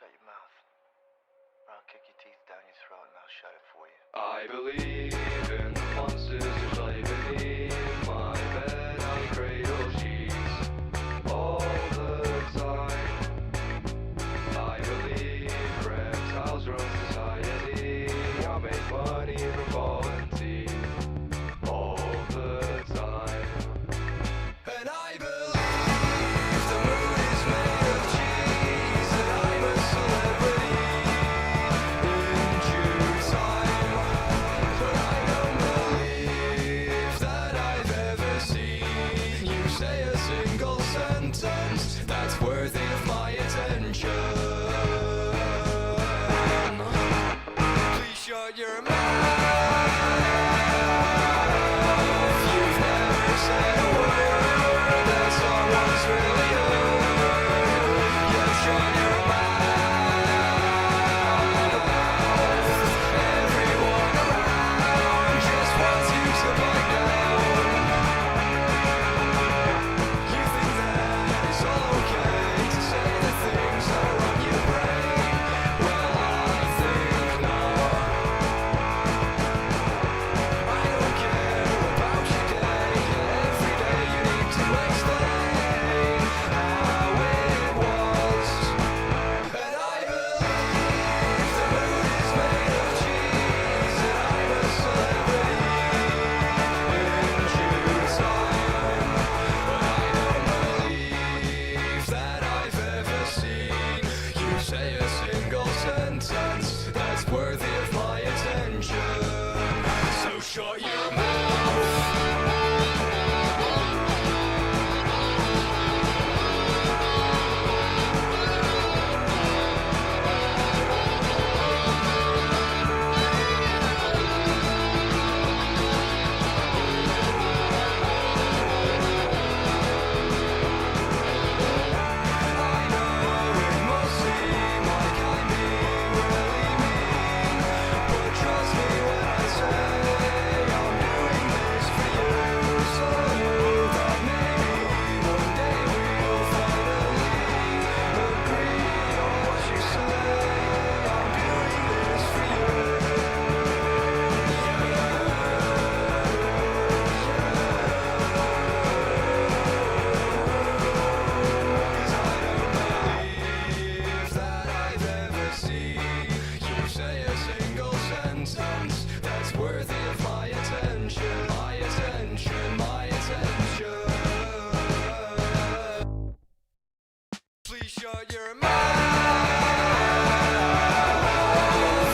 Shut your mouth, or I'll kick your teeth down your throat and I'll shut it for you. I believe in the monsters who play beneath my bed and cradle sheets all the time. I believe reptiles run society. I make money from volunteer all the time. And I believe the moon is made of cheese and I'm a celebrity in due time. But I don't believe that I've ever seen you say a single sentence that's worthy of my attention. Please shut your mouth. You've never said a word that someone's really heard. Yeah, shut your mouth. Everyone around just wants you to back down. You think that it's all okay to say the things that are on your brain? Well, I think not. I don't care about your day. Every day you need to explain how it was. And I believe the moon is made of cheese and I'm a celebrity in due time. But I don't believe that I've ever seen you say a single sentence that's worthy of my attention. So shut your mouth. I know it must seem like I'm being really mean, but trust me when I say I'm doing this for you, so that maybe one day we'll finally agree on what you say. I'm doing this for you. Cause I don't believe that I've ever seen you say a single sentence that's worthy of my attention. My attention, my attention. Please shut your mouth.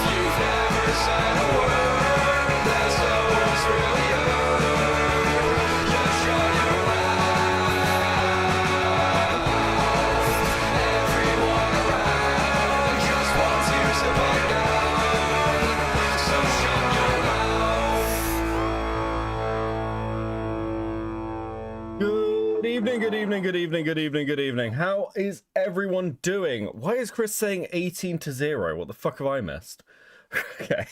You've never said a word that someone's really heard. Just shut your mouth. Everyone around just wants you to back down. So shut your mouth. Good evening, good evening, good evening, good evening, good evening. How is everyone doing? Why is Chris saying 18-0? What the fuck have I missed? Okay.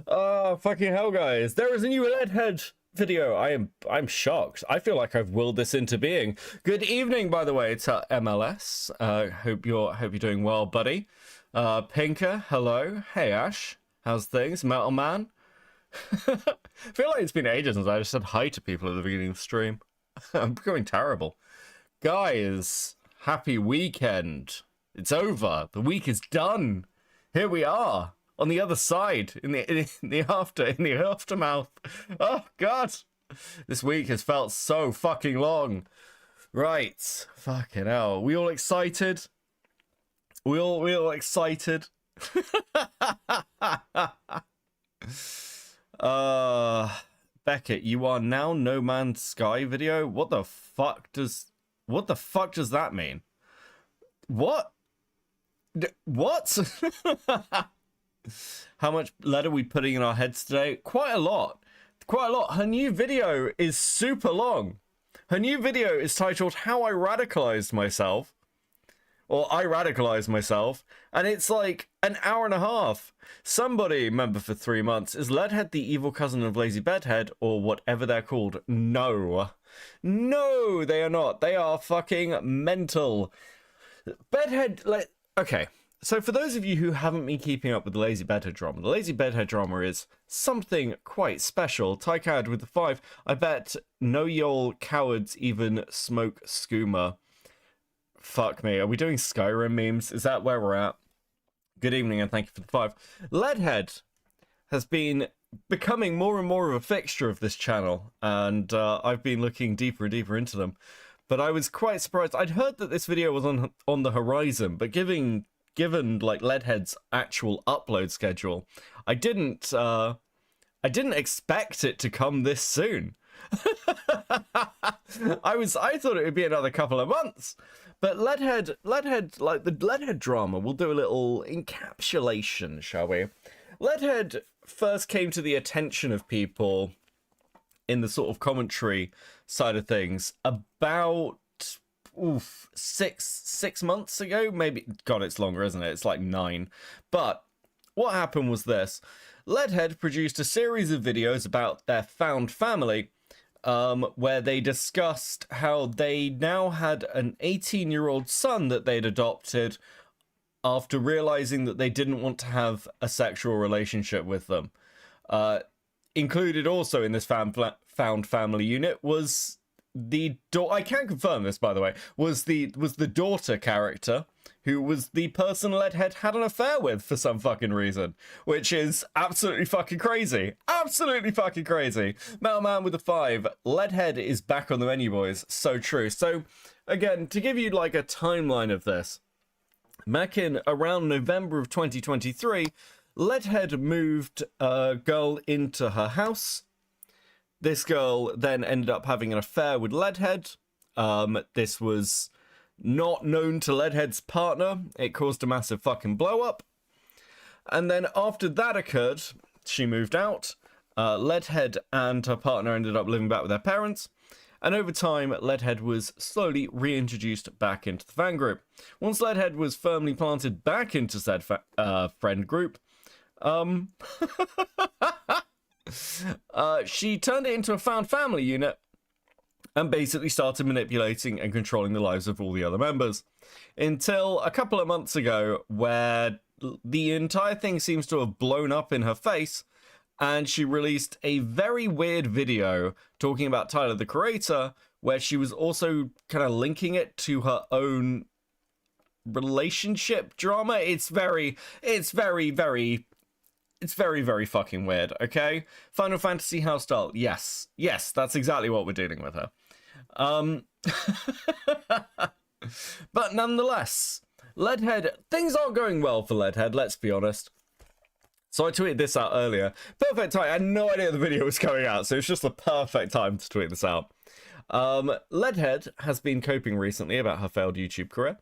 Oh, fucking hell, guys. There is a new Leadhead video. I'm shocked. I feel like I've willed this into being. Good evening, by the way, to MLS. Hope you're doing well, buddy. Pinker, hello. Hey, Ash. How's things? Metal Man? I feel like it's been ages since I just said hi to people at the beginning of the stream. I'm becoming terrible. Guys, happy weekend. It's over. The week is done. Here we are on the other side, in the aftermath. Oh God, this week has felt so fucking long. Right, fucking hell. We all excited? We all excited? Beckett, you are now No Man's Sky video. What the fuck does that mean? What? What? How much lead are we putting in our heads today? Quite a lot. Quite a lot. Her new video is super long. Her new video is titled How I Radicalized Myself. Or I Radicalized Myself. And it's like an hour and a half. Somebody, member for 3 months, is Leadhead the evil cousin of Lazy Bedhead, or whatever they're called? No. No, they are not. They are fucking mental. Bedhead, like, okay. So for those of you who haven't been keeping up with the Lazy Bedhead drama, the Lazy Bedhead drama is something quite special. Tycad with the 5. I bet no y'all cowards even smoke skooma. Fuck me. Are we doing Skyrim memes? Is that where we're at? Good evening and thank you for the 5. Leadhead has been becoming more and more of a fixture of this channel, and I've been looking deeper and deeper into them. But I was quite surprised. I'd heard that this video was on the horizon, but given like Leadhead's actual upload schedule, I didn't expect it to come this soon. I thought it would be another couple of months. But Leadhead, like the Leadhead drama, we'll do a little encapsulation, shall we? Leadhead first came to the attention of people in the sort of commentary side of things about 6 months ago, maybe. God, it's longer, isn't it? It's like 9. But what happened was this: Leadhead produced a series of videos about their found family, where they discussed how they now had an 18-year-old son that they'd adopted after realizing that they didn't want to have a sexual relationship with them. Included also in this found family unit was the I can't confirm this, by the way, was the daughter character, who was the person Leadhead had an affair with for some fucking reason, which is absolutely fucking crazy. Absolutely fucking crazy. Metalman with a 5. Leadhead is back on the menu, boys. So true. So, again, to give you like a timeline of this, back in around November of 2023, Leadhead moved a girl into her house. This girl then ended up having an affair with Leadhead. This was not known to Leadhead's partner. It caused a massive fucking blow up. And then after that occurred, she moved out. Leadhead and her partner ended up living back with their parents. And over time, Leadhead was slowly reintroduced back into the fan group. Once Leadhead was firmly planted back into said friend group, she turned it into a found family unit and basically started manipulating and controlling the lives of all the other members. Until a couple of months ago, where the entire thing seems to have blown up in her face, and she released a very weird video talking about Tyler, the Creator, where she was also kind of linking it to her own relationship drama. It's very fucking weird, okay? Final Fantasy house style. Yes, that's exactly what we're dealing with her. But nonetheless, Leadhead, things aren't going well for Leadhead, let's be honest. So I tweeted this out earlier. Perfect time. I had no idea the video was coming out, so it's just the perfect time to tweet this out. Leadhead has been coping recently about her failed YouTube career.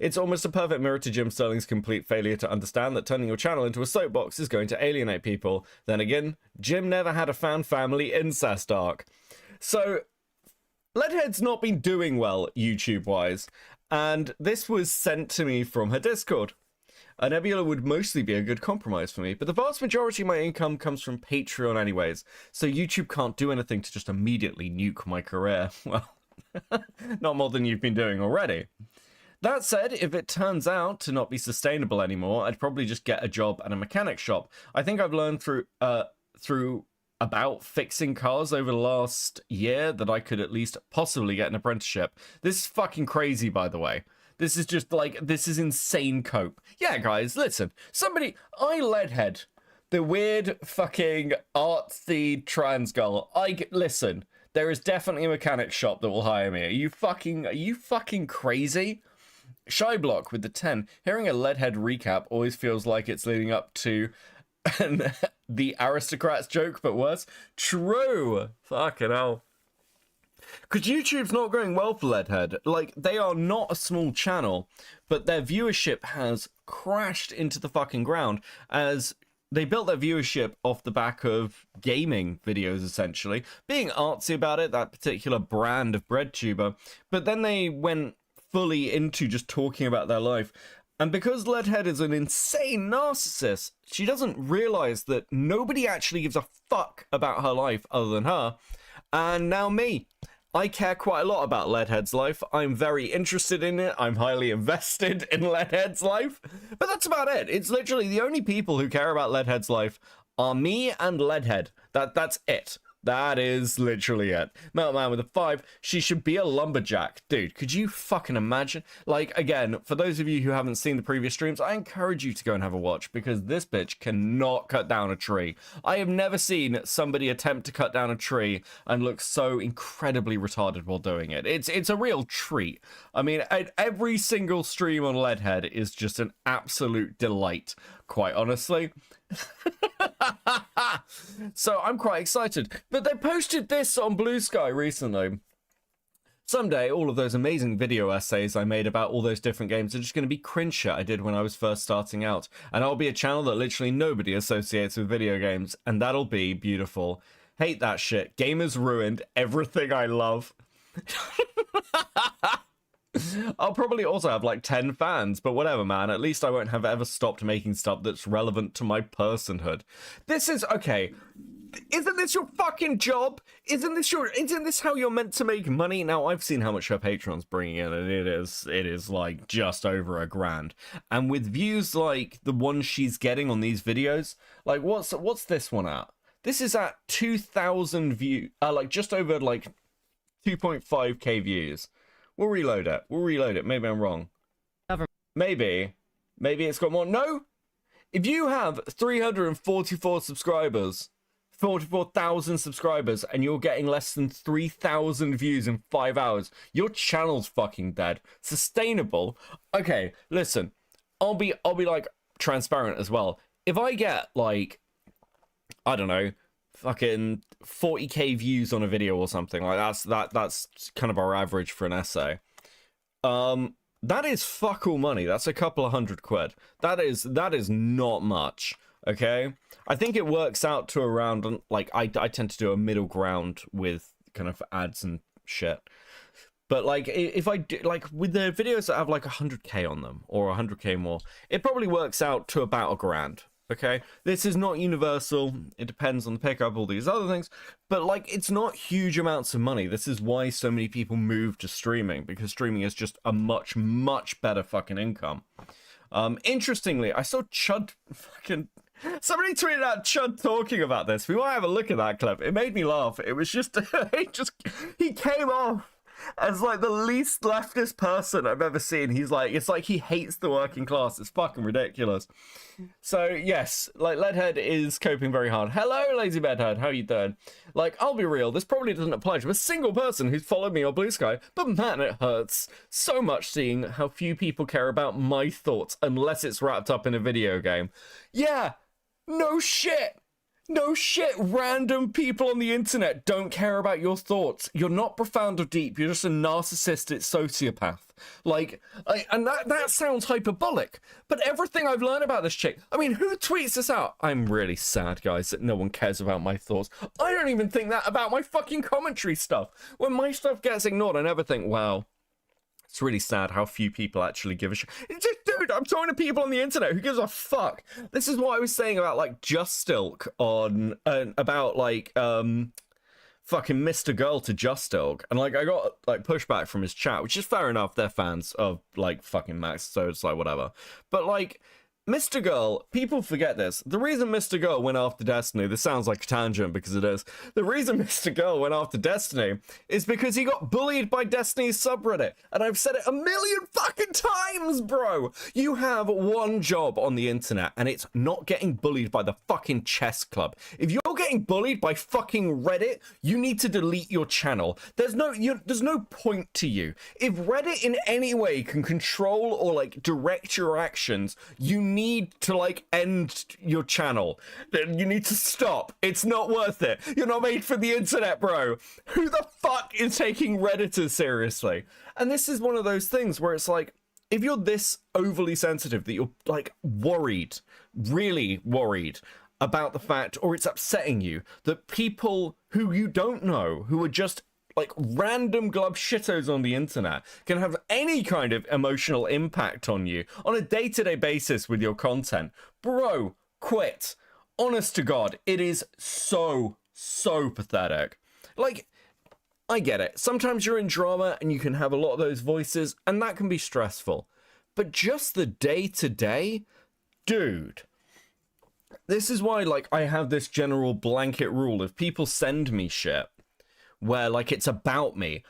It's almost a perfect mirror to Jim Sterling's complete failure to understand that turning your channel into a soapbox is going to alienate people. Then again, Jim never had a found family incest arc. So, Leadhead's not been doing well YouTube-wise, and this was sent to me from her Discord. A Nebula would mostly be a good compromise for me, but the vast majority of my income comes from Patreon anyways, so YouTube can't do anything to just immediately nuke my career. Well, not more than you've been doing already. That said, if it turns out to not be sustainable anymore, I'd probably just get a job at a mechanic shop. I think I've learned through about fixing cars over the last year that I could at least possibly get an apprenticeship. This is fucking crazy, by the way. This is just like, this is insane cope. Yeah, guys, listen. Leadhead, the weird fucking artsy trans girl. Listen, there is definitely a mechanic shop that will hire me. Are you fucking crazy? Shyblock with the 10. Hearing a Leadhead recap always feels like it's leading up to the aristocrats joke, but worse. True. Fucking hell. Because YouTube's not going well for Leadhead. Like, they are not a small channel, but their viewership has crashed into the fucking ground as they built their viewership off the back of gaming videos, essentially. Being artsy about it, that particular brand of breadtuber. But then they went fully into just talking about their life. And because Leadhead is an insane narcissist, she doesn't realize that nobody actually gives a fuck about her life other than her. And now me. I care quite a lot about Leadhead'S life. I'm very interested in it. I'm highly invested in Leadhead'S life. But that's about it. It's literally the only people who care about Leadhead'S life are me and Leadhead. That's it. That is literally it. Metal Man with a 5. She should be a lumberjack. Dude, could you fucking imagine? Like, again, for those of you who haven't seen the previous streams, I encourage you to go and have a watch, because this bitch cannot cut down a tree. I have never seen somebody attempt to cut down a tree and look so incredibly retarded while doing it. It's a real treat. I mean, every single stream on Leadhead is just an absolute delight, quite honestly. So I'm quite excited. But they posted this on Blue Sky recently. Someday, all of those amazing video essays I made about all those different games are just going to be cringe shit I did when I was first starting out. And I'll be a channel that literally nobody associates with video games. And that'll be beautiful. Hate that shit. Gamers ruined everything I love. I'll probably also have like 10 fans, but whatever, man. At least I won't have ever stopped making stuff that's relevant to my personhood. This is okay. Isn't this your fucking job? Isn't this how you're meant to make money? Now, I've seen how much her Patreon's bringing in, and it is like just over $1,000. And with views like the ones she's getting on these videos, like what's this one at? This is at 2,000 views, like just over like 2.5k views. We'll reload it. Maybe I'm wrong. Maybe it's got more. No! If you have 344 subscribers, 44,000 subscribers, and you're getting less than 3,000 views in 5 hours, your channel's fucking dead. Sustainable? Okay, listen. I'll be like transparent as well. If I get like, I don't know, fucking 40k views on a video or something like that's kind of our average for an essay. That is fuck all money. That's a couple of £100. That is not much. Okay, I think it works out to around, like, I tend to do a middle ground with kind of ads and shit. But like, if I do, like, with the videos that have like 100k on them or 100k more, it probably works out to about £1,000. Okay, this is not universal. It depends on the pickup, all these other things, but like, it's not huge amounts of money. This is why so many people move to streaming, because streaming is just a much better fucking income. Interestingly, I saw Chud fucking, somebody tweeted out Chud talking about this. We might have a look at that clip. It made me laugh. It was just he came off as like the least leftist person I've ever seen. He's like, it's like he hates the working class. It's fucking ridiculous. So yes, like, Leadhead is coping very hard. Hello, Lazy Bedhead, how you doing? Like, I'll be real, this probably doesn't apply to a single person who's followed me on Blue Sky, but man, it hurts so much seeing how few people care about my thoughts unless it's wrapped up in a video game. Yeah, no shit. No shit, random people on the internet don't care about your thoughts. You're not profound or deep, you're just a narcissistic sociopath. Like, and that sounds hyperbolic, but everything I've learned about this chick, I mean, who tweets this out? I'm really sad, guys, that no one cares about my thoughts. I don't even think that about my fucking commentary stuff. When my stuff gets ignored, I never think, wow, it's really sad how few people actually give a shit. Dude, I'm talking to people on the internet. Who gives a fuck? This is what I was saying about, like, Just Stilk on, about, like, fucking Mr. Girl to Just Stilk. And, like, I got, like, pushback from his chat, which is fair enough. They're fans of, like, fucking Max, so it's like, whatever. But, like, Mr. Girl, people forget this. The reason Mr. Girl went after Destiny, this sounds like a tangent because it is. The reason Mr. Girl went after Destiny is because he got bullied by Destiny's subreddit. And I've said it a million fucking times, bro. You have one job on the internet, and it's not getting bullied by the fucking chess club. If you're getting bullied by fucking Reddit, you need to delete your channel. There's no point to you. If Reddit in any way can control or, like, direct your actions, you need to, like, end your channel. You need to stop. It's not worth it. You're not made for the internet, bro. Who the fuck is taking Redditors seriously? And this is one of those things where it's like, if you're this overly sensitive that you're, like, worried, really worried about the fact, or it's upsetting you, that people who you don't know, who are just, like, random glub shittos on the internet, can have any kind of emotional impact on you on a day-to-day basis with your content, bro, quit. Honest to God, it is so pathetic. Like, I get it. Sometimes you're in drama and you can have a lot of those voices, and that can be stressful. But just the day-to-day, dude. This is why, like, I have this general blanket rule. If people send me shit where, like, it's about me,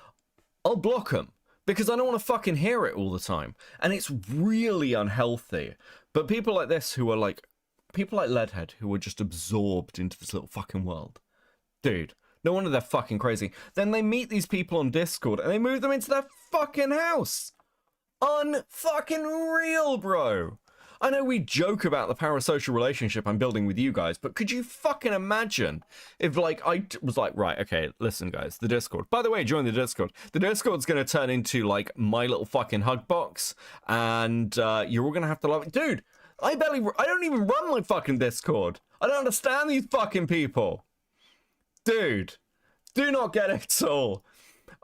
I'll block them. Because I don't want to fucking hear it all the time. And it's really unhealthy. But people like this who are like, people like Leadhead who are just absorbed into this little fucking world. Dude, no wonder they're fucking crazy. Then they meet these people on Discord and they move them into their fucking house. Unfucking real, bro. I know we joke about the parasocial relationship I'm building with you guys, but could you fucking imagine if, like, I was like, right, okay, listen, guys, the Discord. By the way, join the Discord. The Discord's going to turn into, like, my little fucking hug box, and you're all going to have to love it. Dude, I don't even run my fucking Discord. I don't understand these fucking people. Dude, do not get it at all.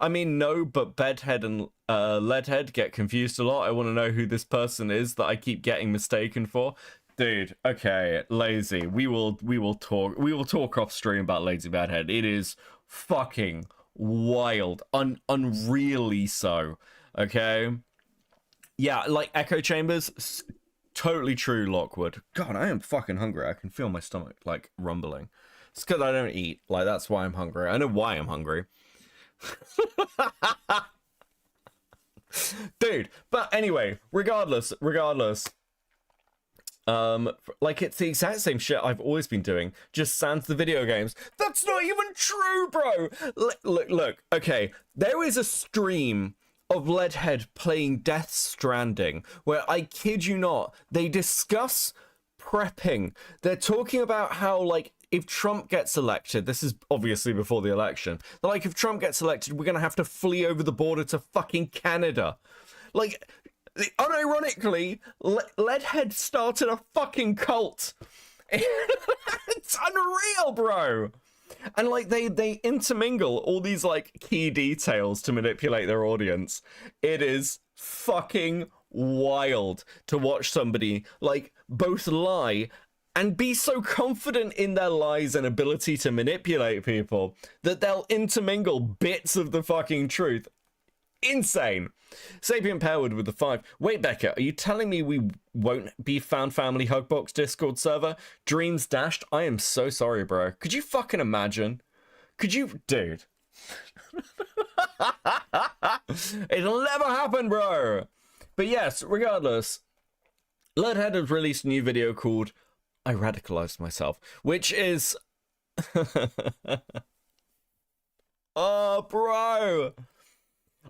I mean, no, but Bedhead and Leadhead get confused a lot. I want to know who this person is that I keep getting mistaken for. Dude, okay, Lazy. We will talk off stream about Lazy Bedhead. It is fucking wild, unreally so. Okay, yeah, like echo chambers. Totally true, Lockwood. God, I am fucking hungry. I can feel my stomach like rumbling. It's because I don't eat. Like, that's why I'm hungry. I know why I'm hungry. Dude, but anyway, regardless, like, it's the exact same shit I've always been doing, just sans the video games. That's not even true, bro. Look, okay, there is a stream of Leadhead playing Death Stranding where, I kid you not, they discuss prepping. They're talking about how, like, if Trump gets elected, this is obviously before the election, like, if Trump gets elected, we're gonna have to flee over the border to fucking Canada. Like, unironically, Leadhead started a fucking cult. It's unreal, bro. And, like, they intermingle all these, like, key details to manipulate their audience. It is fucking wild to watch somebody, like, both lie and be so confident in their lies and ability to manipulate people that they'll intermingle bits of the fucking truth. Insane. Sapient Powered with the 5. Wait, Becca, are you telling me we won't be Found Family Hugbox Discord server? Dreams dashed? I am so sorry, bro. Could you fucking imagine? Could you? Dude. It'll never happen, bro. But yes, regardless, Leadhead has released a new video called I Radicalized Myself, which is... Oh, bro.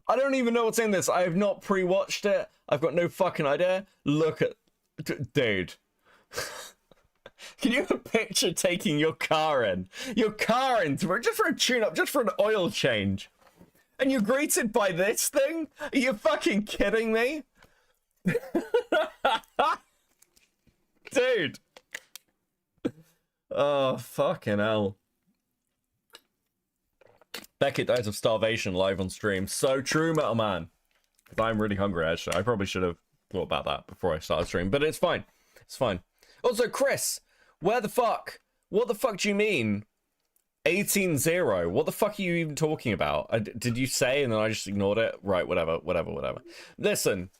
I don't even know what's in this. I have not pre-watched it. I've got no fucking idea. Look at... Dude. Can you picture taking your car in? Your car in just for a tune-up, just for an oil change. And you're greeted by this thing? Are you fucking kidding me? Dude. Oh, fucking hell. Beckett dies of starvation live on stream. So true, Metal Man. I'm really hungry, actually. I probably should have thought about that before I started stream, but it's fine. It's fine. Also, Chris, where the fuck? What the fuck do you mean? 18-0. What the fuck are you even talking about? Did you say and then I just ignored it? Right, whatever. Listen.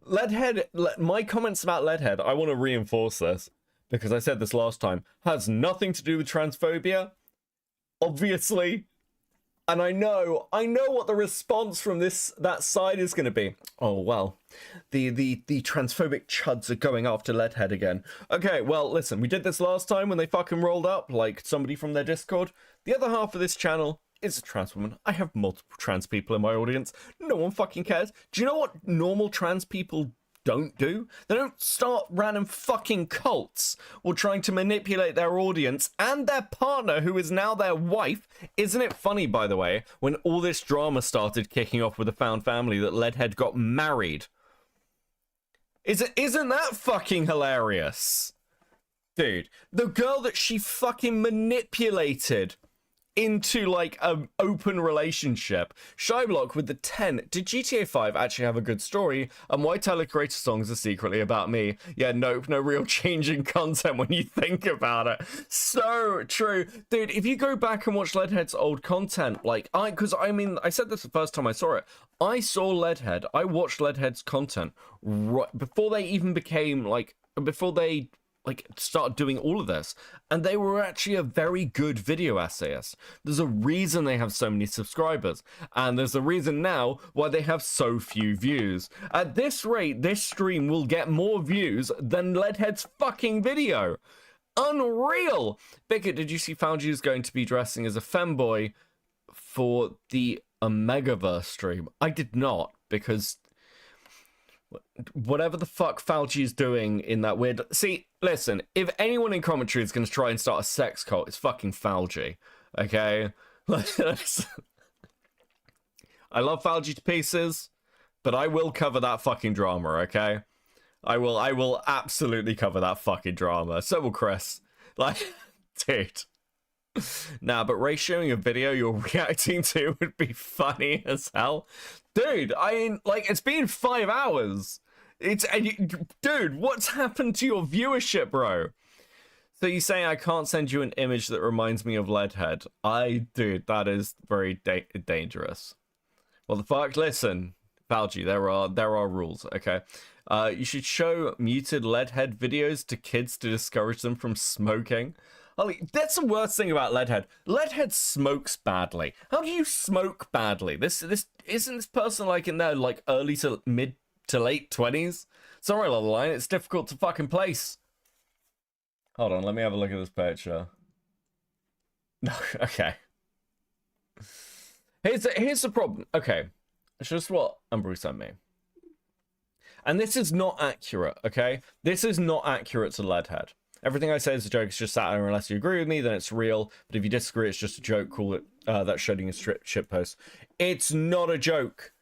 Leadhead, my comments about Leadhead, I want to reinforce this, because I said this last time, has nothing to do with transphobia, obviously. And I know what the response from that side is going to be. Oh, well, the transphobic chuds are going after Leadhead again. Okay, well, listen, we did this last time when they fucking rolled up, like, somebody from their Discord. The other half of this channel is a trans woman. I have multiple trans people in my audience. No one fucking cares. Do you know what normal trans people don't do? They don't start random fucking cults or trying to manipulate their audience and their partner, who is now their wife. Isn't it funny, by the way, when all this drama started kicking off with the Found Family, that Leadhead got married? Isn't that fucking hilarious? Dude, the girl that she fucking manipulated into like an open relationship. Shyblock with the 10. Did GTA 5 actually have a good story? And why Tyler Creator songs are secretly about me? Yeah, nope, no real change in content when you think about it. So true. Dude, if you go back and watch Leadhead's old content, like, I said this the first time I saw it. I saw Leadhead, I watched Leadhead's content right before they even became, like, before they start doing all of this, and they were actually a very good video essayist. There's a reason they have so many subscribers, and there's a reason now why they have so few views. At this rate, this stream will get more views than Leadhead's fucking video. Unreal. Bickett, did you see Fauci is going to be dressing as a femboy for the Omegaverse stream? I did not, because whatever the fuck Fauci is doing in that weird... See, listen, if anyone in commentary is going to try and start a sex cult, it's fucking Fauci, okay? I love Fauci to pieces, but I will cover that fucking drama, okay? I will absolutely cover that fucking drama. So will Chris. Like, dude. Nah, but ratioing a video you're reacting to would be funny as hell. Dude, I mean, like, it's been 5 hours. Dude, what's happened to your viewership, bro? So you say I can't send you an image that reminds me of Leadhead. Dude, that is very dangerous. Well, the fuck, listen, Fauci, there are rules, okay? You should show muted Leadhead videos to kids to discourage them from smoking. That's the worst thing about Leadhead. Leadhead smokes badly. How do you smoke badly? This isn't this person like in their like early to mid to late 20s? Somewhere along the line, it's difficult to fucking place. Hold on, let me have a look at this picture. No, okay. Here's the problem. Okay, it's just what Umbrew sent me. And this is not accurate, okay? This is not accurate to Leadhead. Everything I say is a joke. It's just satire. Unless you agree with me, then it's real. But if you disagree, it's just a joke. Call it that shredding a shit post. It's not a joke.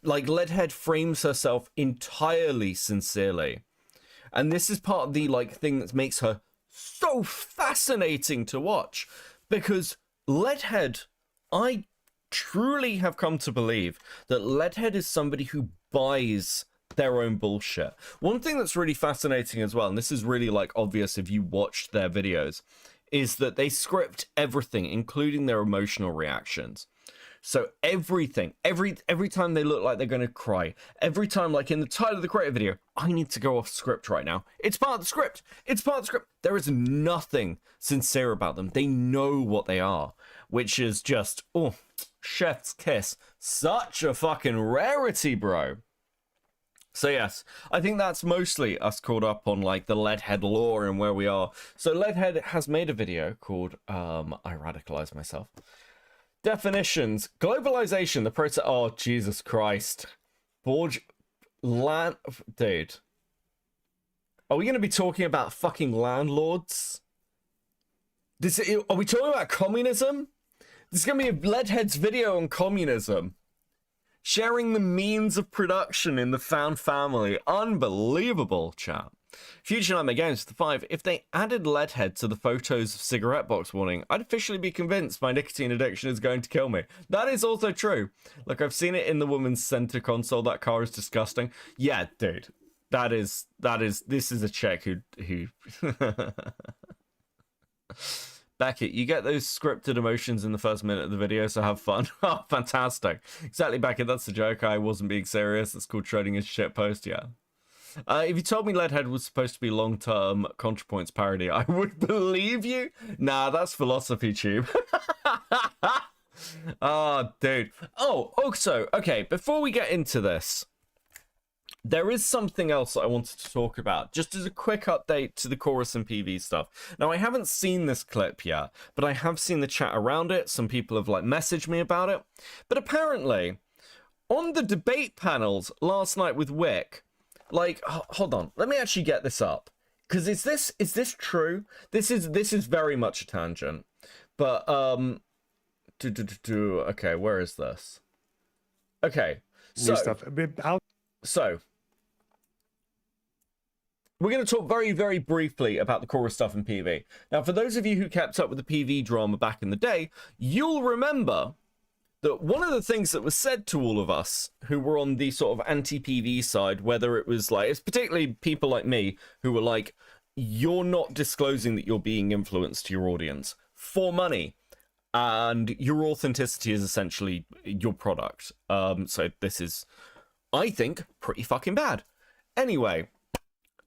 Like, Leadhead frames herself entirely sincerely. And this is part of the, like, thing that makes her so fascinating to watch. Because Leadhead, I truly have come to believe that Leadhead is somebody who buys their own bullshit. One thing that's really fascinating as well, and this is really like obvious if you watched their videos, is that they script everything, including their emotional reactions. So everything, every time they look like they're going to cry, every time, like in the title of the creator video, I need to go off script right now. It's part of the script. It's part of the script. There is nothing sincere about them. They know what they are, which is just, oh, chef's kiss. Such a fucking rarity, bro. So yes, I think that's mostly us caught up on like the Leadhead lore and where we are. So Leadhead has made a video called I radicalized myself. Definitions. Globalization, the process. Oh, Jesus Christ. Dude. Are we going to be talking about fucking landlords? Are we talking about communism? This is going to be a Leadhead's video on communism. Sharing the means of production in the found family. Unbelievable, chat. Future Nightmare Games the 5. If they added Leadhead to the photos of cigarette box warning, I'd officially be convinced my nicotine addiction is going to kill me. That is also true. Look, I've seen it in the woman's center console. That car is disgusting. Yeah, dude. This is a chick who Beckett, you get those scripted emotions in the first minute of the video, so have fun. Oh, fantastic. Exactly, Beckett, that's the joke. I wasn't being serious. It's called Schrodinger's shitpost, yeah. If you told me Leadhead was supposed to be long-term ContraPoints parody, I would believe you. Nah, that's philosophy tube. Oh, dude. Oh, also, okay, before we get into this, there is something else that I wanted to talk about, just as a quick update to the chorus and PV stuff. Now, I haven't seen this clip yet, but I have seen the chat around it. Some people have, like, messaged me about it. But apparently, on the debate panels last night with Wick, like, hold on, let me actually get this up. Because is this true? This is very much a tangent. But, okay, where is this? Okay, so... we're going to talk very, very briefly about the chorus stuff in PV. Now, for those of you who kept up with the PV drama back in the day, you'll remember that one of the things that was said to all of us who were on the sort of anti-PV side, whether it was like, it's particularly people like me who were like, you're not disclosing that you're being influenced to your audience for money, and your authenticity is essentially your product. So this is, I think, pretty fucking bad. Anyway,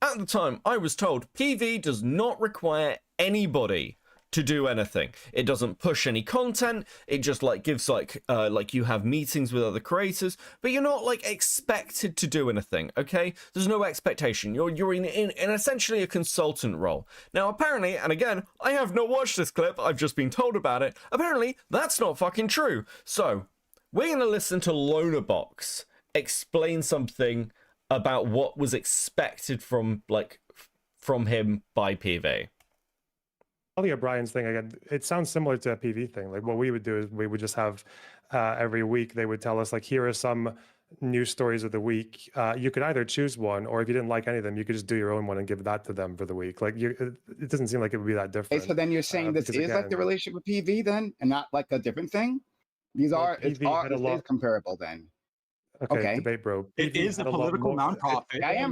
at the time, I was told PV does not require anybody to do anything. It doesn't push any content. It just like gives like you have meetings with other creators, but you're not like expected to do anything. Okay, there's no expectation. You're in essentially a consultant role. Now, apparently, and again, I have not watched this clip. I've just been told about it. Apparently, that's not fucking true. So we're gonna listen to Lonerbox explain something about what was expected from him by PV. Probably O'Brien's thing again. It sounds similar to a PV thing. Like what we would do is we would just have every week they would tell us like, here are some news stories of the week. You could either choose one, or if you didn't like any of them, you could just do your own one and give that to them for the week. Like it doesn't seem like it would be that different. Okay, so then you're saying this is again, like the relationship with PV then, and not like a different thing? These are it's comparable then. Okay, debate, bro. It is a political nonprofit. I am.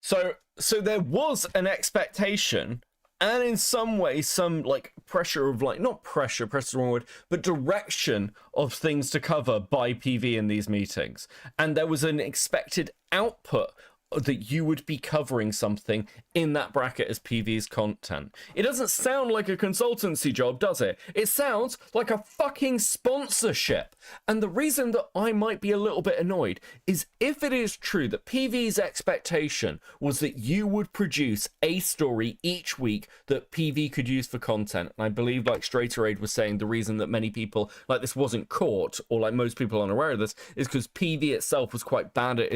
So there was an expectation, and in some way, some like pressure of like, not pressure, press the wrong word, but direction of things to cover by PV in these meetings. And there was an expected output that you would be covering something in that bracket as PV's content. It doesn't sound like a consultancy job, does it? It sounds like a fucking sponsorship. And the reason that I might be a little bit annoyed is if it is true that PV's expectation was that you would produce a story each week that PV could use for content, and I believe like Straighter Aid was saying the reason that many people like this wasn't caught, or like most people aren't aware of this, is because PV itself was quite bad at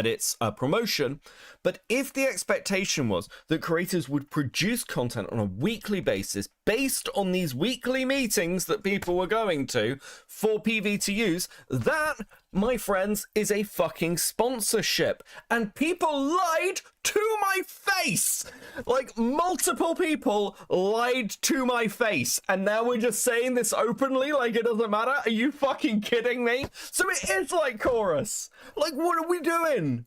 its promotion. But if the expectation was that creators would produce content on a weekly basis based on these weekly meetings that people were going to for PV to use, that, my friends, is a fucking sponsorship. And people lied to my face! Like, multiple people lied to my face, and now we're just saying this openly like it doesn't matter? Are you fucking kidding me? So it is like chorus. Like, what are we doing?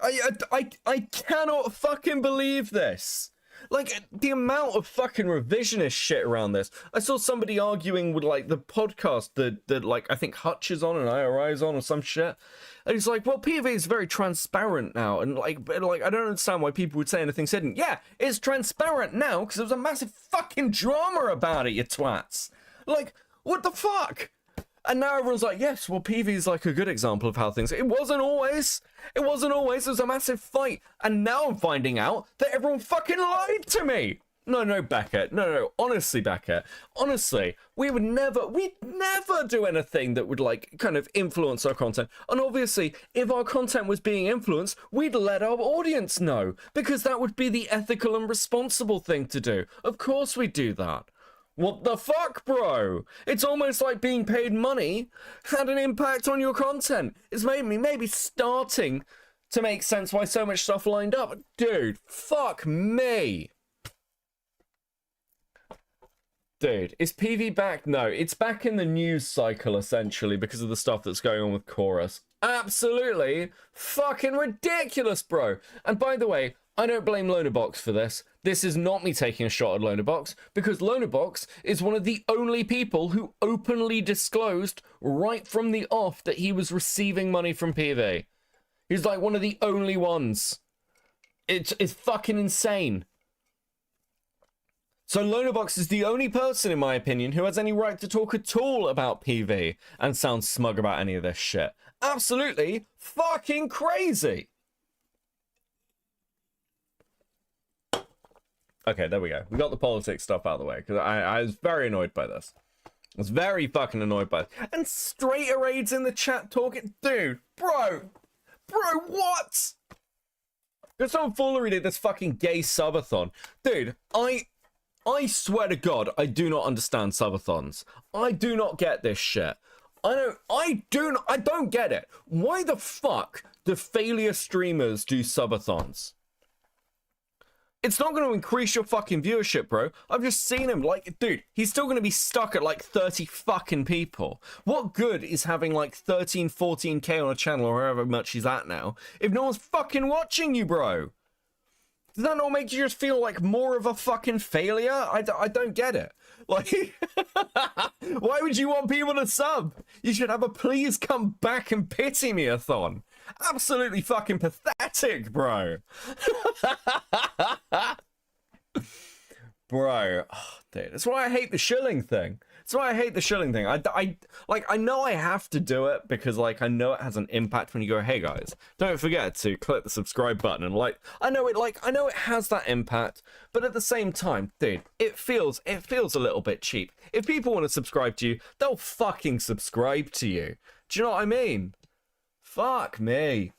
I cannot fucking believe this. Like, the amount of fucking revisionist shit around this. I saw somebody arguing with, like, the podcast that like, I think Hutch is on and IRI is on or some shit. And he's like, well, PV is very transparent now. And, like, I don't understand why people would say anything's hidden. Yeah, it's transparent now because there was a massive fucking drama about it, you twats. Like, what the fuck? And now everyone's like, yes, well, PV's like a good example of how things... It wasn't always. It wasn't always. There was a massive fight. And now I'm finding out that everyone fucking lied to me. No, Beckett. No. Honestly, Beckett. Honestly, we'd never do anything that would, like, kind of influence our content. And obviously, if our content was being influenced, we'd let our audience know. Because that would be the ethical and responsible thing to do. Of course we'd do that. What the fuck, bro? It's almost like being paid money had an impact on your content. It's made me maybe starting to make sense why so much stuff lined up. Dude, fuck me. Dude, is PV back? No, it's back in the news cycle, essentially, because of the stuff that's going on with Chorus. Absolutely fucking ridiculous, bro. And by the way, I don't blame Lonerbox for this. This is not me taking a shot at Lonerbox, because Lonerbox is one of the only people who openly disclosed right from the off that he was receiving money from PV. He's like one of the only ones. It's fucking insane. So Lonerbox is the only person, in my opinion, who has any right to talk at all about PV and sound smug about any of this shit. Absolutely fucking crazy. Okay, there we go. We got the politics stuff out of the way, because I was very annoyed by this. I was very fucking annoyed by it. And Straighter Aid's in the chat talking. Dude, bro, what? There's some foolery to this fucking gay subathon. Dude, I swear to God, I do not understand subathons. I do not get this shit. I don't get it. Why the fuck do failure streamers do subathons? It's not going to increase your fucking viewership, bro. I've just seen him, like, dude, he's still going to be stuck at like 30 fucking people. What good is having like 13, 14k on a channel or however much he's at now if no one's fucking watching you, bro? Does that not make you just feel like more of a fucking failure? I don't get it. Like, why would you want people to sub? You should have a please come back and pity me-a-thon. Absolutely fucking pathetic, bro. Bro, oh, dude, that's why I hate the shilling thing. That's why I hate the shilling thing. I know I have to do it because, like, I know it has an impact when you go, hey guys, don't forget to click the subscribe button, and like, I know it has that impact, but at the same time, dude, it feels a little bit cheap. If people want to subscribe to you, they'll fucking subscribe to you. Do you know what I mean? Fuck me.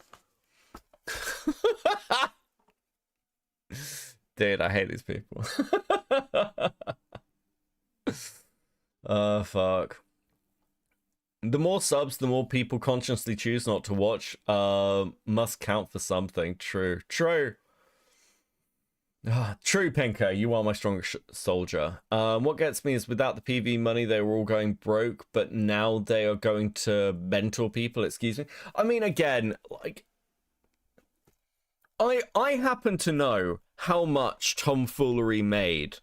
Dude, I hate these people. Fuck. The more subs, the more people consciously choose not to watch. Must count for something. True. True. True, Pinker. You are my strongest soldier. What gets me is without the PV money, they were all going broke, but now they are going to mentor people. Excuse me. I mean, again, like, I happen to know how much tomfoolery made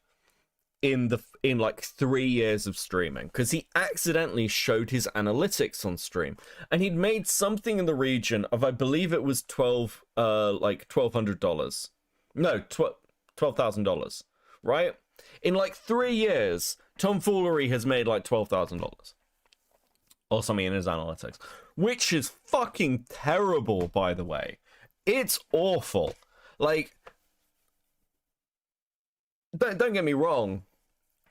in like 3 years of streaming, because he accidentally showed his analytics on stream, and he'd made something in the region of, I believe it was $1,200. No, $12,000, right? In like 3 years, tomfoolery has made like $12,000 or something in his analytics, which is fucking terrible, by the way. It's awful. Like, don't get me wrong.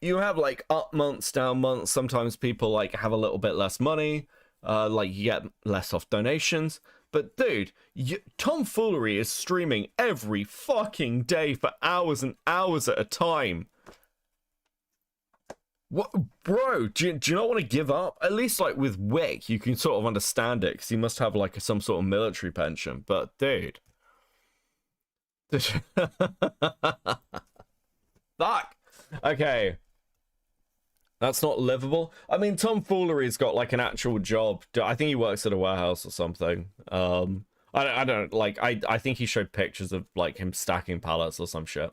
You have like up months, down months. Sometimes people like have a little bit less money. Like you get less off donations. But dude, tomfoolery is streaming every fucking day for hours and hours at a time. What, bro? Do you not want to give up? At least like with Wick, you can sort of understand it because he must have like some sort of military pension. But dude, fuck. Okay. That's not livable. I mean, tomfoolery's got like an actual job. I think he works at a warehouse or something. I don't like. I think he showed pictures of like him stacking pallets or some shit.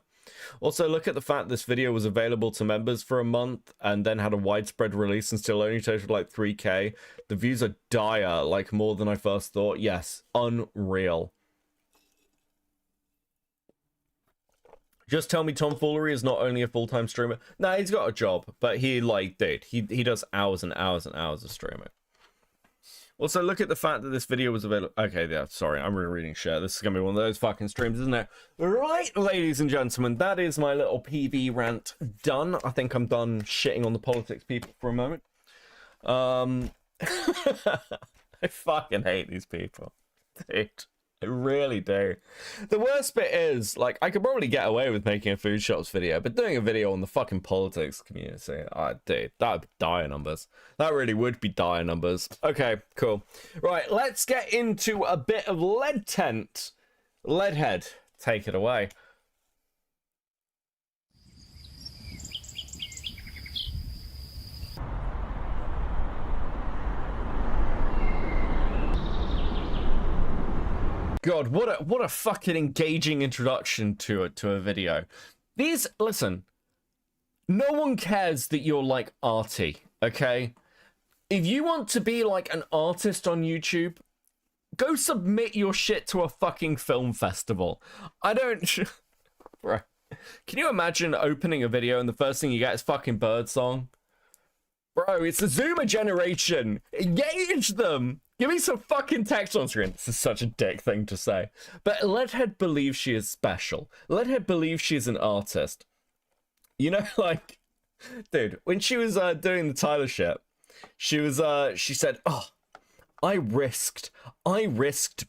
Also, look at the fact this video was available to members for a month and then had a widespread release and still only totaled like 3k. The views are dire, like more than I first thought. Yes, unreal. Just tell me tomfoolery is not only a full-time streamer. Nah, he's got a job, but he, like, dude, he does hours and hours and hours of streaming. Also, look at the fact that this video was available. Okay, yeah, sorry, I'm rereading shit. This is going to be one of those fucking streams, isn't it? Right, ladies and gentlemen, that is my little PV rant done. I think I'm done shitting on the politics people for a moment. I fucking hate these people. Dude. I really do. The worst bit is, like, I could probably get away with making a food shops video, but doing a video on the fucking politics community, dude, that would be dire numbers. That really would be dire numbers. Okay, cool. Right, let's get into a bit of Lead Tent. Leadhead, take it away. God, what a fucking engaging introduction to a video. Listen, no one cares that you're like arty, okay? If you want to be like an artist on YouTube, go submit your shit to a fucking film festival. I don't... Bro, can you imagine opening a video and the first thing you get is fucking Birdsong? Bro, it's the Zoomer generation. Engage them. Give me some fucking text on screen. This is such a dick thing to say. But Leadhead believes she is special. Leadhead believes she's an artist. You know, like, dude, when she was doing the Tyler shit, she said, oh, I risked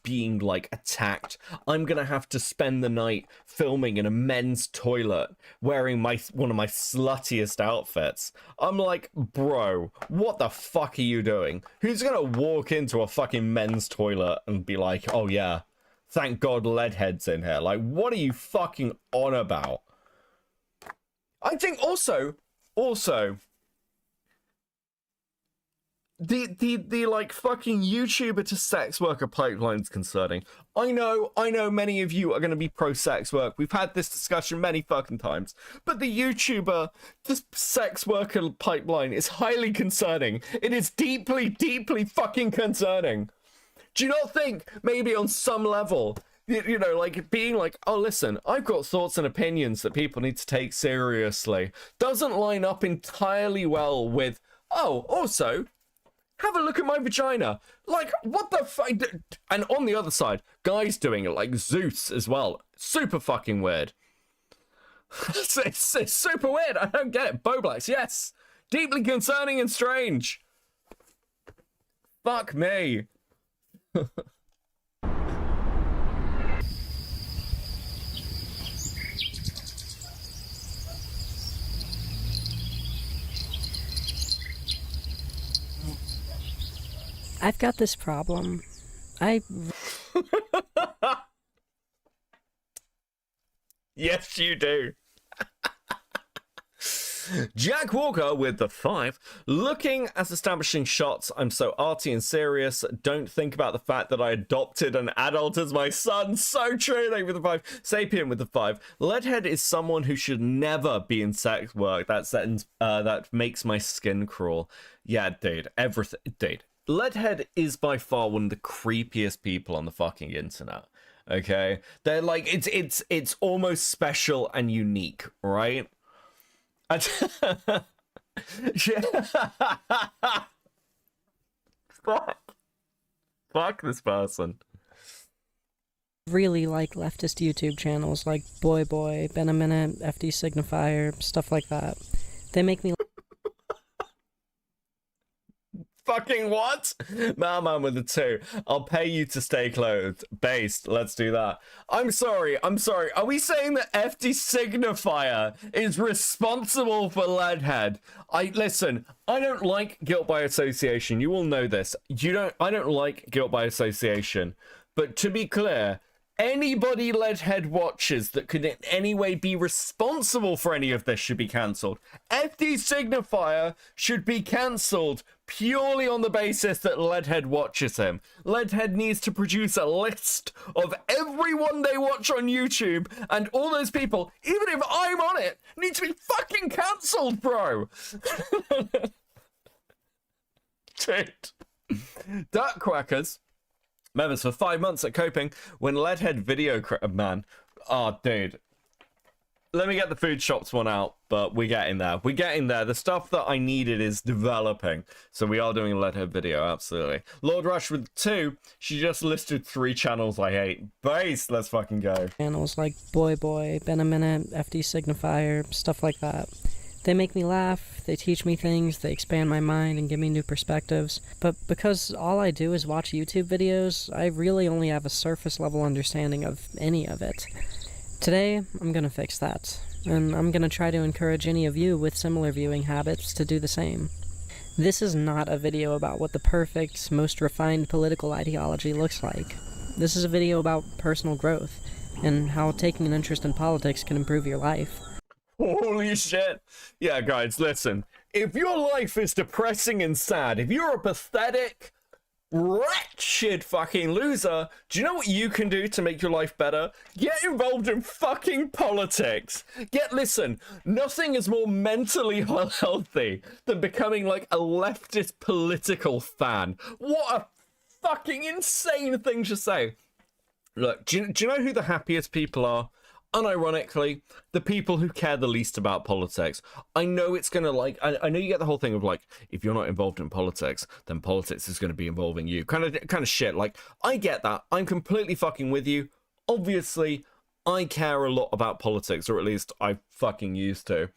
being like attacked. I'm gonna have to spend the night filming in a men's toilet wearing one of my sluttiest outfits. I'm like, bro, what the fuck are you doing? Who's gonna walk into a fucking men's toilet and be like, oh yeah, thank God Leadhead's in here? Like, what are you fucking on about? I think also the like fucking YouTuber to sex worker pipeline's concerning. I know many of you are going to be pro sex work. We've had this discussion many fucking times. But the YouTuber to sex worker pipeline is highly concerning. It is deeply, deeply fucking concerning. Do you not think maybe on some level, you know, like being like, oh, listen, I've got thoughts and opinions that people need to take seriously, doesn't line up entirely well with, oh, also, have a look at my vagina. Like, what the fuck? And on the other side, guys doing it, like Zeus as well. Super fucking weird. it's super weird. I don't get it. Boblacks, yes. Deeply concerning and strange. Fuck me. I've got this problem. Yes, you do. Jack Walker with the 5. Looking at establishing shots, I'm so arty and serious. Don't think about the fact that I adopted an adult as my son. So true. Thank you for the 5. Sapien with the 5. Leadhead is someone who should never be in sex work. That makes my skin crawl. Yeah, dude. Everything. Dude. Leadhead is by far one of the creepiest people on the fucking internet. Okay? They're like, it's almost special and unique, right? Fuck this person. Really like leftist YouTube channels like Boy Boy, Been a Minute, FD Signifier, stuff like that. They make me Fucking what? Man with the 2. I'll pay you to stay clothed. Based. Let's do that. I'm sorry. Are we saying that FD Signifier is responsible for Leadhead? Listen, I don't like guilt by association. You all know this. I don't like guilt by association. But to be clear, anybody Leadhead watches that could in any way be responsible for any of this should be cancelled. FD Signifier should be cancelled purely on the basis that Leadhead watches him. Leadhead needs to produce a list of everyone they watch on YouTube, and all those people, even if I'm on it, need to be fucking cancelled, bro. Dude. Duck Quackers. Members for 5 months at Coping when Leadhead video man. Oh, dude. Let me get the food shops one out, but we're getting there. We're getting there. The stuff that I needed is developing. So we are doing a Leadhead video, absolutely. Lord Rush with 2. She just listed 3 channels I hate. Base, let's fucking go. Channels like Boy Boy, Been a Minute, FD Signifier, stuff like that. They make me laugh, they teach me things, they expand my mind and give me new perspectives. But because all I do is watch YouTube videos, I really only have a surface level understanding of any of it. Today, I'm gonna fix that, and I'm gonna try to encourage any of you with similar viewing habits to do the same. This is not a video about what the perfect, most refined political ideology looks like. This is a video about personal growth, and how taking an interest in politics can improve your life. Holy shit. Yeah, guys, listen. If your life is depressing and sad, if you're a pathetic, wretched fucking loser, do you know what you can do to make your life better? Get involved in fucking politics. Listen, nothing is more mentally healthy than becoming like a leftist political fan. What a fucking insane thing to say. Look, do you know who the happiest people are? Unironically, the people who care the least about politics. I know it's gonna I know you get the whole thing of like, if you're not involved in politics, then politics is gonna be involving you. Kind of shit. Like, I get that. I'm completely fucking with you. Obviously, I care a lot about politics, or at least I fucking used to.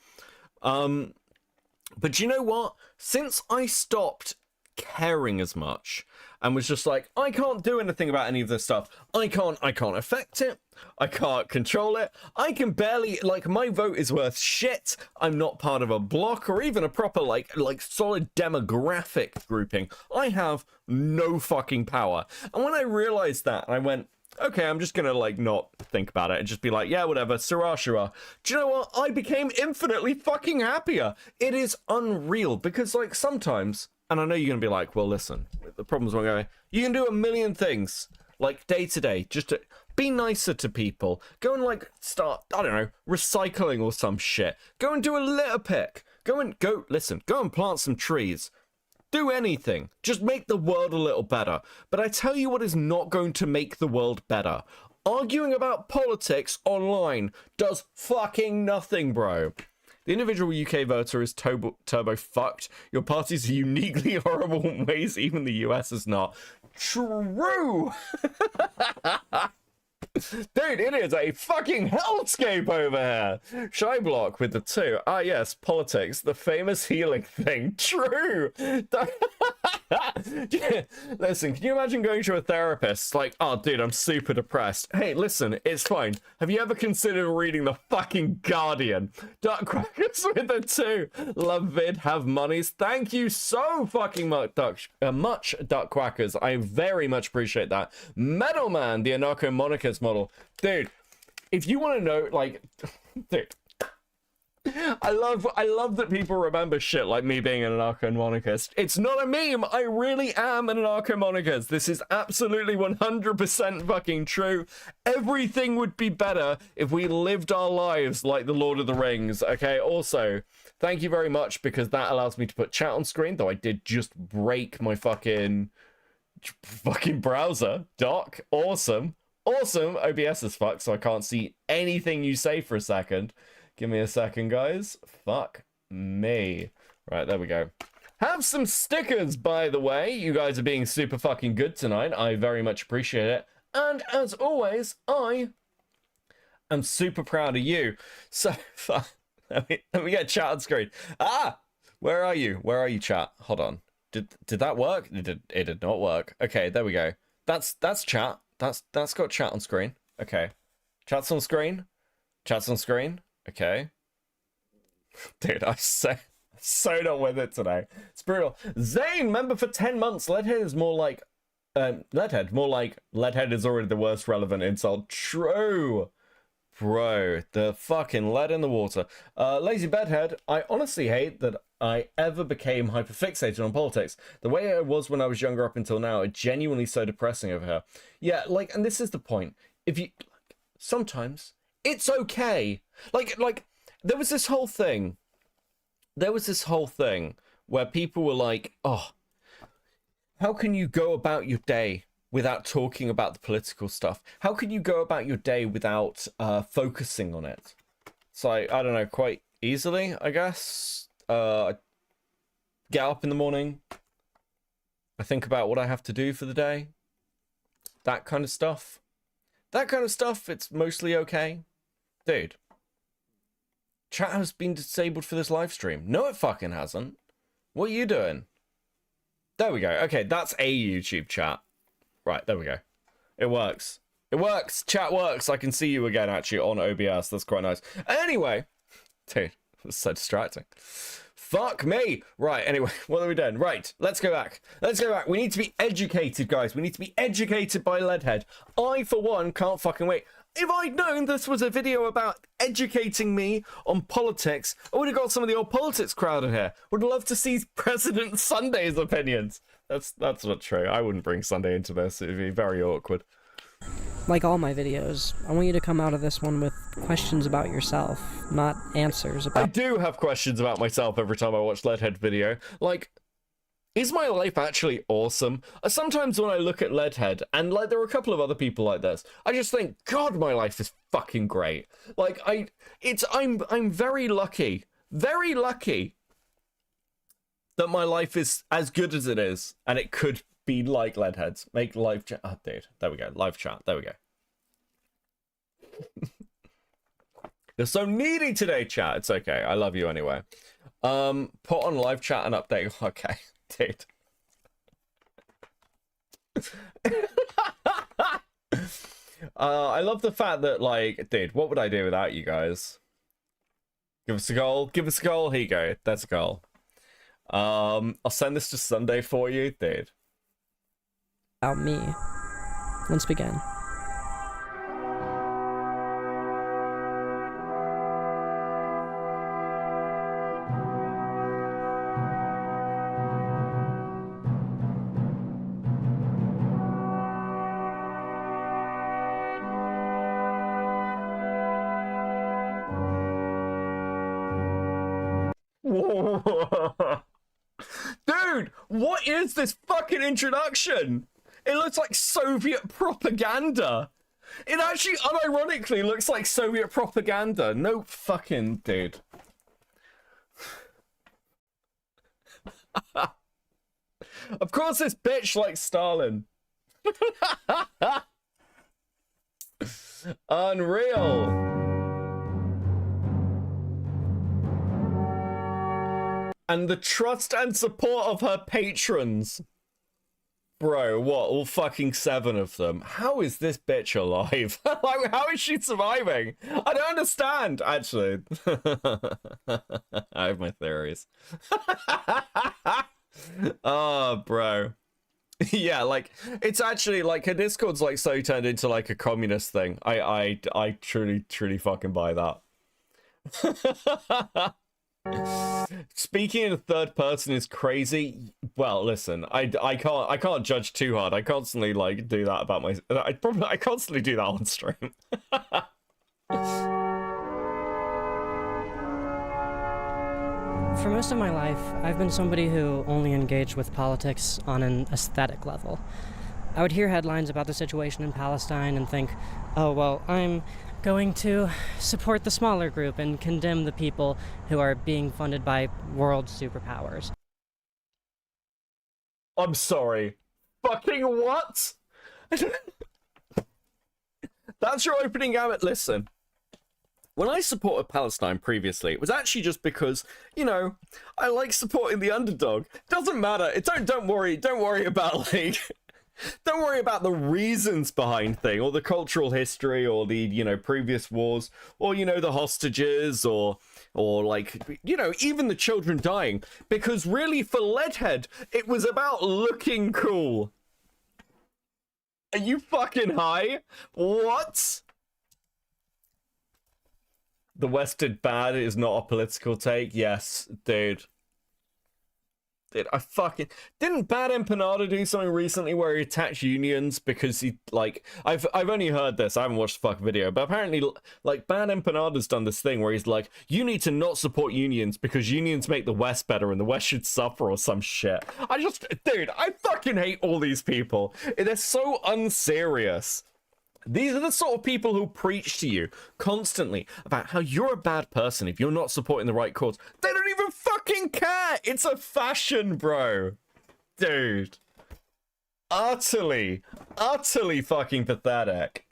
But you know what? Since I stopped caring as much and was just like, I can't do anything about any of this stuff. I can't affect it. I can't control it. I can barely, like, my vote is worth shit. I'm not part of a bloc or even a proper, like solid demographic grouping. I have no fucking power. And when I realized that, I went, okay, I'm just gonna, like, not think about it and just be like, yeah, whatever, sirrah, sirrah. Do you know what? I became infinitely fucking happier. It is unreal because, like, sometimes, and I know you're gonna be like, well, listen, the problem's won't go. You can do a million things, like, day to day, just to be nicer to people. Go and, like, start, I don't know, recycling or some shit. Go and do a litter pick. Go and plant some trees. Do anything. Just make the world a little better. But I tell you what is not going to make the world better. Arguing about politics online does fucking nothing, bro. The individual UK voter is turbo fucked. Your party's uniquely horrible in ways even the US is not. True! Dude, it is a fucking hellscape over here. Shy block with the 2. Ah, yes, politics, the famous healing thing. True. Listen, can you imagine going to a therapist? Like, oh, dude, I'm super depressed. Hey, listen, it's fine. Have you ever considered reading the fucking Guardian? Duck crackers with the 2. Love vid, have monies. Thank you so fucking much, Duck Quackers. I very much appreciate that. Metal Man, the anarcho-monarchist model. Dude, if you want to know, like, dude, I love that people remember shit like me being an anarcho-monarchist. It's not a meme. I really am an anarcho-monarchist. This is absolutely 100% fucking true. Everything would be better if we lived our lives like the Lord of the Rings. Okay, also, thank you very much because that allows me to put chat on screen, though I did just break my fucking browser. Doc, awesome. Awesome. OBS is fucked, so I can't see anything you say for a second. Give me a second, guys. Fuck me. Right, there we go. Have some stickers, by the way. You guys are being super fucking good tonight. I very much appreciate it. And as always, I am super proud of you. So, let me get chat on screen. Ah! Where are you? Where are you, chat? Hold on. Did that work? It did not work. Okay, there we go. That's chat. That's got chat on screen. Okay. Chat's on screen. Chat's on screen. Okay. Dude, I'm so not with it today. It's brutal. Zane, member for 10 months. Leadhead is more like Leadhead is already the worst relevant insult. True. Bro, the fucking lead in the water. Lazy Bedhead, I honestly hate that I ever became hyperfixated on politics. The way I was when I was younger up until now, it's genuinely so depressing over here. Yeah, like, and this is the point. If you, sometimes, it's okay. Like, there was this whole thing where people were like, oh, how can you go about your day without talking about the political stuff? How can you go about your day without focusing on it? So, I don't know, quite easily, I guess. Get up in the morning. I think about what I have to do for the day. That kind of stuff. It's mostly okay. Dude. Chat has been disabled for this live stream. No, it fucking hasn't. What are you doing? There we go. Okay, that's a YouTube chat. Right, there we go. It works. It works. Chat works. I can see you again, actually, on OBS. That's quite nice. Anyway. Dude, that's so distracting. Fuck me. Right, anyway, what are we doing? Right, let's go back. We need to be educated, guys. We need to be educated by Leadhead. I, for one, can't fucking wait. If I'd known this was a video about educating me on politics, I would have got some of the old politics crowd in here. Would love to see President Sunday's opinions. That's not true. I wouldn't bring Sunday into this. It'd be very awkward. Like all my videos, I want you to come out of this one with questions about yourself, not answers about... I do have questions about myself every time I watch Leadhead video. Like, is my life actually awesome? Sometimes when I look at Leadhead, and like there are a couple of other people like this, I just think, God, my life is fucking great. Like, I'm very lucky that my life is as good as it is, and it could be like Leadhead's. Make live chat. Oh, dude. There we go. Live chat. There we go. You're so needy today, chat. It's okay. I love you anyway. Put on live chat and update. Okay, dude. I love the fact that, like, dude, what would I do without you guys? Give us a goal. Give us a goal. Here you go. That's a goal. I'll send this to Sunday for you, dude. About me. Let's begin. Dude, what is this fucking introduction? It looks like Soviet propaganda. It actually unironically looks like Soviet propaganda. No fucking dude. Of course this bitch likes Stalin. Unreal. And the trust and support of her patrons. Bro, what? All fucking 7 of them. How is this bitch alive? Like, how is she surviving? I don't understand, actually. I have my theories. Oh, bro. Yeah, like, it's actually, like, her Discord's, like, so turned into, like, a communist thing. I truly fucking buy that. Speaking in the third person is crazy. Well, listen, I can't judge too hard. I constantly like do that about my. I constantly do that on stream. For most of my life, I've been somebody who only engaged with politics on an aesthetic level. I would hear headlines about the situation in Palestine and think, oh, well, I'm going to support the smaller group and condemn the people who are being funded by world superpowers. I'm sorry. Fucking what? That's your opening gambit. Listen. When I supported Palestine previously, it was actually just because, you know, I like supporting the underdog. Doesn't matter. Don't worry about like don't worry about the reasons behind thing, or the cultural history, or the, you know, previous wars, or, you know, the hostages, or like, you know, even the children dying. Because really, for Leadhead, it was about looking cool. Are you fucking high? What? The West did bad is not a political take. Yes, dude. Dude, I fucking... Didn't Bad Empanada do something recently where he attacked unions because he, like... I've only heard this, I haven't watched the fucking video, but apparently, like, Bad Empanada's done this thing where he's like, you need to not support unions because unions make the West better and the West should suffer or some shit. Dude, I fucking hate all these people. They're so unserious. These are the sort of people who preach to you constantly about how you're a bad person if you're not supporting the right cause. They don't even fucking care. It's a fashion, bro. Dude. Utterly fucking pathetic.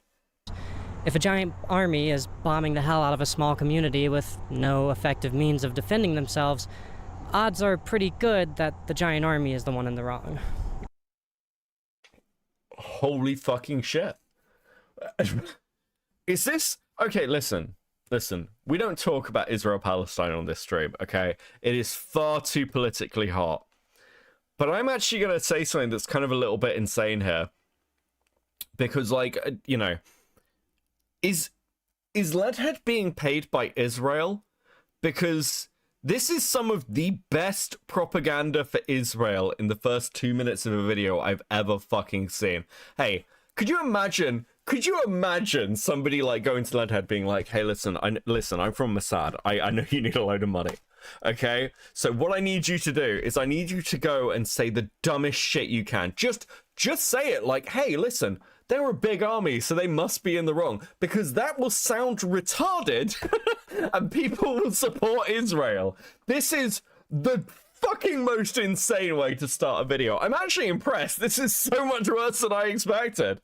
If a giant army is bombing the hell out of a small community with no effective means of defending themselves, odds are pretty good that the giant army is the one in the wrong. Holy fucking shit. Is this okay? Listen, we don't talk about Israel-Palestine on this stream, okay? It is far too politically hot. But I'm actually gonna say something that's kind of a little bit insane here, because, like, you know, is Leadhead being paid by Israel? Because this is some of the best propaganda for Israel in the first 2 minutes of a video I've ever fucking seen. Hey, could you imagine somebody like going to Leadhead being like, hey, listen, I'm from Mossad. I know you need a load of money. Okay? So what I need you to do is I need you to go and say the dumbest shit you can. Just say it like, hey, listen, they're a big army, so they must be in the wrong. Because that will sound retarded and people will support Israel. This is the fucking most insane way to start a video. I'm actually impressed. This is so much worse than I expected.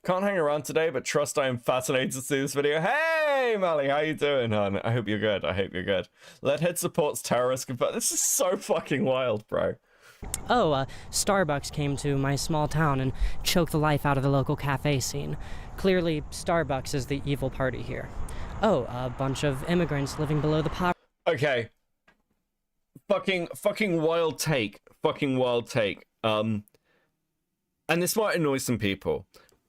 Can't hang around today, but trust I am fascinated to see this video. Hey, Mally, how you doing, hon? I hope you're good. Leadhead supports terrorists. This is so fucking wild, bro. Oh, Starbucks came to my small town and choked the life out of the local cafe scene. Clearly, Starbucks is the evil party here. Oh, a bunch of immigrants living below the poverty. Okay. Fucking wild take. Fucking wild take. And this might annoy some people.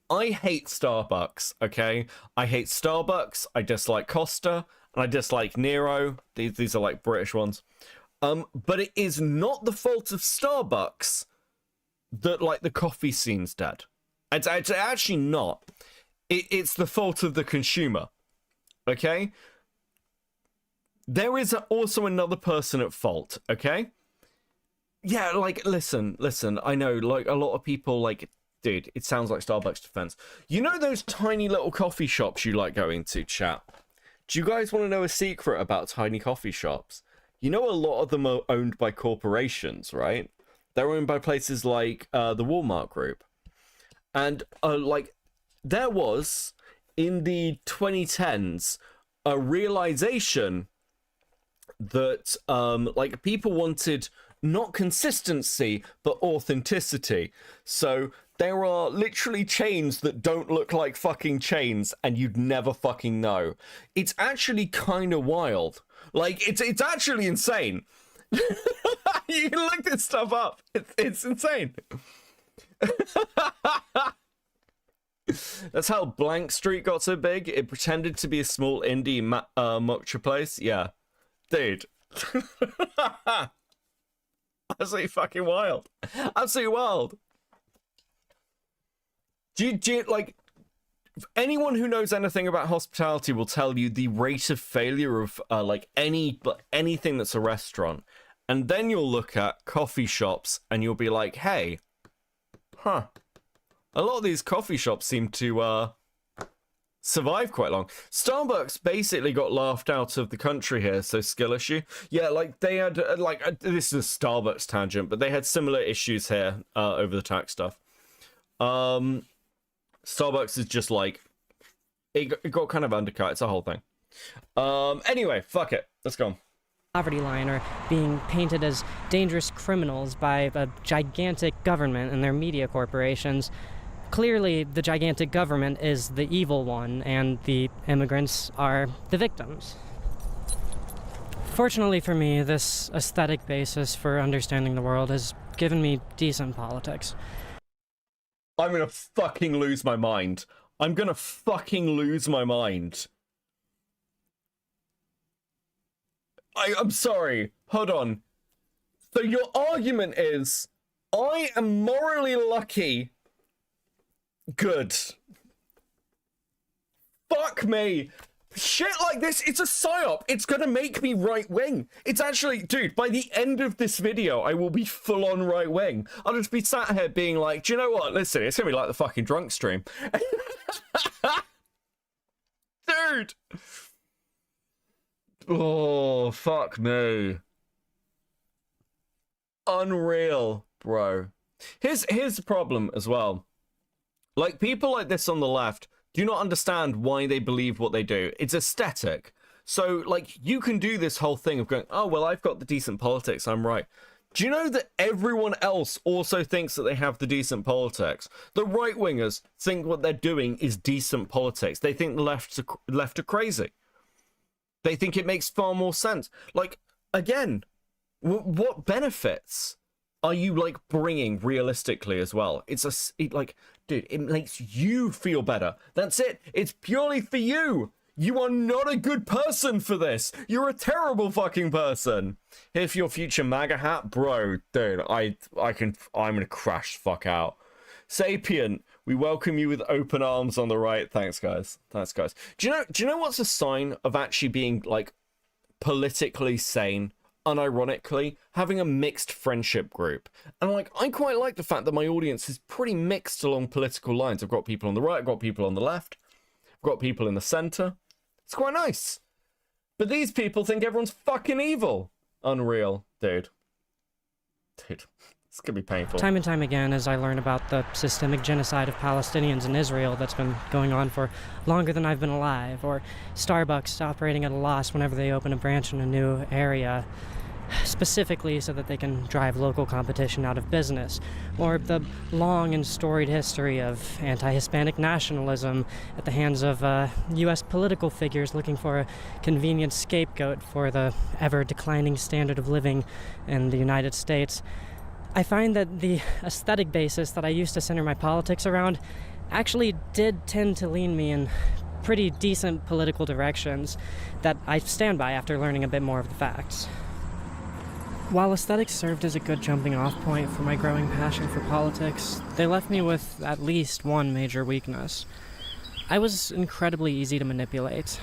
I hate Starbucks, okay? I hate Starbucks, I dislike Costa, and I dislike Nero. These are like British ones. But it is not the fault of Starbucks that, like, the coffee scene's dead. It's actually not. It's the fault of the consumer, okay? There is also another person at fault, okay? Yeah, like, listen, I know, like, a lot of people, like, dude, it sounds like Starbucks defense. You know those tiny little coffee shops you like going to, chat? Do you guys want to know a secret about tiny coffee shops? You know a lot of them are owned by corporations, right? They're owned by places like the Walmart Group. And, like, there was, in the 2010s, a realization that, like, people wanted not consistency, but authenticity. So there are literally chains that don't look like fucking chains, and you'd never fucking know. It's actually kind of wild. Like, it's actually insane. You can look this stuff up. It's insane. That's how Blank Street got so big. It pretended to be a small indie mocha place. Yeah. Dude. Absolutely fucking wild. Absolutely wild. Do you, like, anyone who knows anything about hospitality will tell you the rate of failure of, like, anything that's a restaurant. And then you'll look at coffee shops and you'll be like, hey, a lot of these coffee shops seem to, survive quite long. Starbucks basically got laughed out of the country here, so skill issue. Yeah, like, they had, this is a Starbucks tangent, but they had similar issues here, over the tax stuff. Starbucks is just like, it got kind of undercut. It's a whole thing. Anyway, fuck it. Let's go. Poverty line are being painted as dangerous criminals by a gigantic government and their media corporations. Clearly, the gigantic government is the evil one, and the immigrants are the victims. Fortunately for me, this aesthetic basis for understanding the world has given me decent politics. I'm gonna fucking lose my mind. I'm gonna fucking lose my mind. I'm sorry. Hold on. So your argument is, I am morally lucky. Good. Fuck me. Shit like this, it's a psyop. It's gonna make me right-wing. It's actually, dude, by the end of this video, I will be full-on right-wing. I'll just be sat here being like, do you know what? Listen, it's gonna be like the fucking drunk stream. Dude. Oh, fuck me. Unreal, bro. Here's the problem as well. Like, people like this on the left do not understand why they believe what they do. It's aesthetic. So, like, you can do this whole thing of going, oh, well, I've got the decent politics, I'm right. Do you know that everyone else also thinks that they have the decent politics? The right-wingers think what they're doing is decent politics. They think the left are crazy. They think it makes far more sense. Like, again, what benefits are you, like, bringing realistically as well? It's like, dude, it makes you feel better. That's it. It's purely for you. You are not a good person for this. You're a terrible fucking person. Here for your future MAGA hat, bro. Dude, I'm gonna crash the fuck out. Sapient, we welcome you with open arms on the right. Thanks, guys. Thanks, guys. Do you know what's a sign of actually being, like, politically sane? Unironically, having a mixed friendship group. And, like, I quite like the fact that my audience is pretty mixed along political lines. I've got people on the right, I've got people on the left, I've got people in the center. It's quite nice. But these people think everyone's fucking evil. Unreal, dude. Dude, it's gonna be painful. Time and time again, as I learn about the systemic genocide of Palestinians in Israel that's been going on for longer than I've been alive, or Starbucks operating at a loss whenever they open a branch in a new area, specifically so that they can drive local competition out of business, or the long and storied history of anti-Hispanic nationalism at the hands of U.S. political figures looking for a convenient scapegoat for the ever-declining standard of living in the United States. I find that the aesthetic basis that I used to center my politics around actually did tend to lean me in pretty decent political directions that I stand by after learning a bit more of the facts. While aesthetics served as a good jumping-off point for my growing passion for politics, they left me with at least one major weakness. I was incredibly easy to manipulate.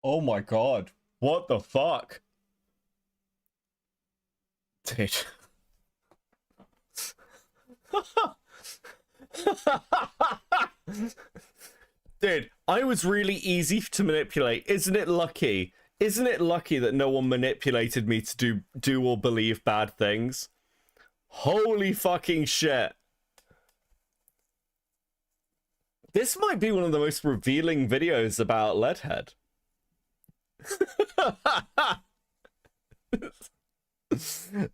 Oh my god. What the fuck? Dude. Dude, I was really easy to manipulate. Isn't it lucky? Isn't it lucky that no one manipulated me to do or believe bad things? Holy fucking shit. This might be one of the most revealing videos about Leadhead.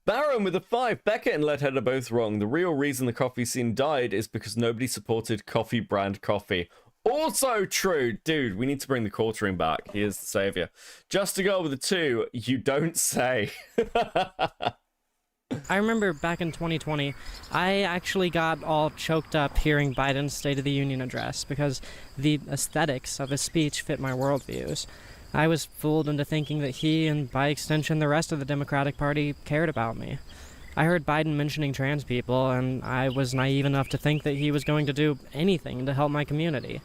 Baron with a 5. Beckett and Leadhead are both wrong. The real reason the coffee scene died is because nobody supported coffee brand coffee. Also true. Dude, we need to bring the quartering back. He is the savior. Just a girl with a 2. You don't say. I remember back in 2020, I actually got all choked up hearing Biden's State of the Union address because the aesthetics of his speech fit my worldviews. I was fooled into thinking that he, and by extension the rest of the Democratic Party, cared about me. I heard Biden mentioning trans people, and I was naive enough to think that he was going to do anything to help my community.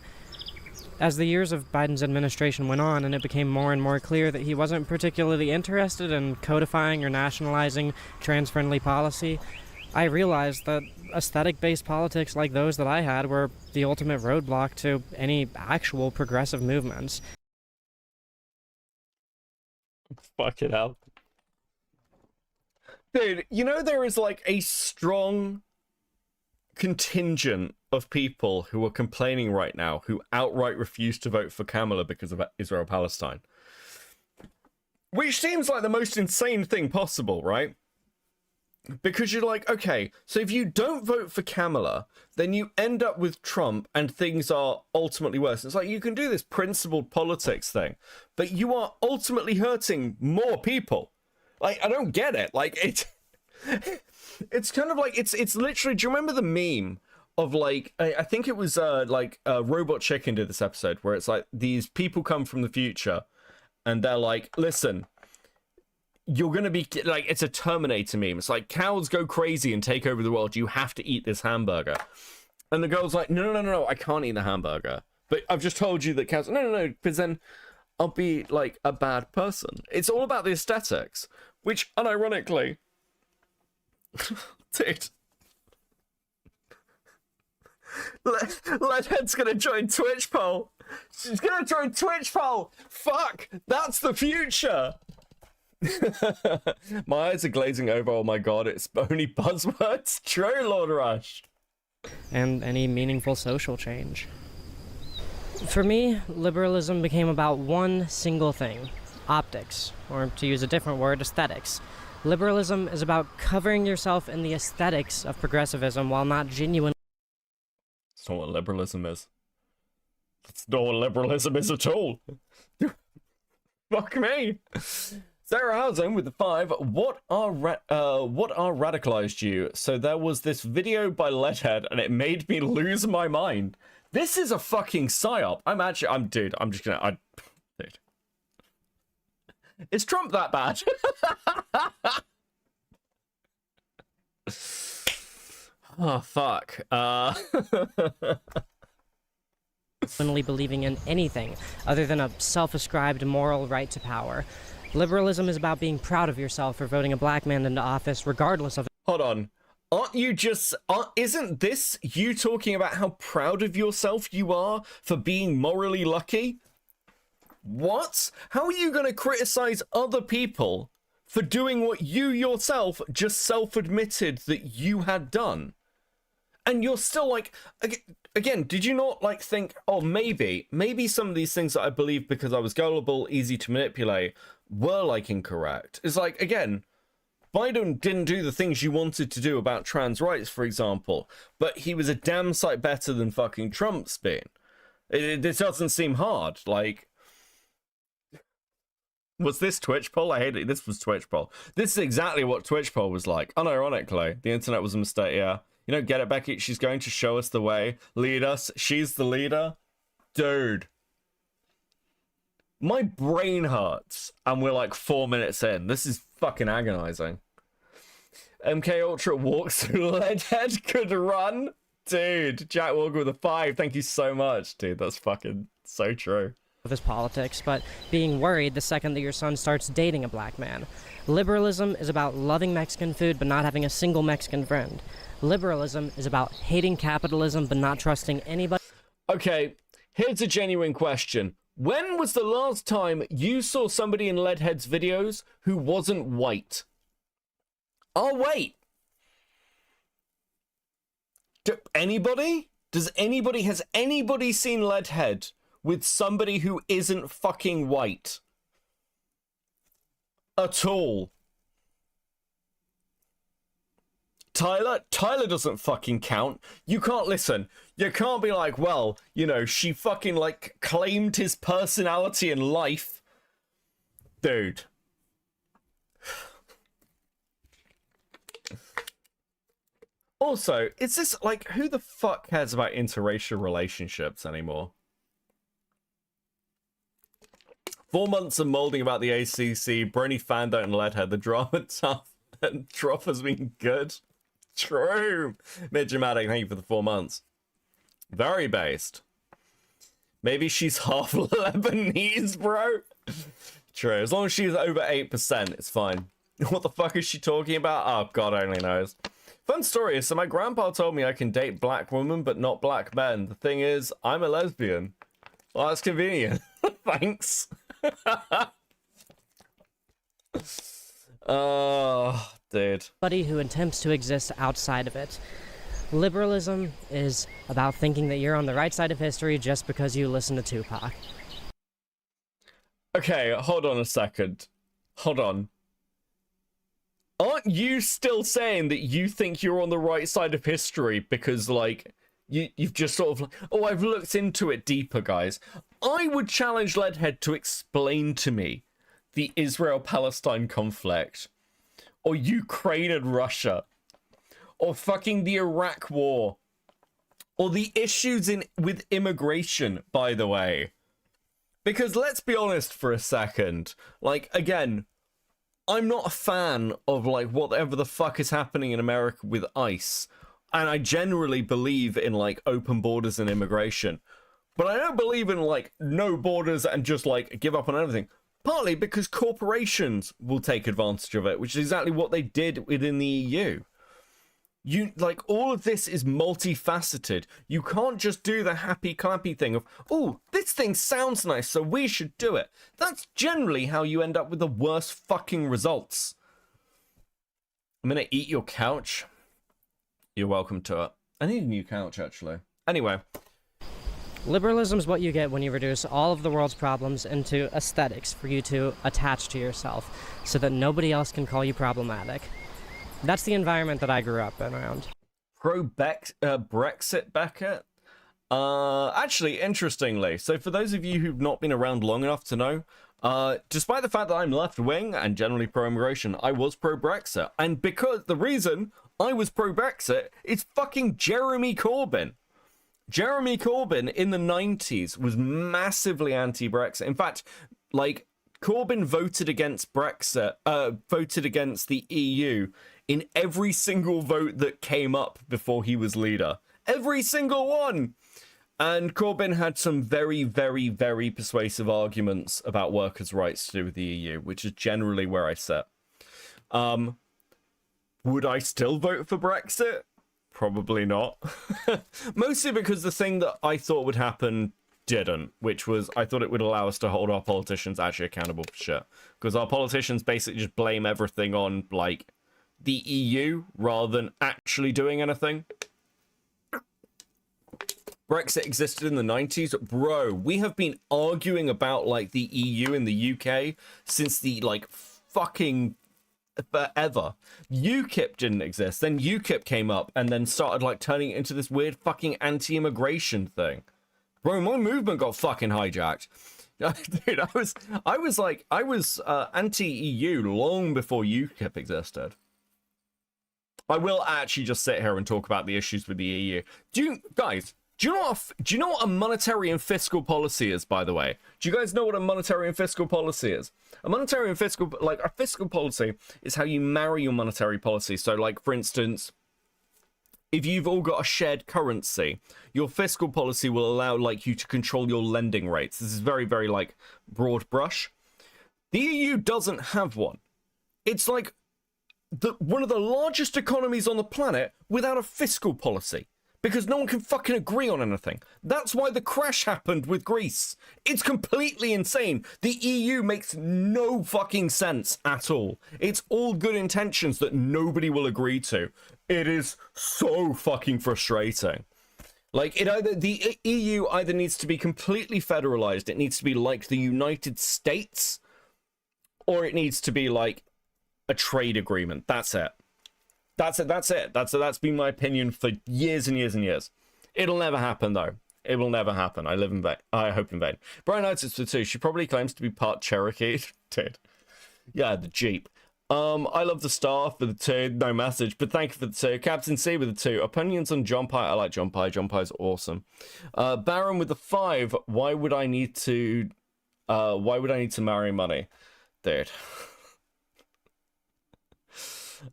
As the years of Biden's administration went on, and it became more and more clear that he wasn't particularly interested in codifying or nationalizing trans-friendly policy, I realized that aesthetic-based politics like those that I had were the ultimate roadblock to any actual progressive movements. Fucking hell. Dude, you know there is like a strong contingent of people who are complaining right now who outright refuse to vote for Kamala because of Israel-Palestine. Which seems like the most insane thing possible, right? Because you're like, okay, so if you don't vote for Kamala, then you end up with Trump and things are ultimately worse. It's like you can do this principled politics thing, but you are ultimately hurting more people. Like, I don't get it. Like, it's kind of like, it's literally, do you remember the meme of like, I think it was Robot Chicken did this episode where it's like these people come from the future and they're like, listen, you're going to be like, it's a Terminator meme. It's like cows go crazy and take over the world. You have to eat this hamburger. And the girl's like, no, I can't eat the hamburger. But I've just told you that cows, no, because then I'll be like a bad person. It's all about the aesthetics, which unironically, dude, Leadhead's gonna join Twitch poll. She's gonna join Twitch poll. Fuck, that's the future. My eyes are glazing over. Oh my god, it's only buzzwords. True, Lord Rush. And any meaningful social change. For me, liberalism became about one single thing: optics, or to use a different word, aesthetics. Liberalism is about covering yourself in the aesthetics of progressivism while not genuinely. That's not what liberalism is. That's not what liberalism is at all. Fuck me. Sarah Housen with the 5. What are radicalized you? So there was this video by Leadhead and it made me lose my mind. This is a fucking psyop. Dude. Is Trump that bad? Oh, fuck. Believing in anything other than a self-ascribed moral right to power. Liberalism is about being proud of yourself for voting a black man into office regardless of... Hold on. Isn't this you talking about how proud of yourself you are for being morally lucky? What? How are you going to criticize other people for doing what you yourself just self-admitted that you had done? And you're still like, again, did you not like think, oh, maybe some of these things that I believe because I was gullible, easy to manipulate, were like incorrect. It's like, again, Biden didn't do the things you wanted to do about trans rights, for example, but he was a damn sight better than fucking Trump's been. This doesn't seem hard. Like, was this Twitch poll? I hate it. This was Twitch poll. This is exactly what Twitch poll was like. Unironically, the internet was a mistake. Yeah, you don't get it, Becky. She's going to show us the way, lead us. She's the leader, dude. My brain hurts, and we're like 4 minutes in. This is fucking agonizing. MK Ultra walks through Leadhead could run. Dude, Jack Walker with a 5. Thank you so much, dude. That's fucking so true. Of his politics, but being worried the second that your son starts dating a black man. Liberalism is about loving Mexican food but not having a single Mexican friend. Liberalism is about hating capitalism but not trusting anybody. Okay, here's a genuine question. When was the last time you saw somebody in Leadhead's videos who wasn't white? Oh, wait. Anybody? Has anybody seen Leadhead with somebody who isn't fucking white? At all? Tyler doesn't fucking count. You can't listen. You can't be like, well, you know, she fucking like claimed his personality and life. Dude. Also, is this like, who the fuck cares about interracial relationships anymore? 4 months of molding about the ACC, Brony Fando and Leadhead, the drama tough and drop has been good. True. Mid-dramatic, thank you for the 4 months. Very based. Maybe she's half Lebanese, bro. True, as long as she's over 8%, it's fine. What the fuck is she talking about? Oh, God only knows. Fun story, so my grandpa told me I can date black women, but not black men. The thing is, I'm a lesbian. Well, that's convenient. Thanks. Oh, dude. Somebody who attempts to exist outside of it. Liberalism is about thinking that you're on the right side of history just because you listen to Tupac. Okay, hold on a second. Hold on. Aren't you still saying that you think you're on the right side of history because, like, you've just sort of, oh, I've looked into it deeper, guys. I would challenge Leadhead to explain to me the Israel-Palestine conflict, or Ukraine and Russia, or fucking the Iraq war, or the issues with immigration, by the way. Because let's be honest for a second, like, again, I'm not a fan of, like, whatever the fuck is happening in America with ICE. And I generally believe in, like, open borders and immigration. But I don't believe in, like, no borders and just, like, give up on everything. Partly because corporations will take advantage of it, which is exactly what they did within the EU. Like, all of this is multifaceted. You can't just do the happy clappy thing of, oh, this thing sounds nice, so we should do it. That's generally how you end up with the worst fucking results. I'm gonna eat your couch. You're welcome to it. I need a new couch, actually. Anyway. Liberalism is what you get when you reduce all of the world's problems into aesthetics for you to attach to yourself, so that nobody else can call you problematic. That's the environment that I grew up in around. Brexit, Beckett? Actually, interestingly, so for those of you who've not been around long enough to know, despite the fact that I'm left-wing and generally pro-immigration, I was pro-Brexit. And because the reason I was pro-Brexit is fucking Jeremy Corbyn. Jeremy Corbyn in the 90s was massively anti-Brexit. In fact, like, Corbyn voted against Brexit, voted against the EU in every single vote that came up before he was leader. Every single one! And Corbyn had some very, very, very persuasive arguments about workers' rights to do with the EU, which is generally where I sit. Would I still vote for Brexit? Probably not. Mostly because the thing that I thought would happen didn't, which was I thought it would allow us to hold our politicians actually accountable for shit. Because our politicians basically just blame everything on, like, the EU rather than actually doing anything. Brexit existed in the 90s. Bro, we have been arguing about, like, the EU in the UK since the, like, fucking forever. UKIP didn't exist. Then UKIP came up and then started, like, turning it into this weird fucking anti-immigration thing. Bro, my movement got fucking hijacked. Dude, I was anti-EU long before UKIP existed. I will actually just sit here and talk about the issues with the EU. Do you know what a monetary and fiscal policy is, by the way? Do you guys know what a monetary and fiscal policy is? A monetary and fiscal, like, a fiscal policy is how you marry your monetary policy. So, like, for instance, if you've all got a shared currency, your fiscal policy will allow, like, you to control your lending rates. This is very, very, like, broad brush. The EU doesn't have one. It's like one of the largest economies on the planet without a fiscal policy. Because no one can fucking agree on anything. That's why the crash happened with Greece. It's completely insane. The EU makes no fucking sense at all. It's all good intentions that nobody will agree to. It is so fucking frustrating. Like, the EU either needs to be completely federalized, it needs to be like the United States, or it needs to be like a trade agreement. That's it. That's it. That's been my opinion for years and years and years. It'll never happen, though. It will never happen. I hope in vain. Brian notes it's for 2. She probably claims to be part Cherokee. Dude. Yeah, the Jeep. I love the star for the 2. No message, but thank you for the 2. Captain C with the 2. Opinions on John Pye. I like John Pye. John Pye's awesome. Baron with the 5. Why would I need to marry money? Dude.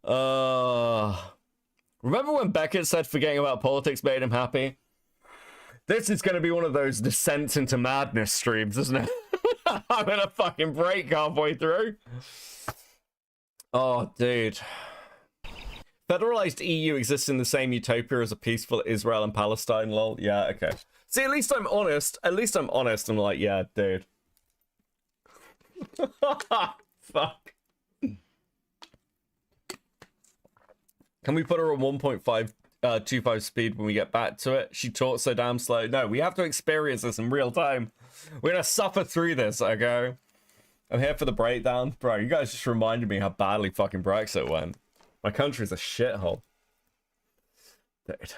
Remember when Beckett said forgetting about politics made him happy? This is going to be one of those descents into madness streams, isn't it? I'm gonna fucking break halfway through. Oh, dude. Federalized EU exists in the same utopia as a peaceful Israel and Palestine, lol. Yeah, okay. See, at least I'm honest. I'm like, yeah, dude. Fuck. Can we put her on 1.525 speed when we get back to it? She talks so damn slow. No, we have to experience this in real time. We're gonna suffer through this, okay? I'm here for the breakdown. Bro, you guys just reminded me how badly fucking Brexit went. My country's a shithole. Dude.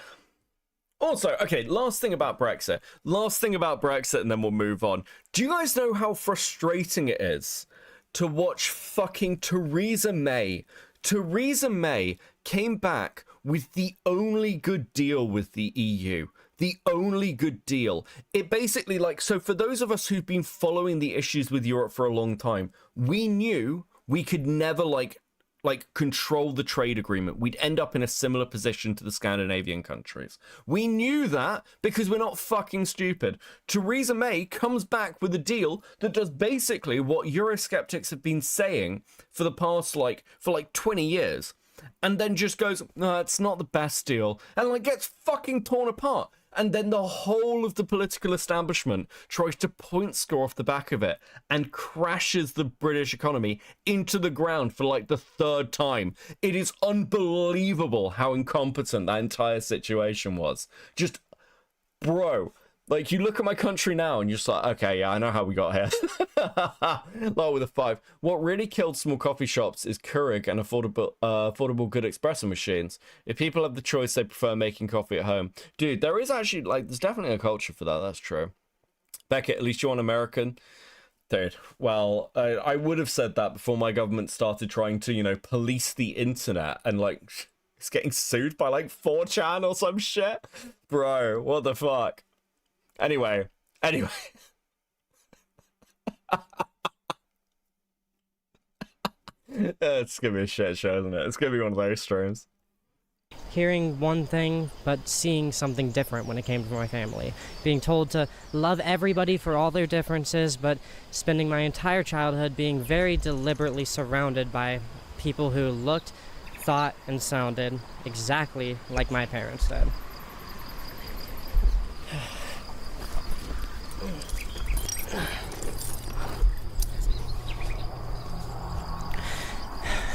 Also, okay, last thing about Brexit, and then we'll move on. Do you guys know how frustrating it is to watch fucking Theresa May? Theresa May came back with the only good deal with the EU. The only good deal. It basically, like, so for those of us who've been following the issues with Europe for a long time, we knew we could never, like control the trade agreement. We'd end up in a similar position to the Scandinavian countries. We knew that because we're not fucking stupid. Theresa May comes back with a deal that does basically what Eurosceptics have been saying for the past, for 20 years. And then just goes, no, it's not the best deal. And, like, gets fucking torn apart. And then the whole of the political establishment tries to point score off the back of it and crashes the British economy into the ground for, like, the 3rd time. It is unbelievable how incompetent that entire situation was. Just, bro, like, you look at my country now and you're just like, okay, yeah, I know how we got here. Low with a 5. What really killed small coffee shops is Keurig and affordable good espresso machines. If people have the choice, they prefer making coffee at home. Dude, there is actually, like, there's definitely a culture for that. That's true. Beckett, at least you're an American. Dude, well, I would have said that before my government started trying to, you know, police the internet and, like, it's getting sued by, like, 4chan or some shit. Bro, what the fuck? Anyway. It's gonna be a shit show, isn't it? It's gonna be one of those streams. Hearing one thing, but seeing something different when it came to my family. Being told to love everybody for all their differences, but spending my entire childhood being very deliberately surrounded by people who looked, thought, and sounded exactly like my parents did.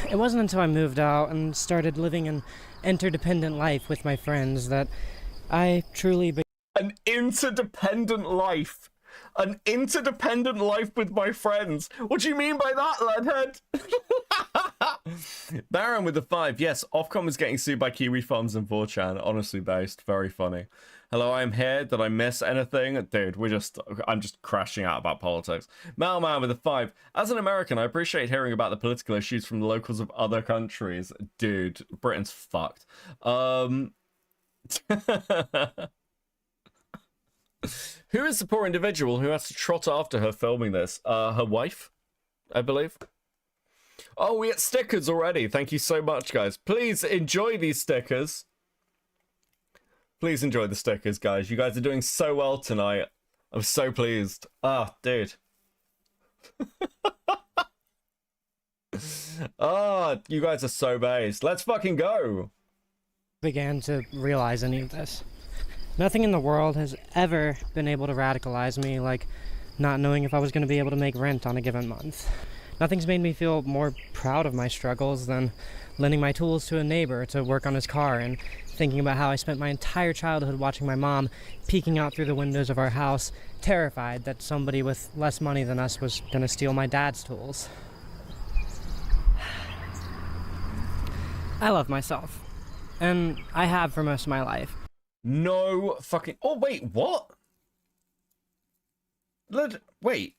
It wasn't until I moved out and started living an interdependent life with my friends that I truly an interdependent life. An interdependent life with my friends. What do you mean by that, Leadhead? Baron with the 5. Yes, Ofcom is getting sued by Kiwi Farms and 4chan. Honestly based. Very funny. Hello, I'm here. Did I miss anything? Dude, I'm just crashing out about politics. Malman with a 5. As an American, I appreciate hearing about the political issues from the locals of other countries. Dude, Britain's fucked. Who is the poor individual who has to trot after her filming this? Her wife, I believe. Oh, we get stickers already. Thank you so much, guys. Please enjoy these stickers. Please enjoy the stickers, guys. You guys are doing so well tonight. I'm so pleased. Ah, dude. You guys are so based. Let's fucking go. Began to realize any of this. Nothing in the world has ever been able to radicalize me like not knowing if I was going to be able to make rent on a given month. Nothing's made me feel more proud of my struggles than lending my tools to a neighbor to work on his car and thinking about how I spent my entire childhood watching my mom peeking out through the windows of our house, terrified that somebody with less money than us was going to steal my dad's tools. I love myself, and I have for most of my life. No fucking... Oh, wait, what? Wait.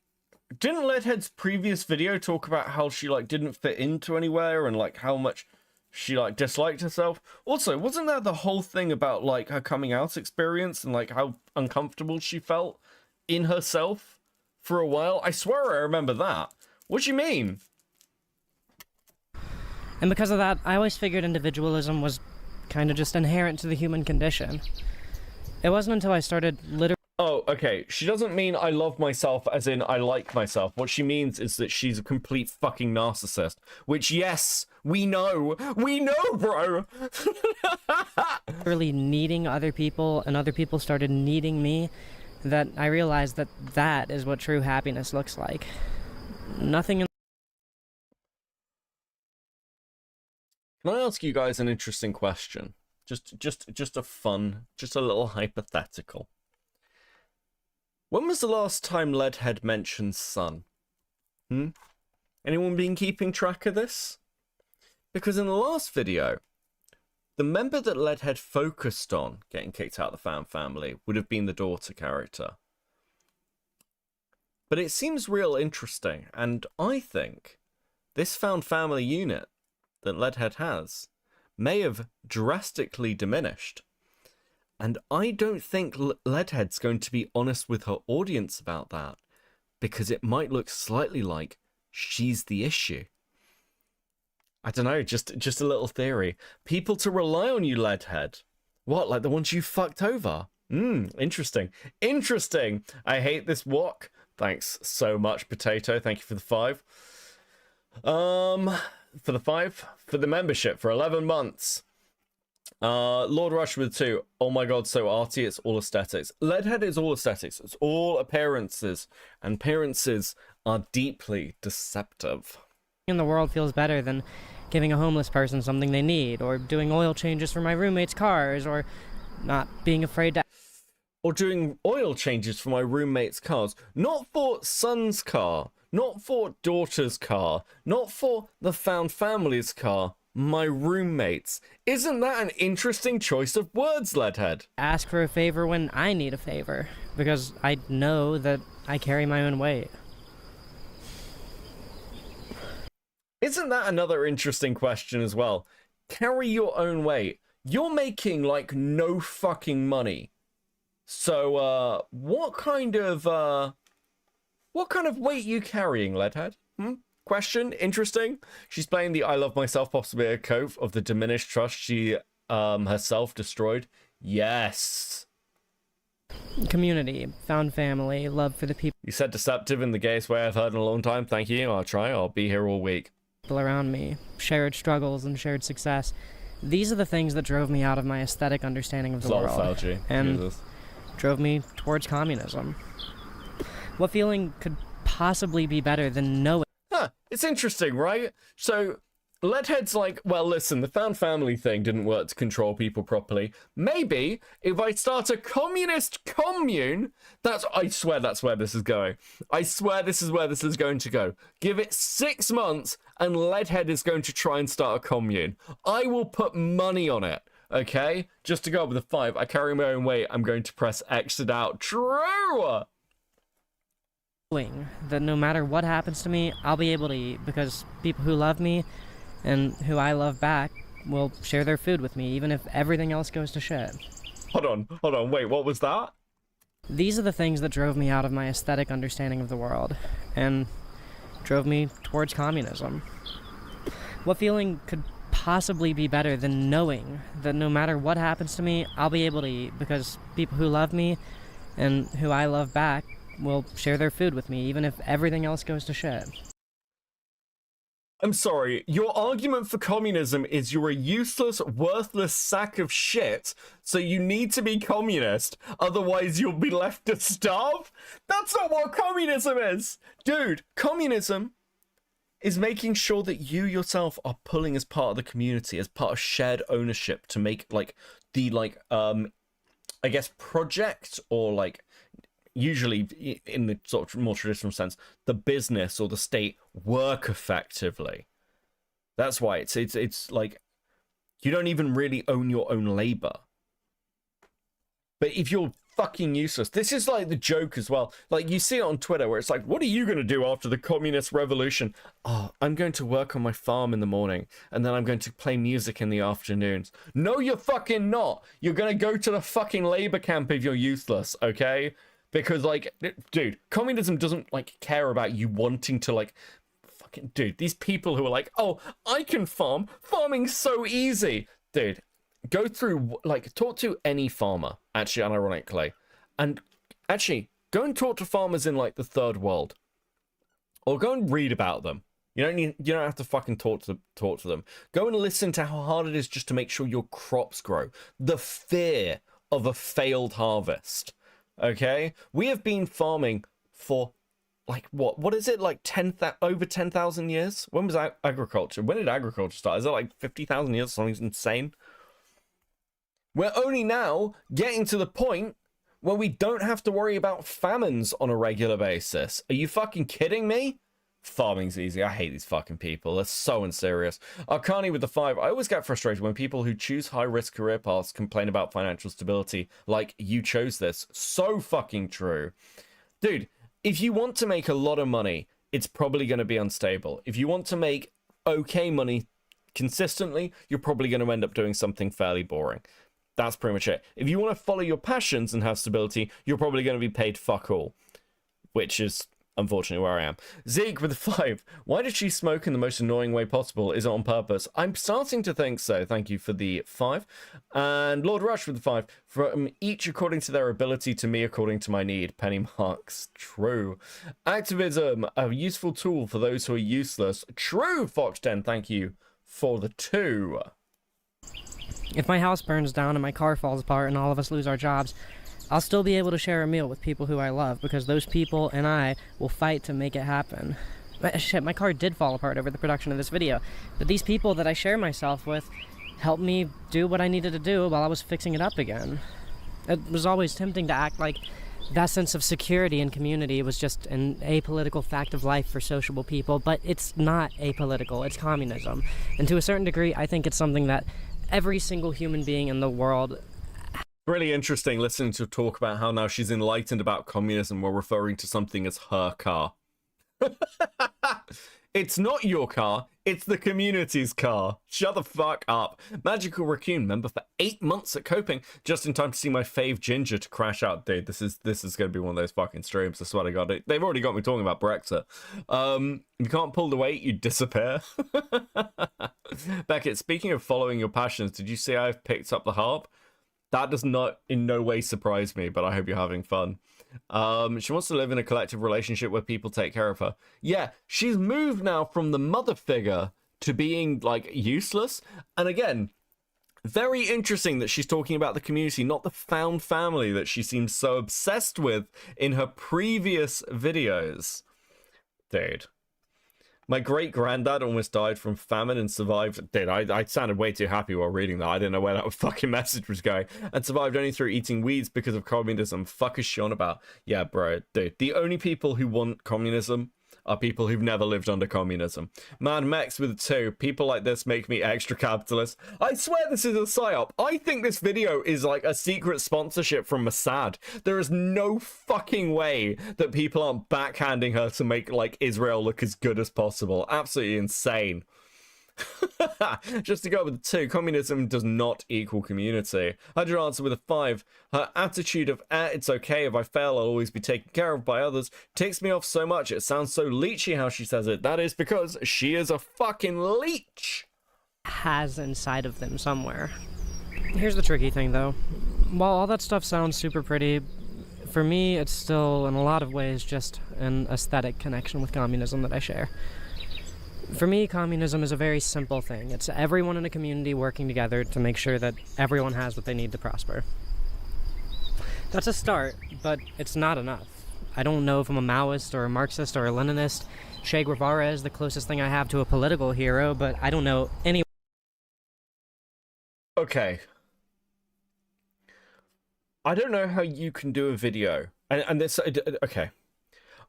Didn't Leadhead's previous video talk about how she, like, didn't fit into anywhere and, like, how much she, like, disliked herself? Also, wasn't that the whole thing about, like, her coming out experience and, like, how uncomfortable she felt in herself for a while? I swear I remember that. What do you mean? And because of that, I always figured individualism was kind of just inherent to the human condition. It wasn't until I started literally... Oh, okay. She doesn't mean I love myself as in I like myself. What she means is that she's a complete fucking narcissist. Which, yes, we know. We know, bro! Really needing other people, and other people started needing me, that I realized that that is what true happiness looks like. Nothing in... Can I ask you guys an interesting question? Just a fun, just a little hypothetical. When was the last time Leadhead mentioned sun? Anyone been keeping track of this? Because in the last video, the member that Leadhead focused on getting kicked out of the fan family would have been the daughter character. But it seems real interesting, and I think this found family unit that Leadhead has may have drastically diminished. And I don't think Leadhead's going to be honest with her audience about that, because it might look slightly like she's the issue. I don't know, just a little theory. People to rely on you, Leadhead. What, like the ones you fucked over? Interesting. Interesting! I hate this walk. Thanks so much, Potato. Thank you for the 5. For the 5, for the membership for 11 months. Lord Rush with 2. Oh my god, so arty, it's all aesthetics. Leadhead is all aesthetics. It's all appearances, and appearances are deeply deceptive. In the world feels better than giving a homeless person something they need, or doing oil changes for my roommates' cars, or not being afraid to... Or doing oil changes for my roommates' cars. Not for son's car. Not for daughter's car. Not for the found family's car. My roommates. Isn't that an interesting choice of words, Leadhead? Ask for a favor when I need a favor, because I know that I carry my own weight. Isn't that another interesting question as well? Carry your own weight. You're making, like, no fucking money. So, what kind of weight you carrying, Leadhead? Question? Interesting. She's playing the I love myself, possibly a cope of the diminished trust she herself destroyed. Yes. Community, found family, love for the people. You said deceptive in the gayest way I've heard in a long time. Thank you. I'll try. I'll be here all week. People around me, shared struggles and shared success. These are the things that drove me out of my aesthetic understanding of the world. Fauci. And Jesus. Drove me towards communism. What feeling could possibly be better than knowing? It's interesting, right? So, Leadhead'S like, well, listen, the found family thing didn't work to control people properly. Maybe if I start a communist commune, I swear that's where this is going. I swear this is where this is going to go. Give it 6 months and Leadhead is going to try and start a commune. I will put money on it, okay? Just to go up with a 5, I carry my own weight. I'm going to press exit out. True! That no matter what happens to me, I'll be able to eat because people who love me and who I love back will share their food with me, even if everything else goes to shit. Hold on, wait, what was that? These are the things that drove me out of my aesthetic understanding of the world, and drove me towards communism. What feeling could possibly be better than knowing that no matter what happens to me, I'll be able to eat because people who love me and who I love back will share their food with me, even if everything else goes to shit. I'm sorry, your argument for communism is you're a useless, worthless sack of shit, so you need to be communist, otherwise you'll be left to starve? That's not what communism is! Dude, communism is making sure that you yourself are pulling as part of the community, as part of shared ownership to make, like, the, like, I guess, project or, like, usually in the sort of more traditional sense, the business or the state work effectively. That's why it's like you don't even really own your own labor. But if you're fucking useless, this is like the joke as well. Like you see it on Twitter where it's like, what are you going to do after the communist revolution? Oh, I'm going to work on my farm in the morning and then I'm going to play music in the afternoons. No, you're fucking not. You're going to go to the fucking labor camp if you're useless, okay? Because, like, dude, communism doesn't, like, care about you wanting to, like, fucking, dude, these people who are like, oh, I can farm. Farming's so easy. Dude, go through, like, talk to any farmer, actually, unironically. And, actually, go and talk to farmers in, like, the third world. Or go and read about them. You don't have to fucking talk to them. Go and listen to how hard it is just to make sure your crops grow. The fear of a failed harvest. Okay, we have been farming for like what is it, like over 10,000 years? When was agriculture? When did agriculture start? Is it like 50,000 years? Something insane. We're only now getting to the point where we don't have to worry about famines on a regular basis. Are you fucking kidding me? Farming's easy. I hate these fucking people. They're so unserious. Arcani with the 5. I always get frustrated when people who choose high-risk career paths complain about financial stability. Like, you chose this. So fucking true. Dude, if you want to make a lot of money, it's probably going to be unstable. If you want to make okay money consistently, you're probably going to end up doing something fairly boring. That's pretty much it. If you want to follow your passions and have stability, you're probably going to be paid fuck all. Which is unfortunately where I am. Zeke with a 5. Why did she smoke in the most annoying way possible? Is it on purpose? I'm starting to think so. Thank you for the 5. And Lord Rush with the 5. From each according to their ability, to me according to my need. Penny marks. True. Activism, a useful tool for those who are useless. True, Fox10. Thank you for the 2. If my house burns down and my car falls apart and all of us lose our jobs, I'll still be able to share a meal with people who I love because those people and I will fight to make it happen. Shit, my car did fall apart over the production of this video, but these people that I share myself with helped me do what I needed to do while I was fixing it up again. It was always tempting to act like that sense of security and community was just an apolitical fact of life for sociable people, but it's not apolitical, it's communism. And to a certain degree, I think it's something that every single human being in the world. Really interesting listening to talk about how now she's enlightened about communism while referring to something as her car. It's not your car, it's the community's car. Shut the fuck up. Magical Raccoon, member for 8 months at Coping, just in time to see my fave Ginger to crash out. Dude, this is going to be one of those fucking streams, I swear to God. They've already got me talking about Brexit. You can't pull the weight, you disappear. Beckett, speaking of following your passions, did you see I've picked up the harp? That does not in no way surprise me, but I hope you're having fun. She wants to live in a collective relationship where people take care of her. Yeah, she's moved now from the mother figure to being, like, useless. And again, very interesting that she's talking about the community, not the found family that she seems so obsessed with in her previous videos. Dude. My great granddad almost died from famine and survived. Dude, I sounded way too happy while reading that. I didn't know where that fucking message was going. And survived only through eating weeds because of communism. Fuck is she on about? Yeah, bro, dude. The only people who want communism are people who've never lived under communism. Mad Max with 2. People like this make me extra capitalist. I swear this is a psyop. I think this video is like a secret sponsorship from Mossad. There is no fucking way that people aren't backhanding her to make like Israel look as good as possible. Absolutely insane. Just to go with the 2, communism does not equal community. I did answer with a 5. Her attitude of, it's okay, if I fail, I'll always be taken care of by others, takes me off so much. It sounds so leechy how she says it. That is because she is a fucking leech. Has inside of them somewhere. Here's the tricky thing, though. While all that stuff sounds super pretty, for me, it's still, in a lot of ways, just an aesthetic connection with communism that I share. For me, communism is a very simple thing. It's everyone in a community working together to make sure that everyone has what they need to prosper. That's a start, but it's not enough. I don't know if I'm a Maoist or a Marxist or a Leninist. Che Guevara is the closest thing I have to a political hero, but I don't know any... Okay. I don't know how you can do a video. And this... Okay.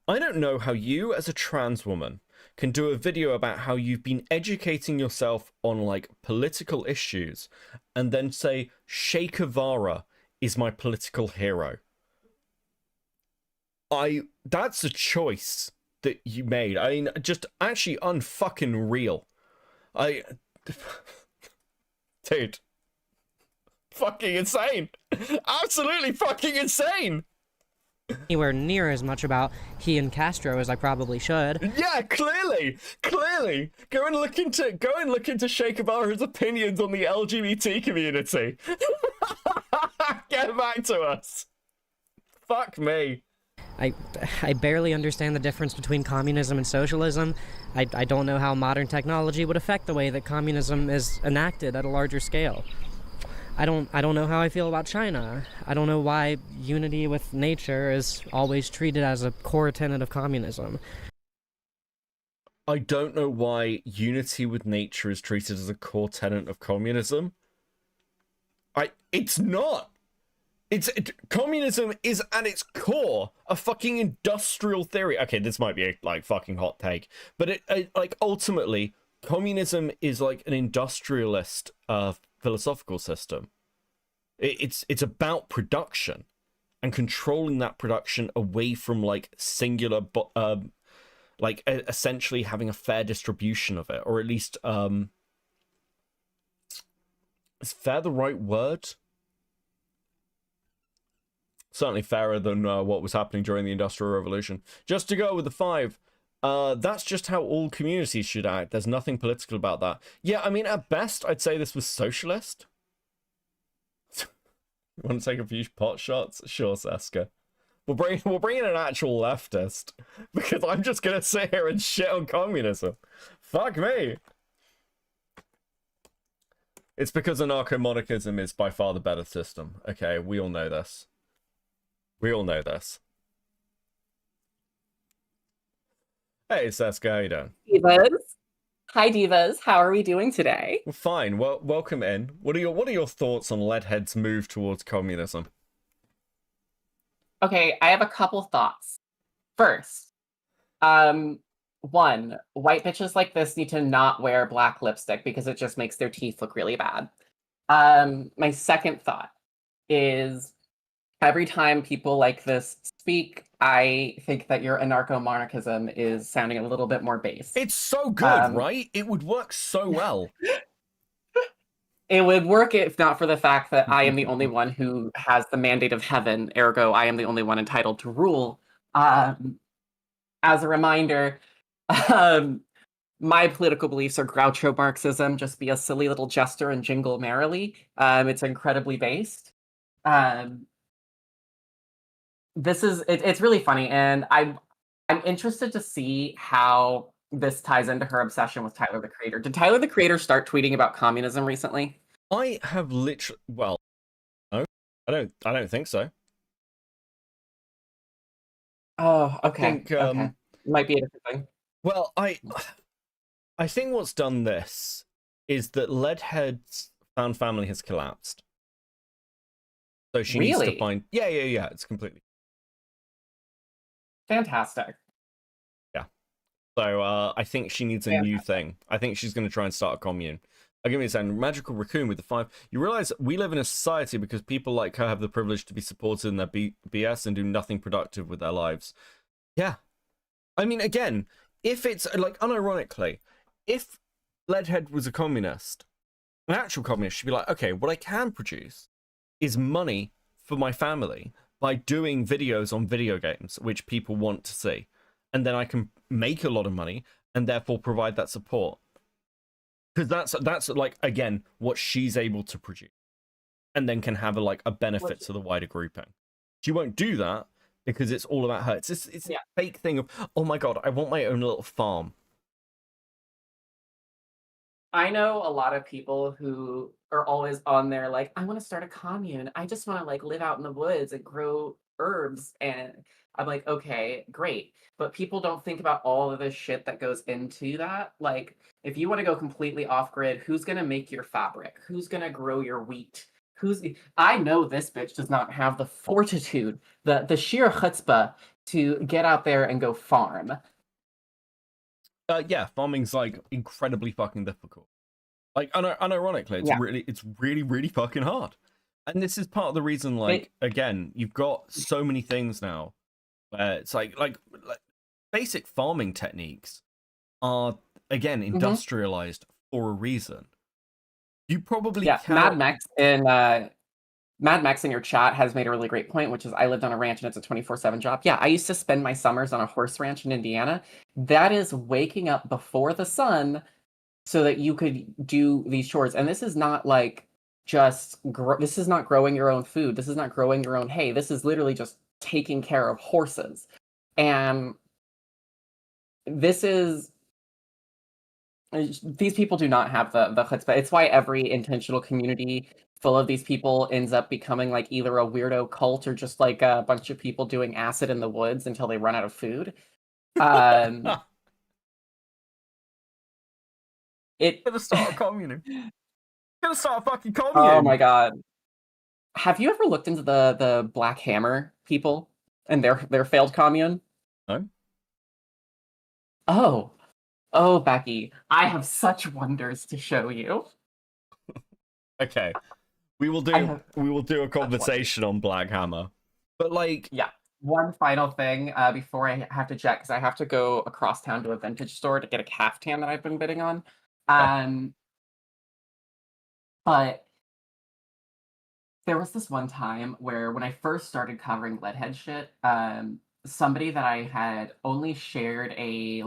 I don't know how you, as a trans woman, can do a video about how you've been educating yourself on like political issues and then say Che Guevara is my political hero. That's a choice that you made. I mean, just actually unfucking real. Dude, fucking insane. Absolutely fucking insane. Anywhere near as much about he and Castro as I probably should. Yeah, clearly. Go and look into Che Guevara's opinions on the LGBT community. Get back to us. Fuck me. I barely understand the difference between communism and socialism. I don't know how modern technology would affect the way that communism is enacted at a larger scale. I don't know how I feel about China. I don't know why unity with nature is always treated as a core tenet of communism. I don't know why unity with nature is treated as a core tenet of communism. It's not. Communism is at its core a fucking industrial theory. Okay, this might be a like fucking hot take, but it like ultimately communism is like an industrialist philosophical system. It's about production and controlling that production away from like singular like essentially having a fair distribution of it, or at least is fair the right word? Certainly fairer than what was happening during the Industrial Revolution. Just to go with the 5, that's just how all communities should act. There's nothing political about that. Yeah, I mean, at best, I'd say this was socialist. You want to take a few pot shots? Sure, Seska. We'll bring in an actual leftist, because I'm just gonna sit here and shit on communism. Fuck me. It's because anarcho-monarchism is by far the better system. Okay, we all know this. We all know this. Hey, Seska, how you doing? Divas. Hi, Divas. How are we doing today? Well, fine. Well, welcome in. What are your thoughts on Leadhead'S move towards communism? Okay, I have a couple thoughts. First, one, white bitches like this need to not wear black lipstick because it just makes their teeth look really bad. My second thought is every time people like this speak, I think that your anarcho-monarchism is sounding a little bit more base. It's so good, right? It would work so well. It would work if not for the fact that I am the only one who has the mandate of heaven, ergo I am the only one entitled to rule. As a reminder, my political beliefs are Groucho Marxism, just be a silly little jester and jingle merrily. It's incredibly based. It's really funny, and I'm interested to see how this ties into her obsession with Tyler the Creator. Did Tyler the Creator start tweeting about communism recently? I have literally, well, no, I don't think so. Oh, okay. I think, okay. Might be a different thing. Well, I think what's done this is that Leadhead's found family has collapsed. So she needs to find... Yeah, it's completely... Fantastic. Yeah. So I think she needs a new thing. I think she's going to try and start a commune. I'll give you a second. Magical Raccoon with the 5. You realize we live in a society because people like her have the privilege to be supported in their BS and do nothing productive with their lives. Yeah. I mean, again, if it's, like, unironically, if Leadhead was a communist, an actual communist, she'd be like, okay, what I can produce is money for my family by doing videos on video games, which people want to see. And then I can make a lot of money and therefore provide that support. Because that's like, again, what she's able to produce. And then can have a benefit to the wider grouping. She won't do that because it's all about her. It's a fake thing of, oh my god, I want my own little farm. I know a lot of people who are always on there like, I want to start a commune. I just want to like live out in the woods and grow herbs. And I'm like, okay, great. But people don't think about all of the shit that goes into that. Like, if you want to go completely off grid, who's going to make your fabric? Who's going to grow your wheat? I know this bitch does not have the fortitude, the sheer chutzpah to get out there and go farm. Yeah, farming's like incredibly fucking difficult. Like, unironically, it's really fucking hard. And this is part of the reason, like, again, you've got so many things now where it's like basic farming techniques are, again, industrialized for a reason. You probably Mad Max in your chat has made a really great point, which is I lived on a ranch and it's a 24/7 job. Yeah, I used to spend my summers on a horse ranch in Indiana. That is waking up before the sun so that you could do these chores. And this is not like this is not growing your own food. This is not growing your own hay. This is literally just taking care of horses. And these people do not have the chutzpah. It's why every intentional community full of these people ends up becoming like either a weirdo cult or just like a bunch of people doing acid in the woods until they run out of food. Gonna start a commune. Gonna start a fucking commune. Oh my god. Have you ever looked into the Black Hammer people and their failed commune? No. Oh, Becky, I have such wonders to show you. Okay. We will do a conversation on Black Hammer. But like, yeah. One final thing before I have to jet, because I have to go across town to a vintage store to get a caftan that I've been bidding on. But there was this one time where when I first started covering Leadhead shit, somebody that I had only shared a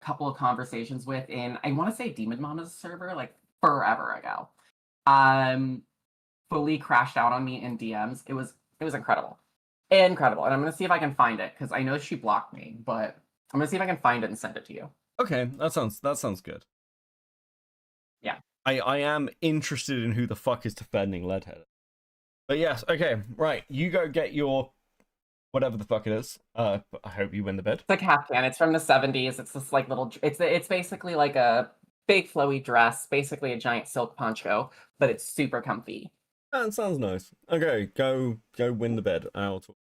couple of conversations with in, I want to say Demon Mama's server, like forever ago, fully crashed out on me in DMs. It was incredible. Incredible. And I'm going to see if I can find it, because I know she blocked me, but I'm going to see if I can find it and send it to you. Okay, that sounds good. Yeah. I am interested in who the fuck is defending Leadhead. But yes, okay, right. You go get your whatever the fuck it is. I hope you win the bid. It's a caftan. It's from the 70s. It's this like little. It's basically like a big flowy dress, basically a giant silk poncho, but it's super comfy. That sounds nice. Okay, go win the bid. I'll talk.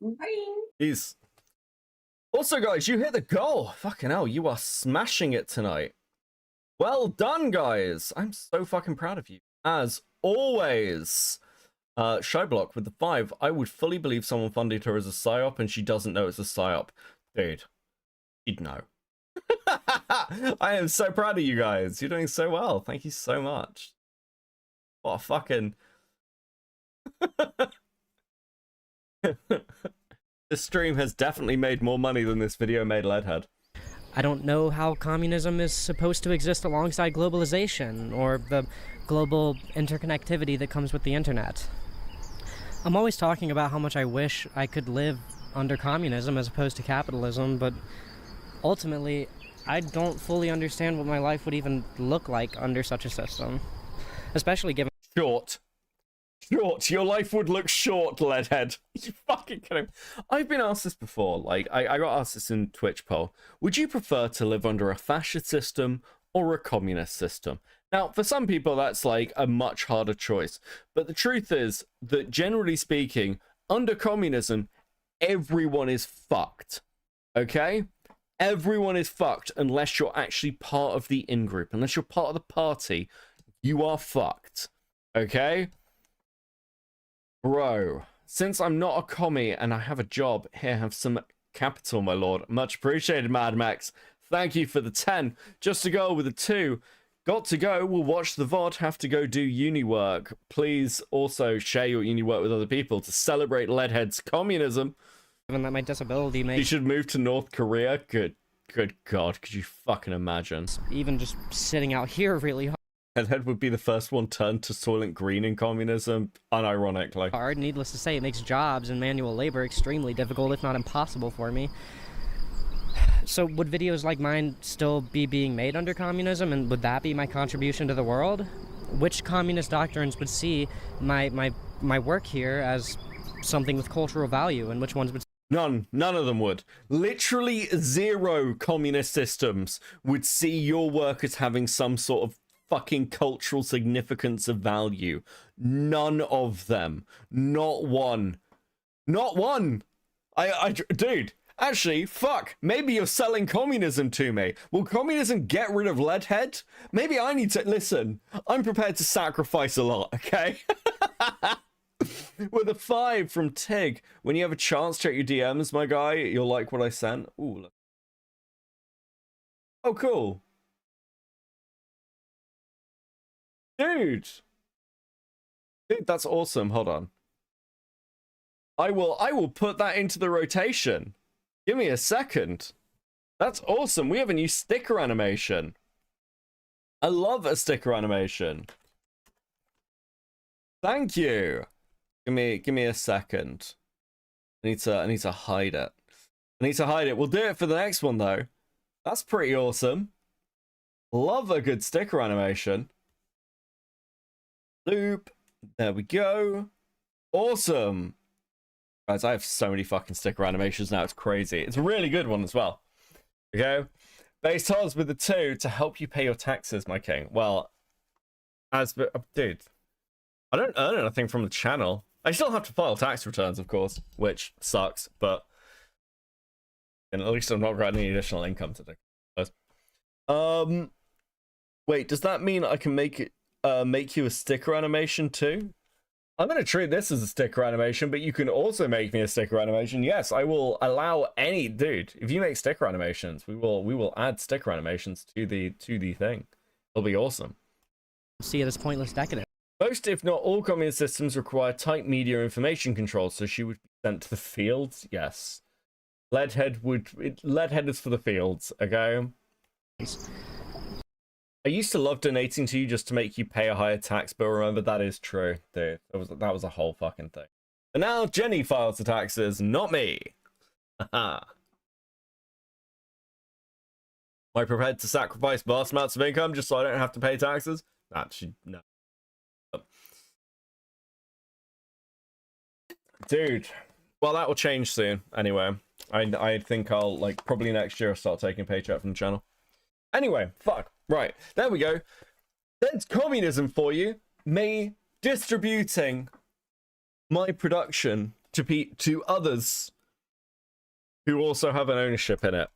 Bye. Peace. Also, guys, you hit the goal. Fucking hell, you are smashing it tonight. Well done, guys. I'm so fucking proud of you. As always. Shyblock with the 5. I would fully believe someone funded her as a psyop and she doesn't know it's a psyop. Dude, you'd know. I am so proud of you guys. You're doing so well. Thank you so much. What a fucking... This stream has definitely made more money than this video made Leadhead. I don't know how communism is supposed to exist alongside globalization or the global interconnectivity that comes with the internet. I'm always talking about how much I wish I could live under communism as opposed to capitalism, but ultimately, I don't fully understand what my life would even look like under such a system. Especially given... Short. Your life would look short, Leadhead. You fucking kidding? I've been asked this before. Like, I got asked this in Twitch poll. Would you prefer to live under a fascist system or a communist system? Now, for some people, that's like a much harder choice. But the truth is that generally speaking, under communism, everyone is fucked. Okay? Everyone is fucked unless you're actually part of the in-group. Unless you're part of the party, you are fucked. Okay? Bro, since I'm not a commie and I have a job, here have some capital, my lord. Much appreciated, Mad Max. Thank you for the 10. Just to go with the 2. Got to go. We'll watch the VOD. Have to go do uni work. Please also share your uni work with other people to celebrate Leadhead's communism. Given that my disability makes... You should move to North Korea. Good God. Could you fucking imagine? Even just sitting out here really Leadhead would be the first one turned to Soylent Green in communism, unironically. hard. Needless to say, it makes jobs and manual labor extremely difficult, if not impossible for me. So would videos like mine still be being made under communism, and would that be my contribution to the world? Which communist doctrines would see my work here as something with cultural value, and which ones would... None of them would. Literally 0 communist systems would see your work as having some sort of fucking cultural significance of value. None of them. Not one. Not one. Dude, actually, fuck. Maybe you're selling communism to me. Will communism get rid of Leadhead? Maybe I need to... Listen, I'm prepared to sacrifice a lot, okay? With a 5 from Tig. When you have a chance, check your DMs, my guy. You'll like what I sent. Ooh. Look. Oh, cool. Dude, that's awesome. Hold on. I will put that into the rotation. Give me a second. That's awesome. We have a new sticker animation. I love a sticker animation. Thank you. Give me a second. I need to hide it. I need to hide it. We'll do it for the next one though. That's pretty awesome. Love a good sticker animation. Loop. There we go. Awesome. Guys, I have so many fucking sticker animations now. It's crazy. It's a really good one as well. Okay. Base tolls with the 2 to help you pay your taxes, my king. Well, dude, I don't earn anything from the channel. I still have to file tax returns, of course, which sucks, but and at least I'm not getting any additional income today. Wait, does that mean I can make you a sticker animation too? I'm gonna treat this as a sticker animation, but you can also make me a sticker animation. Yes, I will allow any dude. If you make sticker animations, we will add sticker animations to the thing. It'll be awesome. See it as pointless decadence. Most, if not all, communist systems require tight media information control, so she would be sent to the fields. Yes, Leadhead is for the fields. Okay. I used to love donating to you just to make you pay a higher tax bill. Remember, that is true, dude. That was a whole fucking thing. But now Jenny files the taxes, not me. Am I prepared to sacrifice vast amounts of income just so I don't have to pay taxes? Actually, no. Dude, well, that will change soon. Anyway, I think I'll probably next year I'll start taking a paycheck from the channel. Anyway, fuck. Right, there we go. That's communism for you. Me distributing my production to others who also have an ownership in it.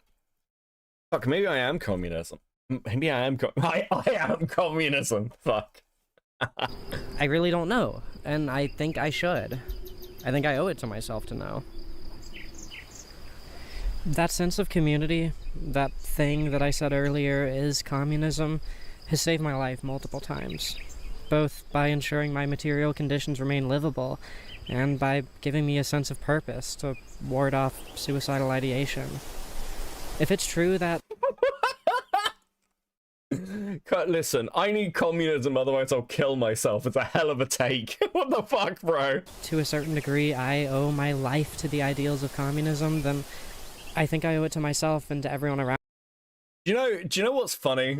Fuck, maybe I am communism. Maybe I am I am communism. Fuck. I really don't know, and I think I should. I think I owe it to myself to know. That sense of community, that thing that I said earlier is communism, has saved my life multiple times, both by ensuring my material conditions remain livable and by giving me a sense of purpose to ward off suicidal ideation. If it's true that... Listen, I need communism, otherwise I'll kill myself. It's a hell of a take. What the fuck, bro? To a certain degree, I owe my life to the ideals of communism, then I think I owe it to myself and to everyone around. Do you know what's funny?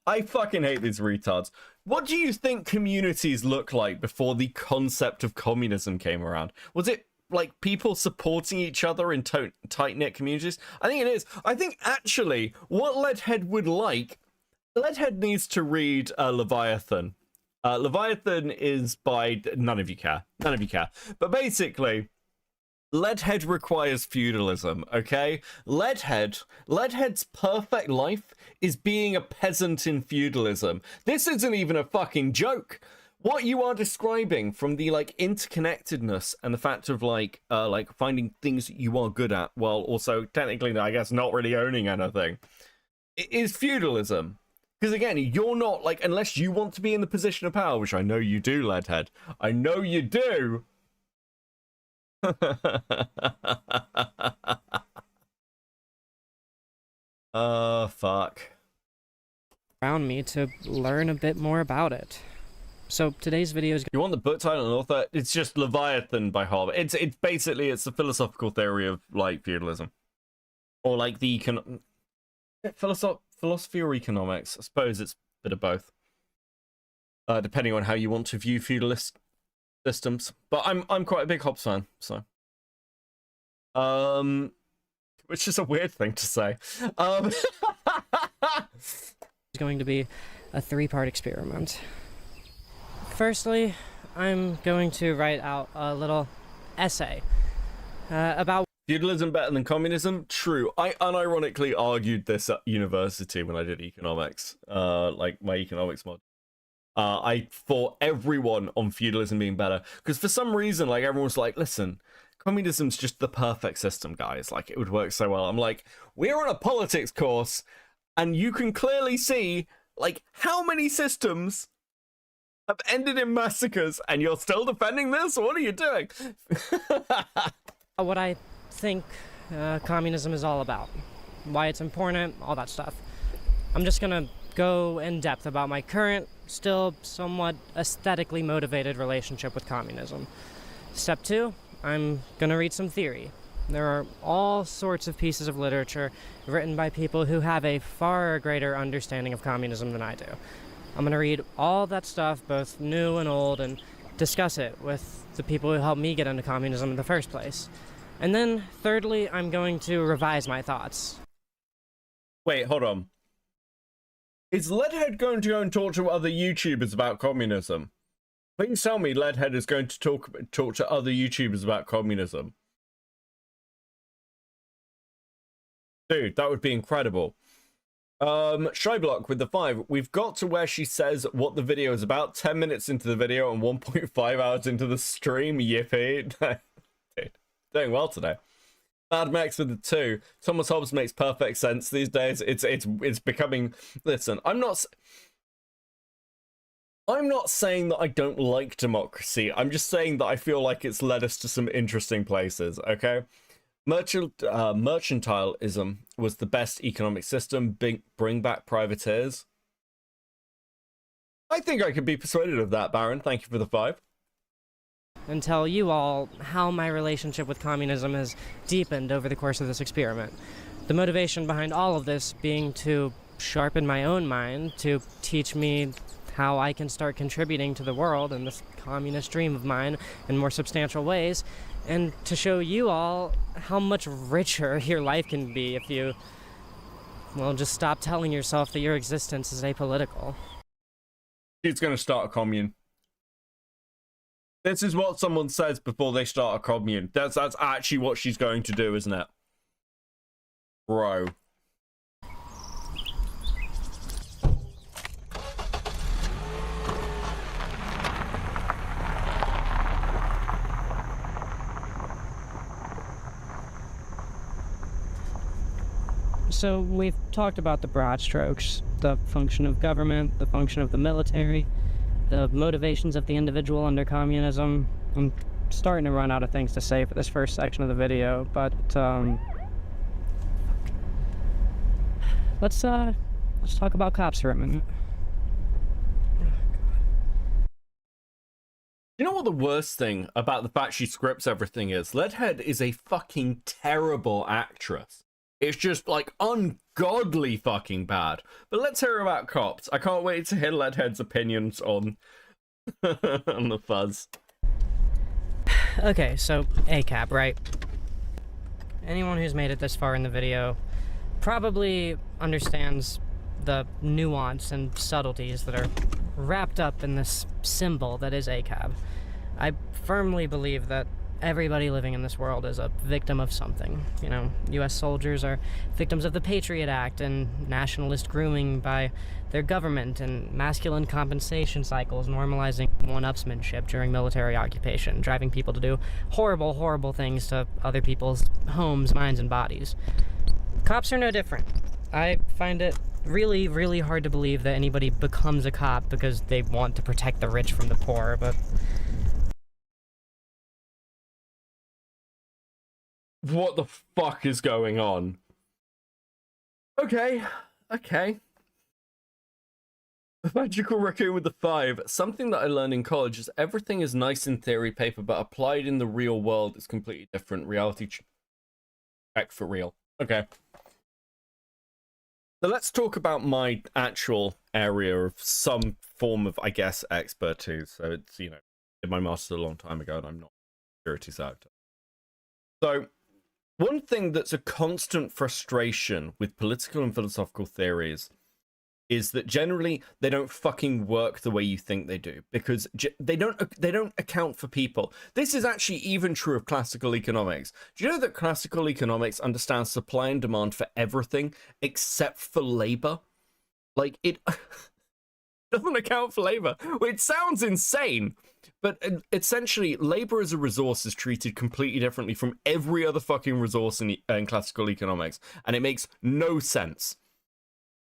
I fucking hate these retards. What do you think communities look like before the concept of communism came around? Was it like people supporting each other in tight-knit communities? I think it is. I think actually what Leadhead would like, Leadhead needs to read Leviathan. Leviathan is by, none of you care. But basically, Leadhead requires feudalism, okay? Leadhead's perfect life is being a peasant in feudalism. This isn't even a fucking joke. What you are describing, from the like interconnectedness and the fact of like finding things that you are good at, while also technically, I guess, not really owning anything, it is feudalism. Because again, you're not like, unless you want to be in the position of power, which I know you do, Leadhead. I know you do. Fuck. Around me to learn a bit more about it. So today's video is. You want the book title and author? It's just Leviathan by Hobbes. It's basically the philosophical theory of like feudalism, or like the philosophy or economics. I suppose it's a bit of both, depending on how you want to view feudalist systems. But I'm quite a big Hobbes fan, so which is a weird thing to say. It's going to be a 3-part experiment. Firstly, I'm going to write out a little essay about feudalism better than communism. True. I unironically argued this at university when I did economics, like my economics mod. I fought everyone on feudalism being better, because for some reason, like, everyone was like, listen, communism's just the perfect system, guys. Like, it would work so well. I'm like, we're on a politics course, and you can clearly see, like, how many systems have ended in massacres, and you're still defending this? What are you doing? what I think communism is all about, why it's important, all that stuff. I'm just gonna go in depth about my current, still somewhat aesthetically motivated relationship with communism. Step 2, I'm gonna read some theory. There are all sorts of pieces of literature written by people who have a far greater understanding of communism than I do. I'm gonna read all that stuff, both new and old, and discuss it with the people who helped me get into communism in the first place. And then, thirdly, I'm going to revise my thoughts. Wait, hold on. Is Leadhead going to go and talk to other YouTubers about communism? Please tell me Leadhead is going to talk to other YouTubers about communism. Dude, that would be incredible. Shyblock with the 5. We've got to where she says what the video is about. 10 minutes into the video and 1.5 hours into the stream. Yippee. Dude, doing well today. Mad Max with the 2. Thomas Hobbes makes perfect sense these days. It's becoming. Listen, I'm not saying that I don't like democracy. I'm just saying that I feel like it's led us to some interesting places. Okay. Mercantilism was the best economic system. Bring back privateers. I think I could be persuaded of that, Baron. Thank you for the 5. And tell you all how my relationship with communism has deepened over the course of this experiment. The motivation behind all of this being to sharpen my own mind, to teach me how I can start contributing to the world in this communist dream of mine in more substantial ways, and to show you all how much richer your life can be if you, well, just stop telling yourself that your existence is apolitical. She's going to start a commune. This is what someone says before they start a commune. That's actually what she's going to do, isn't it? Bro. So we've talked about the broad strokes, the function of government, the function of the military, the motivations of the individual under communism. I'm starting to run out of things to say for this first section of the video, but let's talk about cops for a minute. You know what the worst thing about the fact she scripts everything is? Leadhead is a fucking terrible actress. It's just like ungodly fucking bad. But let's hear about cops. I can't wait to hear Leadhead'S opinions on on the fuzz. Okay, so ACAB, right? Anyone who's made it this far in the video probably understands the nuance and subtleties that are wrapped up in this symbol that is ACAB. I firmly believe that everybody living in this world is a victim of something. You know, U.S. soldiers are victims of the Patriot Act and nationalist grooming by their government and masculine compensation cycles normalizing one-upsmanship during military occupation, driving people to do horrible, horrible things to other people's homes, minds, and bodies. Cops are no different. I find it really, really hard to believe that anybody becomes a cop because they want to protect the rich from the poor, but... What the fuck is going on? Okay. The magical raccoon with the 5. Something that I learned in college is everything is nice in theory paper, but applied in the real world is completely different. Reality check for real. Okay. So let's talk about my actual area of some form of, I guess, expertise. So it's, you know, I did my master's a long time ago and I'm not a security sector. So one thing that's a constant frustration with political and philosophical theories is that generally they don't fucking work the way you think they do, because they don't account for people. This is actually even true of classical economics. Do you know that classical economics understands supply and demand for everything except for labor? Like, it doesn't account for labor. It sounds insane, but essentially labor as a resource is treated completely differently from every other fucking resource in classical economics, and it makes no sense.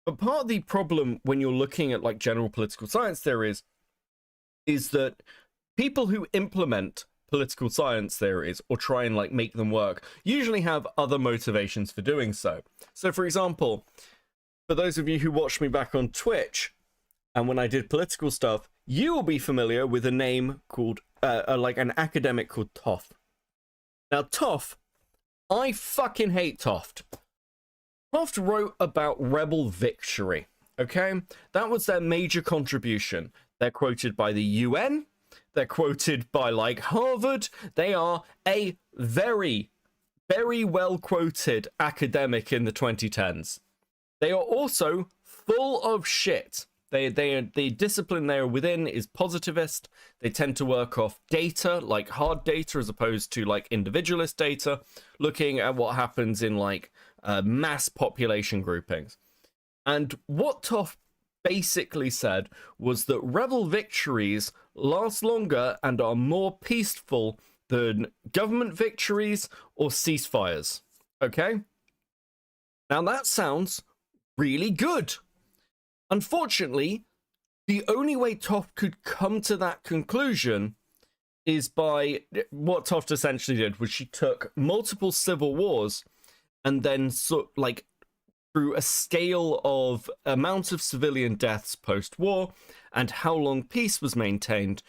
But part of the problem when you're looking at like general political science theories is that people who implement political science theories or try and like make them work usually have other motivations for doing so. So for example, for those of you who watched me back on Twitch and when I did political stuff, you will be familiar with a name called like an academic called Toft. Now Toft, I fucking hate Toft. Toft wrote about rebel victory, okay? That was their major contribution. They're quoted by the UN. They're quoted by, like, Harvard. They are a very, very well-quoted academic in the 2010s. They are also full of shit. The discipline they are within is positivist. They tend to work off data, like hard data, as opposed to, like, individualist data, looking at what happens in, like, mass population groupings. And what Toft basically said was that rebel victories last longer and are more peaceful than government victories or ceasefires. Okay? Now that sounds really good. Unfortunately, the only way Toft could come to that conclusion is by what Toft essentially did was she took multiple civil wars and then like through a scale of amount of civilian deaths post-war and how long peace was maintained,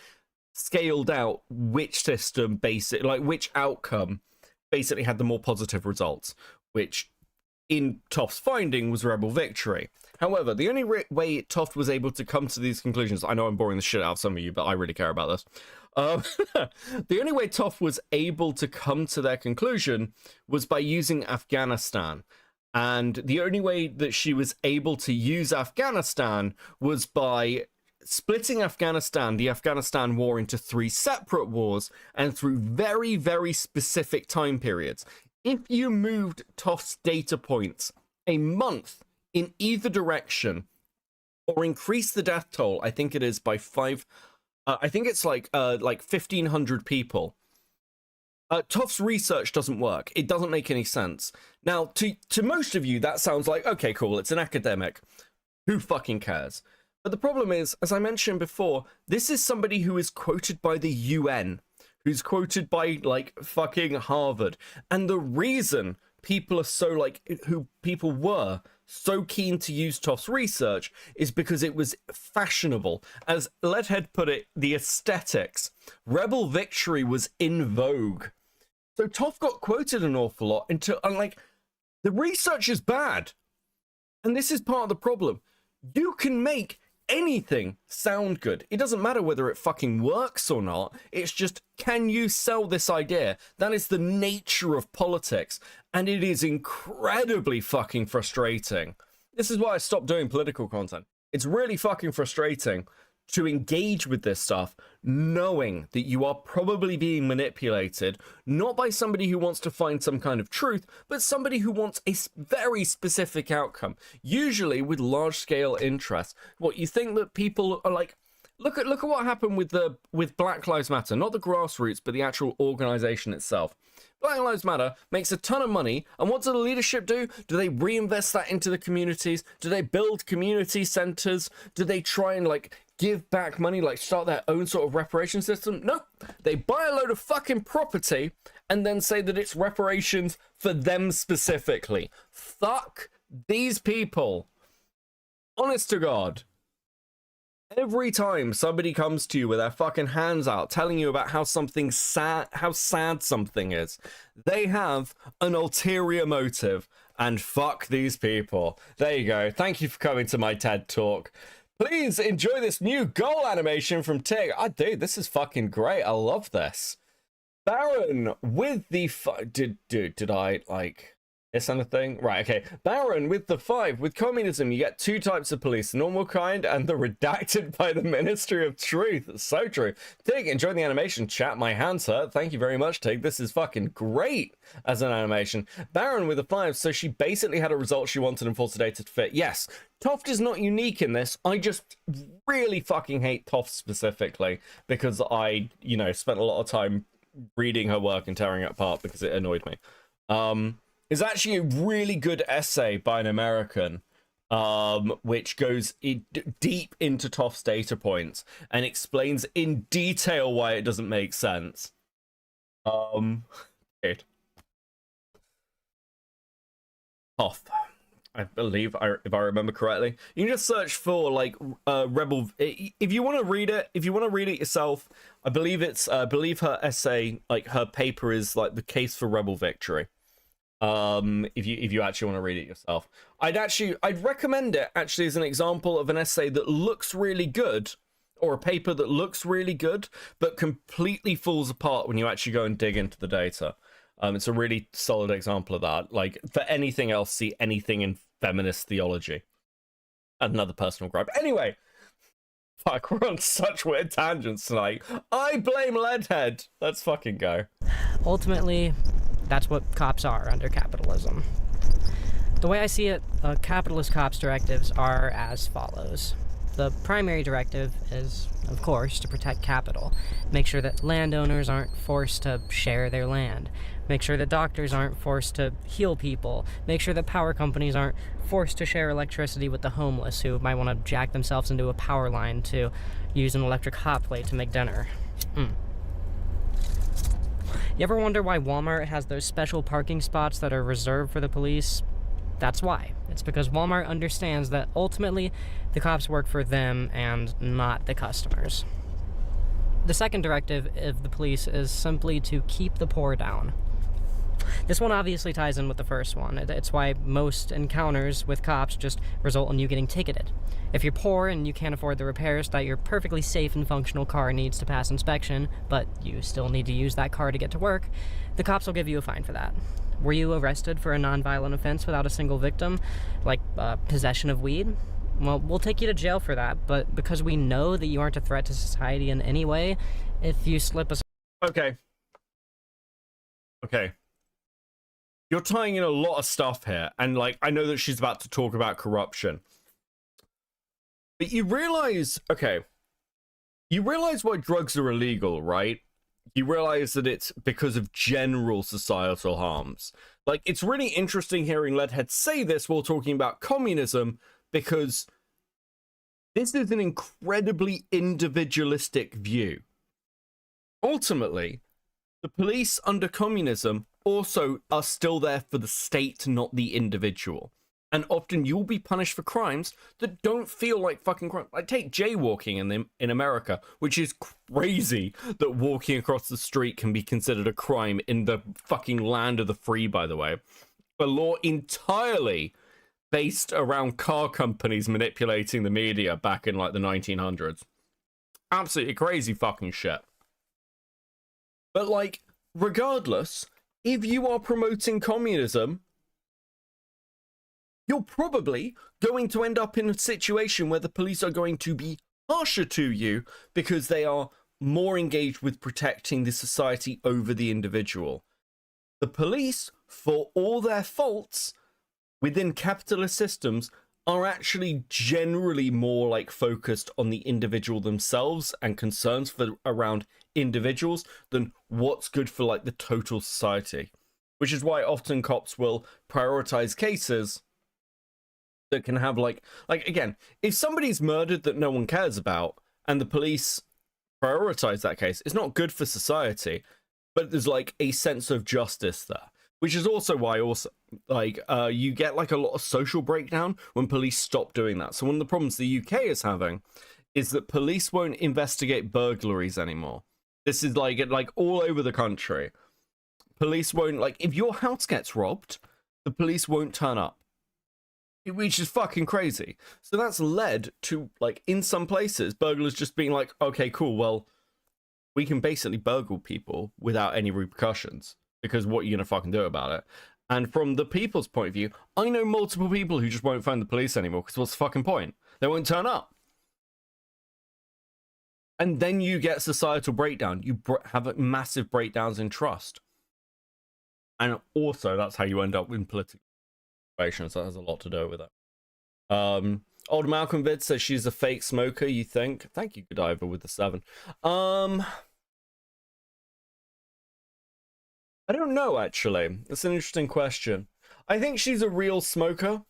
scaled out which system which outcome basically had the more positive results, which in Toft's finding was rebel victory. However, the only way Toft was able to come to these conclusions, I know I'm boring the shit out of some of you, but I really care about this. The only way Toft was able to come to their conclusion was by using Afghanistan. And the only way that she was able to use Afghanistan was by splitting Afghanistan, the Afghanistan war, into 3 separate wars and through very, very specific time periods. If you moved Toft's data points a month in either direction or increase the death toll, I think it is by 5, I think it's like 1,500 people. Toft's research doesn't work. It doesn't make any sense. Now, to most of you, that sounds like, okay, cool, it's an academic. Who fucking cares? But the problem is, as I mentioned before, this is somebody who is quoted by the UN, who's quoted by, like, fucking Harvard. And the reason people are so, like, people were so keen to use Toft's research is because it was fashionable. As Leadhead put it, the aesthetics. Rebel victory was in vogue. So Toft got quoted an awful lot until, like, The research is bad. And this is part of the problem. You can make anything sound good. It doesn't matter whether it fucking works or not. It's just, can you sell this idea? That is the nature of politics. And it is incredibly fucking frustrating. This is why I stopped doing political content. It's really fucking frustrating to engage with this stuff, knowing that you are probably being manipulated, not by somebody who wants to find some kind of truth, but somebody who wants a very specific outcome, usually with large-scale interest. What you think that people are like, look at what happened with Black Lives Matter, not the grassroots, but the actual organization itself. Black Lives Matter makes a ton of money, and what do the leadership do? Do they reinvest that into the communities? Do they build community centers? Do they try and like give back money, like start their own sort of reparation system? No, they buy a load of fucking property and then say that it's reparations for them specifically. Fuck these people. Honest to God. Every time somebody comes to you with their fucking hands out telling you about how something sad, how sad something is, they have an ulterior motive, and fuck these people. There you go. Thank you for coming to my TED Talk. Please enjoy this new goal animation from Tig. Dude, this is fucking great. I love this. Baron with the did I like this on a thing? Right, okay. Baron with the 5. With communism, you get 2 types of police, the normal kind and the redacted by the Ministry of Truth. So true. Tig, enjoy the animation. Chat, my hands hurt. Thank you very much, Tig. This is fucking great as an animation. Baron with the 5, so she basically had a result she wanted and forced the data to fit. Yes, Toft is not unique in this. I just really fucking hate Toft specifically because I, spent a lot of time reading her work and tearing it apart because it annoyed me. Is actually a really good essay by an American, which goes deep into Toft's data points and explains in detail why it doesn't make sense. Toft, I believe, if I remember correctly. You can just search for like rebel. If you want to read it, yourself, I believe her essay, like her paper, is like the case for rebel victory. If you actually want to read it yourself, I'd recommend it actually as an example of an essay that looks really good, or a paper that looks really good but completely falls apart when you actually go and dig into the data. It's a really solid example of that. Like, for anything else, see anything in feminist theology. Another personal gripe. Anyway, fuck, we're on such weird tangents tonight. I blame Leadhead. Let's fucking go. Ultimately, that's what cops are under capitalism. The way I see it, capitalist cops' directives are as follows. The primary directive is, of course, to protect capital. Make sure that landowners aren't forced to share their land. Make sure that doctors aren't forced to heal people. Make sure that power companies aren't forced to share electricity with the homeless who might want to jack themselves into a power line to use an electric hot plate to make dinner. You ever wonder why Walmart has those special parking spots that are reserved for the police? That's why. It's because Walmart understands that ultimately the cops work for them and not the customers. The second directive of the police is simply to keep the poor down. This one obviously ties in with the first one. It's why most encounters with cops just result in you getting ticketed. If you're poor and you can't afford the repairs that your perfectly safe and functional car needs to pass inspection, but you still need to use that car to get to work, the cops will give you a fine for that. Were you arrested for a non-violent offense without a single victim, like possession of weed? Well, we'll take you to jail for that, but because we know that you aren't a threat to society in any way, if you slip us... Okay. You're tying in a lot of stuff here, and like, I know that she's about to talk about corruption. But you realize why drugs are illegal, right? You realize that it's because of general societal harms. Like, it's really interesting hearing Leadhead say this while talking about communism, because this is an incredibly individualistic view. Ultimately, the police under communism also are still there for the state, not the individual. And often you'll be punished for crimes that don't feel like fucking crime. Like, take jaywalking in America, which is crazy that walking across the street can be considered a crime in the fucking land of the free, by the way. a law entirely based around car companies manipulating the media back in like the 1900s. Absolutely crazy fucking shit. But like, regardless, if you are promoting communism, you're probably going to end up in a situation where the police are going to be harsher to you because they are more engaged with protecting the society over the individual. The police, for all their faults within capitalist systems, are actually generally more like focused on the individual themselves and concerns for around individuals than what's good for like the total society, which is why often cops will prioritize cases that can have like again, if somebody's murdered that no one cares about and the police prioritize that case, it's not good for society, but there's like a sense of justice there, which is also why you get like a lot of social breakdown when police stop doing that. So one of the problems the UK is having is that police won't investigate burglaries anymore. This is like all over the country. Police won't, like, if your house gets robbed, the police won't turn up, which is fucking crazy. So that's led to, like, in some places, burglars just being like, okay, cool, well, we can basically burgle people without any repercussions, because what are you gonna fucking do about it? And from the people's point of view, I know multiple people who just won't phone the police anymore, because what's the fucking point? They won't turn up. And then you get societal breakdown. You have massive breakdowns in trust. And also, that's how you end up in political situations. That has a lot to do with it. Old Malcolm Vid says she's a fake smoker, you think? Thank you, Godiva, with the 7. I don't know, actually. It's an interesting question. I think she's a real smoker,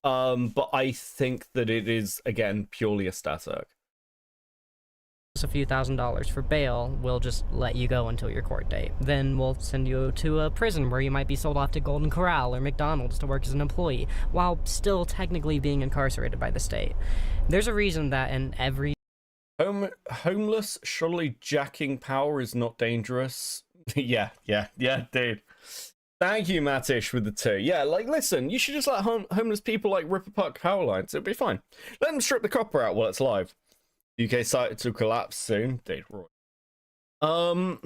but I think that it is, again, purely aesthetic. A few $1,000s for bail, we'll just let you go until your court date. Then we'll send you to a prison where you might be sold off to Golden Corral or McDonald's to work as an employee, while still technically being incarcerated by the state. There's a reason that in every... Homeless, surely jacking power is not dangerous. yeah, dude. Thank you, Mattish, with the 2. Yeah, like, listen, you should just let homeless people, like, rip apart power lines. It'll be fine. Let them strip the copper out while it's live. UK site to collapse soon. Date Roy. That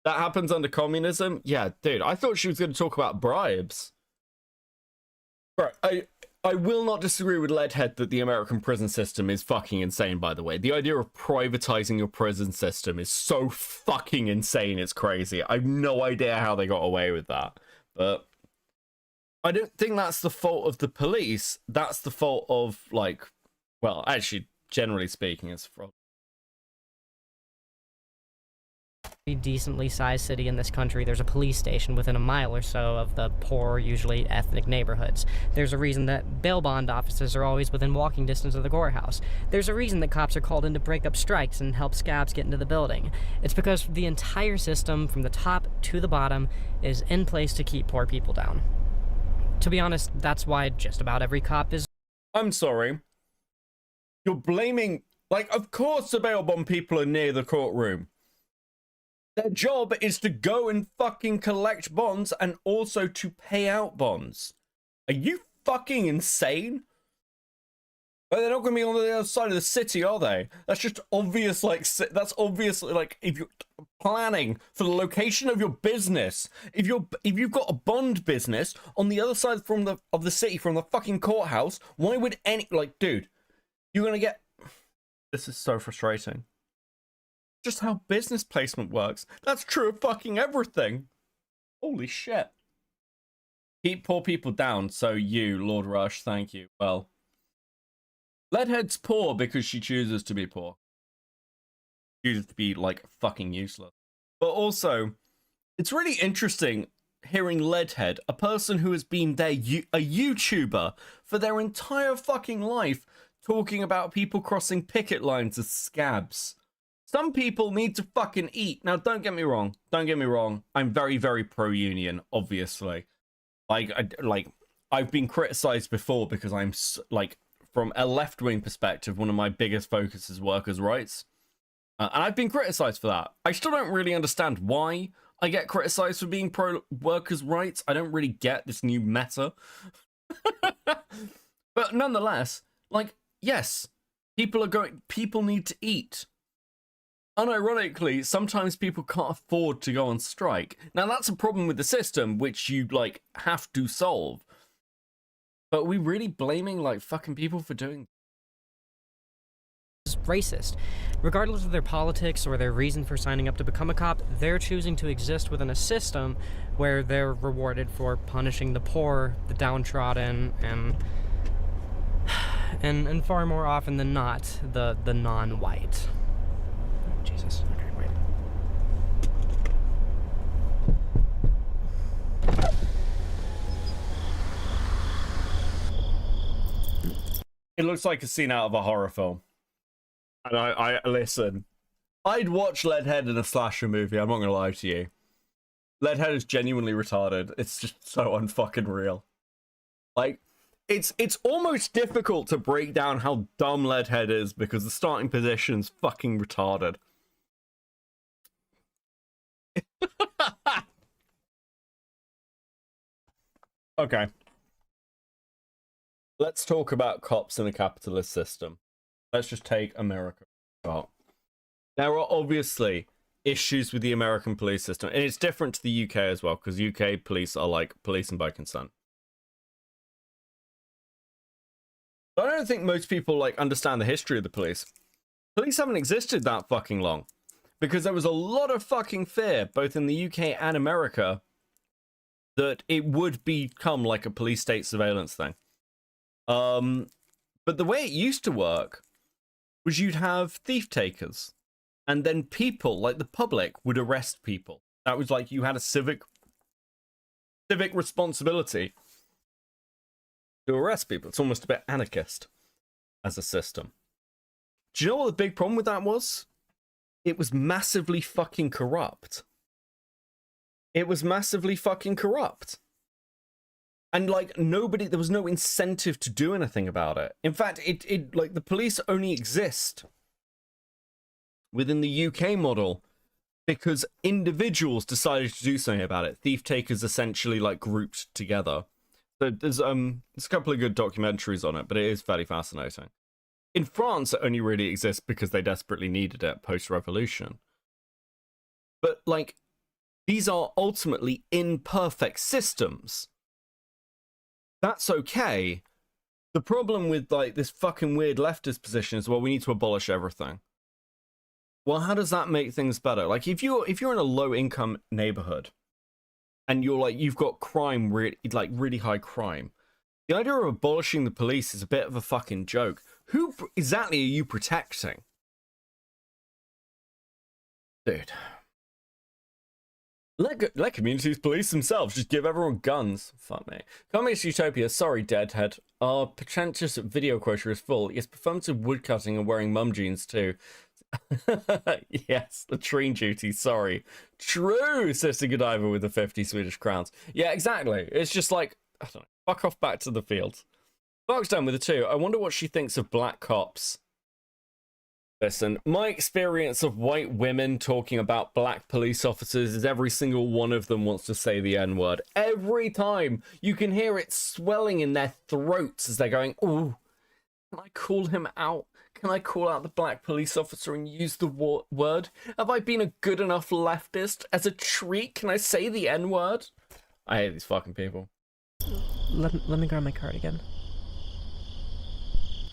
happens under communism? Yeah, dude, I thought she was going to talk about bribes. Right, I will not disagree with Leadhead that the American prison system is fucking insane, by the way. The idea of privatizing your prison system is so fucking insane, it's crazy. I have no idea how they got away with that. But I don't think that's the fault of the police. That's the fault of, like... Well, actually, generally speaking, it's from a decently sized city in this country, there's a police station within a mile or so of the poor, usually ethnic neighborhoods. There's a reason that bail bond offices are always within walking distance of the courthouse. There's a reason that cops are called in to break up strikes and help scabs get into the building. It's because the entire system, from the top to the bottom, is in place to keep poor people down. To be honest, that's why just about every cop is... I'm sorry. You're blaming, like, of course the bail bond people are near the courtroom. Their job is to go and fucking collect bonds and also to pay out bonds. Are you fucking insane? But they're not going to be on the other side of the city, are they? That's just obvious, like, that's obviously, like, if you're planning for the location of your business, if you've got a bond business on the other side of the city from the fucking courthouse, why would like, dude, you're going to get... This is so frustrating. Just how business placement works. That's true of fucking everything. Holy shit. Keep poor people down, so you, Lord Rush, thank you. Well, Leadhead's poor because she chooses to be poor. Chooses to be, like, fucking useless. But also, it's really interesting hearing Leadhead, a person who has been a YouTuber for their entire fucking life, talking about people crossing picket lines as scabs. Some people need to fucking eat. Now, don't get me wrong. Don't get me wrong. I'm very, very pro-union, obviously. I've been criticized before because I'm, like, from a left-wing perspective, one of my biggest focuses is workers' rights. And I've been criticized for that. I still don't really understand why. I get criticized for being pro-workers' rights. I don't really get this new meta. But nonetheless, like, yes, people need to eat. Unironically, sometimes people can't afford to go on strike. Now, that's a problem with the system, which you, like, have to solve. But are we really blaming, like, fucking people for doing racist. Regardless of their politics or their reason for signing up to become a cop, they're choosing to exist within a system where they're rewarded for punishing the poor, the downtrodden, and far more often than not, the non-white. Oh, Jesus. Okay, wait. It looks like a scene out of a horror film. And I listen, I'd watch Leadhead in a slasher movie, I'm not gonna lie to you. Leadhead is genuinely retarded. It's just so unfucking real. Like, it's almost difficult to break down how dumb Leadhead is because the starting position's fucking retarded. Okay. Let's talk about cops in a capitalist system. Let's just take America. Well, there are obviously issues with the American police system, and it's different to the UK as well, because UK police are like policing by consent. But I don't think most people like understand the history of the police. Police haven't existed that fucking long, because there was a lot of fucking fear, both in the UK and America, that it would become like a police state surveillance thing. But the way it used to work was you'd have thief takers, and then people, like the public, would arrest people. That was like you had a civic responsibility to arrest people. It's almost a bit anarchist as a system. Do you know what the big problem with that was? It was massively fucking corrupt. It was massively fucking corrupt. And, like, there was no incentive to do anything about it. In fact, like, the police only exist within the UK model because individuals decided to do something about it. Thief takers essentially, like, grouped together. So there's a couple of good documentaries on it, but it is fairly fascinating. In France, it only really exists because they desperately needed it post-revolution. But, like, these are ultimately imperfect systems. That's okay. The problem with, like, this fucking weird leftist position is, well, we need to abolish everything. Well, how does that make things better? Like, if you're in a low-income neighborhood, and you've got crime, really high crime, the idea of abolishing the police is a bit of a fucking joke. Who exactly are you protecting? Dude. Let communities police themselves. Just give everyone guns. Fuck me. Communist Utopia. Sorry, Deadhead. Our pretentious video quota is full. Yes, performative woodcutting and wearing mum jeans too. Yes, latrine duty. Sorry. True, Sister Godiva with the 50 Swedish crowns. Yeah, exactly. It's just like, I don't know. Fuck off back to the field. Bark's down with the 2. I wonder what she thinks of black cops. Listen, my experience of white women talking about black police officers is every single one of them wants to say the N-word. Every time. You can hear it swelling in their throats as they're going, oh, can I call him out? Can I call out the black police officer and use the word? Have I been a good enough leftist? As a treat, can I say the N-word? I hate these fucking people. Let me grab my card again.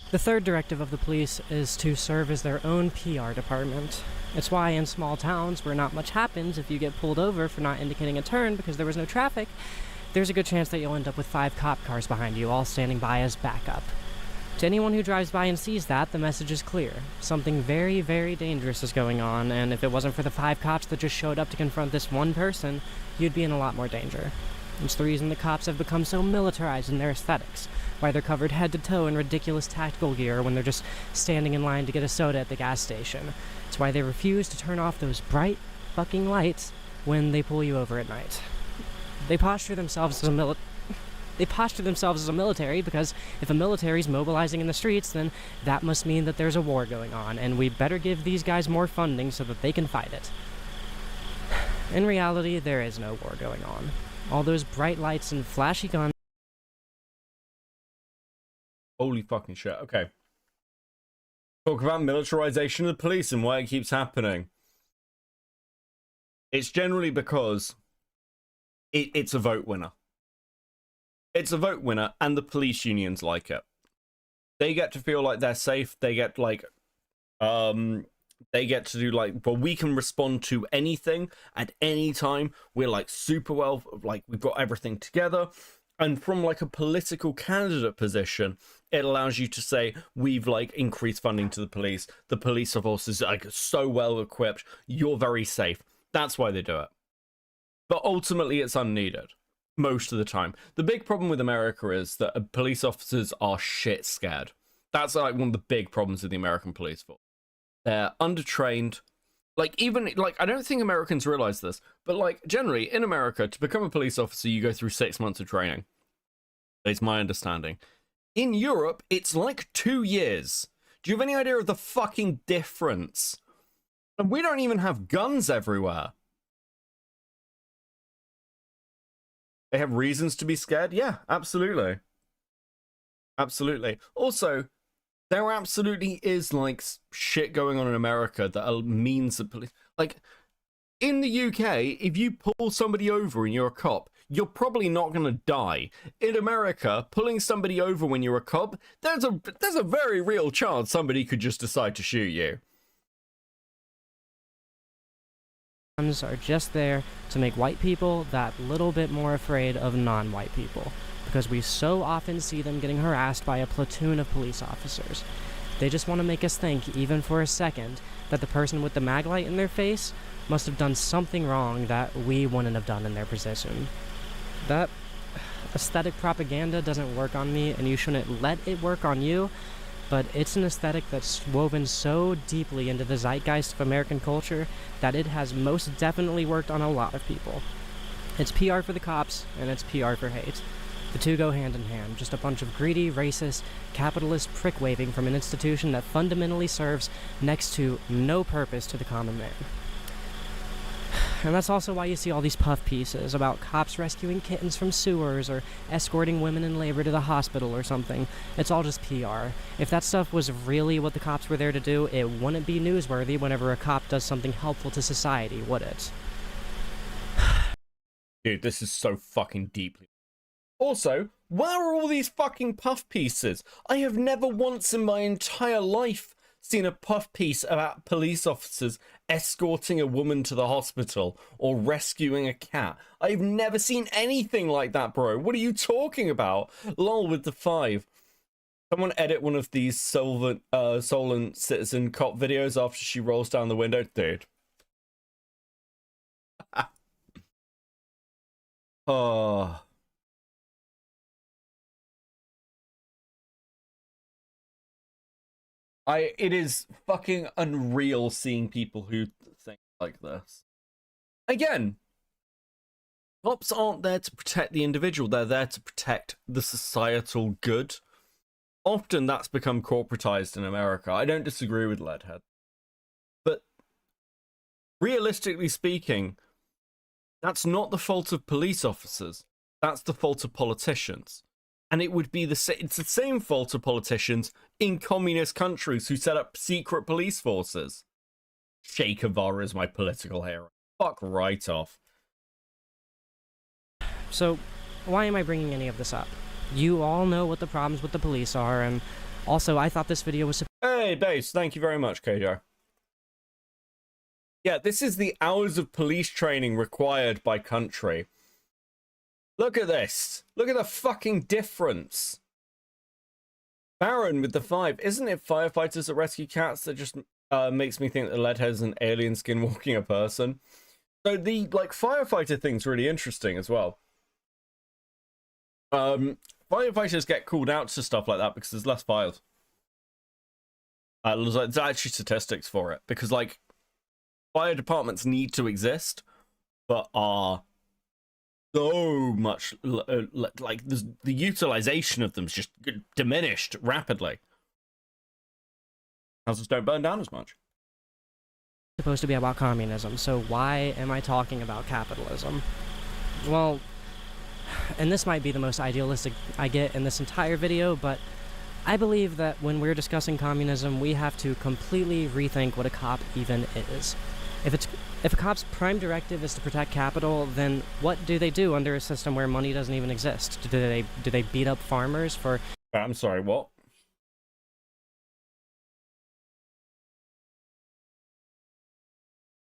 The third directive of the police is to serve as their own PR department. It's why in small towns where not much happens, if you get pulled over for not indicating a turn because there was no traffic, there's a good chance that you'll end up with 5 cop cars behind you, all standing by as backup. To anyone who drives by and sees that, the message is clear. Something very, very dangerous is going on, and if it wasn't for the 5 cops that just showed up to confront this one person, you'd be in a lot more danger. It's the reason the cops have become so militarized in their aesthetics, why they're covered head to toe in ridiculous tactical gear when they're just standing in line to get a soda at the gas station. It's why they refuse to turn off those bright fucking lights when they pull you over at night. They posture themselves as a military because if a military's mobilizing in the streets, then that must mean that there's a war going on, and we better give these guys more funding so that they can fight it. In reality, there is no war going on. All those bright lights and flashy guns. Holy fucking shit. Okay. Talk about militarization of the police and why it keeps happening. It's generally because it's a vote winner. It's a vote winner, and the police unions like it. They get to feel like they're safe. They get like, they get to do like, well, we can respond to anything at any time. We're like super well, like we've got everything together. And from like a political candidate position, it allows you to say, we've like increased funding to the police. The police force like so well equipped. You're very safe. That's why they do it. But ultimately, it's unneeded most of the time. The big problem with America is that police officers are shit scared. That's like one of the big problems with the American police force. They're undertrained. Like, even, like, I don't think Americans realize this, but, like, generally, in America, to become a police officer, you go through 6 months of training. It's my understanding. In Europe, it's like 2 years. Do you have any idea of the fucking difference? And we don't even have guns everywhere. They have reasons to be scared? Yeah, absolutely. Absolutely. Also, there absolutely is, like, shit going on in America that means that police... Like, in the UK, if you pull somebody over and you're a cop, you're probably not going to die. In America, pulling somebody over when you're a cop, there's a very real chance somebody could just decide to shoot you. Are just there to make white people that little bit more afraid of non-white people, because we so often see them getting harassed by a platoon of police officers. They just want to make us think, even for a second, that the person with the mag light in their face must have done something wrong that we wouldn't have done in their position. That aesthetic propaganda doesn't work on me, and you shouldn't let it work on you, but it's an aesthetic that's woven so deeply into the zeitgeist of American culture that it has most definitely worked on a lot of people. It's PR for the cops, and it's PR for hate. The two go hand in hand, just a bunch of greedy, racist, capitalist prick-waving from an institution that fundamentally serves next to no purpose to the common man. And that's also why you see all these puff pieces about cops rescuing kittens from sewers or escorting women in labor to the hospital or something. It's all just PR. If that stuff was really what the cops were there to do, it wouldn't be newsworthy whenever a cop does something helpful to society, would it? Dude, this is so fucking deeply... Also, where are all these fucking puff pieces? I have never once in my entire life seen a puff piece about police officers escorting a woman to the hospital or rescuing a cat. I've never seen anything like that, bro. What are you talking about? Lol with the 5. Someone edit one of these Solent Citizen cop videos after she rolls down the window. Dude. Oh... It is fucking unreal seeing people who think like this. Again, cops aren't there to protect the individual, they're there to protect the societal good. Often that's become corporatized in America. I don't disagree with Leadhead. But realistically speaking, that's not the fault of police officers. That's the fault of politicians. And it would be it's the same fault of politicians in communist countries who set up secret police forces. Che Guevara is my political hero. Fuck right off. So, why am I bringing any of this up? You all know what the problems with the police are, and also I thought this video was... Hey, Base, thank you very much, Kojo. Yeah, this is the hours of police training required by country. Look at this. Look at the fucking difference. Baron with the 5. Isn't it firefighters that rescue cats that just makes me think that Leadhead is an alien skinwalking a person? So the like firefighter thing's really interesting as well. Firefighters get called out to stuff like that because there's less fires. There's actually statistics for it because like fire departments need to exist, but are so much like the utilization of them is just diminished rapidly. Houses don't burn down as much. supposed to be about communism, so why am I talking about capitalism? Well, and this might be the most idealistic I get in this entire video, but I believe that when we're discussing communism, we have to completely rethink what a cop even is. If a cop's prime directive is to protect capital, then what do they do under a system where money doesn't even exist? Do they beat up farmers for... I'm sorry, what?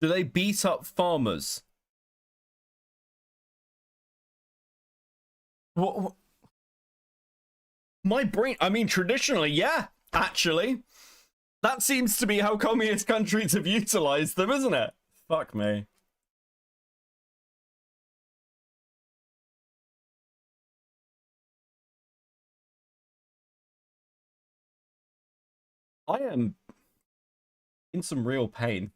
Do they beat up farmers? What? My brain, I mean, traditionally, yeah, actually. That seems to be how communist countries have utilized them, isn't it? Fuck me. I am in some real pain.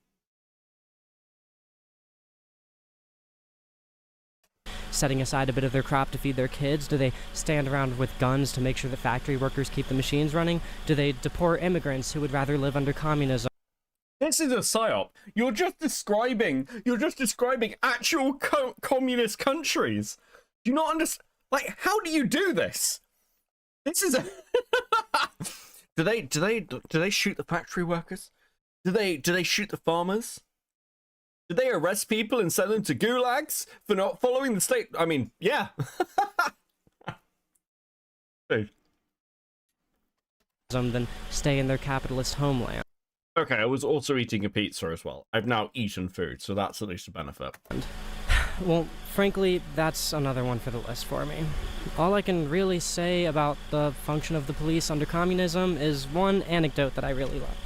Setting aside a bit of their crop to feed their kids? Do they stand around with guns to make sure the factory workers keep the machines running? Do they deport immigrants who would rather live under communism? This is a psyop. You're just describing actual communist countries. Do you not understand? Like, how do you do this? This is a... Do they shoot the factory workers? Do they shoot the farmers? Did they arrest people and send them to gulags for not following the state? I mean, yeah. Dude. Than stay in their capitalist homeland. Okay, I was also eating a pizza as well. I've now eaten food, so that's at least a benefit. Well, frankly, that's another one for the list for me. All I can really say about the function of the police under communism is one anecdote that I really love.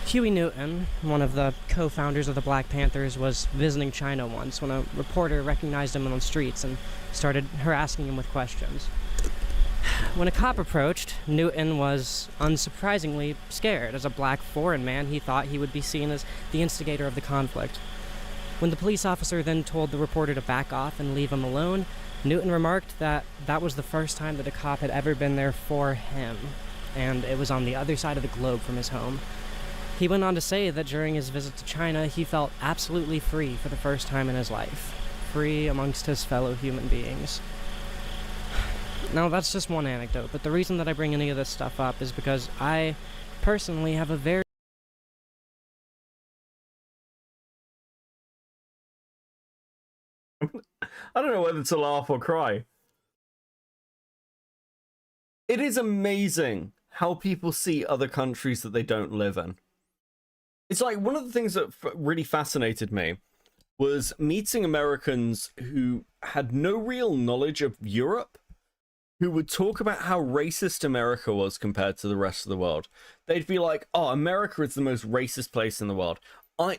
Huey Newton, one of the co-founders of the Black Panthers, was visiting China once when a reporter recognized him on the streets and started harassing him with questions. When a cop approached, Newton was unsurprisingly scared. As a black foreign man, he thought he would be seen as the instigator of the conflict. When the police officer then told the reporter to back off and leave him alone, Newton remarked that that was the first time that a cop had ever been there for him, and it was on the other side of the globe from his home. He went on to say that during his visit to China, he felt absolutely free for the first time in his life. Free amongst his fellow human beings. Now, that's just one anecdote, but the reason that I bring any of this stuff up is because I personally have a very... I don't know whether to laugh or cry. It is amazing how people see other countries that they don't live in. It's like one of the things that really fascinated me was meeting Americans who had no real knowledge of Europe, who would talk about how racist America was compared to the rest of the world. They'd be like, oh, America is the most racist place in the world.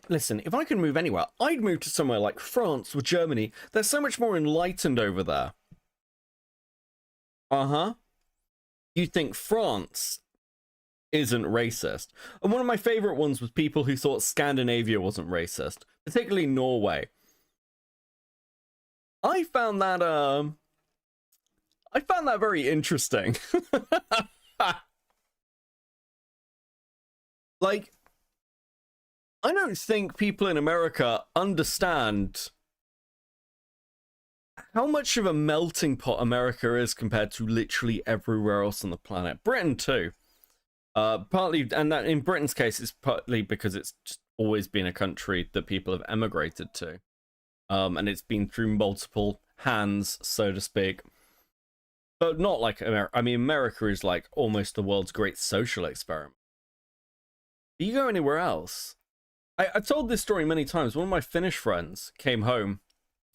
Listen, if I could move anywhere, I'd move to somewhere like France or Germany. They're so much more enlightened over there. Uh-huh. You think France isn't racist. And one of my favorite ones was people who thought Scandinavia wasn't racist, particularly Norway. I found that very interesting. Like, I don't think people in America understand how much of a melting pot America is compared to literally everywhere else on the planet. Britain too. Partly, and that in Britain's case, it's partly because it's just always been a country that people have emigrated to. And it's been through multiple hands, so to speak. But not like America. I mean, America is like almost the world's great social experiment. You go anywhere else. I've told this story many times. One of my Finnish friends came home,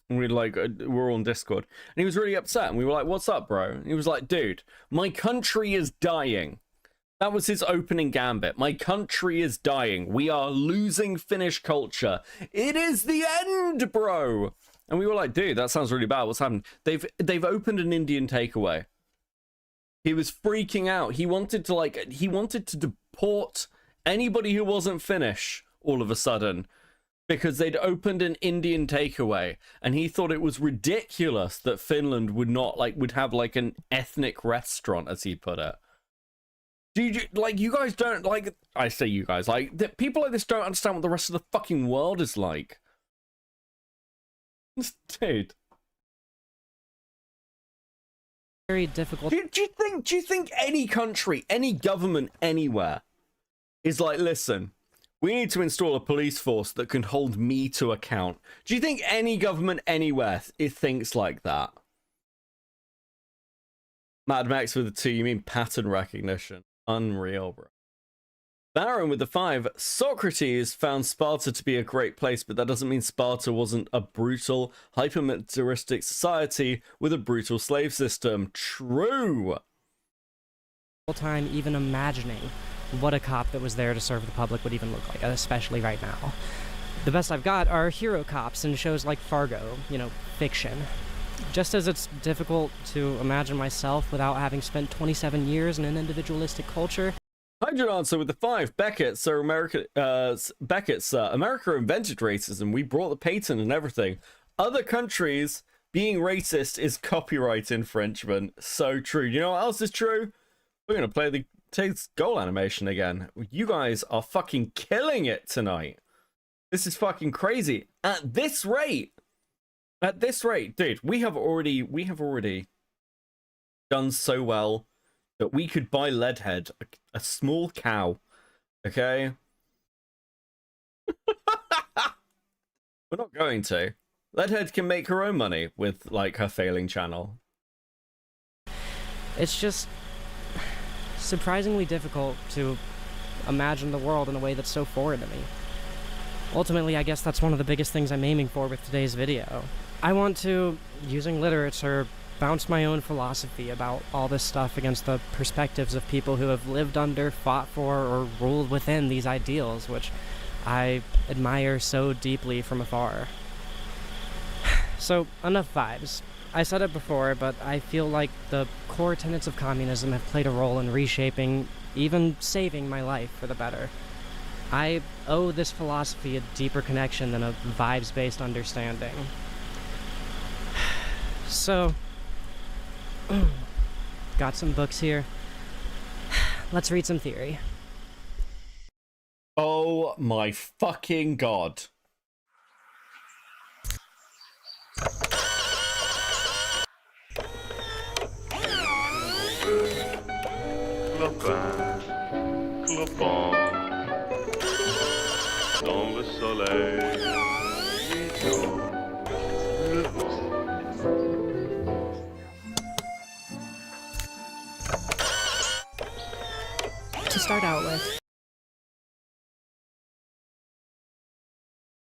and we were on Discord, and he was really upset. And we were like, "What's up, bro?" And he was like, "Dude, my country is dying." That was his opening gambit. My country is dying. We are losing Finnish culture. It is the end, bro. And we were like, dude, that sounds really bad. What's happened? They've opened an Indian takeaway. He was freaking out. He wanted to deport anybody who wasn't Finnish all of a sudden because they'd opened an Indian takeaway, and he thought it was ridiculous that Finland would have like an ethnic restaurant, as he put it. Like, you guys don't, like, I say you guys, like, people like this don't understand what the rest of the fucking world is like. Dude. Very difficult. Do you think any country, any government anywhere is like, listen, we need to install a police force that can hold me to account? Do you think any government anywhere it thinks like that? Mad Max with the 2, you mean pattern recognition? Unreal, bro. Baron with the 5, Socrates found Sparta to be a great place, but that doesn't mean Sparta wasn't a brutal, hyper-militaristic society with a brutal slave system. True! Time even imagining what a cop that was there to serve the public would even look like, especially right now. The best I've got are hero cops in shows like Fargo, you know, fiction. Just as it's difficult to imagine myself without having spent 27 years in an individualistic culture. Hydrogen answer with the 5. Beckett, so America invented racism. We brought the patent and everything. Other countries being racist is copyright infringement. So true. You know what else is true? We're going to play the Tate's goal animation again. You guys are fucking killing it tonight. This is fucking crazy. At this rate, dude, we have already done so well that we could buy Leadhead a small cow. Okay? We're not going to. Leadhead can make her own money with, like, her failing channel. It's just surprisingly difficult to imagine the world in a way that's so foreign to me. Ultimately, I guess that's one of the biggest things I'm aiming for with today's video. I want to, using literature, bounce my own philosophy about all this stuff against the perspectives of people who have lived under, fought for, or ruled within these ideals, which I admire so deeply from afar. So, enough vibes. I said it before, but I feel like the core tenets of communism have played a role in reshaping, even saving my life for the better. I owe this philosophy a deeper connection than a vibes-based understanding. So, got some books here. Let's read some theory. Oh my fucking god. Clopin, dans le soleil, To start out with,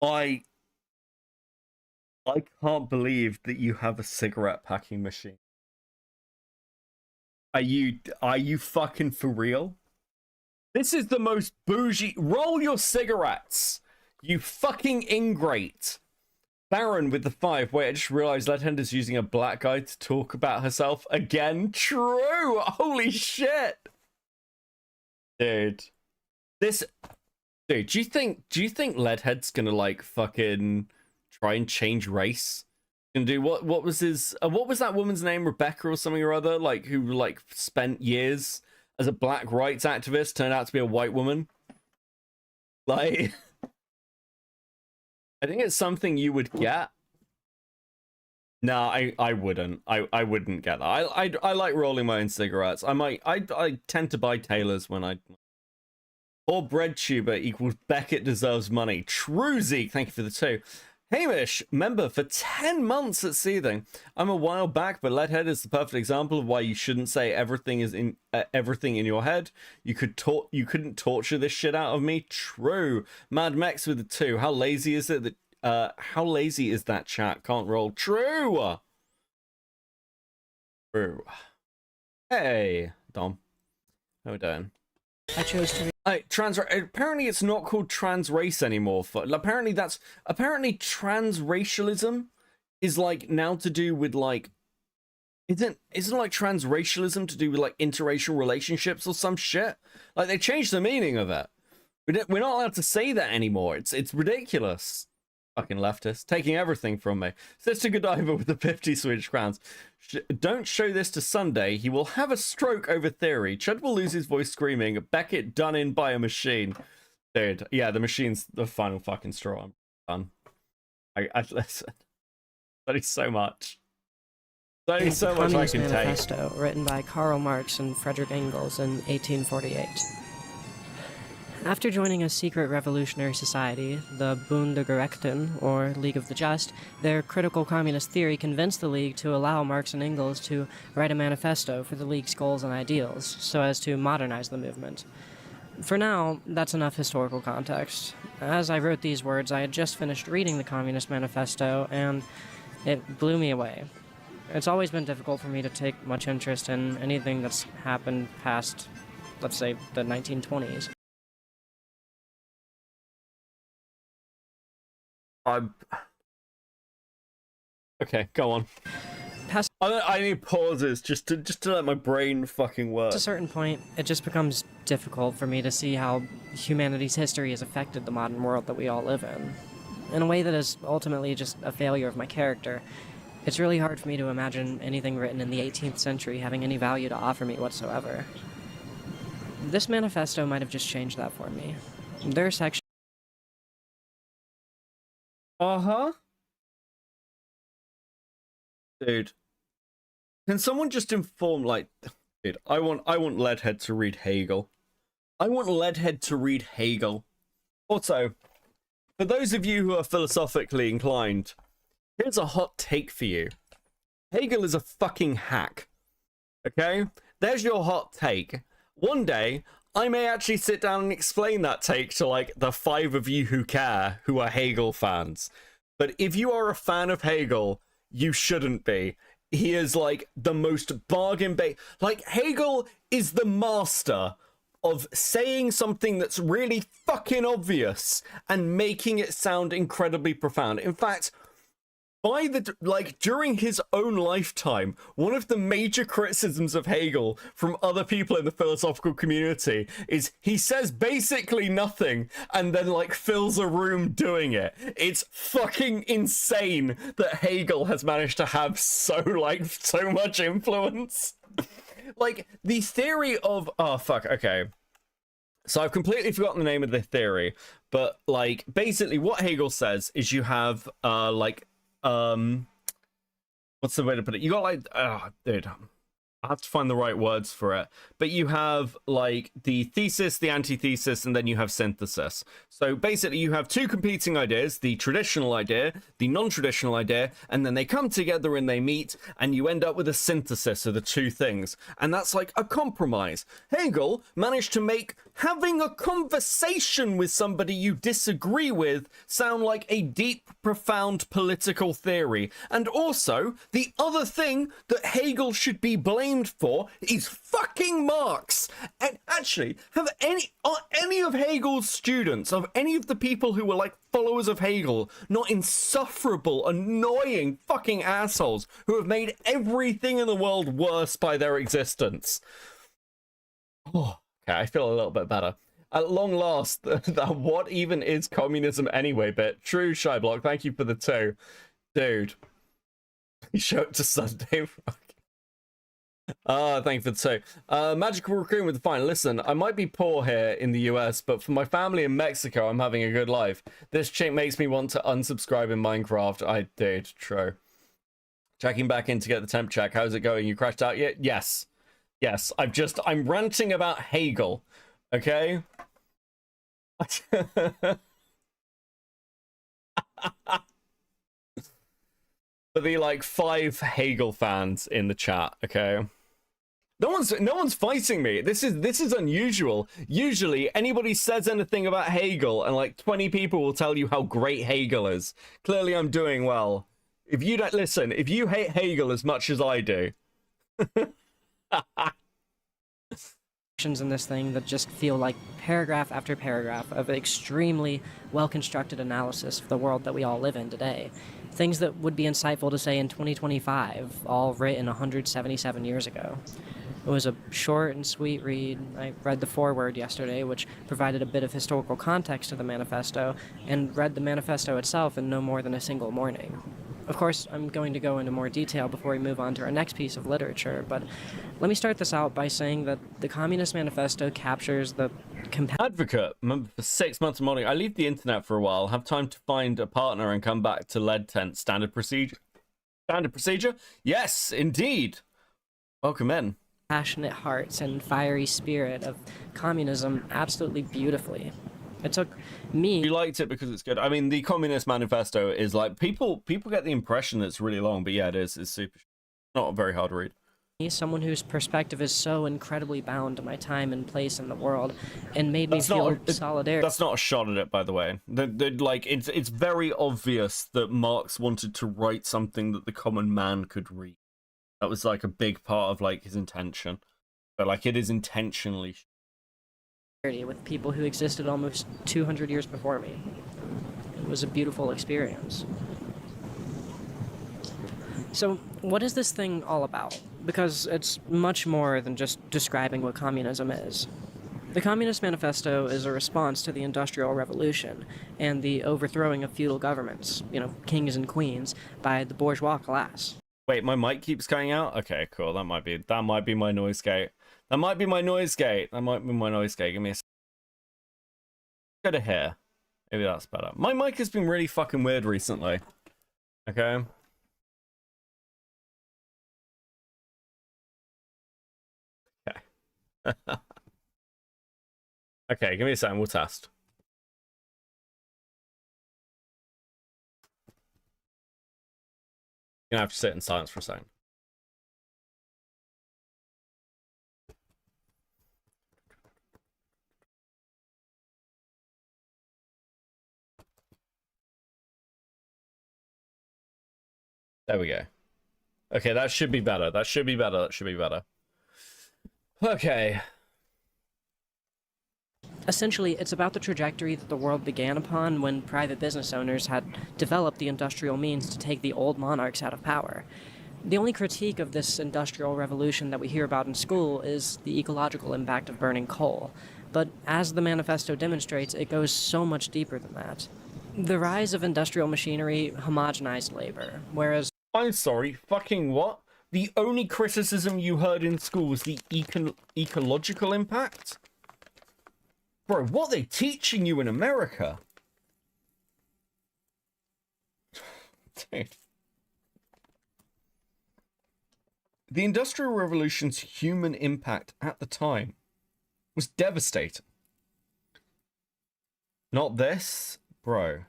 I can't believe that you have a cigarette packing machine. Are you fucking for real? This is the most bougie. Roll your cigarettes, you fucking ingrate. Baron with the 5. Wait, I just realized Leadhead is using a black guy to talk about herself again. True. Holy shit. Dude. This dude, do you think Leadhead's gonna like fucking try and change race? Gonna do what was his what was that woman's name, Rebecca or something or other, like who like spent years as a black rights activist, turned out to be a white woman? Like I think it's something you would get. No, I wouldn't. I wouldn't get that. I like rolling my own cigarettes. I tend to buy Taylor's when I. Or bread tuber equals Beckett deserves money. True, Zeke. Thank you for the 2. Hamish, member for 10 months at Seething. I'm a while back, but Leadhead is the perfect example of why you shouldn't say everything is in everything in your head. You couldn't torture this shit out of me. True. Mad Mex with the 2. How lazy is it that how lazy is that chat? Can't roll. True. True. Hey, Dom. How we doing? I chose to. Apparently it's not called trans race anymore. Apparently transracialism is like now to do with like isn't like transracialism to do with like interracial relationships or some shit? Like they changed the meaning of it. We're not allowed to say that anymore. It's ridiculous. Fucking leftist. Taking everything from me. Sister Godiva with the 50 Swedish crowns. Don't show this to Sunday. He will have a stroke over theory. Chud will lose his voice screaming. Beckett done in by a machine. Dude, yeah, the machine's the final fucking straw. I'm done. I listen. That is so much. That is so much I can take. Manifesto, written by Karl Marx and Frederick Engels in 1848. After joining a secret revolutionary society, the Bund der Gerechten, or League of the Just, their critical communist theory convinced the League to allow Marx and Engels to write a manifesto for the League's goals and ideals, so as to modernize the movement. For now, that's enough historical context. As I wrote these words, I had just finished reading the Communist Manifesto, and it blew me away. It's always been difficult for me to take much interest in anything that's happened past, let's say, the 1920s. Okay, go on. I need pauses just to let my brain fucking work. At a certain point, it just becomes difficult for me to see how humanity's history has affected the modern world that we all live in a way that is ultimately just a failure of my character. It's really hard for me to imagine anything written in the 18th century having any value to offer me whatsoever. This manifesto might have just changed that for me. There are sections... Uh-huh. Dude. Can someone just inform, like... Dude, I want Leadhead to read Hegel. I want Leadhead to read Hegel. Also, for those of you who are philosophically inclined, here's a hot take for you. Hegel is a fucking hack. Okay? There's your hot take. One day, I may actually sit down and explain that take to, like, the 5 of you who care, who are Hegel fans. But if you are a fan of Hegel, you shouldn't be. He is, like, the most like, Hegel is the master of saying something that's really fucking obvious and making it sound incredibly profound. In fact, during his own lifetime, one of the major criticisms of Hegel from other people in the philosophical community is he says basically nothing and then, like, fills a room doing it. It's fucking insane that Hegel has managed to have so much influence. Like, the theory of... Oh, fuck, okay. So I've completely forgotten the name of the theory, but, like, basically what Hegel says is you have, what's the way to put it? You got, like, dude, I have to find the right words for it. But you have, like, the thesis, the antithesis, and then you have synthesis. So basically you have 2 competing ideas, the traditional idea, the non-traditional idea, and then they come together and they meet, and you end up with a synthesis of the 2 things. And that's like a compromise. Hegel managed to make having a conversation with somebody you disagree with sound like a deep, profound political theory. And also, the other thing that Hegel should be blamed for is fucking Marx. And actually, are any of Hegel's students, of any of the people who were, like, followers of Hegel, not insufferable, annoying fucking assholes who have made everything in the world worse by their existence? Oh, okay, I feel a little bit better. At long last, that what even is communism anyway bit. True, Shyblock, thank you for the 2. Dude. You show it to Sunday. Thank you for the 2. Magical Raccoon with the fine. Listen, I might be poor here in the US, but for my family in Mexico, I'm having a good life. This chick makes me want to unsubscribe in Minecraft. I did, true. Checking back in to get the temp check. How's it going? You crashed out yet? Yes. Yes, I'm ranting about Hegel, okay? For the, like, 5 Hegel fans in the chat, okay? No one's fighting me. This is unusual. Usually, anybody says anything about Hegel, and, like, 20 people will tell you how great Hegel is. Clearly, I'm doing well. If you don't listen, if you hate Hegel as much as I do... in this thing that just feel like paragraph after paragraph of extremely well-constructed analysis of the world that we all live in today. Things that would be insightful to say in 2025, all written 177 years ago. It was a short and sweet read. I read the foreword yesterday, which provided a bit of historical context to the manifesto, and read the manifesto itself in no more than a single morning. Of course, I'm going to go into more detail before we move on to our next piece of literature, but let me start this out by saying that the Communist Manifesto captures the advocate. Remember, for 6 months of morning, I leave the internet for a while, have time to find a partner, and come back to Leadhead'S. Standard procedure. Standard procedure? Yes, indeed. Welcome in. Passionate hearts and fiery spirit of communism absolutely beautifully. It took me... You liked it because it's good. I mean, the Communist Manifesto is like, people get the impression that it's really long, but yeah, it is. It's super, not a very hard read. Someone whose perspective is so incredibly bound to my time and place in the world, and made me feel solidarity. That's not a shot at it, by the way. Like, it's very obvious that Marx wanted to write something that the common man could read. That was like a big part of like his intention. But like, it is intentionally with people who existed almost 200 years before me. It was a beautiful experience. So, what is this thing all about? Because it's much more than just describing what communism is. The Communist Manifesto is a response to the Industrial Revolution and the overthrowing of feudal governments, kings and queens, by the bourgeois class. Wait, my mic keeps cutting out? Okay, cool. That might be my noise gate. That might be my noise gate. Give me a second. Go to here. Maybe that's better. My mic has been really fucking weird recently. Okay. Okay, give me a second. We'll test. You're gonna have to sit in silence for a second. There we go. Okay, that should be better. That should be better. Okay. Essentially, it's about the trajectory that the world began upon when private business owners had developed the industrial means to take the old monarchs out of power. The only critique of this industrial revolution that we hear about in school is the ecological impact of burning coal. But as the manifesto demonstrates, it goes so much deeper than that. The rise of industrial machinery homogenized labor, whereas... I'm sorry, fucking what? The only criticism you heard in school was the ecological impact? Bro, what are they teaching you in America? Dude. The Industrial Revolution's human impact at the time was devastating. Not this, bro.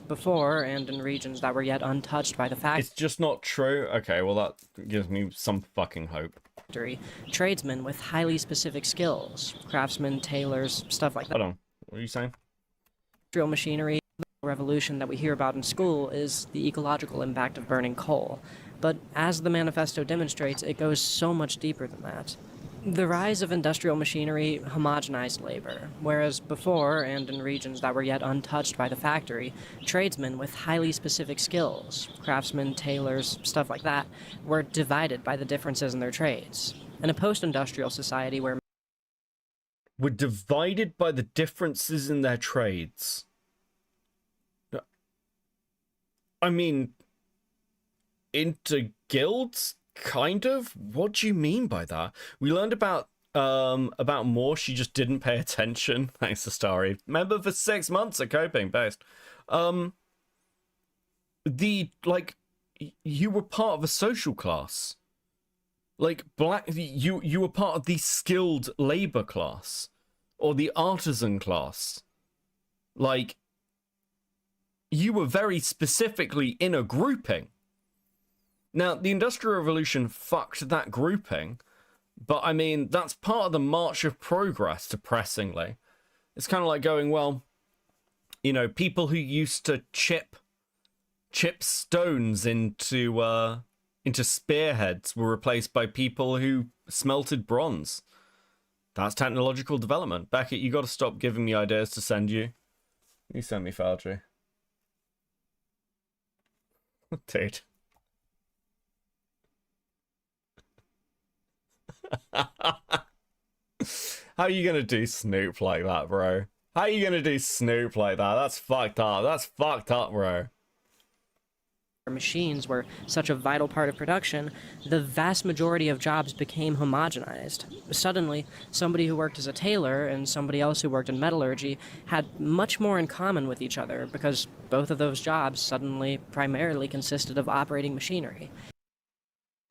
Before and in regions that were yet untouched by the fact. It's just not true. Okay, well that gives me some fucking hope. Tradesmen with highly specific skills, craftsmen, tailors, stuff like that. Hold on, what are you saying? Industrial machinery, the revolution that we hear about in school is the ecological impact of burning coal. But as the manifesto demonstrates, it goes so much deeper than that. The rise of industrial machinery homogenized labor, whereas before, and in regions that were yet untouched by the factory, tradesmen with highly specific skills, craftsmen, tailors, stuff like that, were divided by the differences in their trades. In a post-industrial society where... Were divided by the differences in their trades. I mean, into guilds? Kind of? What do you mean by that? We learned about more. She just didn't pay attention. Thanks to Starry. Member for 6 months at Coping based. You were part of a social class. Like you were part of the skilled labor class or the artisan class. Like you were very specifically in a grouping. Now, the Industrial Revolution fucked that grouping, but I mean, that's part of the march of progress, depressingly. It's kind of like going, well, people who used to chip stones into spearheads were replaced by people who smelted bronze. That's technological development. Beckett, you got to stop giving me ideas to send you. You send me Foundry. Dude. How are you gonna do Snoop like that, bro? How are you gonna do Snoop like that? That's fucked up. That's fucked up, bro. Machines were such a vital part of production, the vast majority of jobs became homogenized. Suddenly, somebody who worked as a tailor and somebody else who worked in metallurgy had much more in common with each other because both of those jobs suddenly primarily consisted of operating machinery.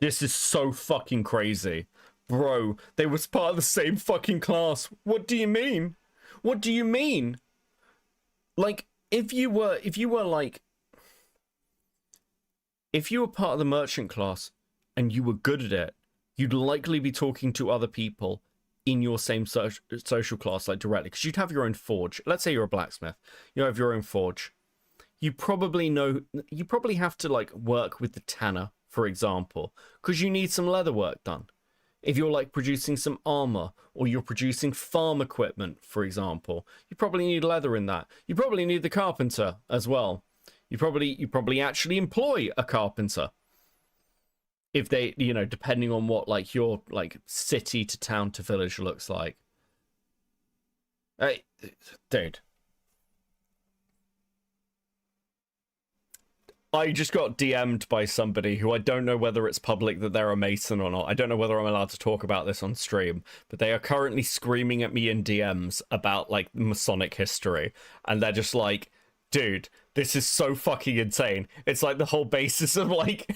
This is so fucking crazy. Bro, they was part of the same fucking class. What do you mean? What do you mean? Like, if you were part of the merchant class and you were good at it, you'd likely be talking to other people in your same social class, like directly, because you'd have your own forge. Let's say you're a blacksmith, you have your own forge. You probably have to like work with the tanner, for example, because you need some leather work done. If you're like producing some armor or you're producing farm equipment, for example, you probably need leather in that. You probably need the carpenter as well. You probably actually employ a carpenter. If they, depending on what like your like city to town to village looks like. Hey, dude. I just got DM'd by somebody who I don't know whether it's public that they're a Mason or not. I don't know whether I'm allowed to talk about this on stream, but they are currently screaming at me in DMs about like Masonic history. And they're just like, dude, this is so fucking insane. It's like the whole basis of like...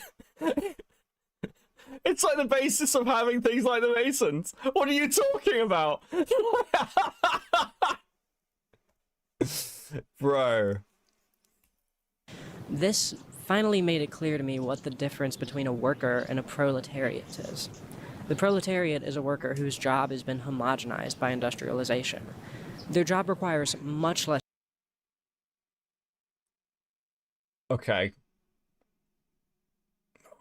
It's like the basis of having things like the Masons. What are you talking about? Bro. This finally made it clear to me what the difference between a worker and a proletariat is. The proletariat is a worker whose job has been homogenized by industrialization. Their job requires much less... Okay.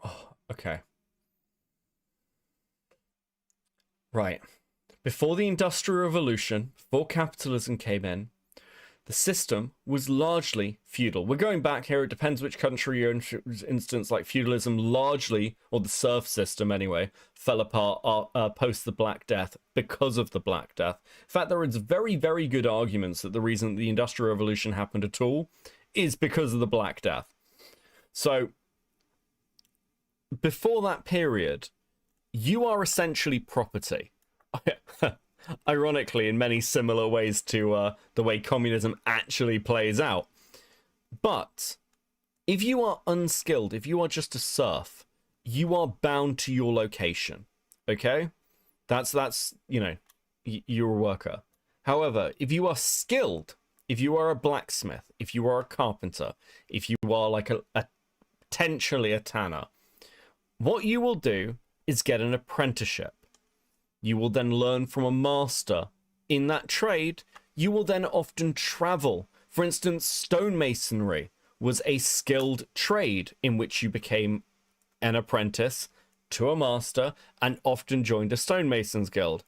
Oh, okay. Right. Before the Industrial Revolution, before capitalism came in, the system was largely feudal. We're going back here, it depends which country you're in. For instance, like feudalism largely, or the serf system anyway, fell apart post the Black Death because of the Black Death. In fact, there is very, very good arguments that the reason the Industrial Revolution happened at all is because of the Black Death. So, before that period, you are essentially property. Ironically, in many similar ways to the way communism actually plays out. But if you are unskilled, if you are just a serf, you are bound to your location. Okay? That's you're a worker. However, if you are skilled, if you are a blacksmith, if you are a carpenter, if you are like a potentially a tanner, what you will do is get an apprenticeship. You will then learn from a master in that trade. You will then often travel. For instance, stonemasonry was a skilled trade in which you became an apprentice to a master and often joined a stonemasons guild.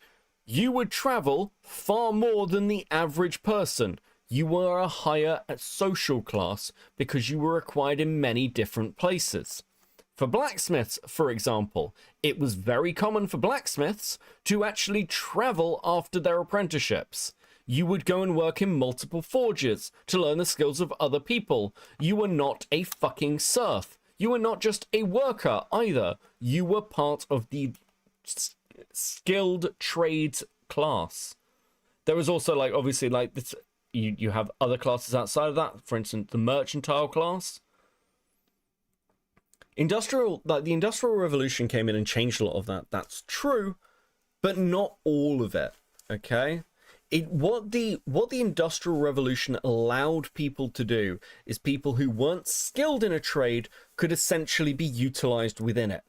You would travel far more than the average person. You were a higher social class because you were required in many different places. For blacksmiths, for example, it was very common for blacksmiths to actually travel after their apprenticeships. You would go and work in multiple forges to learn the skills of other people. You were not a fucking serf. You were not just a worker either. You were part of the skilled trades class. There was also like obviously like this, you have other classes outside of that. For instance, the mercantile class. The Industrial Revolution came in and changed a lot of that. That's true, but not all of it. Okay, what the Industrial Revolution allowed people to do is people who weren't skilled in a trade could essentially be utilized within it.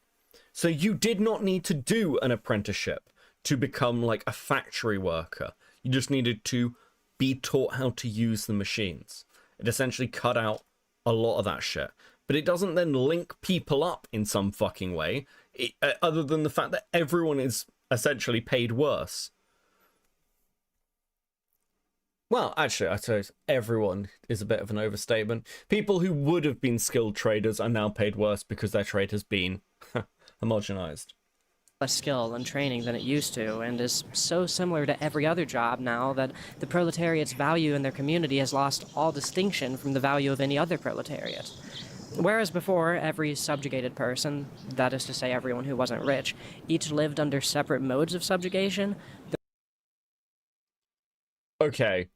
So you did not need to do an apprenticeship to become like a factory worker. You just needed to be taught how to use the machines. It essentially cut out a lot of that shit. But it doesn't then link people up in some fucking way, other than the fact that everyone is essentially paid worse. Well, actually, I suppose everyone is a bit of an overstatement. People who would have been skilled traders are now paid worse because their trade has been homogenized. less skill and training than it used to, and is so similar to every other job now that the proletariat's value in their community has lost all distinction from the value of any other proletariat. Whereas before, every subjugated person, that is to say everyone who wasn't rich, each lived under separate modes of subjugation. Okay,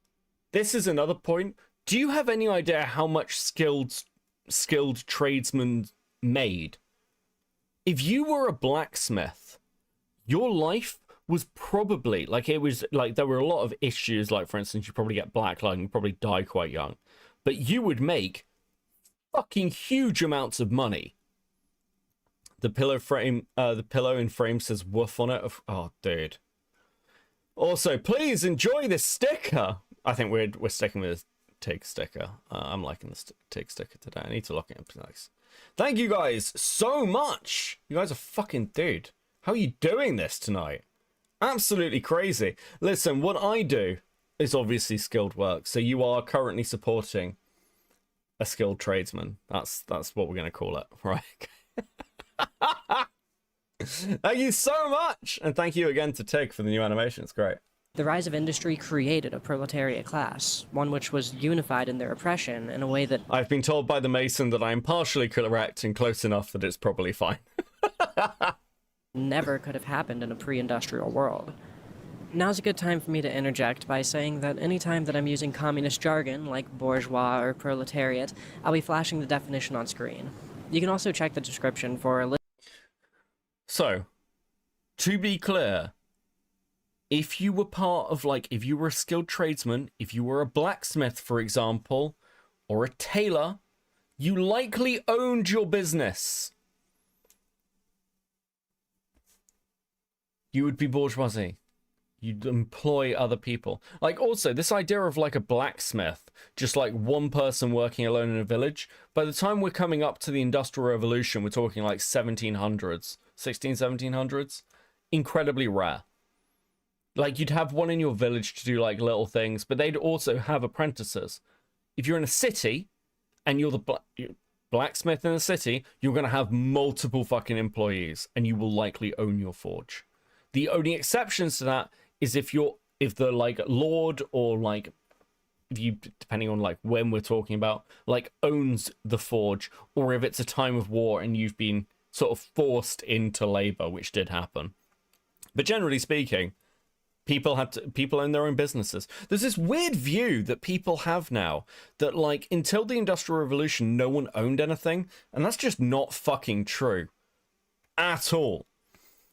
this is another point. Do you have any idea how much skilled tradesmen made? If you were a blacksmith, your life was probably, like, it was, like, there were a lot of issues, like, for instance, you probably get black lung, you probably die quite young, but you would make fucking huge amounts of money. The pillow in frame says woof on it. Oh, dude. Also, please enjoy this sticker. I think we're sticking with this TIG sticker. I'm liking this TIG sticker today. I need to lock it up nice. Thank you guys so much. You guys are fucking dude. How are you doing this tonight? Absolutely crazy. Listen, what I do is obviously skilled work. So you are currently supporting a skilled tradesman. That's what we're going to call it, right? Thank you so much. And thank you again to TIG for the new animation. It's great. The rise of industry created a proletariat class, one which was unified in their oppression in a way that... I've been told by the Mason that I am partially correct and close enough that it's probably fine. never could have happened in a pre-industrial world. Now's a good time for me to interject by saying that any time that I'm using communist jargon, like bourgeois or proletariat, I'll be flashing the definition on screen. You can also check the description for a list. So, to be clear, if you were part of, like, if you were a skilled tradesman, if you were a blacksmith, for example, or a tailor, you likely owned your business. You would be bourgeoisie. You'd employ other people. Like, also, this idea of, like, a blacksmith, just, like, one person working alone in a village, by the time we're coming up to the Industrial Revolution, we're talking, like, 1700s, 1700s, incredibly rare. Like, you'd have one in your village to do, like, little things, but they'd also have apprentices. If you're in a city, and you're the blacksmith in a city, you're going to have multiple fucking employees, and you will likely own your forge. The only exceptions to that is if the, like, lord or, like, if you, depending on, like, when we're talking about, like, owns the forge, or if it's a time of war and you've been sort of forced into labor, which did happen. But generally speaking, people own their own businesses. There's this weird view that people have now that, like, until the Industrial Revolution, no one owned anything, and that's just not fucking true at all.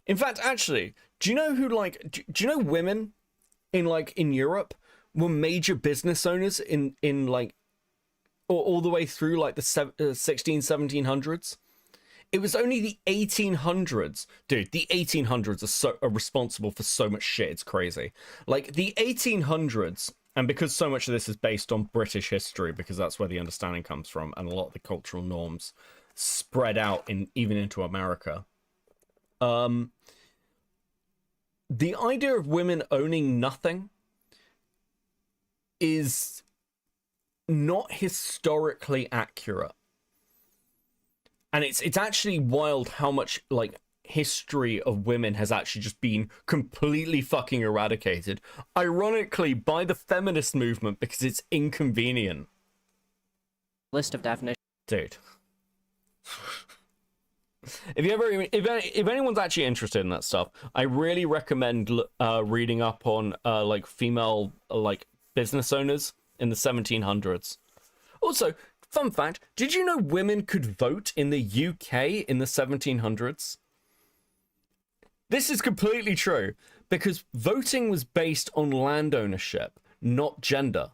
In fact, actually, do you know who, like, do you know women in Europe were major business owners in like, all the way through, like, the 1700s? It was only the 1800s. Dude, the 1800s are responsible for so much shit, it's crazy. Like, the 1800s, and because so much of this is based on British history, because that's where the understanding comes from, and a lot of the cultural norms spread out even into America. The idea of women owning nothing is not historically accurate. And it's actually wild how much, like, history of women has actually just been completely fucking eradicated. Ironically, by the feminist movement, because it's inconvenient. List of definitions. Dude. If anyone's actually interested in that stuff, I really recommend reading up on like female like business owners in the 1700s. Also, fun fact, did you know women could vote in the UK in the 1700s? This is completely true, because voting was based on land ownership, not gender.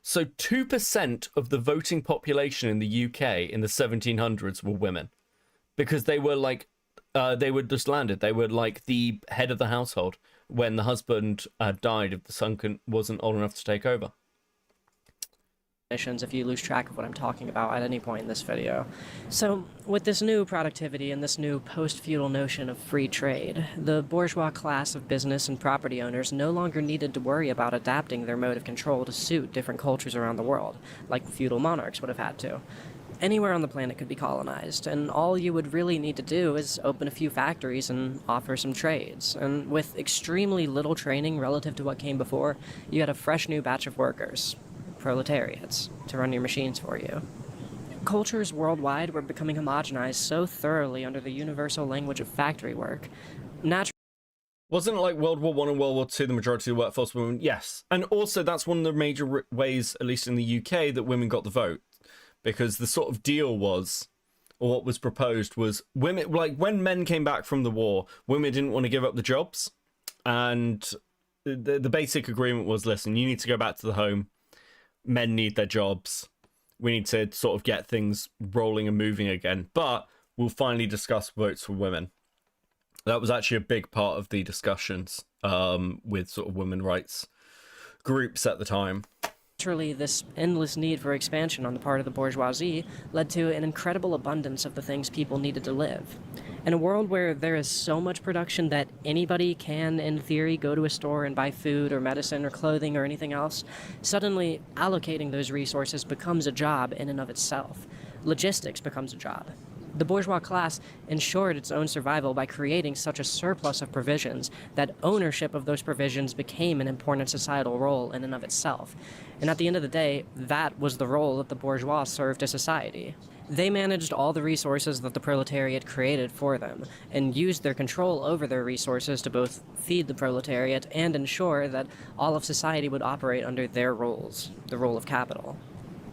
So 2% of the voting population in the UK in the 1700s were women. Because they were like, they were just landed. They were like the head of the household when the husband died if the son wasn't old enough to take over. If you lose track of what I'm talking about at any point in this video. So, with this new productivity and this new post-feudal notion of free trade, the bourgeois class of business and property owners no longer needed to worry about adapting their mode of control to suit different cultures around the world, like feudal monarchs would have had to. Anywhere on the planet could be colonized, and all you would really need to do is open a few factories and offer some trades. And with extremely little training relative to what came before, you had a fresh new batch of workers, proletariats, to run your machines for you. Cultures worldwide were becoming homogenized so thoroughly under the universal language of factory work. Wasn't it like World War I and World War II, the majority of the workforce were women? Yes. And also that's one of the major ways, at least in the UK, that women got the vote. Because the sort of deal was, or what was proposed was, women, like when men came back from the war, women didn't want to give up the jobs. And the basic agreement was, listen, you need to go back to the home. Men need their jobs. We need to sort of get things rolling and moving again. But we'll finally discuss votes for women. That was actually a big part of the discussions with sort of women rights groups at the time. Naturally, this endless need for expansion on the part of the bourgeoisie led to an incredible abundance of the things people needed to live. In a world where there is so much production that anybody can, in theory, go to a store and buy food or medicine or clothing or anything else, suddenly allocating those resources becomes a job in and of itself. Logistics becomes a job. The bourgeois class ensured its own survival by creating such a surplus of provisions that ownership of those provisions became an important societal role in and of itself. And at the end of the day, that was the role that the bourgeois served to society. They managed all the resources that the proletariat created for them, and used their control over their resources to both feed the proletariat and ensure that all of society would operate under their roles, the role of capital.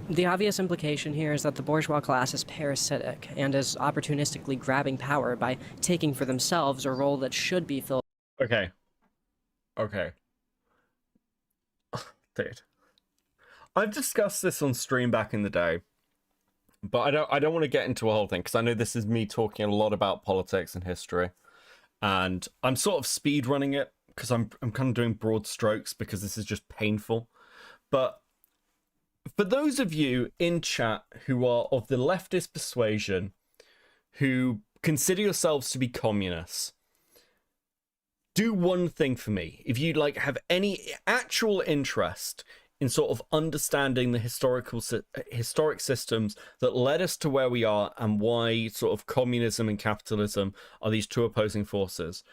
The obvious implication here is that the bourgeois class is parasitic and is opportunistically grabbing power by taking for themselves a role that should be filled. Okay. Dude. I've discussed this on stream back in the day, but I don't want to get into a whole thing because I know this is me talking a lot about politics and history, and I'm sort of speed running it because I'm kind of doing broad strokes because this is just painful. But for those of you in chat who are of the leftist persuasion, who consider yourselves to be communists, do one thing for me. If you like have any actual interest in sort of understanding the historic systems that led us to where we are and why sort of communism and capitalism are these two opposing forces.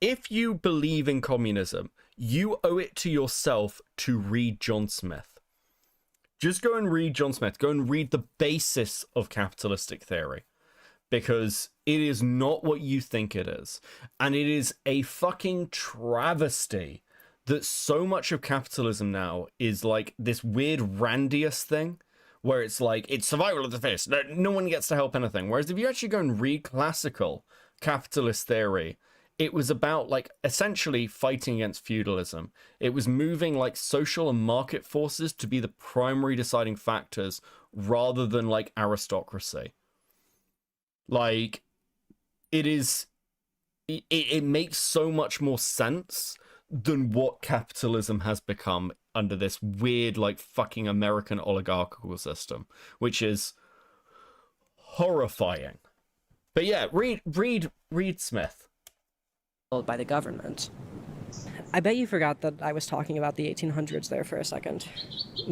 If you believe in communism, you owe it to yourself to read John Smith. Just go and read John Smith. Go and read the basis of capitalistic theory. Because it is not what you think it is. And it is a fucking travesty that so much of capitalism now is like this weird Randiest thing. Where it's like, it's survival of the fittest. No one gets to help anything. Whereas if you actually go and read classical capitalist theory, it was about like essentially fighting against feudalism. It was moving like social and market forces to be the primary deciding factors rather than like aristocracy. Like it makes so much more sense than what capitalism has become under this weird like fucking American oligarchical system, which is horrifying. But yeah, read Smith. By the government. I bet you forgot that I was talking about the 1800s there for a second.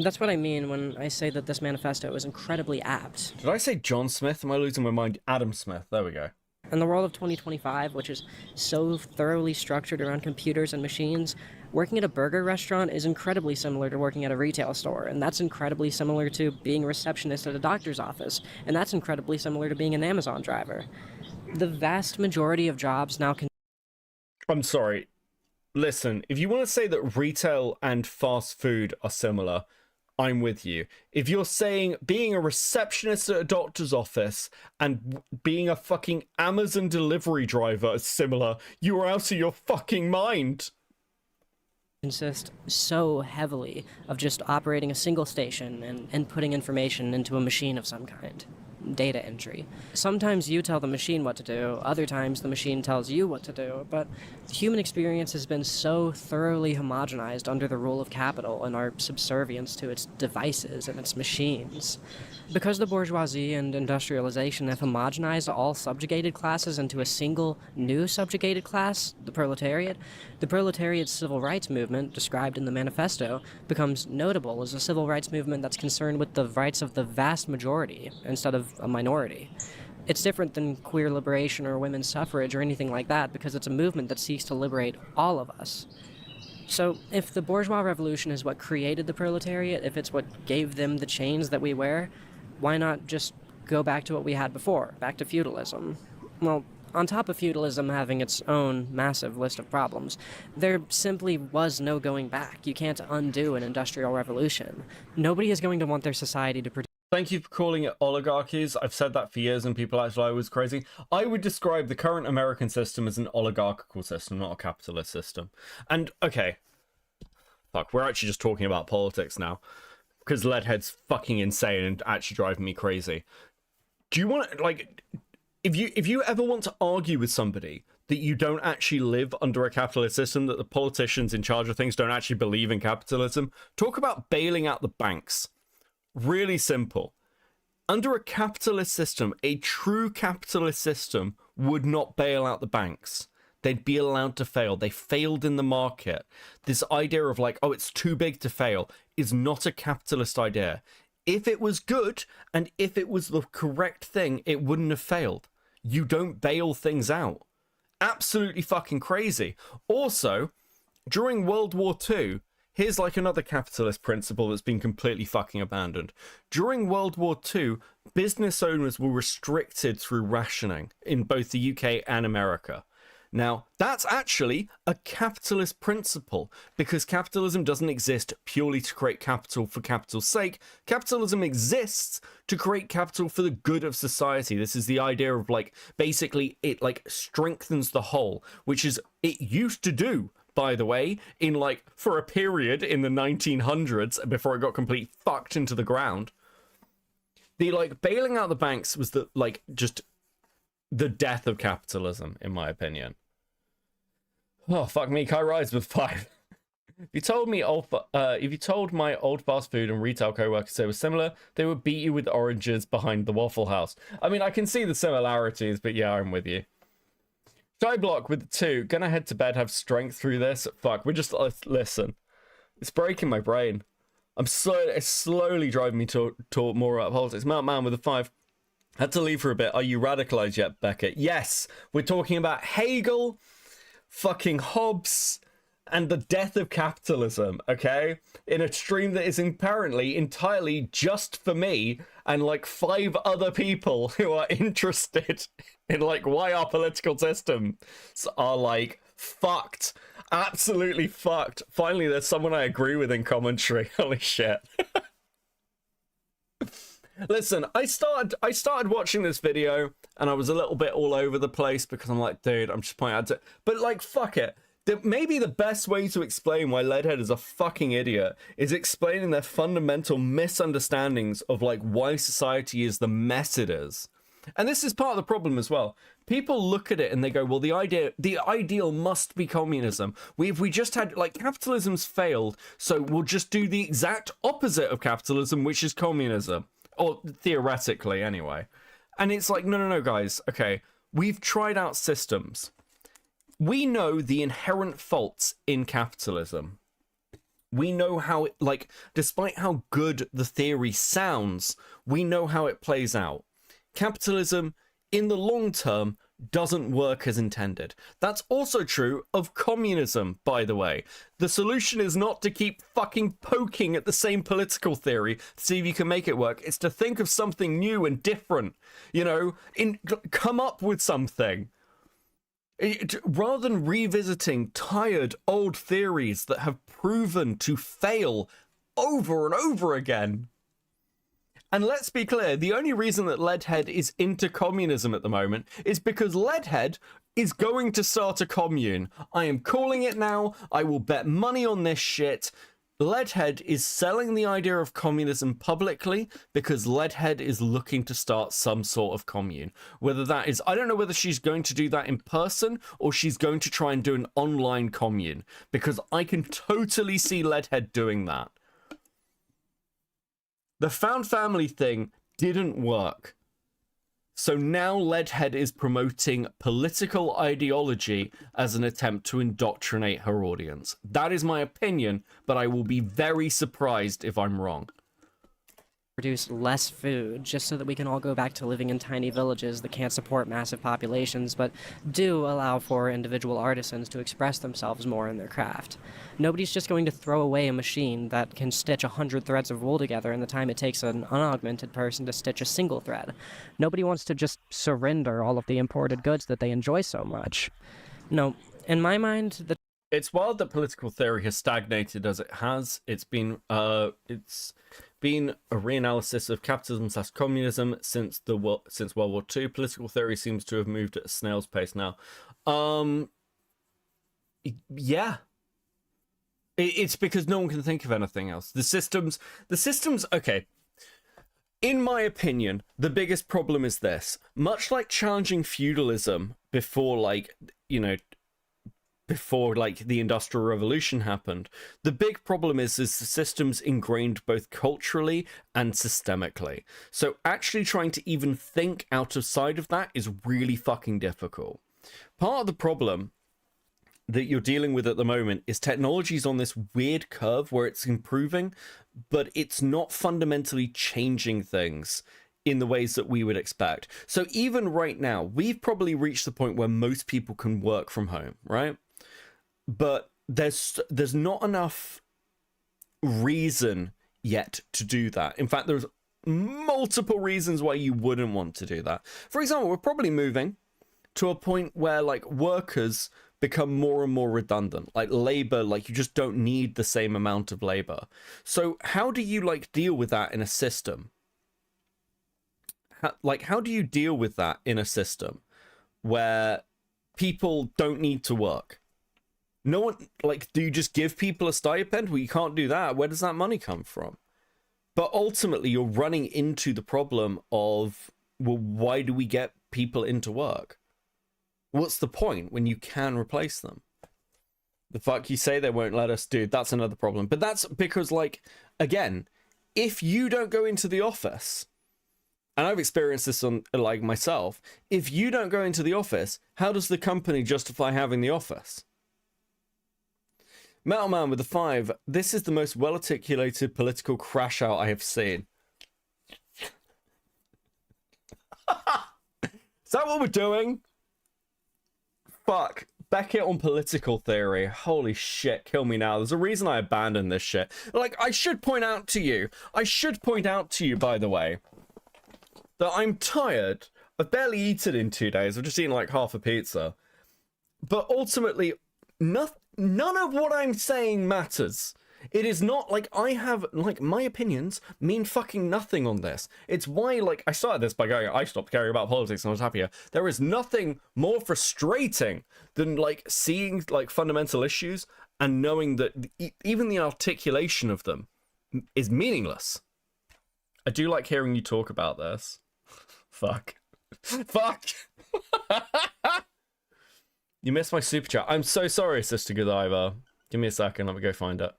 That's what I mean when I say that this manifesto is incredibly apt. Did I say John Smith? Am I losing my mind? Adam Smith. There we go. In the world of 2025, which is so thoroughly structured around computers and machines, working at a burger restaurant is incredibly similar to working at a retail store, and that's incredibly similar to being a receptionist at a doctor's office, and that's incredibly similar to being an Amazon driver. The vast majority of jobs now can... I'm sorry. Listen, if you want to say that retail and fast food are similar, I'm with you. If you're saying being a receptionist at a doctor's office and being a fucking Amazon delivery driver is similar, you are out of your fucking mind. Consist so heavily of just operating a single station and putting information into a machine of some kind. data entry. Sometimes you tell the machine what to do, other times the machine tells you what to do, but the human experience has been so thoroughly homogenized under the rule of capital and our subservience to its devices and its machines. Because the bourgeoisie and industrialization have homogenized all subjugated classes into a single new subjugated class, the proletariat, the proletariat's civil rights movement, described in the manifesto, becomes notable as a civil rights movement that's concerned with the rights of the vast majority instead of a minority. It's different than queer liberation or women's suffrage or anything like that because it's a movement that seeks to liberate all of us. So, if the bourgeois revolution is what created the proletariat, if it's what gave them the chains that we wear, why not just go back to what we had before, back to feudalism? Well, on top of feudalism having its own massive list of problems, there simply was no going back. You can't undo an industrial revolution. Nobody is going to want their society to produce. Thank you for calling it oligarchies. I've said that for years and people actually thought I was crazy. I would describe the current American system as an oligarchical system, not a capitalist system. And, okay. Fuck, we're actually just talking about politics now. Because Leadhead's fucking insane and actually driving me crazy. Do you want, like, if you ever want to argue with somebody that you don't actually live under a capitalist system, that the politicians in charge of things don't actually believe in capitalism, talk about bailing out the banks. Really simple. Under a capitalist system, a true capitalist system would not bail out the banks. They'd be allowed to fail. They failed in the market. This idea of like, oh, it's too big to fail is not a capitalist idea. If it was good and if it was the correct thing, it wouldn't have failed. You don't bail things out. Absolutely fucking crazy. Also, during World War II, here's like another capitalist principle that's been completely fucking abandoned. During World War II, business owners were restricted through rationing in both the UK and America. Now, that's actually a capitalist principle because capitalism doesn't exist purely to create capital for capital's sake. Capitalism exists to create capital for the good of society. This is the idea of like, basically it like strengthens the whole, which is it used to do, by the way, in like for a period in the 1900s before it got completely fucked into the ground. The like bailing out the banks was the like just the death of capitalism, in my opinion. Oh, fuck me, Kai Rise with 5. If you told my old fast food and retail co-workers they were similar, they would beat you with oranges behind the Waffle House. I mean, I can see the similarities, but yeah, I'm with you. Shy Block with the 2. Gonna head to bed, have strength through this. Fuck, we're just, listen. It's breaking my brain. It's slowly driving me to more about politics. Mount Man with a 5. Had to leave for a bit. Are you radicalized yet, Beckett? Yes, we're talking about Hegel, fucking Hobbes, and the death of capitalism, okay? In a stream that is apparently entirely just for me and like 5 other people who are interested in like why our political systems are like fucked. Absolutely fucked. Finally, there's someone I agree with in commentary. Holy shit. Listen, I started watching this video and I was a little bit all over the place because I'm like, dude, I'm just pointing out to, but like, fuck it. Maybe the best way to explain why Leadhead is a fucking idiot is explaining their fundamental misunderstandings of like why society is the mess it is. And this is part of the problem as well. People look at it and they go, well, the ideal must be communism. We just had, like, capitalism's failed, so we'll just do the exact opposite of capitalism, which is communism. Or theoretically, anyway. And it's like, no, guys. Okay, we've tried out systems. We know the inherent faults in capitalism. We know how it, like, despite how good the theory sounds, we know how it plays out. Capitalism, in the long term, doesn't work as intended. That's also true of communism, by the way. The solution is not to keep fucking poking at the same political theory to see if you can make it work. It's to think of something new and different, you know, come up with something. Rather than revisiting tired old theories that have proven to fail over and over again. And let's be clear, the only reason that Leadhead is into communism at the moment is because Leadhead is going to start a commune. I am calling it now. I will bet money on this shit. Leadhead is selling the idea of communism publicly because Leadhead is looking to start some sort of commune. Whether that is, I don't know whether she's going to do that in person or she's going to try and do an online commune, because I can totally see Leadhead doing that. The found family thing didn't work. So now Leadhead is promoting political ideology as an attempt to indoctrinate her audience. That is my opinion, but I will be very surprised if I'm wrong. Produce less food just so that we can all go back to living in tiny villages that can't support massive populations, but do allow for individual artisans to express themselves more in their craft. Nobody's just going to throw away a machine that can stitch 100 threads of wool together in the time it takes an unaugmented person to stitch a single thread. Nobody wants to just surrender all of the imported goods that they enjoy so much. No, in my mind, it's wild that political theory has stagnated as it has. It's been a reanalysis of capitalism/communism since World War II. Political theory seems to have moved at a snail's pace now. Yeah. It's because no one can think of anything else. The systems, okay. In my opinion, the biggest problem is this. Much like challenging feudalism before, before the Industrial Revolution happened, the big problem is the system's ingrained both culturally and systemically. So actually trying to even think outside of that is really fucking difficult. Part of the problem that you're dealing with at the moment is technology's on this weird curve where it's improving, but it's not fundamentally changing things in the ways that we would expect. So even right now, we've probably reached the point where most people can work from home, right? But there's not enough reason yet to do that. In fact, there's multiple reasons why you wouldn't want to do that. For example, we're probably moving to a point where workers become more and more redundant. Labor, you just don't need the same amount of labor. So how do you deal with that in a system? How do you deal with that in a system where people don't need to work? No one, do you just give people a stipend? Well, you can't do that. Where does that money come from? But ultimately, you're running into the problem of, well, why do we get people into work? What's the point when you can replace them? The fuck you say they won't let us do, that's another problem. But that's because, again, if you don't go into the office, and I've experienced this on, myself, if you don't go into the office, how does the company justify having the office? Metal Man with a 5. This is the most well-articulated political crash out I have seen. Is that what we're doing? Fuck. Beckett on political theory. Holy shit, kill me now. There's a reason I abandoned this shit. I should point out to you, by the way, that I'm tired. I've barely eaten in 2 days. I've just eaten half a pizza. But ultimately, none of what I'm saying matters. It is not I have, my opinions mean fucking nothing on this. It's why, I started this by going, I stopped caring about politics and I was happier. There is nothing more frustrating than, seeing, fundamental issues and knowing that even the articulation of them is meaningless. I do like hearing you talk about this. Fuck. Fuck! You missed my super chat. I'm so sorry, Sister Godiva. Give me a second, let me go find it.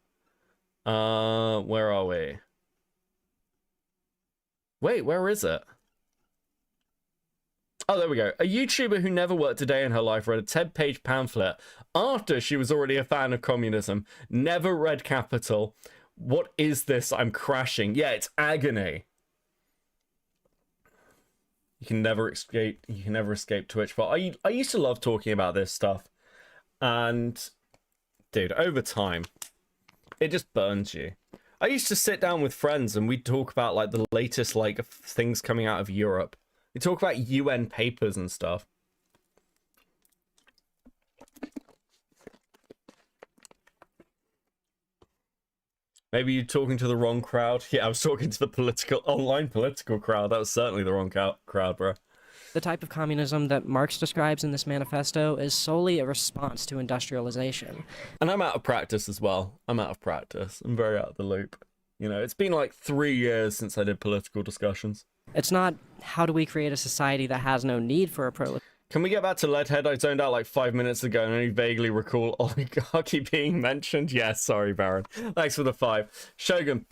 Where are we? Wait, where is it? Oh, there we go. A YouTuber who never worked a day in her life read a 10-page pamphlet after she was already a fan of communism. Never read Capital. What is this? I'm crashing. Yeah, it's agony. You can never escape Twitch. But I used to love talking about this stuff. And dude, over time, it just burns you. I used to sit down with friends and we'd talk about the latest things coming out of Europe. We talk about UN papers and stuff. Maybe you're talking to the wrong crowd. Yeah, I was talking to the online political crowd. That was certainly the wrong crowd, bro. The type of communism that Marx describes in this manifesto is solely a response to industrialization. And I'm out of practice as well. I'm out of practice. I'm very out of the loop. You know, it's been like 3 years since I did political discussions. It's not how do we create a society that has no need for a proletariat. Can we get back to Leadhead? I zoned out like 5 minutes ago and only vaguely recall oligarchy being mentioned. Yes, sorry, Baron. Thanks for the 5. Shogun,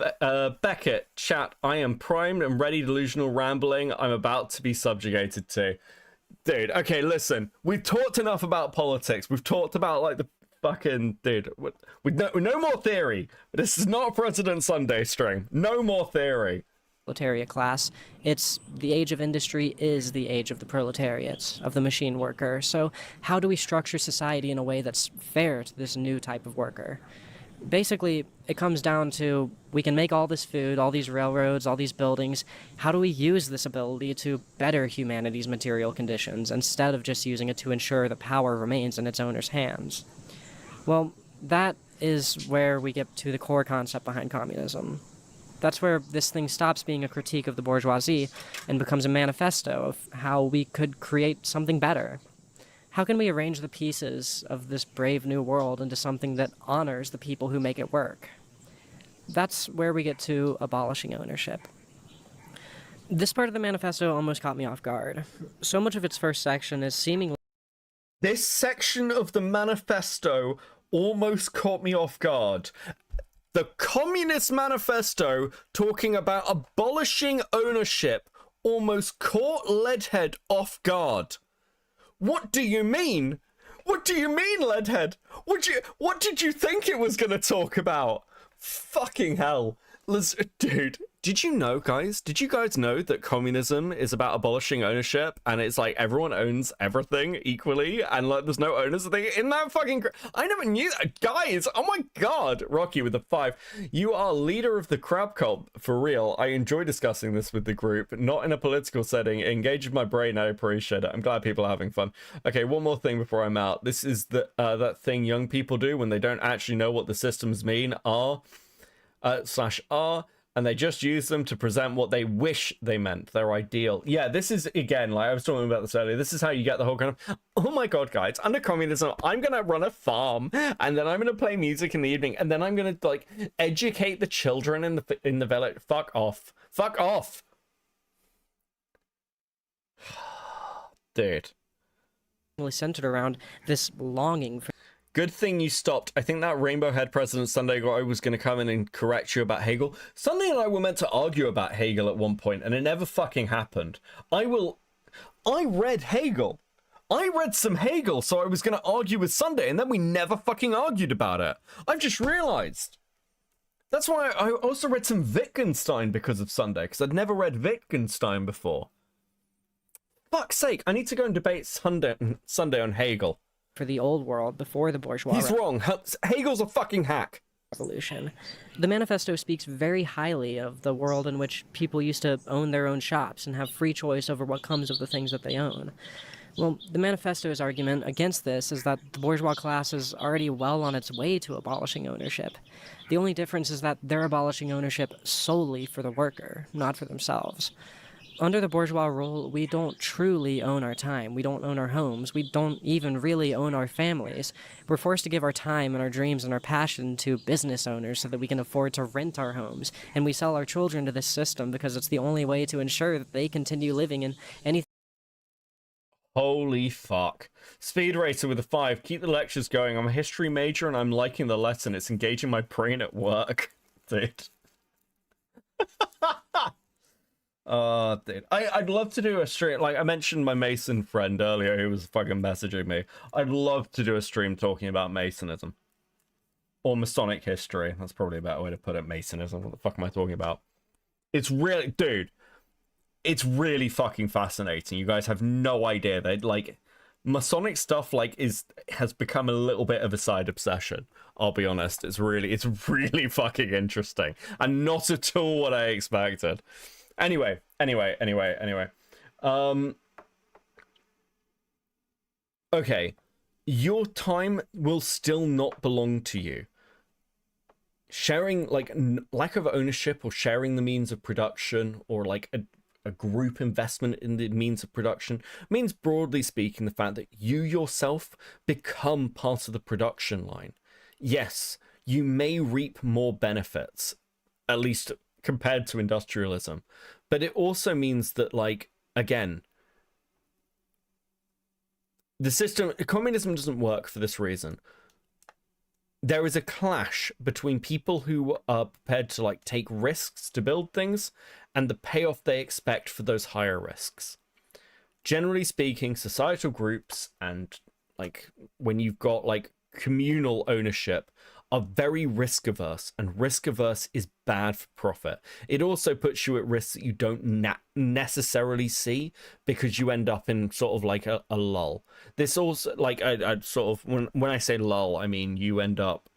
Beckett, chat. I am primed and ready, delusional rambling. I'm about to be subjugated to. Dude, okay, listen. We've talked enough about politics. We've talked about like the fucking... Dude, no more theory. This is not a President Sunday stream. No more theory. Proletariat class. It's the age of industry is the age of the proletariat, of the machine worker. So how do we structure society in a way that's fair to this new type of worker? Basically, it comes down to we can make all this food, all these railroads, all these buildings. How do we use this ability to better humanity's material conditions instead of just using it to ensure that power remains in its owner's hands? Well, that is where we get to the core concept behind communism. That's where this thing stops being a critique of the bourgeoisie and becomes a manifesto of how we could create something better. How can we arrange the pieces of this brave new world into something that honors the people who make it work? That's where we get to abolishing ownership. This part of the manifesto almost caught me off guard. So much of its first section is seemingly... This section of the manifesto almost caught me off guard. The Communist Manifesto talking about abolishing ownership almost caught Leadhead off guard. What do you mean? What do you mean, Leadhead? What did you think it was going to talk about? Fucking hell. Dude, did you know, guys? Did you guys know that communism is about abolishing ownership and it's like everyone owns everything equally and like there's no owners of thing? Isn't that fucking I never knew that. Guys, oh my god. Rocky with the 5. You are leader of the crab cult for real. I enjoy discussing this with the group, not in a political setting. It engages my brain. I appreciate it. I'm glad people are having fun. Okay, one more thing before I'm out. This is the that thing young people do when they don't actually know what the systems mean. R, and they just use them to present what they wish they meant, their ideal. Yeah, this is, again, like I was talking about this earlier, this is how you get the whole kind of, oh my god, guys, under communism, I'm gonna run a farm, and then I'm gonna play music in the evening, and then I'm gonna, like, educate the children in the village. Fuck off. Fuck off! Dude. Really centered around this longing for... Good thing you stopped. I think that rainbow head President Sunday guy was going to come in and correct you about Hegel. Sunday and I were meant to argue about Hegel at one point, and it never fucking happened. I read Hegel. I read some Hegel, so I was going to argue with Sunday, and then we never fucking argued about it. I've just realized. That's why I also read some Wittgenstein because of Sunday, because I'd never read Wittgenstein before. Fuck's sake, I need to go and debate Sunday on Hegel. For the old world before the bourgeois... He's wrong. Hegel's a fucking hack. Revolution. The manifesto speaks very highly of the world in which people used to own their own shops and have free choice over what comes of the things that they own. Well, the manifesto's argument against this is that the bourgeois class is already well on its way to abolishing ownership. The only difference is that they're abolishing ownership solely for the worker, not for themselves. Under the bourgeois rule, we don't truly own our time. We don't own our homes. We don't even really own our families. We're forced to give our time and our dreams and our passion to business owners so that we can afford to rent our homes. And we sell our children to this system because it's the only way to ensure that they continue living in anything. Holy fuck. Speed Racer with a 5. Keep the lectures going. I'm a history major and I'm liking the lesson. It's engaging my brain at work. Dude. Oh, dude. I'd love to do a stream. Like, I mentioned my Mason friend earlier who was fucking messaging me. I'd love to do a stream talking about Masonism. Or Masonic history. That's probably a better way to put it. Masonism. What the fuck am I talking about? It's really... Dude. It's really fucking fascinating. You guys have no idea. That, like... Masonic stuff, like, has become a little bit of a side obsession. I'll be honest. It's really fucking interesting. And not at all what I expected. Anyway. Okay. Your time will still not belong to you. Sharing, like, lack of ownership or sharing the means of production or, like, a group investment in the means of production. It means, broadly speaking, the fact that you yourself become part of the production line. Yes, you may reap more benefits, at least compared to industrialism, but it also means that, like, again, the system, communism doesn't work for this reason. There is a clash between people who are prepared to, like, take risks to build things and the payoff they expect for those higher risks. Generally speaking, societal groups and, like, when you've got, like, communal ownership are very risk averse, and risk averse is bad for profit. It also puts you at risks that you don't necessarily see, because you end up in sort of like a lull. This also, like, I sort of, when I say lull, I mean you end up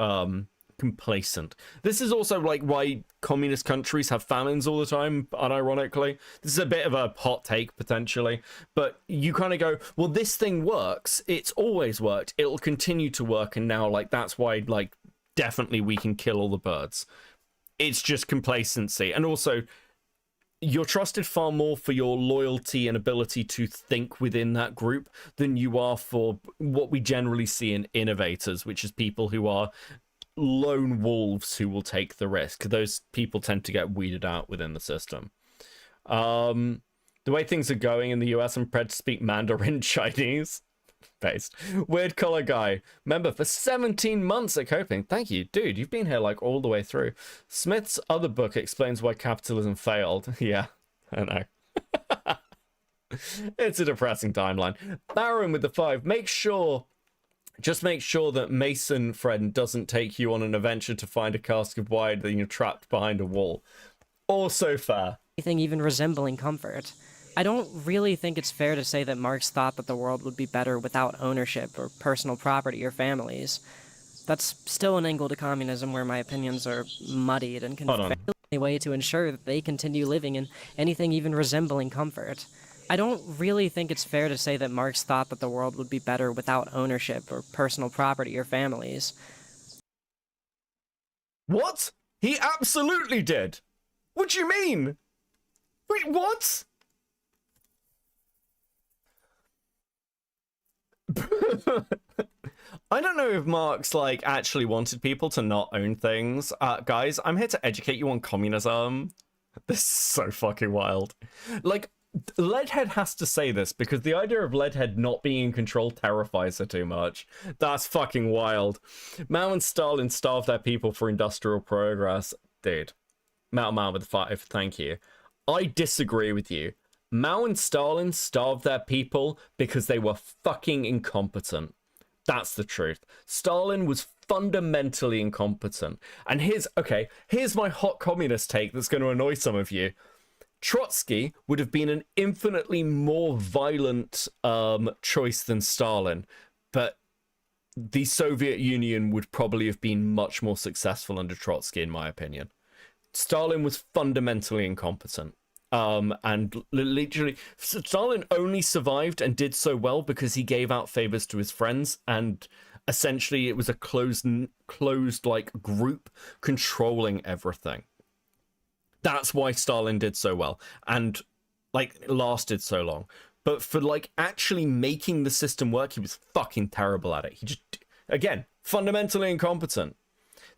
complacent. This is also like why communist countries have famines all the time, unironically. This is a bit of a hot take potentially, but you kind of go, well, this thing works, it's always worked, it'll continue to work, and now, like, that's why, like, definitely we can kill all the birds. It's just complacency. And also, you're trusted far more for your loyalty and ability to think within that group than you are for what we generally see in innovators, which is people who are lone wolves who will take the risk. Those people tend to get weeded out within the system. The way things are going in the US, I'm prepared to speak Mandarin Chinese. Based. Weird color guy. Member for 17 months at Coping. Thank you. Dude, you've been here like all the way through. Smith's other book explains why capitalism failed. Yeah, I know. It's a depressing timeline. Baron with the 5. Just make sure that Mason friend doesn't take you on an adventure to find a cask of wine, then you're trapped behind a wall. Also fair. Anything even resembling comfort. I don't really think it's fair to say that Marx thought that the world would be better without ownership or personal property or families. That's still an angle to communism where my opinions are muddied and can fail in a way to ensure that they continue living in anything even resembling comfort. I don't really think it's fair to say that Marx thought that the world would be better without ownership or personal property or families. What? He absolutely did! What do you mean? Wait, what? I don't know if Marx, like, actually wanted people to not own things. Guys, I'm here to educate you on communism. This is so fucking wild. Like, Leadhead has to say this because the idea of Leadhead not being in control terrifies her too much. That's fucking wild. Mao and Stalin starved their people for industrial progress. Dude. Mao with 5, thank you. I disagree with you. Mao and Stalin starved their people because they were fucking incompetent. That's the truth. Stalin was fundamentally incompetent. And here's my hot communist take that's going to annoy some of you. Trotsky would have been an infinitely more violent choice than Stalin, but the Soviet Union would probably have been much more successful under Trotsky, in my opinion. Stalin was fundamentally incompetent. And literally, Stalin only survived and did so well because he gave out favors to his friends, and essentially it was a closed like group controlling everything. That's why Stalin did so well and like lasted so long. But for like actually making the system work, he was fucking terrible at it. He just, again, fundamentally incompetent.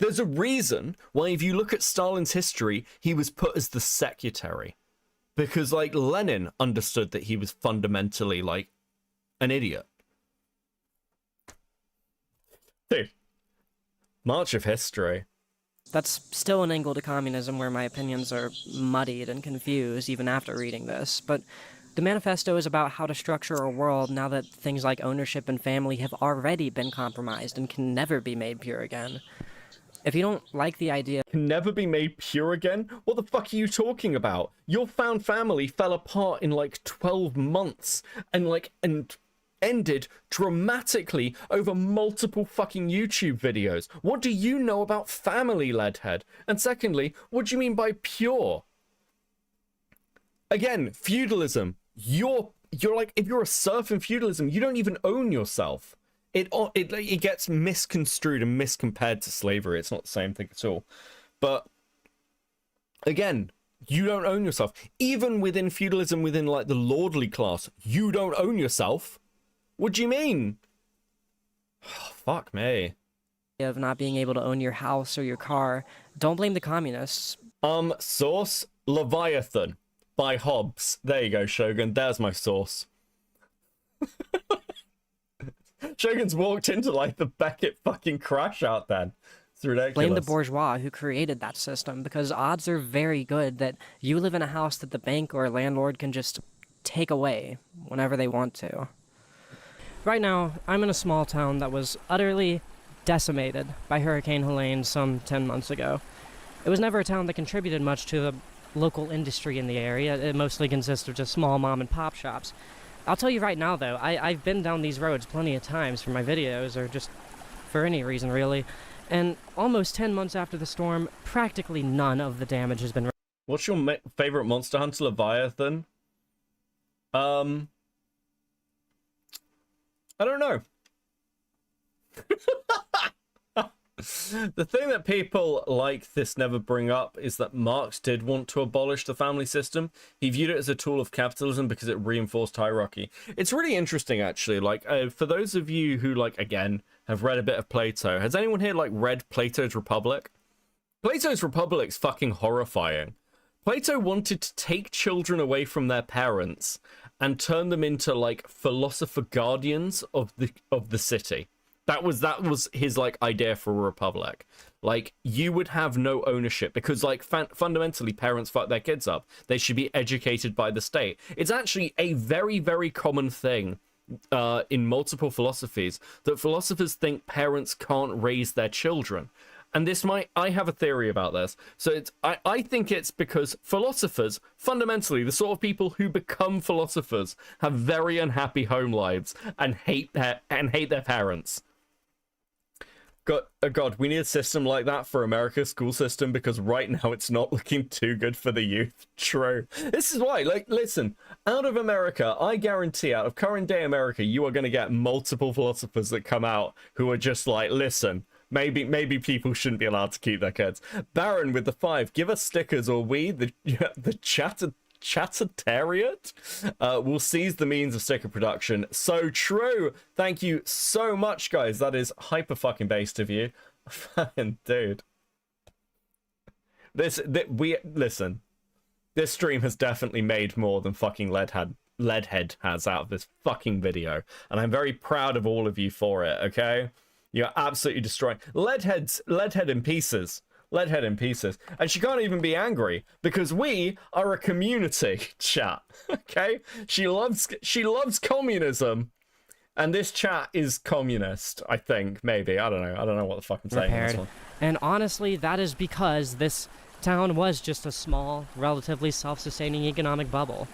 There's a reason why, if you look at Stalin's history, he was put as the secretary. Because, like, Lenin understood that he was fundamentally, like, an idiot. Dude. March of history. That's still an angle to communism where my opinions are muddied and confused even after reading this, but the manifesto is about how to structure a world now that things like ownership and family have already been compromised and can never be made pure again. If you don't like the idea... Can never be made pure again? What the fuck are you talking about? Your found family fell apart in like 12 months and ended dramatically over multiple fucking YouTube videos. What do you know about family, Leadhead? And secondly, what do you mean by pure? Again, feudalism. You're like, if you're a serf in feudalism, you don't even own yourself. It gets misconstrued and miscompared to slavery. It's not the same thing at all. But again, You don't own yourself. Even within feudalism, within like the lordly class, you don't own yourself. What do you mean? Fuck me. Of not being able to own your house or your car. Don't blame the communists. Source Leviathan by Hobbes. There you go, Shogun. There's my source. Shogun's walked into like the Beckett fucking crash out then. It's ridiculous. Blame the bourgeois who created that system, because odds are very good that you live in a house that the bank or landlord can just take away whenever they want to. Right now, I'm in a small town that was utterly decimated by Hurricane Helene some 10 months ago. It was never a town that contributed much to the local industry in the area. It mostly consists of just small mom and pop shops. I'll tell you right now though, I've been down these roads plenty of times for my videos, or just for any reason really, and almost 10 months after the storm, practically none of the damage has been... What's your favorite Monster Hunter, Leviathan? I don't know. The thing that people like this never bring up is that Marx did want to abolish the family system. He viewed it as a tool of capitalism because it reinforced hierarchy. It's really interesting, actually. Like, for those of you who, like, again, have read a bit of Plato, has anyone here, like, read Plato's Republic? Plato's Republic's fucking horrifying. Plato wanted to take children away from their parents and turn them into, like, philosopher guardians of the city. That was his, like, idea for a republic. Like, you would have no ownership because, like, fundamentally parents fuck their kids up. They should be educated by the state. It's actually a very, very common thing in multiple philosophies that philosophers think parents can't raise their children. And I have a theory about this. So I think it's because philosophers, fundamentally, the sort of people who become philosophers have very unhappy home lives and hate their parents. God, we need a system like that for America's school system, because right now it's not looking too good for the youth. True. This is why, like, listen, out of America, I guarantee out of current day America, you are going to get multiple philosophers that come out who are just like, listen, maybe people shouldn't be allowed to keep their kids. Baron with the 5, give us stickers or we, the Proletariat will seize the means of sticker production. So true. Thank you so much, guys. That is hyper fucking based of you. Fucking dude. Listen. This stream has definitely made more than fucking Leadhead has out of this fucking video, and I'm very proud of all of you for it. Okay, you're absolutely destroying Leadhead in pieces. Leadhead in pieces, and she can't even be angry because we are a community, chat. Okay, she loves communism, and this chat is communist. I think maybe I don't know what the fuck I'm saying on this one. And honestly, that is because this town was just a small, relatively self-sustaining economic bubble.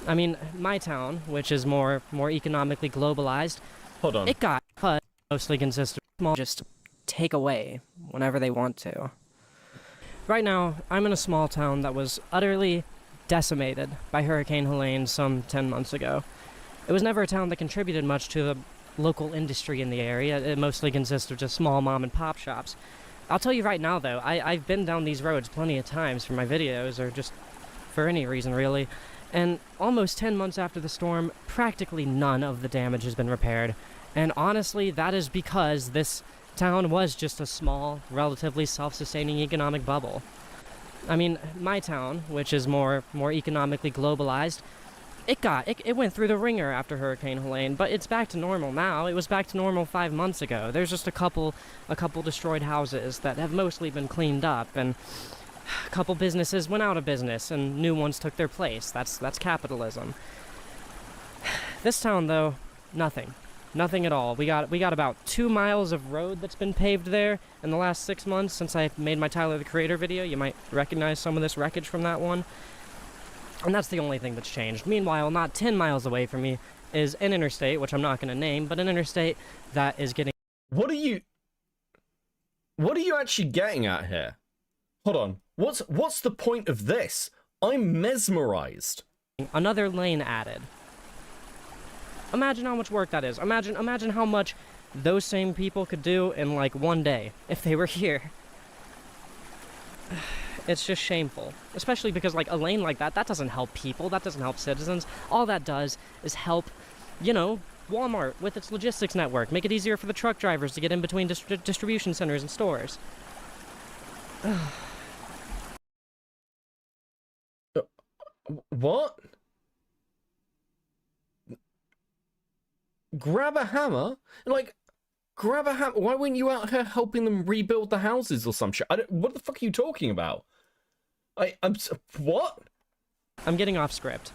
I mean, my town, which is more economically globalized, it got cut. Mostly consists of small, just take away whenever they want to. Right now, I'm in a small town that was utterly decimated by Hurricane Helene some 10 months ago. It was never a town that contributed much to the local industry in the area. It mostly consists of just small mom and pop shops. I'll tell you right now though, I've been down these roads plenty of times for my videos, or just for any reason really, and almost 10 months after the storm, practically none of the damage has been repaired. And honestly, that is because this town was just a small, relatively self-sustaining economic bubble. I mean, my town, which is more economically globalized, it went through the ringer after Hurricane Helene, but it's back to normal now. It was back to normal 5 months ago. There's just a couple destroyed houses that have mostly been cleaned up, and a couple businesses went out of business and new ones took their place. That's capitalism. This town though, nothing at all. We got about 2 miles of road that's been paved there in the last 6 months since I made my Tyler the Creator video. You might recognize some of this wreckage from that one. And that's the only thing that's changed. Meanwhile, not 10 miles away from me is an interstate, which I'm not going to name, but an interstate that is getting... What are you actually getting at here? Hold on. What's the point of this? I'm mesmerized. Another lane added. Imagine how much work that is. Imagine how much those same people could do in like one day if they were here. It's just shameful. Especially because, like, a lane like that doesn't help people, that doesn't help citizens. All that does is help, you know, Walmart with its logistics network, make it easier for the truck drivers to get in between distribution centers and stores. What? Grab a hammer? Like, grab a hammer? Why weren't you out here helping them rebuild the houses or some shit? What the fuck are you talking about? What? I'm getting off script.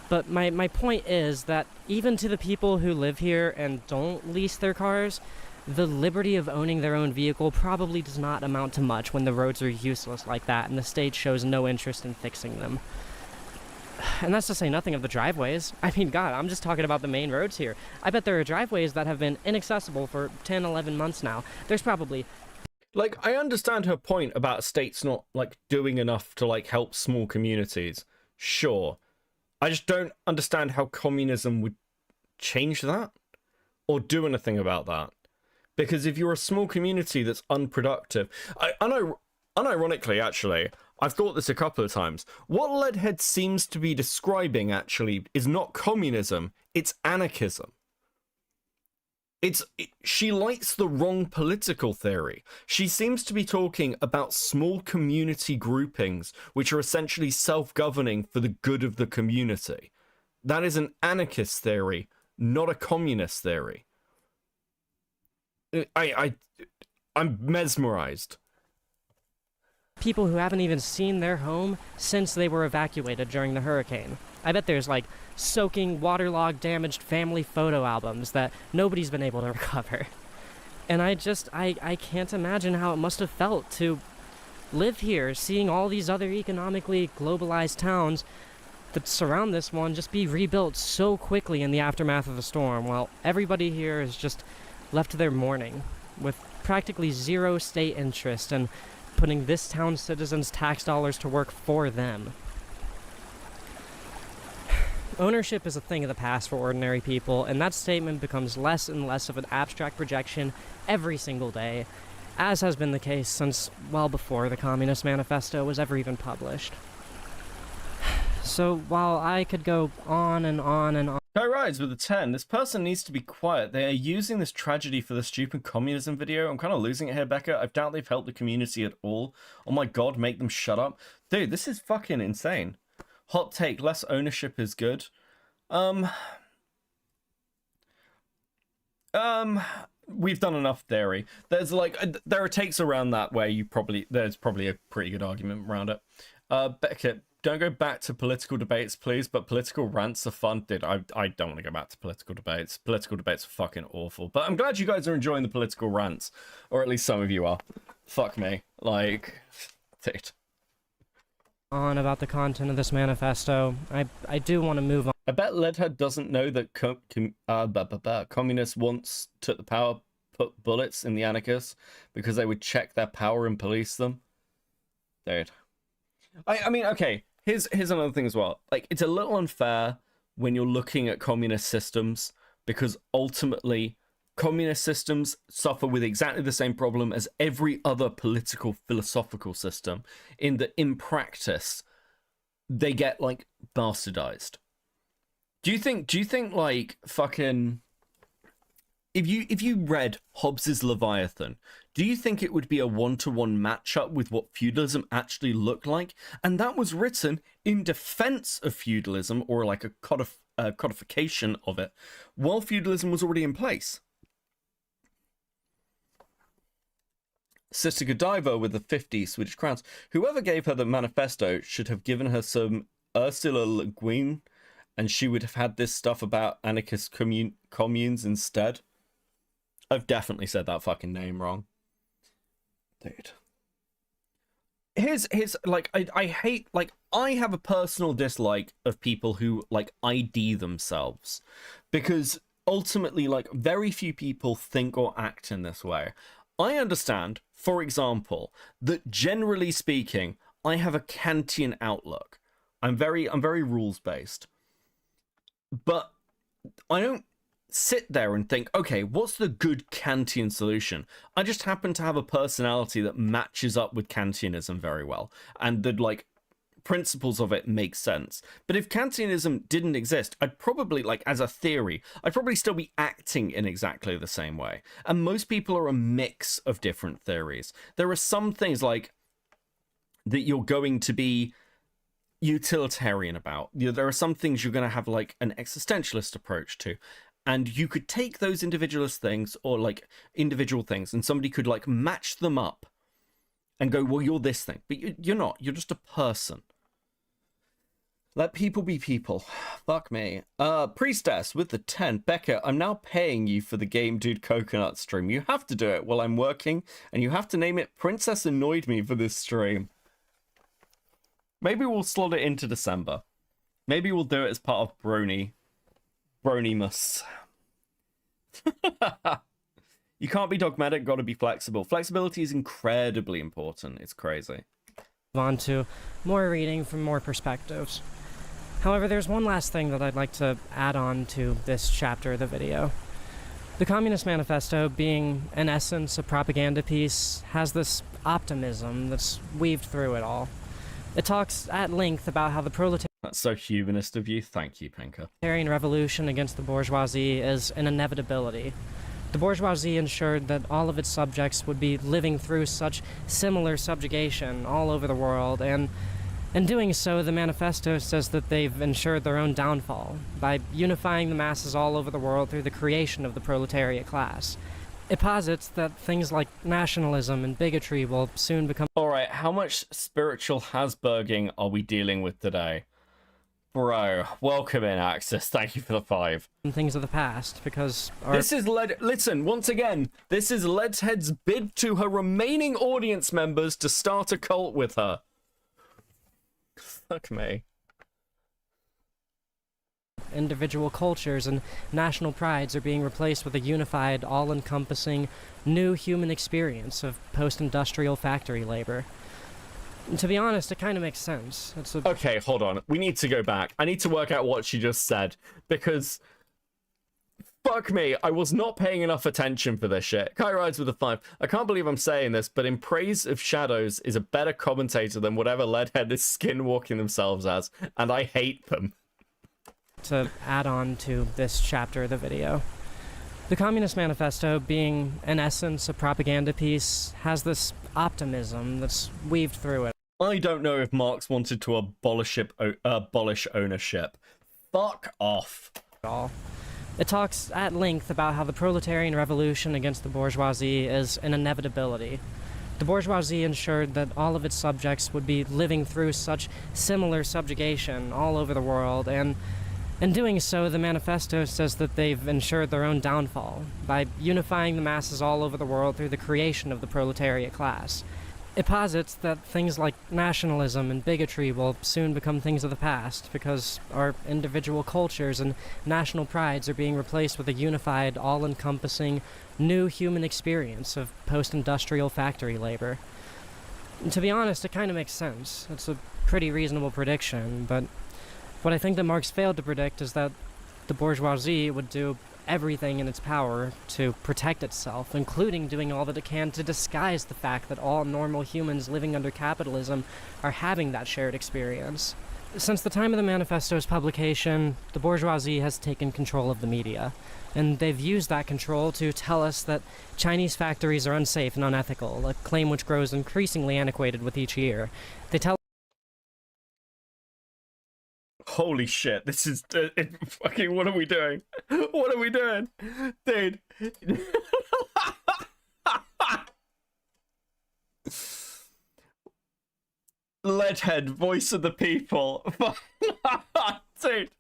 But my point is that even to the people who live here and don't lease their cars, the liberty of owning their own vehicle probably does not amount to much when the roads are useless like that and the state shows no interest in fixing them. And that's to say nothing of the driveways. I mean, God, I'm just talking about the main roads here. I bet there are driveways that have been inaccessible for 10, 11 months now. There's probably... Like, I understand her point about states not, like, doing enough to, like, help small communities. Sure. I just don't understand how communism would change that or do anything about that. Because if you're a small community that's unproductive... Unironically, actually, I've thought this a couple of times. What Leadhead seems to be describing, actually, is not communism, it's anarchism. She likes the wrong political theory. She seems to be talking about small community groupings, which are essentially self-governing for the good of the community. That is an anarchist theory, not a communist theory. I'm mesmerized. People who haven't even seen their home since they were evacuated during the hurricane. I bet there's, like, soaking, waterlogged, damaged family photo albums that nobody's been able to recover. And I can't imagine how it must have felt to live here, seeing all these other economically globalized towns that surround this one just be rebuilt so quickly in the aftermath of the storm, while everybody here is just left to their mourning, with practically zero state interest and putting this town's citizens' tax dollars to work for them. Ownership is a thing of the past for ordinary people, and that statement becomes less and less of an abstract projection every single day, as has been the case since well before the Communist Manifesto was ever even published. So while I could go on and on and on... Guy Rides with a 10. This person needs to be quiet. They are using this tragedy for the stupid communism video. I'm kind of losing it here, Becca. I doubt they've helped the community at all. Oh my god, make them shut up. Dude, this is fucking insane. Hot take, less ownership is good. We've done enough theory. There's like, there are takes around that where there's probably a pretty good argument around it. Becca, don't go back to political debates, please, but political rants are fun. Dude, I don't want to go back to political debates. Political debates are fucking awful. But I'm glad you guys are enjoying the political rants. Or at least some of you are. Fuck me. Like, dude. On about the content of this manifesto. I do want to move on. I bet Leadhead doesn't know that communists once took the power, put bullets in the anarchists because they would check their power and police them. Dude. I mean, okay. Here's another thing as well. Like, it's a little unfair when you're looking at communist systems because ultimately communist systems suffer with exactly the same problem as every other political philosophical system in that in practice they get like bastardized. Do you think like fucking if you read Hobbes's Leviathan, do you think it would be a one-to-one matchup with what feudalism actually looked like? And that was written in defense of feudalism, or like a codification of it, while feudalism was already in place. Sister Godiva with the 50 Swedish crowns. Whoever gave her the manifesto should have given her some Ursula Le Guin, and she would have had this stuff about anarchist communes instead. I've definitely said that fucking name wrong. Dude. Here's like, I hate, like, I have a personal dislike of people who, like, ID themselves. Because ultimately, like, very few people think or act in this way. I understand, for example, that generally speaking, I have a Kantian outlook. I'm very rules-based. But I don't sit there and think, okay, what's the good Kantian solution? I just happen to have a personality that matches up with Kantianism very well, and the like principles of it make sense. But if Kantianism didn't exist, I'd probably, like, as a theory, I'd probably still be acting in exactly the same way. And most people are a mix of different theories. There are some things like that you're going to be utilitarian about. There are some things you're going to have like an existentialist approach to. And you could take those individualist things, or like individual things, and somebody could like match them up and go, well, you're this thing. But you're not. You're just a person. Let people be people. Fuck me. Priestess with the 10. Becca, I'm now paying you for the Game Dude Coconut stream. You have to do it while I'm working, and you have to name it Princess Annoyed Me for this stream. Maybe we'll slot it into December. Maybe we'll do it as part of Bronymus. You can't be dogmatic, gotta be flexible. Flexibility is incredibly important. It's crazy. On to more reading from more perspectives. However, there's one last thing that I'd like to add on to this chapter of the video. The Communist Manifesto, being in essence a propaganda piece, has this optimism that's weaved through it all. It talks at length about how the proletariat... That's so humanist of you. Thank you, Pinker. ...revolution against the bourgeoisie is an inevitability. The bourgeoisie ensured that all of its subjects would be living through such similar subjugation all over the world, and in doing so, the manifesto says that they've ensured their own downfall by unifying the masses all over the world through the creation of the proletariat class. It posits that things like nationalism and bigotry will soon become... Alright, how much spiritual Hasberging are we dealing with today? Bro, welcome in, Axis. Thank you for the 5. ...things of the past, because... This is Listen, once again, this is Leadhead'S bid to her remaining audience members to start a cult with her. Fuck me. Individual cultures and national prides are being replaced with a unified, all-encompassing, new human experience of post-industrial factory labor. And to be honest, it kind of makes sense. Okay, hold on. We need to go back. I need to work out what she just said, because... Fuck me, I was not paying enough attention for this shit. Kai Rides with a 5. I can't believe I'm saying this, but In Praise of Shadows is a better commentator than whatever Leadhead is skinwalking themselves as, and I hate them. To add on to this chapter of the video. The Communist Manifesto, being in essence a propaganda piece, has this optimism that's weaved through it. I don't know if Marx wanted to abolish ownership. Fuck off. It talks at length about how the proletarian revolution against the bourgeoisie is an inevitability. The bourgeoisie ensured that all of its subjects would be living through such similar subjugation all over the world, and in doing so, the manifesto says that they've ensured their own downfall by unifying the masses all over the world through the creation of the proletariat class. It posits that things like nationalism and bigotry will soon become things of the past, because our individual cultures and national prides are being replaced with a unified, all-encompassing, new human experience of post-industrial factory labor. And to be honest, it kind of makes sense. It's a pretty reasonable prediction, but what I think that Marx failed to predict is that the bourgeoisie would do everything in its power to protect itself, including doing all that it can to disguise the fact that all normal humans living under capitalism are having that shared experience. Since the time of the manifesto's publication, the bourgeoisie has taken control of the media, and they've used that control to tell us that Chinese factories are unsafe and unethical, a claim which grows increasingly antiquated with each year. They tell... Holy shit, this is fucking, what are we doing? What are we doing? Dude. Leadhead, voice of the people. Dude,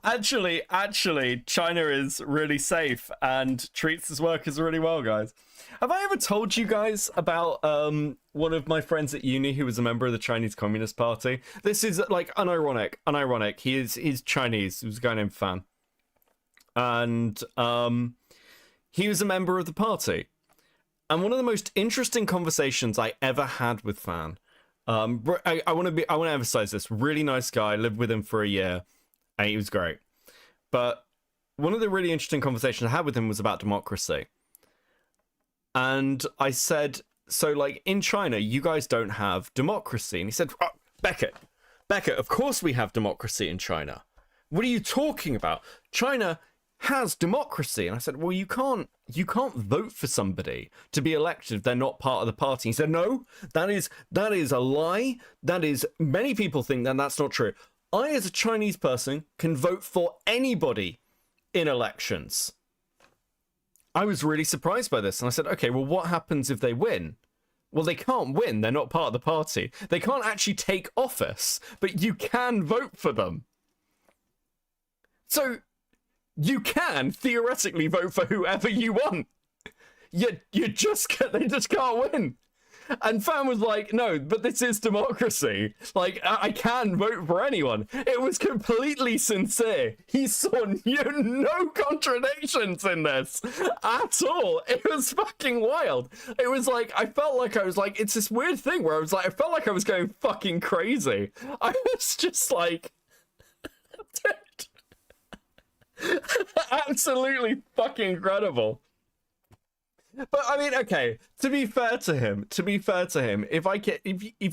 actually, China is really safe and treats its workers really well, guys. Have I ever told you guys about one of my friends at uni who was a member of the Chinese Communist Party? This is like unironic. He's Chinese. He was a guy named Fan, and he was a member of the party. And one of the most interesting conversations I ever had with Fan. I want to emphasize this. Really nice guy. Lived with him for a year, and he was great. But one of the really interesting conversations I had with him was about democracy. And I said, so like in China, you guys don't have democracy. And he said, oh, Beckett, of course we have democracy in China. What are you talking about? China has democracy. And I said, well, you can't vote for somebody to be elected if they're not part of the party. He said, no, that is a lie. Many people think that that's not true. I, as a Chinese person, can vote for anybody in elections. I was really surprised by this. And I said, okay, well, what happens if they win? Well, they can't win. They're not part of the party. They can't actually take office, but you can vote for them. So you can theoretically vote for whoever you want. They just can't win. And Fan was like, no, but this is democracy. Like, I can vote for anyone. It was completely sincere. He saw no contradictions in this at all. It was fucking wild. It was like, I felt like I was like, it's this weird thing where I was like, I felt like I was going fucking crazy. I was just like, absolutely fucking incredible. But I mean, okay, to be fair to him, if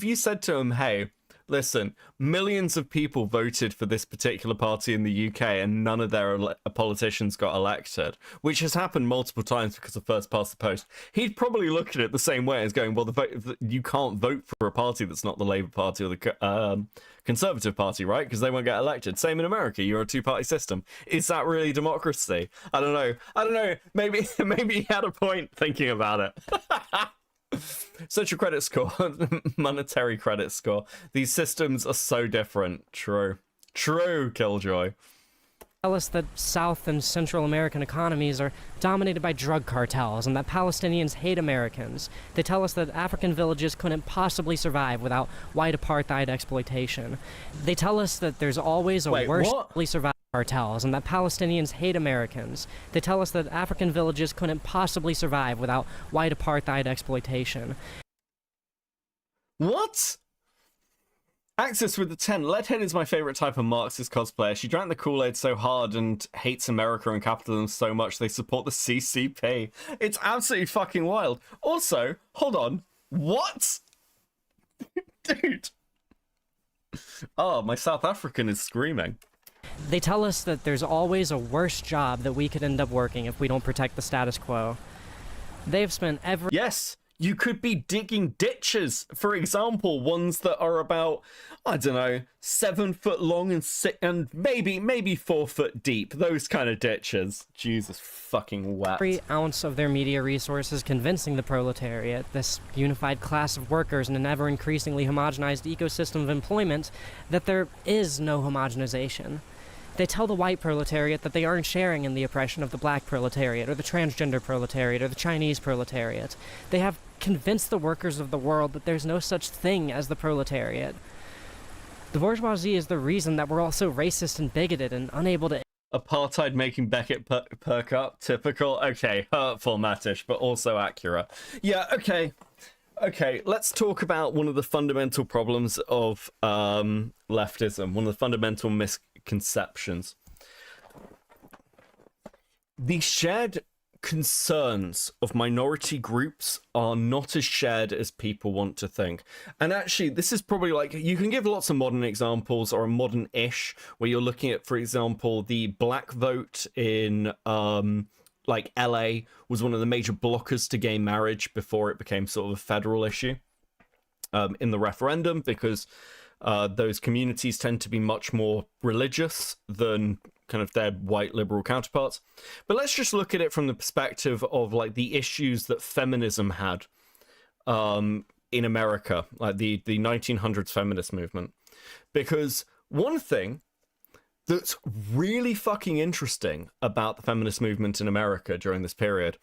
you said to him, hey, listen, millions of people voted for this particular party in the UK and none of their politicians got elected, which has happened multiple times because of first past the post, he'd probably look at it the same way as going, well, you can't vote for a party that's not the Labour Party or the Conservative Party, right? Because they won't get elected. Same in America. You're a two-party system. Is that really democracy? I don't know. Maybe he had a point thinking about it. Social credit score, monetary credit score. These systems are so different. True, Killjoy. Tell us that South and Central American economies are dominated by drug cartels and that Palestinians hate Americans. They tell us that African villages couldn't possibly survive without white apartheid exploitation. They tell us that there's always a worstly survive cartels and that Palestinians hate Americans. They tell us that African villages couldn't possibly survive without white apartheid exploitation. What? Axis with the 10. Leadhead is my favorite type of Marxist cosplayer. She drank the Kool-Aid so hard and hates America and capitalism so much they support the CCP. It's absolutely fucking wild. Also, hold on. What? Dude. Oh, my South African is screaming. They tell us that there's always a worse job that we could end up working if we don't protect the status quo. They've spent every... Yes! You could be digging ditches, for example, ones that are about, I don't know, 7 foot long and maybe 4 foot deep. Those kind of ditches. Jesus fucking wet. Every ounce of their media resources convincing the proletariat, this unified class of workers in an ever-increasingly homogenized ecosystem of employment, that there is no homogenization. They tell the white proletariat that they aren't sharing in the oppression of the black proletariat, or the transgender proletariat, or the Chinese proletariat. They have convinced the workers of the world that there's no such thing as the proletariat. The bourgeoisie is the reason that we're all so racist and bigoted and unable to... Apartheid making Beckett perk up. Typical. Okay, hurtful, Mattish, but also accurate. Yeah, okay. Okay, let's talk about one of the fundamental problems of leftism, one of the fundamental misconceptions. The shared concerns of minority groups are not as shared as people want to think. And actually, this is probably like, you can give lots of modern examples or a modern-ish, where you're looking at, for example, the black vote in like LA was one of the major blockers to gay marriage before it became sort of a federal issue in the referendum, because those communities tend to be much more religious than kind of their white liberal counterparts. But let's just look at it from the perspective of like the issues that feminism had in America, like the 1900s feminist movement. Because one thing that's really fucking interesting about the feminist movement in America during this period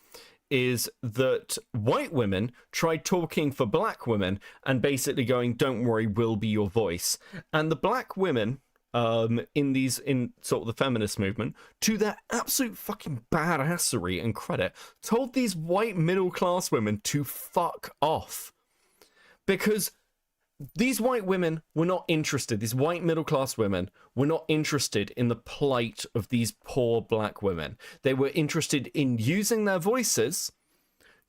is that white women tried talking for black women and basically going, don't worry, we'll be your voice. And the black women in sort of the feminist movement, to their absolute fucking badassery and credit, told these white middle class women to fuck off. Because these white women were not interested, these white middle-class women were not interested in the plight of these poor black women. They were interested in using their voices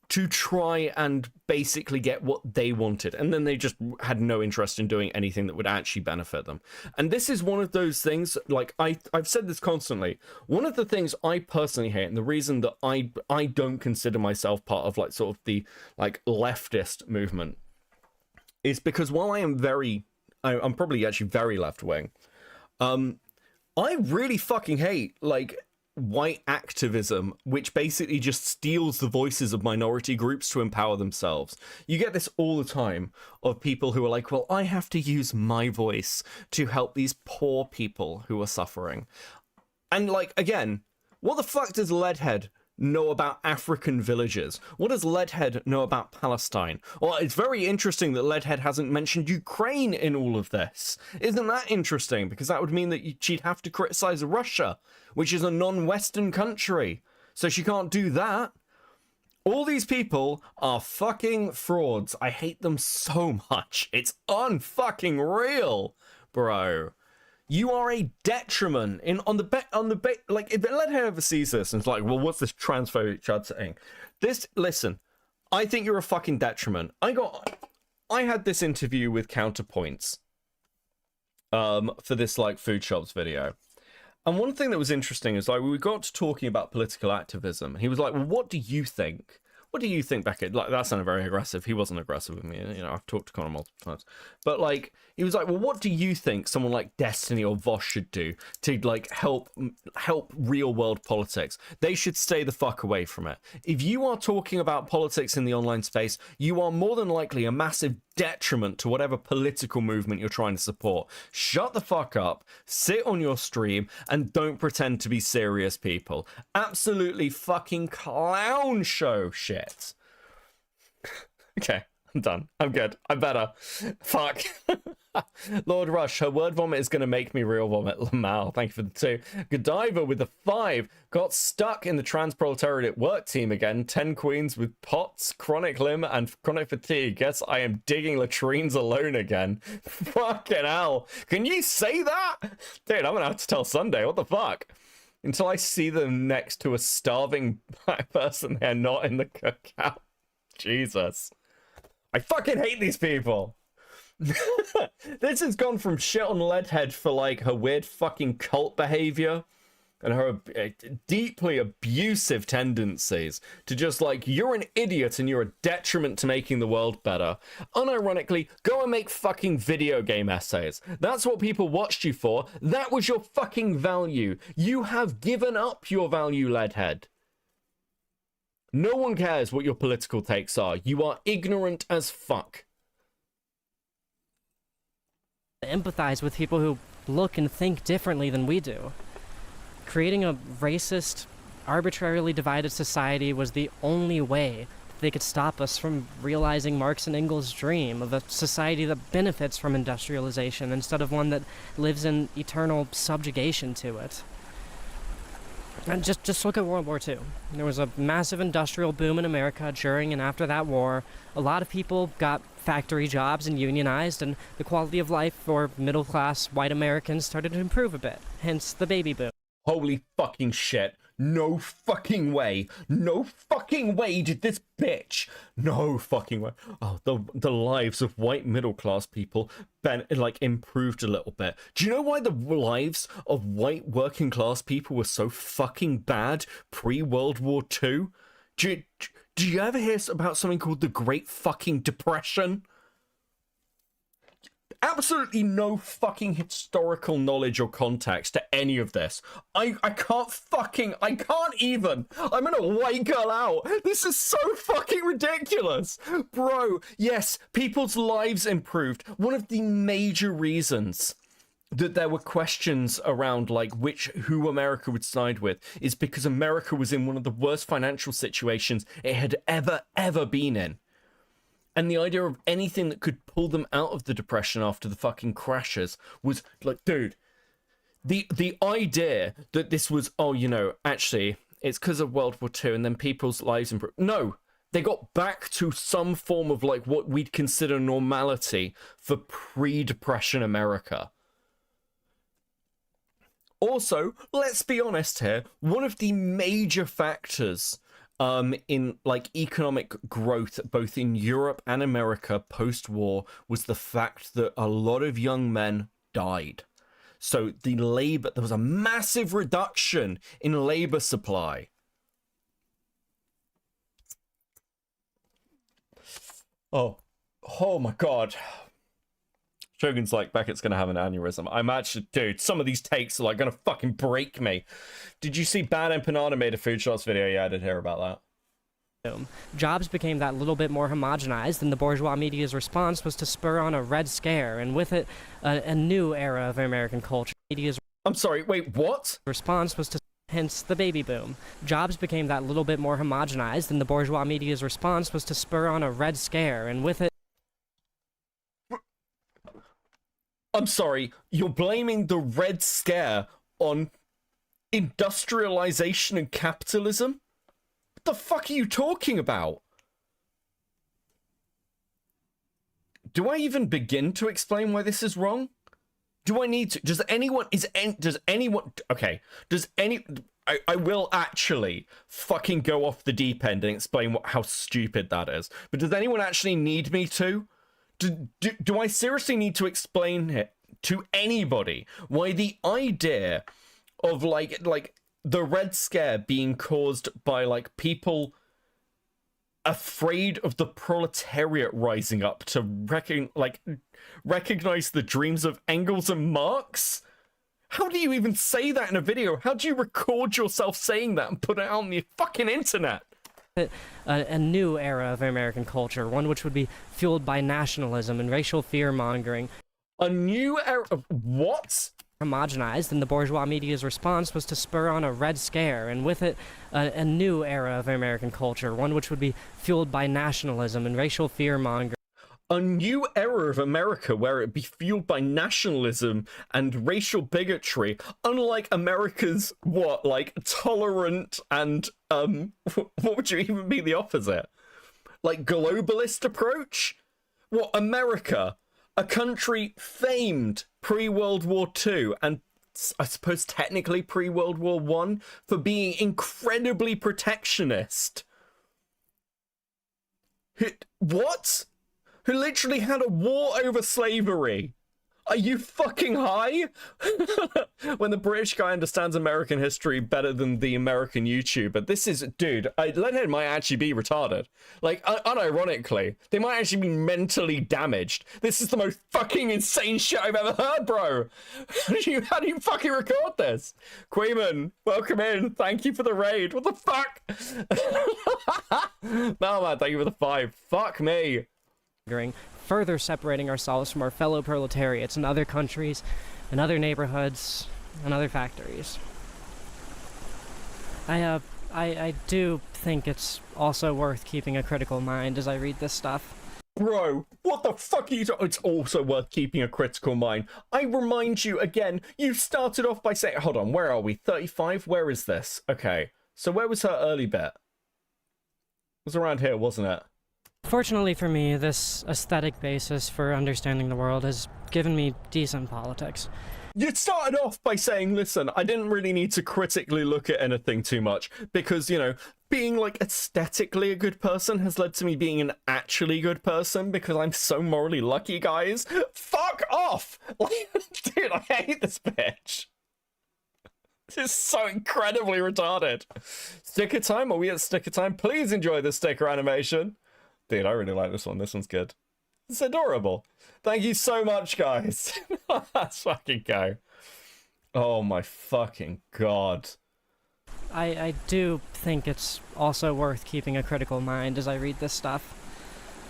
to try and basically get what they wanted. And then they just had no interest in doing anything that would actually benefit them. And this is one of those things, like I've said this constantly, one of the things I personally hate, and the reason that I don't consider myself part of like sort of the like leftist movement, is because while I'm probably actually very left-wing, I really fucking hate like white activism, which basically just steals the voices of minority groups to empower themselves. You get this all the time of people who are like, well, I have to use my voice to help these poor people who are suffering. And like, again, what the fuck does Leadhead know about African villages? What does Leadhead know about Palestine? Well, it's very interesting that Leadhead hasn't mentioned Ukraine in all of this. Isn't that interesting? Because that would mean that she'd have to criticize Russia, which is a non-Western country. So she can't do that. All these people are fucking frauds. I hate them so much. It's unfucking real, bro. You are a detriment like if Leadhead ever sees this and it's like, well, what's this transphobic chud saying? Listen, I think you're a fucking detriment. I had this interview with Counterpoints for this like food shops video. And one thing that was interesting is like we got to talking about political activism. He was like, well, what do you think? What do you think back at, like, that sounded very aggressive. He wasn't aggressive with me. You know, I've talked to Connor multiple times. But, like, he was like, well, what do you think someone like Destiny or Vosh should do to, like, help real world politics? They should stay the fuck away from it. If you are talking about politics in the online space, you are more than likely a massive detriment to whatever political movement you're trying to support. Shut the fuck up, sit on your stream, and don't pretend to be serious people. Absolutely fucking clown show shit. Okay, I'm done. I'm good. I'm better. Fuck. Lord Rush, her word vomit is going to make me real vomit. Lamal, thank you for the 2. Godiva with the 5. Got stuck in the trans proletariat work team again. 10 queens with POTS, chronic limb, and chronic fatigue. Guess I am digging latrines alone again. Fucking hell. Can you say that? Dude, I'm going to have to tell Sunday. What the fuck? Until I see them next to a starving black person, they're not in the cookout. Jesus. I fucking hate these people. This has gone from shit on Leadhead for like her weird fucking cult behavior and her deeply abusive tendencies to just like, you're an idiot and you're a detriment to making the world better. Unironically, go and make fucking video game essays. That's what people watched you for. That was your fucking value. You have given up your value, Leadhead. No one cares what your political takes are. You are ignorant as fuck. Empathize with people who look and think differently than we do. Creating a racist, arbitrarily divided society was the only way they could stop us from realizing Marx and Engels' dream of a society that benefits from industrialization instead of one that lives in eternal subjugation to it. And just look at World War II. There was a massive industrial boom in America during and after that war. A lot of people got factory jobs and unionized, and the quality of life for middle-class white Americans started to improve a bit, hence the baby boom. Holy fucking shit. No fucking way. No fucking way did this bitch. No fucking way. Oh, the lives of white middle-class people improved a little bit. Do you know why the lives of white working-class people were so fucking bad pre-World War II? Do you ever hear about something called the Great Fucking Depression? Absolutely no fucking historical knowledge or context to any of this. I can't even. I'm gonna white girl out. This is so fucking ridiculous. Bro, yes, people's lives improved. One of the major reasons that there were questions around like who America would side with is because America was in one of the worst financial situations it had ever been in. And the idea of anything that could pull them out of the depression after the fucking crashes was like, dude, the idea that this was, oh, you know, actually, it's because of World War II and then people's lives improved. No, They got back to some form of like what we'd consider normality for pre-Depression America. Also, let's be honest here, one of the major factors in like economic growth both in Europe and America post-war was the fact that a lot of young men died. So there was a massive reduction in labor supply. Oh my god. Shogun's like, Beckett's gonna have an aneurysm. I'm actually, dude, some of these takes are like gonna fucking break me. Did you see Bad Empanada made a Food Shots video? Yeah, I did hear about that. Jobs became that little bit more homogenized, and the bourgeois media's response was to spur on a Red Scare, and with it, a new era of American culture. I'm sorry, wait, what? Response was to, hence the baby boom. Jobs became that little bit more homogenized, and the bourgeois media's response was to spur on a Red Scare, and with it, I'm sorry, you're blaming the Red Scare on industrialization and capitalism? What the fuck are you talking about? Do I even begin to explain why this is wrong? Do I need to? I will actually fucking go off the deep end and explain how stupid that is. But does anyone actually need me to? Do I seriously need to explain it to anybody why the idea of like the Red Scare being caused by like people afraid of the proletariat rising up to recognize the dreams of Engels and Marx? How do you even say that in a video? How do you record yourself saying that and put it out on the fucking internet? A new era of American culture, one which would be fueled by nationalism and racial fear-mongering. A new era of what? Homogenized, and the bourgeois media's response was to spur on a Red Scare, and with it, a new era of American culture, one which would be fueled by nationalism and racial fear-mongering. A new era of America where it'd be fueled by nationalism and racial bigotry, unlike America's, tolerant and, what would you even be the opposite? Like, globalist approach? What, America, a country famed pre-World War II, and I suppose technically pre-World War I, for being incredibly protectionist. What? Who literally had a war over slavery. Are you fucking high? When the British guy understands American history better than the American YouTuber. This is, dude, Leadhead might actually be retarded. Like, unironically, they might actually be mentally damaged. This is the most fucking insane shit I've ever heard, bro. How do you fucking record this? Queeman, welcome in. Thank you for the raid. What the fuck? No, man, thank you for the 5. Fuck me. Further separating ourselves from our fellow proletariats in other countries, in other neighborhoods, and other factories. I do think it's also worth keeping a critical mind as I read this stuff. Bro, what the fuck are you talking? It's also worth keeping a critical mind. I remind you again, you started off by saying, hold on, where are we? 35? Where is this? Okay, so where was her early bit? It was around here, wasn't it? Fortunately for me, this aesthetic basis for understanding the world has given me decent politics. You started off by saying, listen, I didn't really need to critically look at anything too much because, you know, being like aesthetically a good person has led to me being an actually good person because I'm so morally lucky, guys. Fuck off! Dude, I hate this bitch. This is so incredibly retarded. Sticker time? Are we at sticker time? Please enjoy the sticker animation. Dude, I really like this one. This one's good. It's adorable. Thank you so much, guys. Let's fucking go. Oh my fucking god. I do think it's also worth keeping a critical mind as I read this stuff.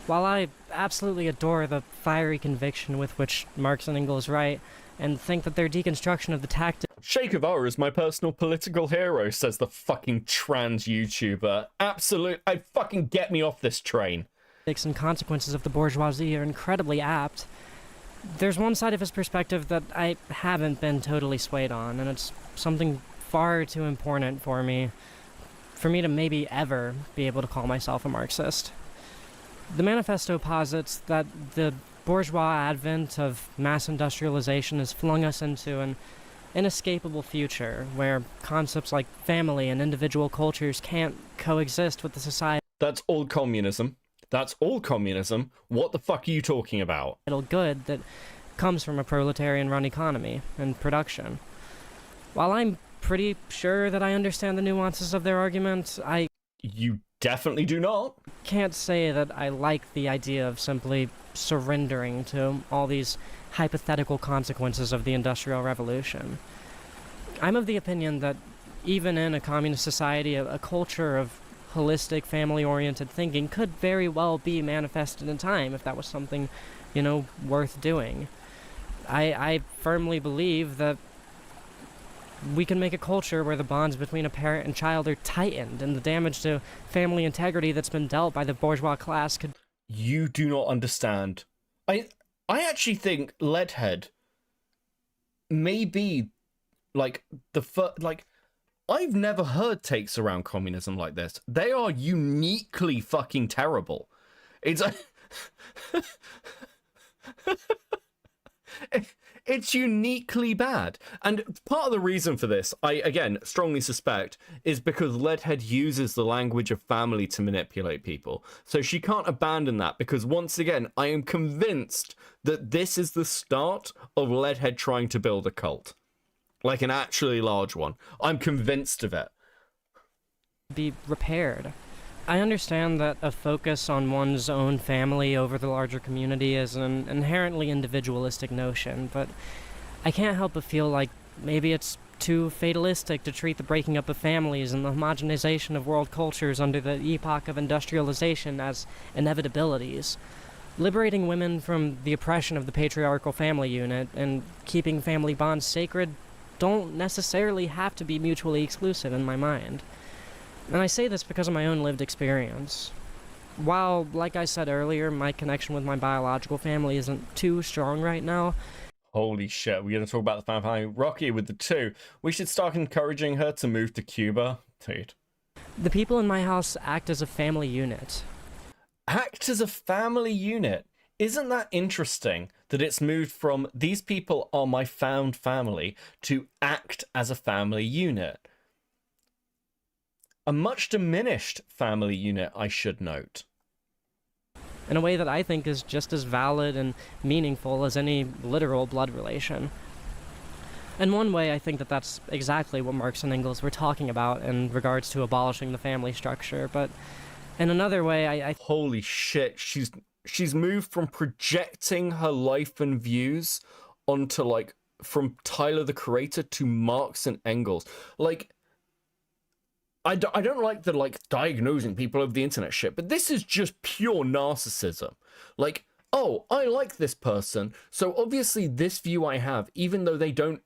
While I absolutely adore the fiery conviction with which Marx and Engels write, and think that their deconstruction of the tactics... Che Guevara is my personal political hero, says the fucking trans YouTuber. Absolute, I fucking get me off this train. ...and consequences of the bourgeoisie are incredibly apt. There's one side of his perspective that I haven't been totally swayed on, and it's something far too important for me for me to maybe ever be able to call myself a Marxist. The manifesto posits that the bourgeois advent of mass industrialization has flung us into an inescapable future where concepts like family and individual cultures can't coexist with the society. That's all communism. That's all communism. What the fuck are you talking about? Good that comes from a proletarian-run economy and production. While I'm pretty sure that I understand the nuances of their argument, You definitely do not. Can't say that I like the idea of simply surrendering to all these hypothetical consequences of the Industrial Revolution. I'm of the opinion that even in a communist society, a culture of holistic, family-oriented thinking could very well be manifested in time if that was something, worth doing. I firmly believe that we can make a culture where the bonds between a parent and child are tightened, and the damage to family integrity that's been dealt by the bourgeois class could... You do not understand. I actually think Leadhead may be, I've never heard takes around communism like this. They are uniquely fucking terrible. It's... It's uniquely bad. And part of the reason for this, I, again, strongly suspect, is because Leadhead uses the language of family to manipulate people. So she can't abandon that, because once again, I am convinced that this is the start of Leadhead trying to build a cult. Like an actually large one. I'm convinced of it. Be repaired. I understand that a focus on one's own family over the larger community is an inherently individualistic notion, but I can't help but feel like maybe it's too fatalistic to treat the breaking up of families and the homogenization of world cultures under the epoch of industrialization as inevitabilities. Liberating women from the oppression of the patriarchal family unit and keeping family bonds sacred don't necessarily have to be mutually exclusive in my mind. And I say this because of my own lived experience. While, like I said earlier, my connection with my biological family isn't too strong right now. Holy shit, we're going to talk about the family. Rocky with the 2. We should start encouraging her to move to Cuba. Dude. The people in my house act as a family unit. Act as a family unit? Isn't that interesting that it's moved from these people are my found family to act as a family unit? A much diminished family unit, I should note. In a way that I think is just as valid and meaningful as any literal blood relation. In one way, I think that that's exactly what Marx and Engels were talking about in regards to abolishing the family structure, but in another way, I... Holy shit, she's moved from projecting her life and views onto, from Tyler the Creator to Marx and Engels. I don't like the, diagnosing people over the internet shit, but this is just pure narcissism. Oh, I like this person, so obviously this view I have, even though they don't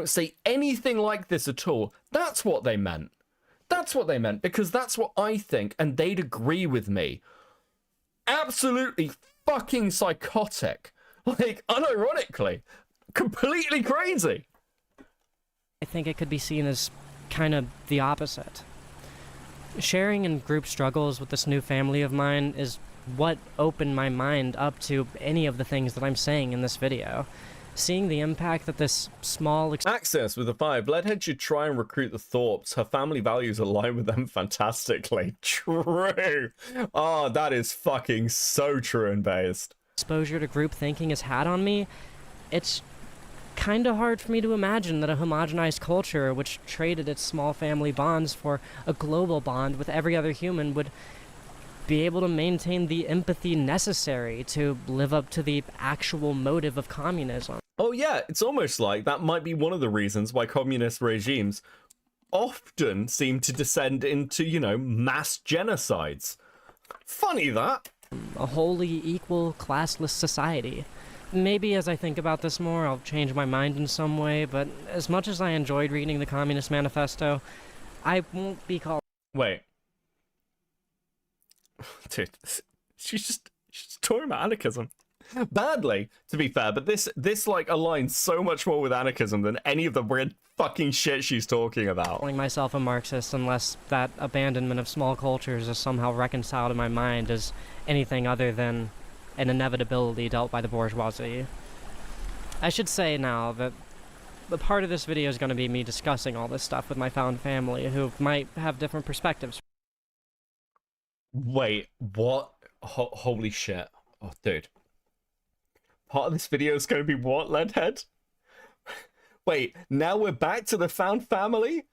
say anything like this at all, that's what they meant. That's what they meant, because that's what I think, and they'd agree with me. Absolutely fucking psychotic. Unironically. Completely crazy. I think it could be seen as kind of the opposite. Sharing in group struggles with this new family of mine is what opened my mind up to any of the things that I'm saying in this video. Seeing the impact that this small... Access with a 5. Leadhead should try and recruit the Thorpes. Her family values align with them fantastically. True. Oh, that is fucking so true and based. Exposure to group thinking has had on me. It's kind of hard for me to imagine that a homogenized culture which traded its small family bonds for a global bond with every other human would be able to maintain the empathy necessary to live up to the actual motive of communism. Oh yeah, it's almost like that might be one of the reasons why communist regimes often seem to descend into, mass genocides. Funny that. A wholly equal, classless society. Maybe as I think about this more, I'll change my mind in some way, but as much as I enjoyed reading the Communist Manifesto, I won't be called... Wait. Dude, she's talking about anarchism. Badly, to be fair, but this like aligns so much more with anarchism than any of the weird fucking shit she's talking about. Calling myself a Marxist unless that abandonment of small cultures is somehow reconciled in my mind as anything other than an inevitability dealt by the bourgeoisie. I should say now that the part of this video is going to be me discussing all this stuff with my found family, who might have different perspectives. Wait, what? Holy shit. Oh, dude. Part of this video is going to be what, Leadhead? Wait, now we're back to the found family?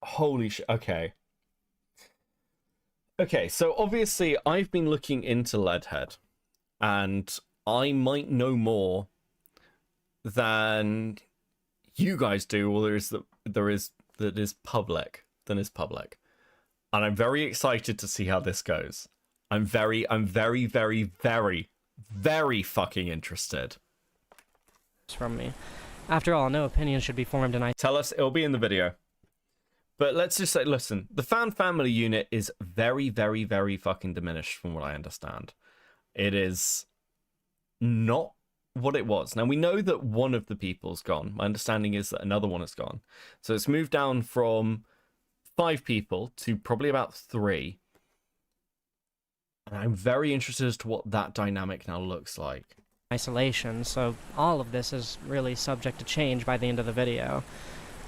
Holy shit, okay. Okay, so obviously I've been looking into Leadhead, and I might know more than you guys do, or that is public, and I'm very excited to see how this goes. I'm very, very, very fucking interested. From me. After all, no opinion should be formed, and I tell us, it'll be in the video. But let's just say, listen, the found family unit is very, very, very fucking diminished from what I understand. It is not what it was. Now, we know that one of the people's gone. My understanding is that another one has gone. So it's moved down from 5 people to probably about 3. And I'm very interested as to what that dynamic now looks like. Isolation, so all of this is really subject to change by the end of the video.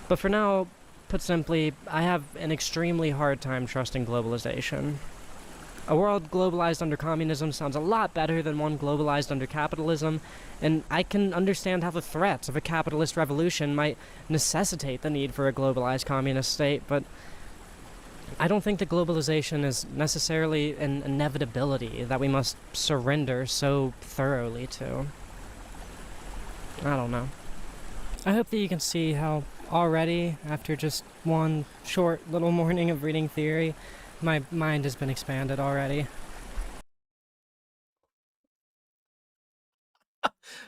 But for now, put simply, I have an extremely hard time trusting globalization. A world globalized under communism sounds a lot better than one globalized under capitalism, and I can understand how the threats of a capitalist revolution might necessitate the need for a globalized communist state, but I don't think that globalization is necessarily an inevitability that we must surrender so thoroughly to. I don't know. I hope that you can see how already, after just one short little morning of reading theory, my mind has been expanded already.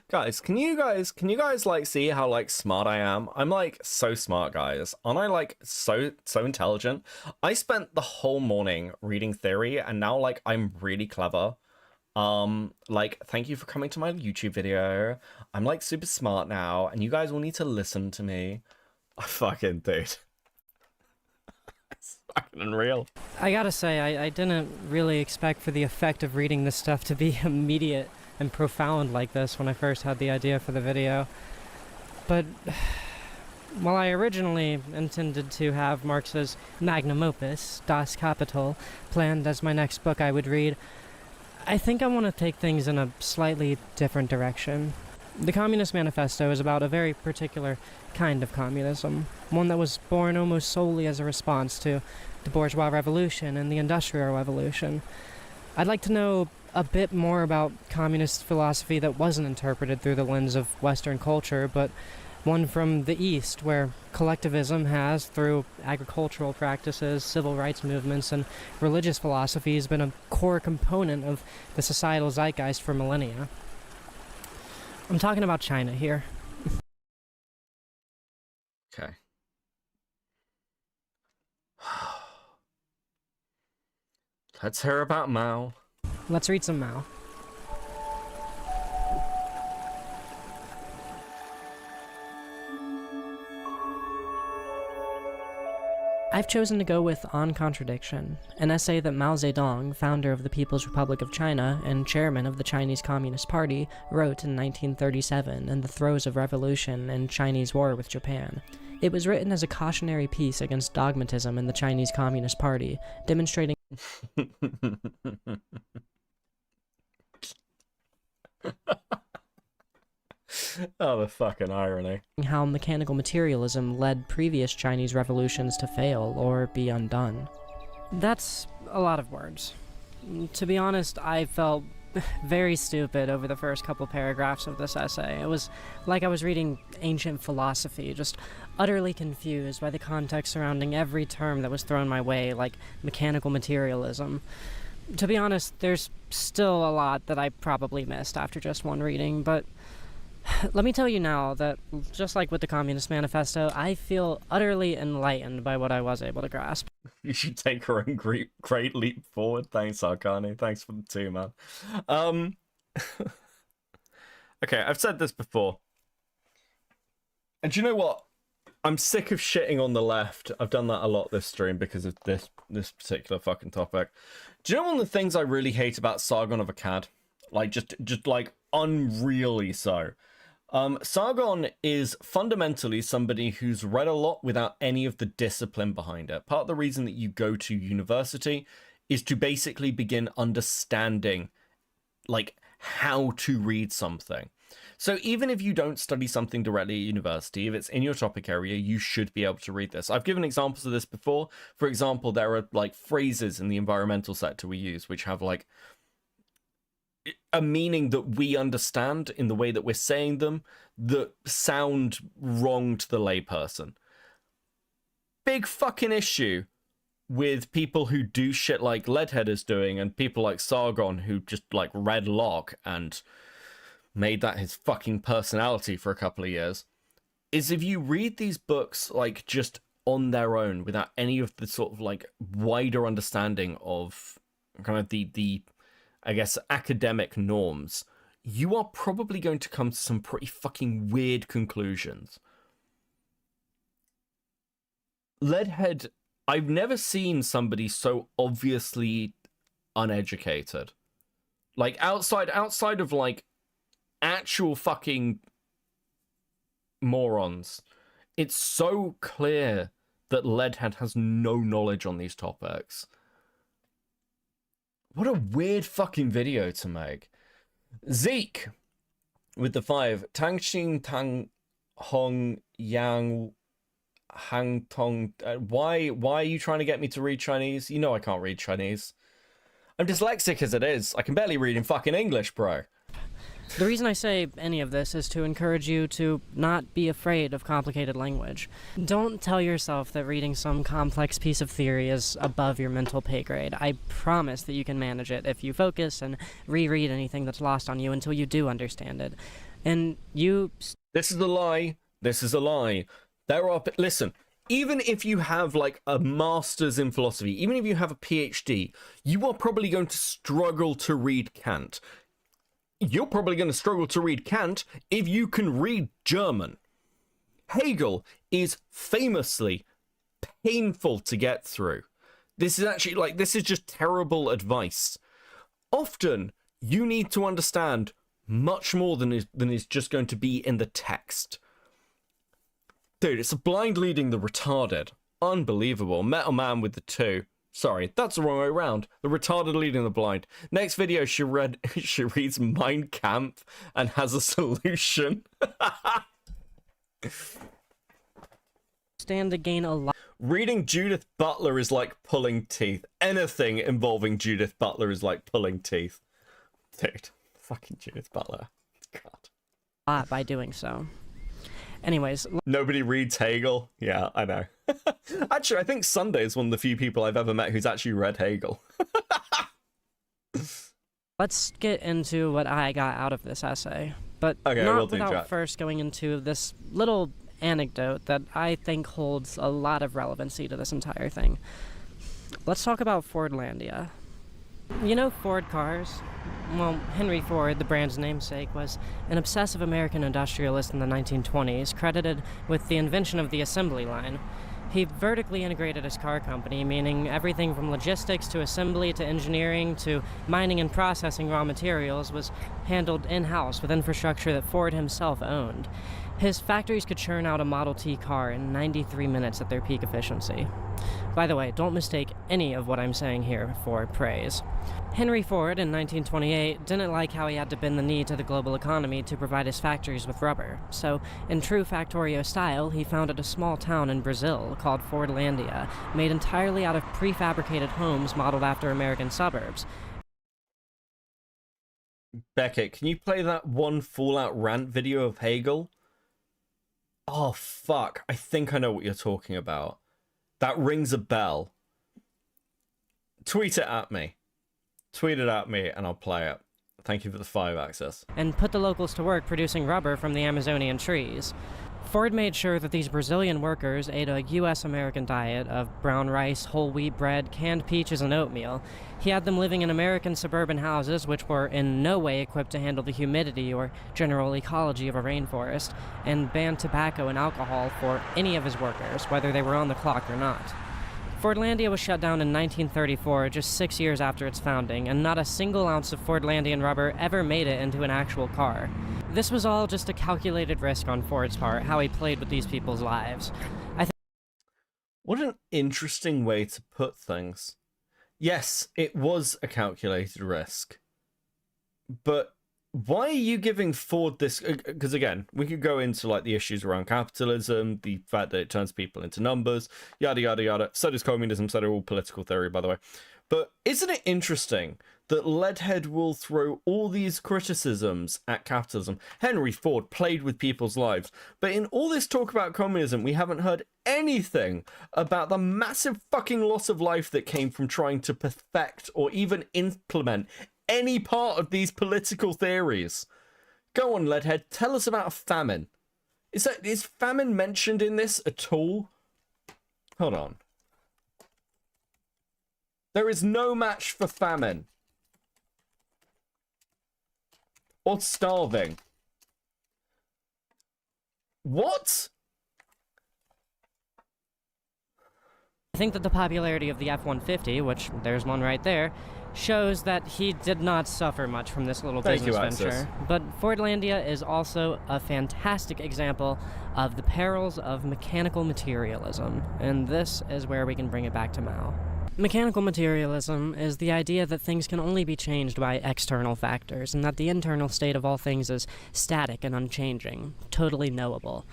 Guys, can you guys like see how like smart I am? I'm like so smart, guys. Aren't I like so intelligent? I spent the whole morning reading theory, and now like I'm really clever. Like, thank you for coming to my YouTube video. I'm like super smart now, and you guys will need to listen to me. I fucking dude. It's fucking unreal. I gotta say, I didn't really expect for the effect of reading this stuff to be immediate and profound like this when I first had the idea for the video. But while I originally intended to have Marx's magnum opus, Das Kapital, planned as my next book I would read, I think I want to take things in a slightly different direction. The Communist Manifesto is about a very particular kind of communism, one that was born almost solely as a response to the bourgeois revolution and the industrial revolution. I'd like to know a bit more about communist philosophy that wasn't interpreted through the lens of Western culture, but one from the East, where collectivism has, through agricultural practices, civil rights movements, and religious philosophies, been a core component of the societal zeitgeist for millennia. I'm talking about China here. Okay. Let's hear about Mao. Let's read some Mao. I've chosen to go with On Contradiction, an essay that Mao Zedong, founder of the People's Republic of China and chairman of the Chinese Communist Party, wrote in 1937 in the throes of revolution and Chinese war with Japan. It was written as a cautionary piece against dogmatism in the Chinese Communist Party, demonstrating Oh, the fucking irony. How mechanical materialism led previous Chinese revolutions to fail or be undone. That's a lot of words. To be honest, I felt very stupid over the first couple paragraphs of this essay. It was like I was reading ancient philosophy, just utterly confused by the context surrounding every term that was thrown my way, like mechanical materialism. To be honest, there's still a lot that I probably missed after just one reading, but Let me tell you now that, just like with the Communist Manifesto, I feel utterly enlightened by what I was able to grasp. You should take her own great leap forward. Thanks, Arcani. Thanks for the 2, man. Okay, I've said this before. And do you know what? I'm sick of shitting on the left. I've done that a lot this stream because of this particular fucking topic. Do you know one of the things I really hate about Sargon of Akkad? Like, just like, unreally so. Sargon is fundamentally somebody who's read a lot without any of the discipline behind it. Part of the reason that you go to university is to basically begin understanding, like, how to read something. So even if you don't study something directly at university, if it's in your topic area, you should be able to read this. I've given examples of this before. For example, there are, like, phrases in the environmental sector we use which have, like, a meaning that we understand in the way that we're saying them that sound wrong to the layperson. Big fucking issue with people who do shit like Leadhead'S doing and people like Sargon who just, like, read Locke and made that his fucking personality for a couple of years, is if you read these books, like, just on their own without any of the sort of, like, wider understanding of kind of the I guess, academic norms, you are probably going to come to some pretty fucking weird conclusions. Leadhead, I've never seen somebody so obviously uneducated. Like, outside of, like, actual fucking morons, it's so clear that Leadhead has no knowledge on these topics. What a weird fucking video to make. Zeke with the 5. Tang Xing Tang Hong Yang Hang Tong. Why are you trying to get me to read Chinese? You know I can't read Chinese. I'm dyslexic as it is. I can barely read in fucking English, bro. The reason I say any of this is to encourage you to not be afraid of complicated language. Don't tell yourself that reading some complex piece of theory is above your mental pay grade. I promise that you can manage it if you focus and reread anything that's lost on you until you do understand it. And you... This is a lie. This is a lie. There are... Listen, even if you have, like, a master's in philosophy, even if you have a PhD, you are probably going to struggle to read Kant. You're probably going to struggle to read Kant if you can read German. Hegel is famously painful to get through. This is actually, like, this is just terrible advice. Often, you need to understand much more than is just going to be in the text. Dude, it's a blind leading the retarded. Unbelievable. Metal Man with the 2. Sorry, that's the wrong way around. The retarded leading the blind. Next video, she reads Mein Kampf and has a solution. Stand to gain a lot. Reading Judith Butler is like pulling teeth. Anything involving Judith Butler is like pulling teeth. Dude, fucking Judith Butler. God. By doing so. Anyways. Nobody reads Hegel. Yeah, I know. Actually, I think Sunday is one of the few people I've ever met who's actually read Hegel. Let's get into what I got out of this essay. But okay, not without first going into this little anecdote that I think holds a lot of relevancy to this entire thing. Let's talk about Fordlandia. You know Ford cars? Well, Henry Ford, the brand's namesake, was an obsessive American industrialist in the 1920s, credited with the invention of the assembly line. He vertically integrated his car company, meaning everything from logistics to assembly to engineering to mining and processing raw materials was handled in-house with infrastructure that Ford himself owned. His factories could churn out a Model T car in 93 minutes at their peak efficiency. By the way, don't mistake any of what I'm saying here for praise. Henry Ford, in 1928, didn't like how he had to bend the knee to the global economy to provide his factories with rubber. So, in true Factorio style, he founded a small town in Brazil called Fordlandia, made entirely out of prefabricated homes modeled after American suburbs. Beckett, can you play that one Fallout rant video of Hegel? Oh, fuck. I think I know what you're talking about. That rings a bell. Tweet it at me. Tweet it at me and I'll play it. Thank you for the 5 access. And put the locals to work producing rubber from the Amazonian trees. Ford made sure that these Brazilian workers ate a U.S.-American diet of brown rice, whole wheat bread, canned peaches, and oatmeal. He had them living in American suburban houses which were in no way equipped to handle the humidity or general ecology of a rainforest, and banned tobacco and alcohol for any of his workers, whether they were on the clock or not. Fordlandia was shut down in 1934, just 6 years after its founding, and not a single ounce of Fordlandian rubber ever made it into an actual car. This was all just a calculated risk on Ford's part, how he played with these people's lives. What an interesting way to put things. Yes, it was a calculated risk. But why are you giving Ford this? Because again, we could go into like the issues around capitalism, the fact that it turns people into numbers, yada, yada, yada. So does communism, so do all political theory, by the way. But isn't it interesting that Leadhead will throw all these criticisms at capitalism? Henry Ford played with people's lives. But in all this talk about communism, we haven't heard anything about the massive fucking loss of life that came from trying to perfect or even implement any part of these political theories. Go on, Leadhead, tell us about a famine. Is famine mentioned in this at all? Hold on. There is no match for famine. Or starving. What? I think that the popularity of the F-150, which there's one right there, shows that he did not suffer much from this little business venture. But Fordlandia is also a fantastic example of the perils of mechanical materialism, and this is where we can bring it back to Mao. Mechanical materialism is the idea that things can only be changed by external factors, and that the internal state of all things is static and unchanging, totally knowable.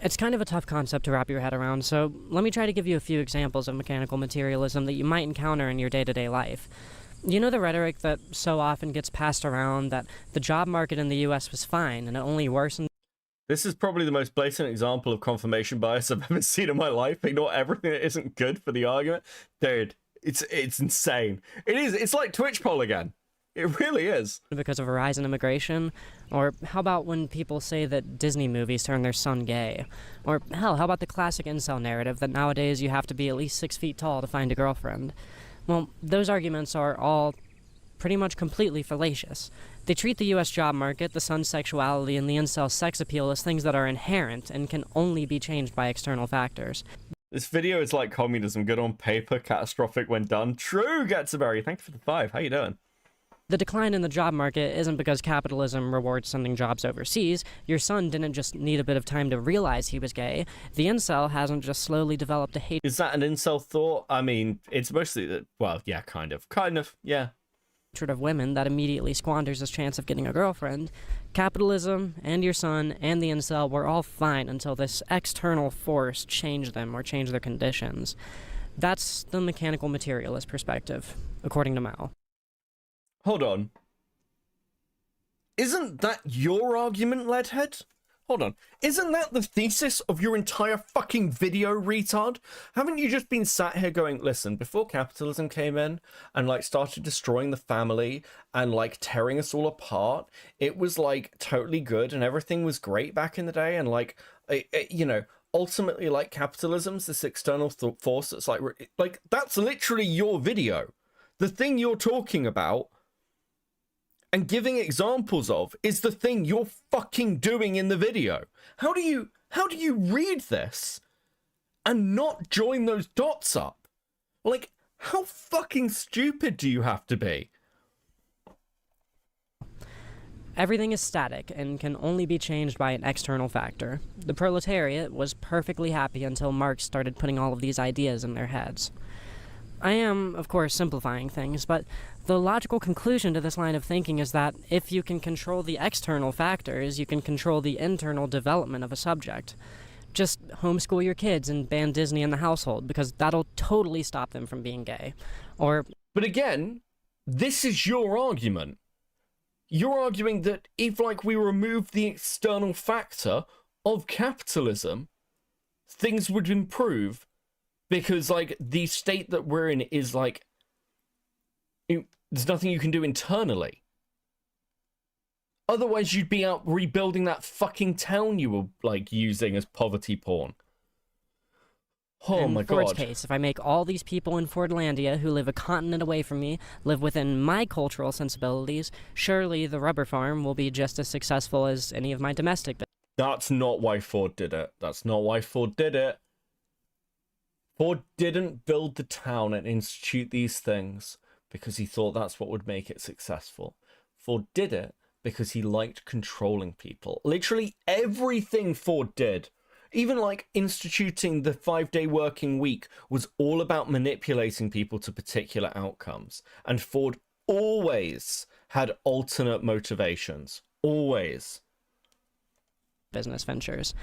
It's kind of a tough concept to wrap your head around, so let me try to give you a few examples of mechanical materialism that you might encounter in your day-to-day life. You know the rhetoric that so often gets passed around that the job market in the US was fine and it only worsened? This is probably the most blatant example of confirmation bias I've ever seen in my life. Ignore everything that isn't good for the argument. Dude, it's insane. It is. It's like Twitch poll again. It really is. Because of a rise in immigration? Or how about when people say that Disney movies turn their son gay? Or hell, how about the classic incel narrative that nowadays you have to be at least 6 feet tall to find a girlfriend? Well, those arguments are all pretty much completely fallacious. They treat the US job market, the son's sexuality, and the incel sex appeal as things that are inherent and can only be changed by external factors. This video is like communism, good on paper, catastrophic when done. True, Getsaberry. Thank you for the 5. How you doing? The decline in the job market isn't because capitalism rewards sending jobs overseas. Your son didn't just need a bit of time to realize he was gay. The incel hasn't just slowly developed a hate. Is that an incel thought? I mean, it's mostly, well, yeah, kind of, yeah. Of women that immediately squanders his chance of getting a girlfriend. Capitalism and your son and the incel were all fine until this external force changed them or changed their conditions. That's the mechanical materialist perspective, according to Mao. Hold on. Isn't that your argument, Leadhead? Hold on. Isn't that the thesis of your entire fucking video, retard? Haven't you just been sat here going, listen, before capitalism came in and like started destroying the family and like tearing us all apart, it was like totally good and everything was great back in the day, and like, you know, ultimately like capitalism's this external force that's like that's literally your video. The thing you're talking about and giving examples of is the thing you're fucking doing in the video. How do you read this and not join those dots up? Like, how fucking stupid do you have to be? Everything is static and can only be changed by an external factor. The proletariat was perfectly happy until Marx started putting all of these ideas in their heads. I am, of course, simplifying things, but the logical conclusion to this line of thinking is that if you can control the external factors, you can control the internal development of a subject. Just homeschool your kids and ban Disney in the household, because that'll totally stop them from being gay. Or... But again, this is your argument. You're arguing that if, like, we remove the external factor of capitalism, things would improve. Because, like, the state that we're in is, like, there's nothing you can do internally. Otherwise, you'd be out rebuilding that fucking town you were, like, using as poverty porn. Oh my Ford's god. case, if I make all these people in Fordlandia who live a continent away from me live within my cultural sensibilities, surely the rubber farm will be just as successful as any of my domestic businesses. That's not why Ford did it. That's not why Ford did it. Ford didn't build the town and institute these things because he thought that's what would make it successful. Ford did it because he liked controlling people. Literally everything Ford did, even like instituting the 5-day working week, was all about manipulating people to particular outcomes. And Ford always had alternate motivations. Always. Business ventures.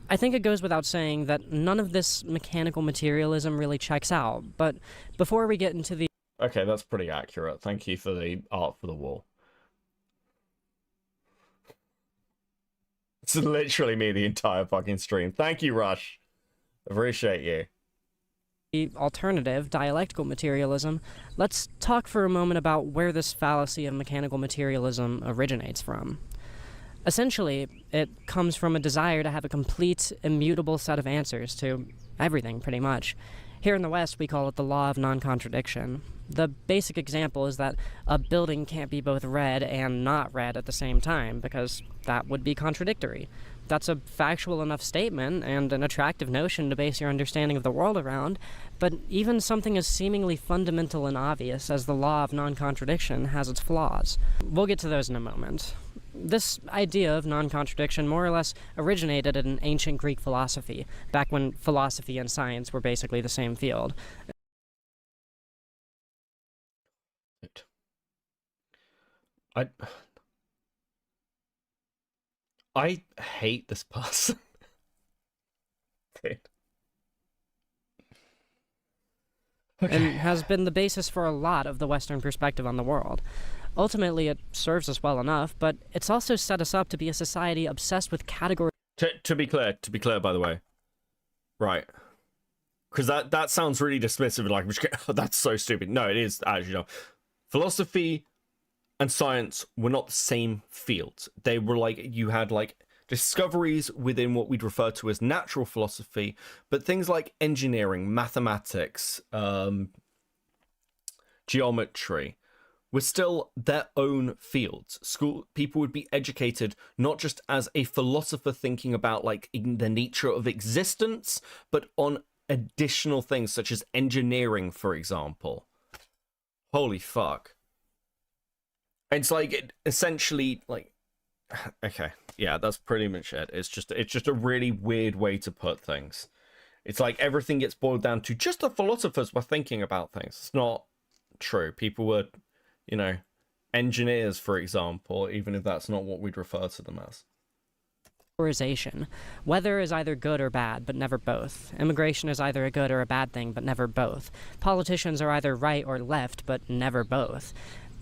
I think it goes without saying that none of this mechanical materialism really checks out, but before we get into the... Okay, that's pretty accurate. Thank you for the art for the wall. It's literally me the entire fucking stream. Thank you, Rush. Appreciate you. The alternative, dialectical materialism, let's talk for a moment about where this fallacy of mechanical materialism originates from. Essentially, it comes from a desire to have a complete, immutable set of answers to everything, pretty much. Here in the West, we call it the law of non-contradiction. The basic example is that a building can't be both red and not red at the same time, because that would be contradictory. That's a factual enough statement and an attractive notion to base your understanding of the world around, but even something as seemingly fundamental and obvious as the law of non-contradiction has its flaws. We'll get to those in a moment. This idea of non-contradiction more or less originated in ancient Greek philosophy, back when philosophy and science were basically the same field. I hate this person. Okay. And has been the basis for a lot of the Western perspective on the world. Ultimately, it serves us well enough, but it's also set us up to be a society obsessed with categories. To be clear, by the way, right? Because that sounds really dismissive, like, oh, that's so stupid. No, it is actually not. Philosophy and science were not the same fields. They were like, you had like discoveries within what we'd refer to as natural philosophy, but things like engineering, mathematics, geometry were still their own fields. School people would be educated not just as a philosopher thinking about like the nature of existence, but on additional things such as engineering, for example. Holy fuck. It's like essentially like, okay, yeah, that's pretty much it. It's just a really weird way to put things. It's like everything gets boiled down to just the philosophers were thinking about things. It's not true. People were, you know, engineers, for example, even if that's not what we'd refer to them as. Weather is either good or bad, but never both. Immigration is either a good or a bad thing, but never both. Politicians are either right or left, but never both.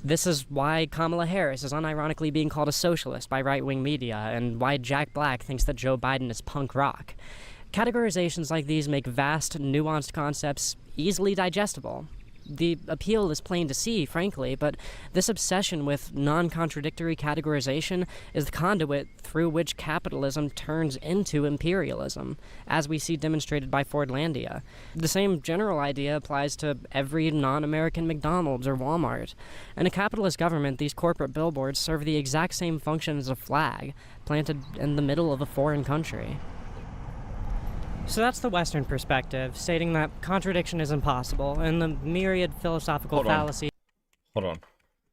This is why Kamala Harris is unironically being called a socialist by right-wing media, and why Jack Black thinks that Joe Biden is punk rock. Categorizations like these make vast, nuanced concepts easily digestible. The appeal is plain to see, frankly, but this obsession with non-contradictory categorization is the conduit through which capitalism turns into imperialism, as we see demonstrated by Fordlandia. The same general idea applies to every non-American McDonald's or Walmart. In a capitalist government, these corporate billboards serve the exact same function as a flag, planted in the middle of a foreign country. So that's the Western perspective, stating that contradiction is impossible, and the myriad philosophical fallacies... Hold on.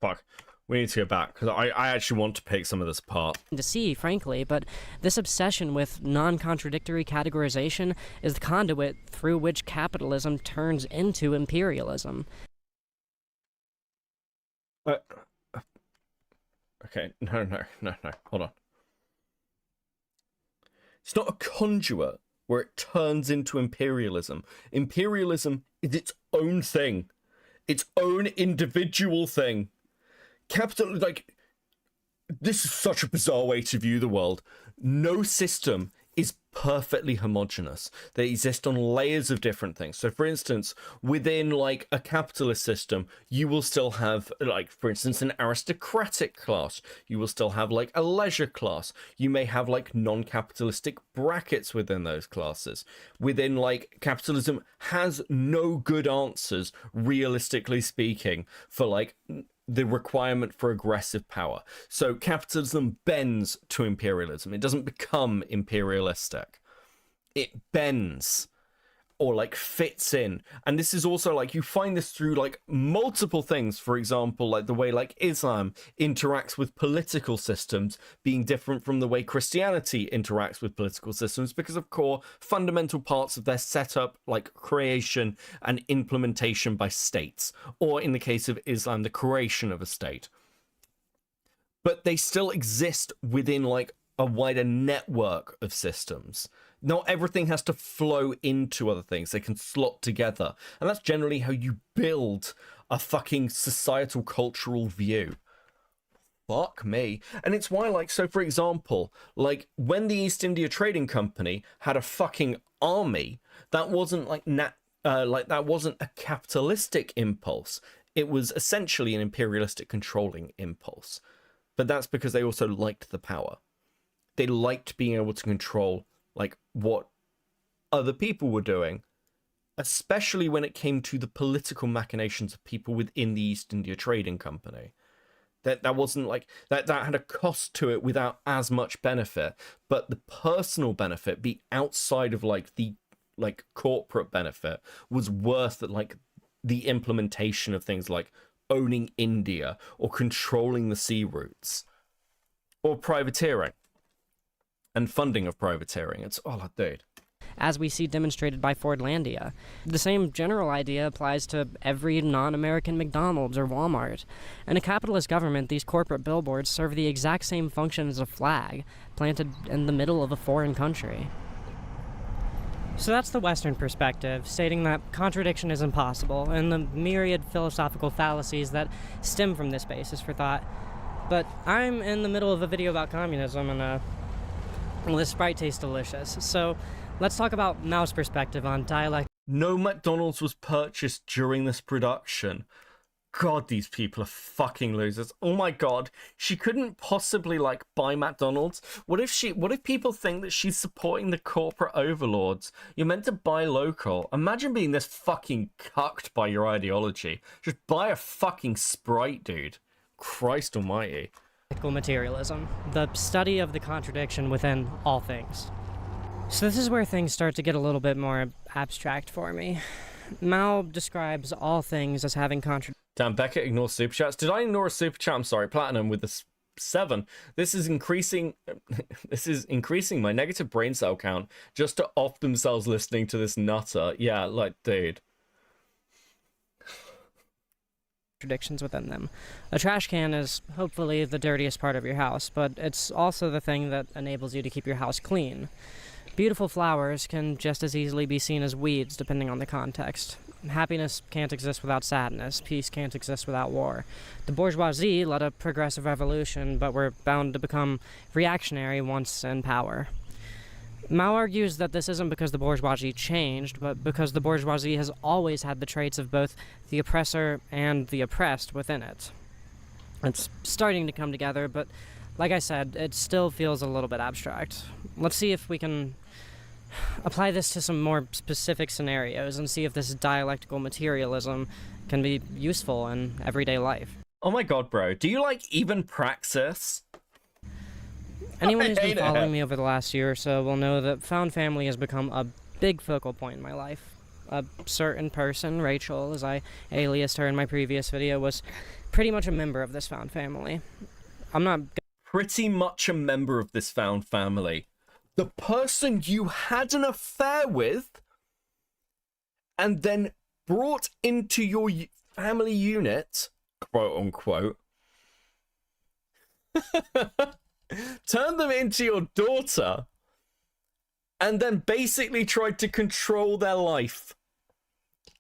Fuck. We need to go back, because I actually want to pick some of this apart. ...to see, frankly, but this obsession with non-contradictory categorization is the conduit through which capitalism turns into imperialism. Okay, no, hold on. It's not a conduit where it turns into imperialism. Imperialism is its own thing. Its own individual thing. Capital, like, this is such a bizarre way to view the world. No system is perfectly homogenous. They exist on layers of different things. So for instance, within like a capitalist system, you will still have, like, for instance, an aristocratic class. You will still have like a leisure class. You may have like non-capitalistic brackets within those classes. Within like capitalism has no good answers, realistically speaking, for like the requirement for aggressive power. So capitalism bends to imperialism. It doesn't become imperialistic. It bends or like fits in. And this is also like, you find this through like multiple things. For example, like the way like Islam interacts with political systems being different from the way Christianity interacts with political systems, because of course fundamental parts of their setup, like creation and implementation by states, or in the case of Islam, the creation of a state. But they still exist within like a wider network of systems. Not everything has to flow into other things. They can slot together. And that's generally how you build a fucking societal cultural view. Fuck me. And it's why, like, so for example, like when the East India Trading Company had a fucking army, that wasn't like that wasn't a capitalistic impulse. It was essentially an imperialistic controlling impulse. But that's because they also liked the power. They liked being able to control like what other people were doing, especially when it came to the political machinations of people within the East India Trading Company. That wasn't like that had a cost to it without as much benefit, but the personal benefit, be outside of like the like corporate benefit, was worth like the implementation of things like owning India or controlling the sea routes or privateering and funding of privateering. It's all dude. As we see demonstrated by Fordlandia. The same general idea applies to every non-American McDonald's or Walmart. In a capitalist government, these corporate billboards serve the exact same function as a flag, planted in the middle of a foreign country. So that's the Western perspective, stating that contradiction is impossible, and the myriad philosophical fallacies that stem from this basis for thought. But I'm in the middle of a video about communism, and well, this Sprite tastes delicious. So let's talk about Mao's perspective on dialect. No McDonald's was purchased during this production. God, these people are fucking losers. Oh my god, she couldn't possibly like buy McDonald's. What if people think that she's supporting the corporate overlords? You're meant to buy local. Imagine being this fucking cucked by your ideology. Just buy a fucking Sprite, dude. Christ almighty. Materialism, the study of the contradiction within all things. So this is where things start to get a little bit more abstract for me. Mao describes all things as having contradictions. Damn, Beckett ignores super chats. Did I ignore a super chat? I'm sorry, Platinum with the 7. This is increasing my negative brain cell count just to off themselves listening to this nutter. Yeah, like, dude. Contradictions within them. A trash can is hopefully the dirtiest part of your house, but it's also the thing that enables you to keep your house clean. Beautiful flowers can just as easily be seen as weeds depending on the context. Happiness can't exist without sadness. Peace can't exist without war. The bourgeoisie led a progressive revolution, but were bound to become reactionary once in power. Mao argues that this isn't because the bourgeoisie changed, but because the bourgeoisie has always had the traits of both the oppressor and the oppressed within it. It's starting to come together, but like I said, it still feels a little bit abstract. Let's see if we can apply this to some more specific scenarios and see if this dialectical materialism can be useful in everyday life. Oh my god, bro. Do you, like, even praxis? Anyone who's been following me over the last year or so will know that found family has become a big focal point in my life. A certain person, Rachel, as I aliased her in my previous video, was pretty much a member of this found family. I'm not... Pretty much a member of this found family. The person you had an affair with and then brought into your family unit, quote unquote, turned them into your daughter, and then basically tried to control their life.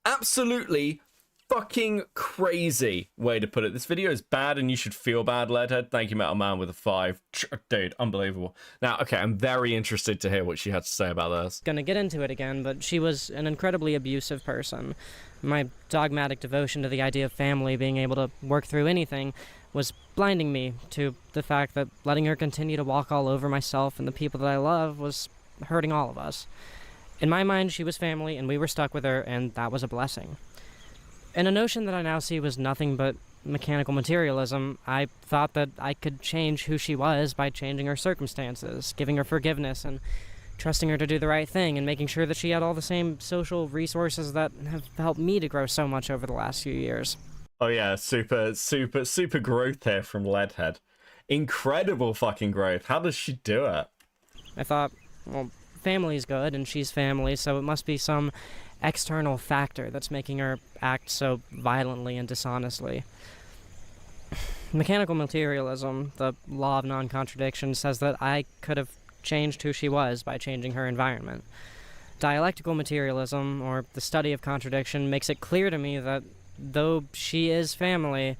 Absolutely fucking crazy way to put it. This video is bad and you should feel bad, Leadhead. Thank you, Metal Man with a 5. Dude, unbelievable. Now, okay, I'm very interested to hear what she had to say about this. Gonna get into it again, but she was an incredibly abusive person. My dogmatic devotion to the idea of family being able to work through anything was blinding me to the fact that letting her continue to walk all over myself and the people that I love was hurting all of us. In my mind, she was family, and we were stuck with her, and that was a blessing. In a notion that I now see was nothing but mechanical materialism, I thought that I could change who she was by changing her circumstances, giving her forgiveness, and trusting her to do the right thing, and making sure that she had all the same social resources that have helped me to grow so much over the last few years. Oh yeah, super growth here from Leadhead. Incredible fucking growth. How does she do it? I thought, well, family's good, and she's family, so it must be some external factor that's making her act so violently and dishonestly. Mechanical materialism, the law of non-contradiction, says that I could have changed who she was by changing her environment. Dialectical materialism, or the study of contradiction, makes it clear to me that though she is family,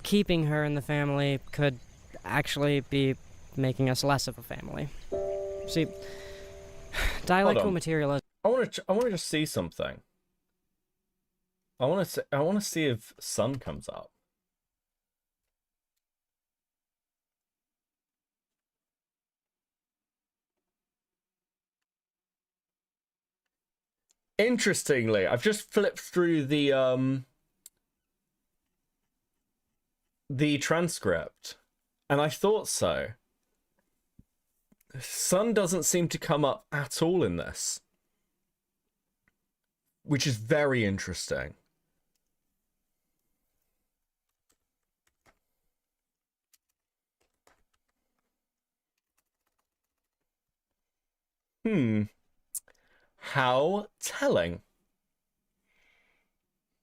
keeping her in the family could actually be making us less of a family. See, dialectical materialism... I want to just see something. I want to see if sun comes up. Interestingly, I've just flipped through the transcript, and I thought so. Sun doesn't seem to come up at all in this, which is very interesting. How telling.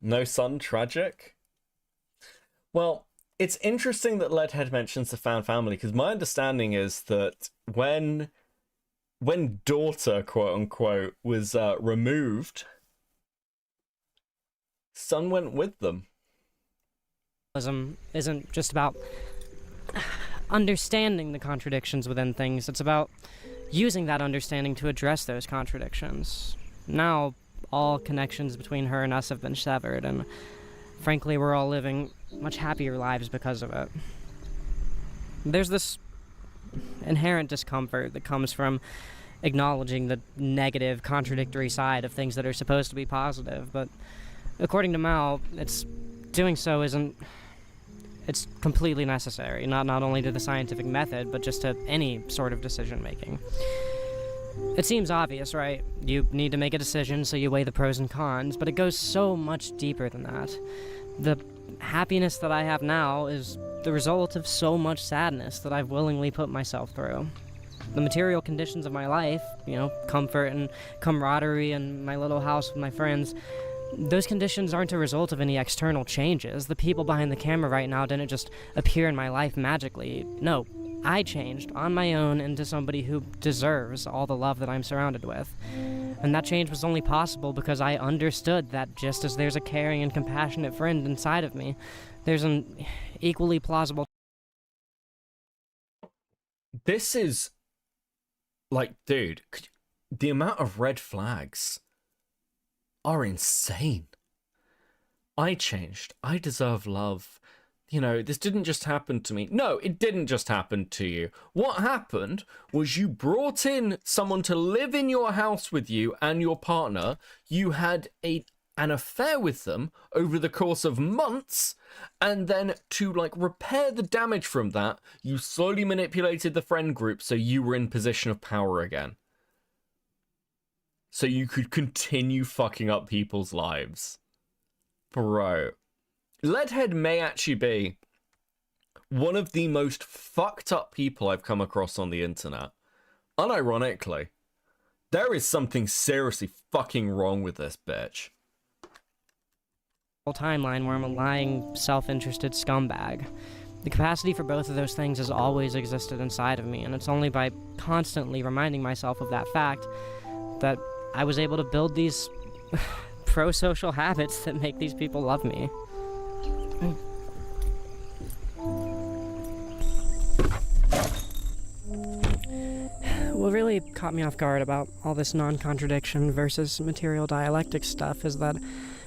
No sun, tragic? Well, it's interesting that Leadhead mentions the found family, because my understanding is that when daughter, quote unquote, was removed, Sun went with them. Isn't just about understanding the contradictions within things. It's about using that understanding to address those contradictions. Now, all connections between her and us have been severed, and frankly, we're all living much happier lives because of it. There's this inherent discomfort that comes from acknowledging the negative, contradictory side of things that are supposed to be positive, but according to Mao, doing so isn't... It's completely necessary, not only to the scientific method, but just to any sort of decision-making. It seems obvious, right? You need to make a decision, so you weigh the pros and cons, but it goes so much deeper than that. The happiness that I have now is the result of so much sadness that I've willingly put myself through. The material conditions of my life, comfort and camaraderie and my little house with my friends, those conditions aren't a result of any external changes. The people behind the camera right now didn't just appear in my life magically. No, I changed on my own into somebody who deserves all the love that I'm surrounded with. And that change was only possible because I understood that just as there's a caring and compassionate friend inside of me, there's an equally plausible... This is... like, dude, the amount of red flags are insane. I changed. I deserve love. This didn't just happen to me. No, it didn't just happen to you. What happened was you brought in someone to live in your house with you and your partner. You had an affair with them over the course of months, and then to repair the damage from that, you slowly manipulated the friend group so you were in position of power again. So you could continue fucking up people's lives. Bro. Leadhead may actually be one of the most fucked up people I've come across on the internet. Unironically, there is something seriously fucking wrong with this bitch. Timeline where I'm a lying, self-interested scumbag. The capacity for both of those things has always existed inside of me, and it's only by constantly reminding myself of that fact that I was able to build these pro-social habits that make these people love me. What really caught me off guard about all this non-contradiction versus material dialectic stuff is that,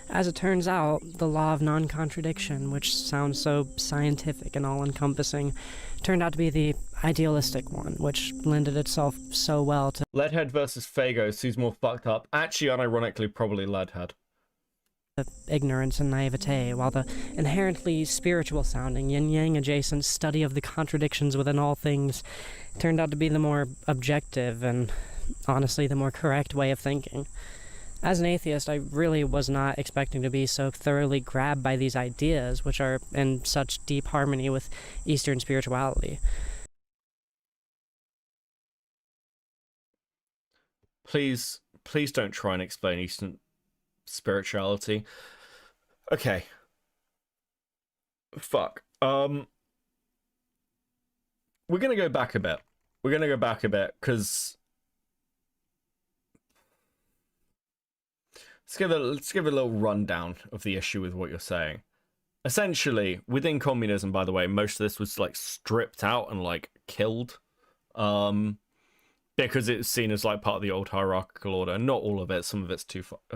as it turns out, the law of non-contradiction, which sounds so scientific and all-encompassing, turned out to be the idealistic one, which lended itself so well to Leadhead versus Phagos, who's more fucked up? Actually, unironically, probably Leadhead. ignorance and naivete, while the inherently spiritual-sounding, yin-yang adjacent study of the contradictions within all things turned out to be the more objective and, honestly, the more correct way of thinking. As an atheist, I really was not expecting to be so thoroughly grabbed by these ideas, which are in such deep harmony with Eastern spirituality. Please don't try and explain Eastern spirituality. Okay. Fuck. We're gonna go back a bit. Because let's give a little rundown of the issue with what you're saying. Essentially, within communism, by the way, most of this was like stripped out and like killed. Because it's seen as like part of the old hierarchical order. Not all of it, some of it's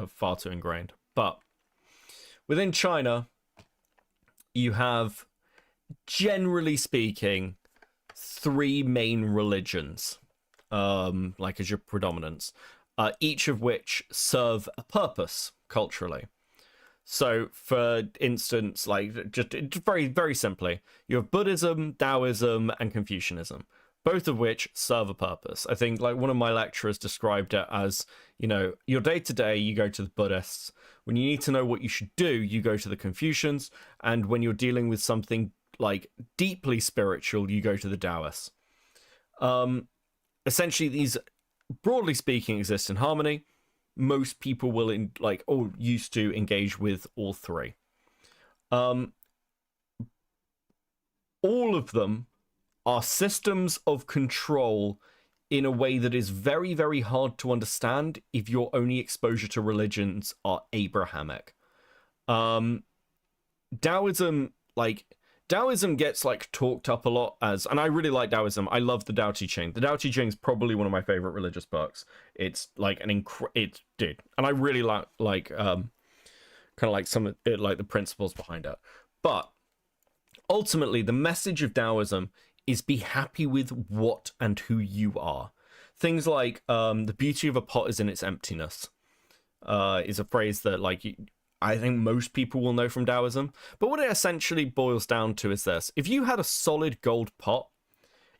far too ingrained. But within China, you have, generally speaking, 3 main religions, like as your predominance, each of which serve a purpose culturally. So, for instance, like just very, very simply, you have Buddhism, Taoism, and Confucianism, both of which serve a purpose. I think like one of my lecturers described it as, you know, your day-to-day, you go to the Buddhists. When you need to know what you should do, you go to the Confucians. And when you're dealing with something like deeply spiritual, you go to the Taoists. Essentially, these, broadly speaking, exist in harmony. Most people will used to engage with all 3. All of them are systems of control in a way that is very, very hard to understand if your only exposure to religions are Abrahamic. Taoism gets like talked up a lot as, and I really like Taoism. I love the Tao Te Ching. The Tao Te Ching is probably one of my favorite religious books. It's like and I really like kind of like some of it, like the principles behind it. But ultimately, the message of Taoism is be happy with what and who you are. Things like the beauty of a pot is in its emptiness is a phrase that I think most people will know from Taoism. But what it essentially boils down to is this. If you had a solid gold pot,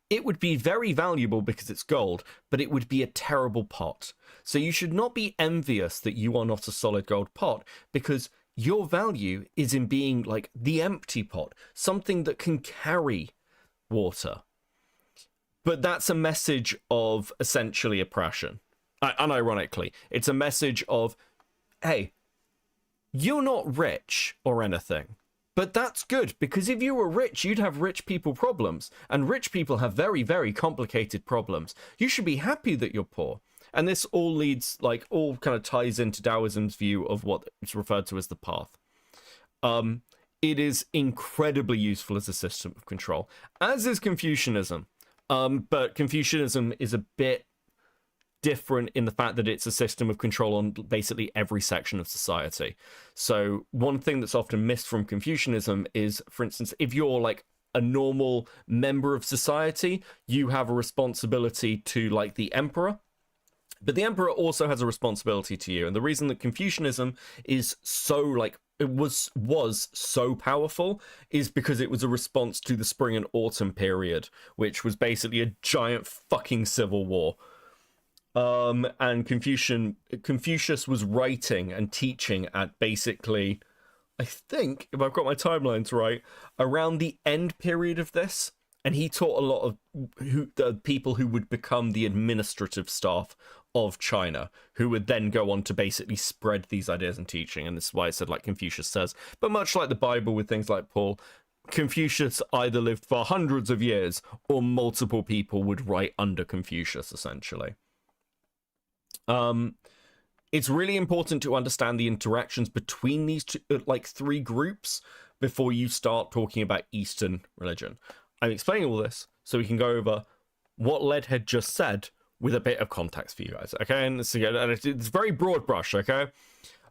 it would be very valuable because it's gold, but it would be a terrible pot. So you should not be envious that you are not a solid gold pot, because your value is in being like the empty pot, something that can carry water. But that's a message of essentially oppression. Unironically, it's a message of, hey, you're not rich or anything, but that's good, because if you were rich, you'd have rich people problems, and rich people have very, very complicated problems. You should be happy that you're poor. And this all leads, all kind of ties into Taoism's view of what is referred to as the path. It is incredibly useful as a system of control, as is Confucianism. But Confucianism is a bit different in the fact that it's a system of control on basically every section of society. So one thing that's often missed from Confucianism is, for instance, if you're like a normal member of society, you have a responsibility to like the emperor. But the emperor also has a responsibility to you. And the reason that Confucianism is so it was so powerful is because it was a response to the spring and autumn period, which was basically a giant fucking civil war. And Confucius was writing and teaching at basically, I think, if I've got my timelines right, around the end period of this. And he taught a lot of the people who would become the administrative staff of China, who would then go on to basically spread these ideas and teaching. And this is why I said, like Confucius says. But much like the Bible with things like Paul, Confucius either lived for hundreds of years or multiple people would write under Confucius, essentially. it's really important to understand the interactions between these two, like 3 groups before you start talking about Eastern religion. I'm explaining all this so we can go over what Leadhead just said with a bit of context for you guys, okay? And it's very broad brush, okay?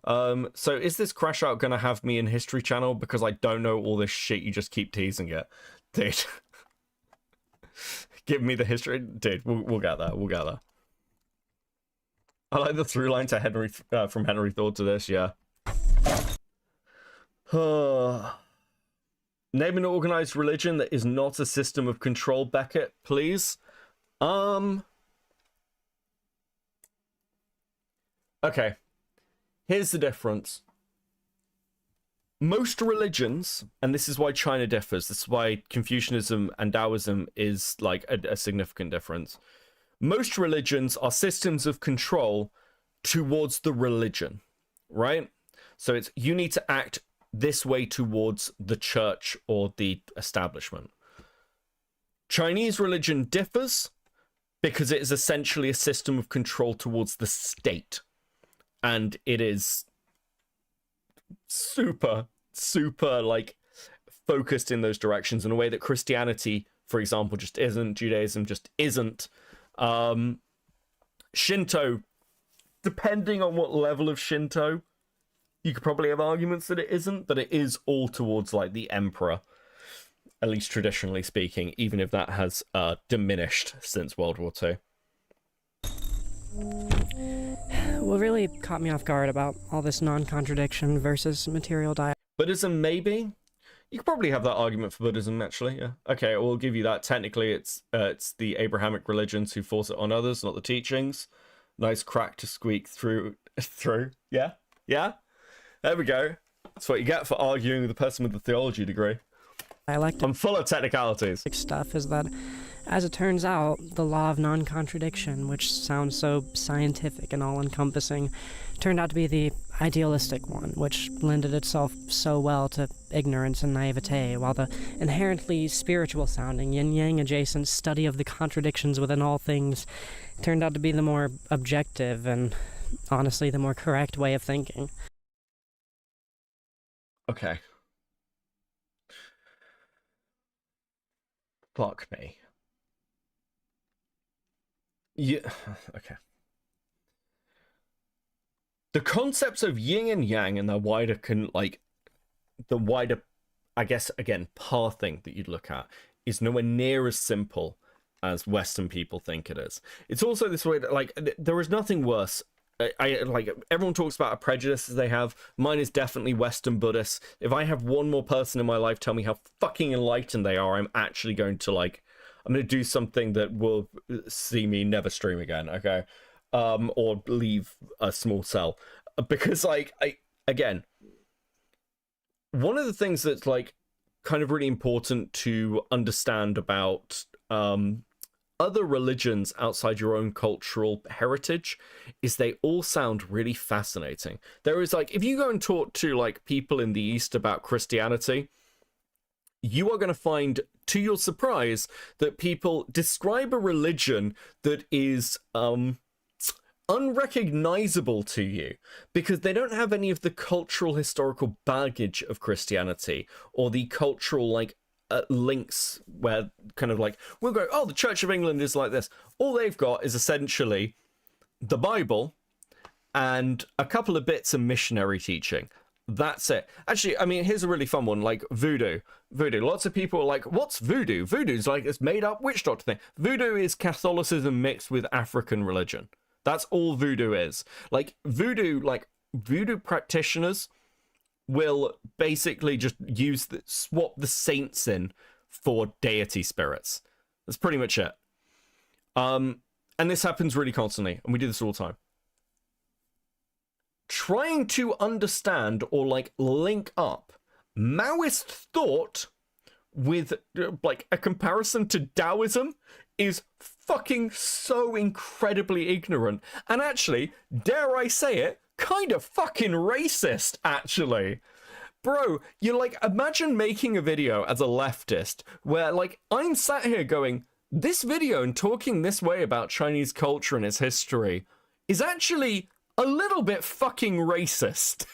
So is this crash out gonna have me in History Channel because I don't know all this shit you just keep teasing it? Dude. Give me the history. Dude, we'll get there, we'll get there. I like the through line to Henry, from Henry Thor to this, yeah. Name an organized religion that is not a system of control, Beckett, please. Okay. Here's the difference. Most religions, and this is why China differs, this is why Confucianism and Taoism is like a significant difference. Most religions are systems of control towards the religion, right? So it's, you need to act this way towards the church or the establishment. Chinese religion differs because it is essentially a system of control towards the state. And it is super like focused in those directions in a way that Christianity, for example, just isn't. Judaism just isn't. Shinto, depending on what level of Shinto, you could probably have arguments that it isn't, but it is all towards like the emperor, at least traditionally speaking, even if that has diminished since World War II. What really caught me off guard about all this non-contradiction versus material diet. Buddhism, maybe? You could probably have that argument for Buddhism, actually, yeah. Okay, we'll give you that. Technically, it's the Abrahamic religions who force it on others, not the teachings. Nice crack to squeak through. Yeah? Yeah? There we go. That's what you get for arguing with a person with a theology degree. I'm full of technicalities. Stuff is that, as it turns out, the law of non-contradiction, which sounds so scientific and all-encompassing, turned out to be the idealistic one, which lended itself so well to ignorance and naivete, while the inherently spiritual-sounding, yin-yang adjacent study of the contradictions within all things turned out to be the more objective and, honestly, the more correct way of thinking. Okay. Fuck me. Yeah, okay. The concepts of yin and yang and the wider I guess, again, pathing that you'd look at is nowhere near as simple as Western people think it is. It's also this way that, like, there is nothing worse. I like, everyone talks about a prejudice they have. Mine is definitely Western Buddhist. If I have one more person in my life tell me how fucking enlightened they are, I'm actually going to, like, I'm going to do something that will see me never stream again, okay? Or leave a small cell. Because, like, again, one of the things that's, like, kind of really important to understand about other religions outside your own cultural heritage is they all sound really fascinating. There is, like, if you go and talk to, like, people in the East about Christianity, you are going to find, to your surprise, that people describe a religion that is unrecognizable to you because they don't have any of the cultural historical baggage of Christianity or the cultural, like, links where kind of like, we'll go, oh, the Church of England is like this. All they've got is essentially the Bible and a couple of bits of missionary teaching. That's it. Actually, I mean, here's a really fun one, like voodoo. Lots of people are like, what's voodoo? Voodoo's like this made up witch doctor thing. Voodoo is Catholicism mixed with African religion. That's all voodoo is. Like voodoo practitioners will basically just swap the saints in for deity spirits. That's pretty much it. And this happens really constantly, and we do this all the time. Trying to understand or, like, link up Maoist thought with, like, a comparison to Taoism is fucking so incredibly ignorant. And actually, dare I say it, kind of fucking racist, actually. Bro, you, like, imagine making a video as a leftist where, like, I'm sat here going, this video and talking this way about Chinese culture and its history is actually a little bit fucking racist.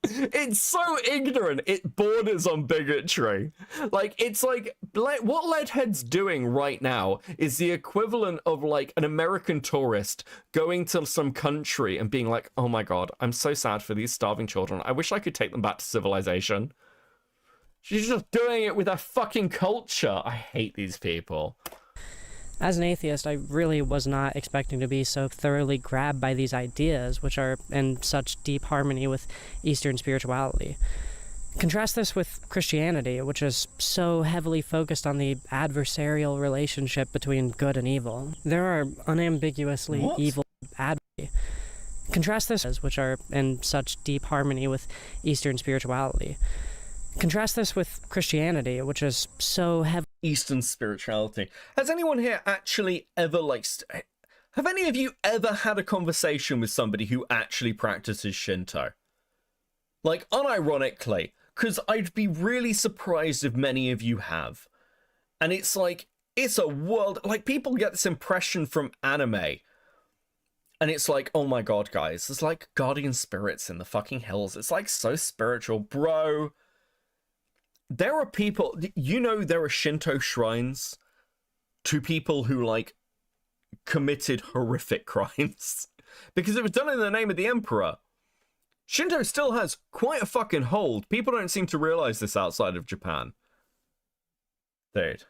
It's so ignorant, it borders on bigotry. Like, it's like, what Leadhead'S doing right now is the equivalent of, like, an American tourist going to some country and being like, oh my god, I'm so sad for these starving children. I wish I could take them back to civilization. She's just doing it with her fucking culture. I hate these people. As an atheist, I really was not expecting to be so thoroughly grabbed by these ideas, which are in such deep harmony with Eastern spirituality. Contrast this with Christianity, which is so heavily focused on the adversarial relationship between good and evil. There are unambiguously evil Contrast this, which are in such deep harmony with Eastern spirituality. Contrast this with Christianity, which is so heavy. Eastern spirituality. Has anyone here actually ever, like, have any of you ever had a conversation with somebody who actually practices Shinto? Like, unironically, because I'd be really surprised if many of you have. And it's like, it's a world, like, people get this impression from anime. And it's like, oh my god, guys, there's like guardian spirits in the fucking hills. It's like so spiritual, bro. There are people, you know, there are Shinto shrines to people who, like, committed horrific crimes because it was done in the name of the emperor. Shinto still has quite a fucking hold. People don't seem to realize this outside of Japan. Dude.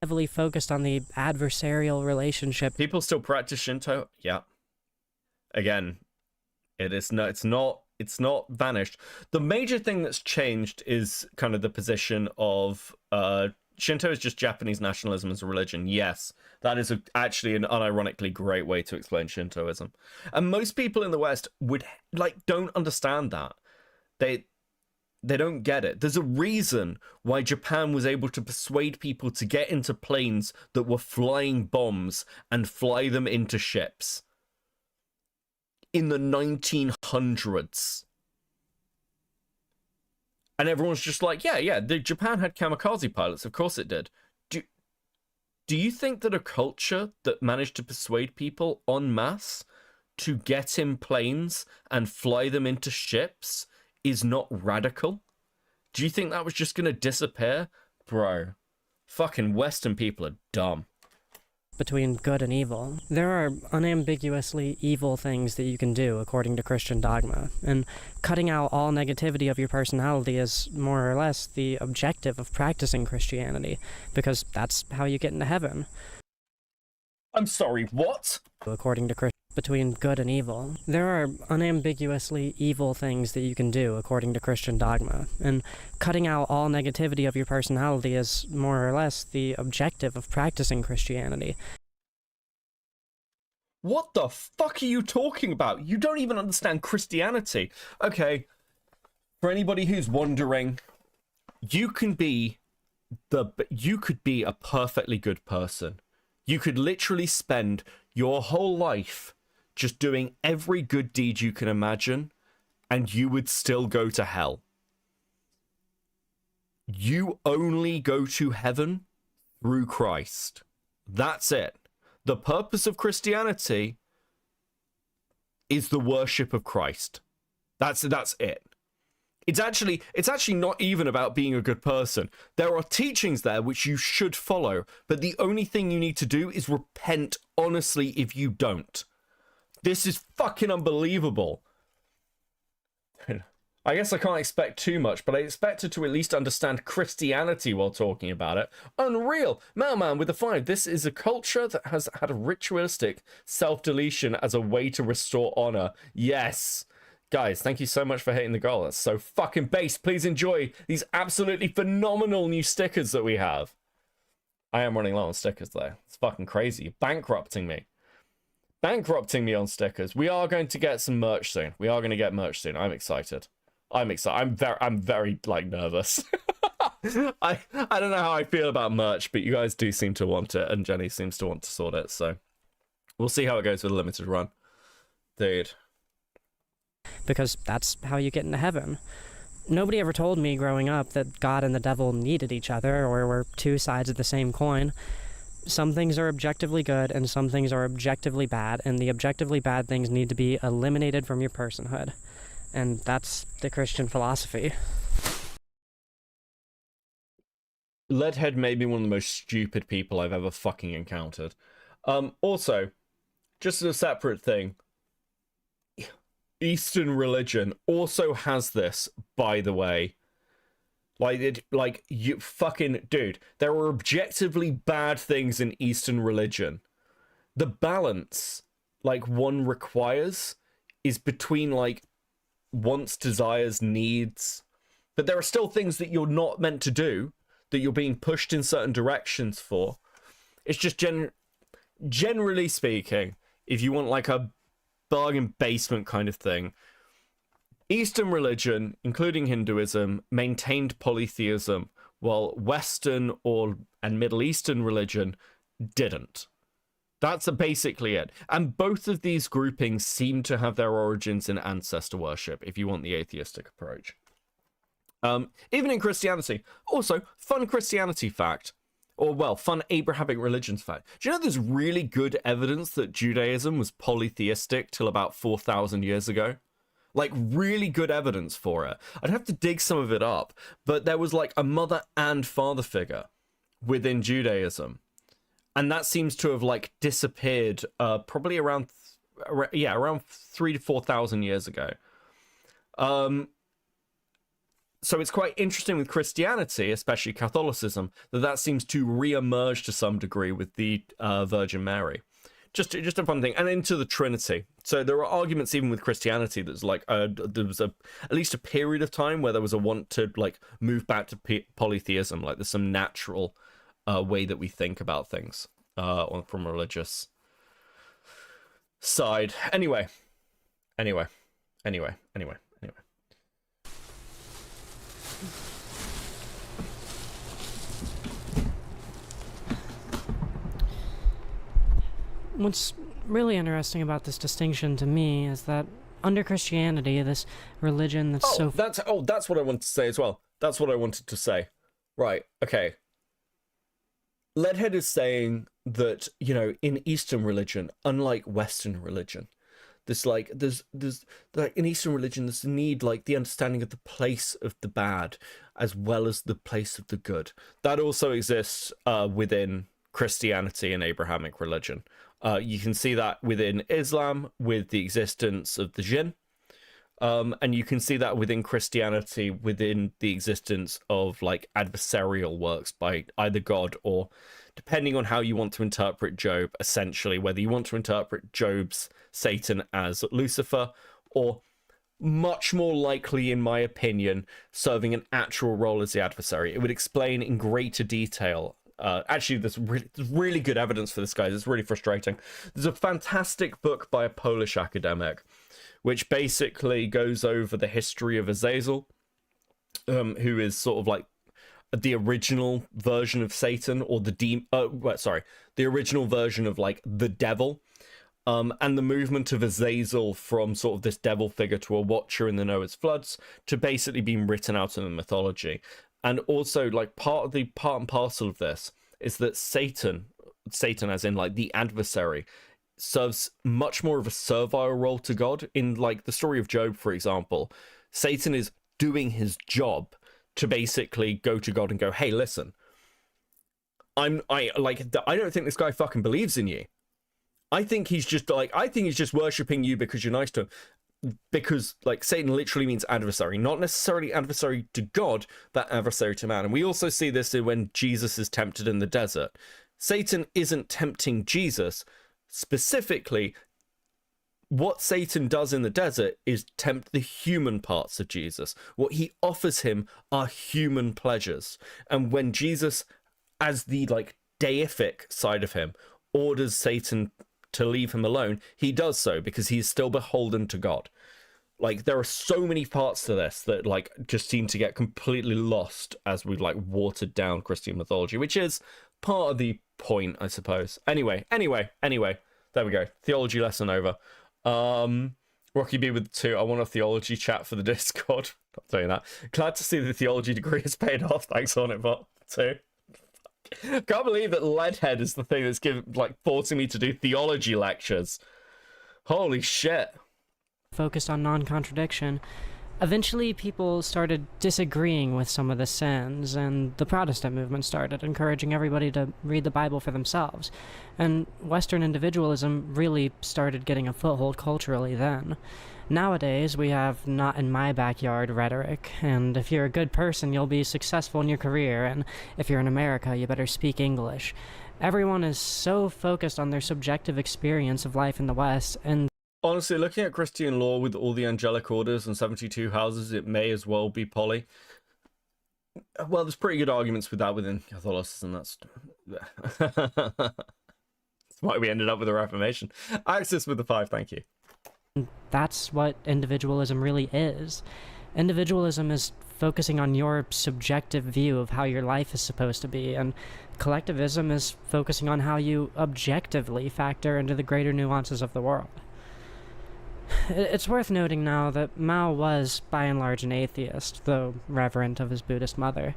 Heavily focused on the adversarial relationship. People still practice Shinto? Yeah. Again, it's not vanished. The major thing that's changed is kind of the position of Shinto is just Japanese nationalism as a religion. Yes, that is actually an unironically great way to explain Shintoism. And most people in the West don't understand that. They don't get it. There's a reason why Japan was able to persuade people to get into planes that were flying bombs and fly them into ships in the 1900s. And everyone's just like, yeah, Japan had kamikaze pilots, of course it did. Do you think that a culture that managed to persuade people en masse to get in planes and fly them into ships is not radical? Do you think that was just going to disappear? Bro, fucking Western people are dumb. Between good and evil. There are unambiguously evil things that you can do according to Christian dogma, and cutting out all negativity of your personality is more or less the objective of practicing Christianity, because that's how you get into heaven. I'm sorry, what? According to Christian. Between good and evil. There are unambiguously evil things that you can do according to Christian dogma, and cutting out all negativity of your personality is more or less the objective of practicing Christianity. What the fuck are you talking about? You don't even understand Christianity. Okay, for anybody who's wondering, you could be a perfectly good person. You could literally spend your whole life just doing every good deed you can imagine, and you would still go to hell. You only go to heaven through Christ. That's it. The purpose of Christianity is the worship of Christ. That's it. It's actually not even about being a good person. There are teachings there which you should follow, but the only thing you need to do is repent honestly if you don't. This is fucking unbelievable. I guess I can't expect too much, but I expected to at least understand Christianity while talking about it. Unreal. Mailman with a 5. This is a culture that has had a ritualistic self-deletion as a way to restore honor. Yes. Guys, thank you so much for hitting the goal. That's so fucking base. Please enjoy these absolutely phenomenal new stickers that we have. I am running low on stickers though. It's fucking crazy. You're bankrupting me. Bankrupting me on stickers. We are going to get some merch soon. We are going to get merch soon. I'm excited. I'm very like nervous. I don't know how I feel about merch, but you guys do seem to want it, and Jenny seems to want to sort it, so we'll see how it goes with a limited run. Dude. Because that's how you get into heaven. Nobody ever told me growing up that God and the devil needed each other or were two sides of the same coin. some things are objectively good and some things are objectively bad, and the objectively bad things need to be eliminated from your personhood. And that's the Christian philosophy. Leadhead may be one of the most stupid people I've ever fucking encountered. Also, just as a separate thing, Eastern religion also has this, by the way. Like, you fucking dude, there are objectively bad things in Eastern religion. The balance, like, one requires is between, like, wants, desires, needs. But there are still things that you're not meant to do, that you're being pushed in certain directions for. It's just generally speaking, if you want, like, a bargain basement kind of thing, Eastern religion, including Hinduism, maintained polytheism, while Western and Middle Eastern religion didn't. That's basically it. And both of these groupings seem to have their origins in ancestor worship, if you want the atheistic approach. Even in Christianity. Also, fun Christianity fact. Or, well, fun Abrahamic religions fact. Do you know there's really good evidence that Judaism was polytheistic till about 4,000 years ago? Like, really good evidence for it. I'd have to dig some of it up, but there was, like, a mother and father figure within Judaism. And that seems to have, like, disappeared probably around 3,000 to 4,000 years ago. So it's quite interesting with Christianity, especially Catholicism, that seems to re-emerge to some degree with the Virgin Mary. Just a fun thing. And into the Trinity. So there are arguments even with Christianity that's like there was at least a period of time where there was a want to like move back to polytheism. Like there's some natural way that we think about things from a religious side. Anyway. What's really interesting about this distinction to me is that under Christianity, this religion that's that's what I wanted to say as well. That's what I wanted to say. Right, okay. Leadhead is saying that, you know, in Eastern religion, unlike Western religion, there's like in Eastern religion, there's the need, like the understanding of the place of the bad as well as the place of the good. That also exists within Christianity and Abrahamic religion. You can see that within Islam with the existence of the jinn. And you can see that within Christianity within the existence of like adversarial works by either God or, depending on how you want to interpret Job, essentially whether you want to interpret Job's Satan as Lucifer or, much more likely in my opinion, serving an actual role as the adversary. It would explain in greater detail. Actually, there's really good evidence for this, guys. It's really frustrating. There's a fantastic book by a Polish academic, which basically goes over the history of Azazel, who is sort of like the original version of Satan, or the original version of like the devil, and the movement of Azazel from sort of this devil figure to a watcher in the Noah's floods to basically being written out in the mythology. And also, like, part and parcel of this is that Satan as in, like, the adversary, serves much more of a servile role to God. In, like, the story of Job, for example, Satan is doing his job to basically go to God and go, hey, listen, I don't think this guy fucking believes in you. I think he's just worshipping you because you're nice to him. Because, like, Satan literally means adversary, not necessarily adversary to God, but adversary to man. And we also see this when Jesus is tempted in the desert. Satan isn't tempting Jesus. Specifically, what Satan does in the desert is tempt the human parts of Jesus. What he offers him are human pleasures. And when Jesus, as the, like, deific side of him, orders Satan to leave him alone, he does so because he is still beholden to God. Like, there are so many parts to this that, like, just seem to get completely lost as we've, like, watered down Christian mythology, which is part of the point, I suppose. Anyway, there we go. Theology lesson over. Rocky B with 2. I want a theology chat for the Discord. Not doing that. Glad to see the theology degree has paid off. Thanks on it, but 2. I can't believe that Leadhead is the thing that's forcing me to do theology lectures. Holy shit. Focused on non-contradiction. Eventually, people started disagreeing with some of the sins, and the Protestant movement started encouraging everybody to read the Bible for themselves. And Western individualism really started getting a foothold culturally then. Nowadays, we have not in my backyard rhetoric, and if you're a good person, you'll be successful in your career, and if you're in America, you better speak English. Everyone is so focused on their subjective experience of life in the West, and honestly, looking at Christian law with all the angelic orders and 72 houses, it may as well be poly. Well, there's pretty good arguments with that within Catholicism. That's why we ended up with the Reformation. Access with the 5, thank you. that's what individualism really is. Individualism is focusing on your subjective view of how your life is supposed to be, and collectivism is focusing on how you objectively factor into the greater nuances of the world. It's worth noting now that Mao was, by and large, an atheist, though reverent of his Buddhist mother.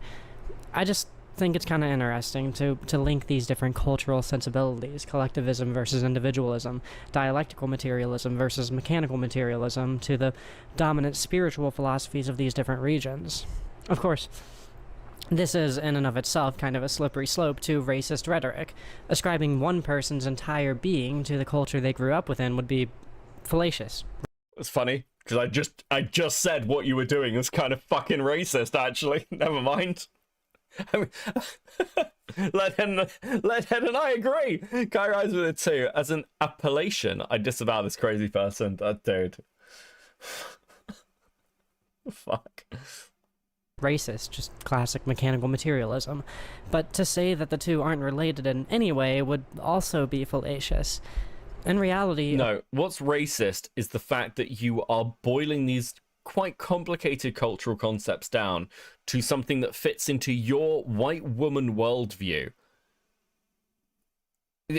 I just think it's kind of interesting to link these different cultural sensibilities, collectivism versus individualism, dialectical materialism versus mechanical materialism, to the dominant spiritual philosophies of these different regions. Of course, this is, in and of itself, kind of a slippery slope to racist rhetoric. Ascribing one person's entire being to the culture they grew up within would be fallacious. It's funny, because I just said what you were doing is kind of fucking racist, actually. Never mind. I mean, Leadhead and I agree. Guy Rise with it too. As an appellation, I disavow this crazy person. Dude. Fuck. Racist, just classic mechanical materialism. But to say that the two aren't related in any way would also be fallacious. In reality... No, what's racist is the fact that you are boiling these quite complicated cultural concepts down to something that fits into your white woman worldview.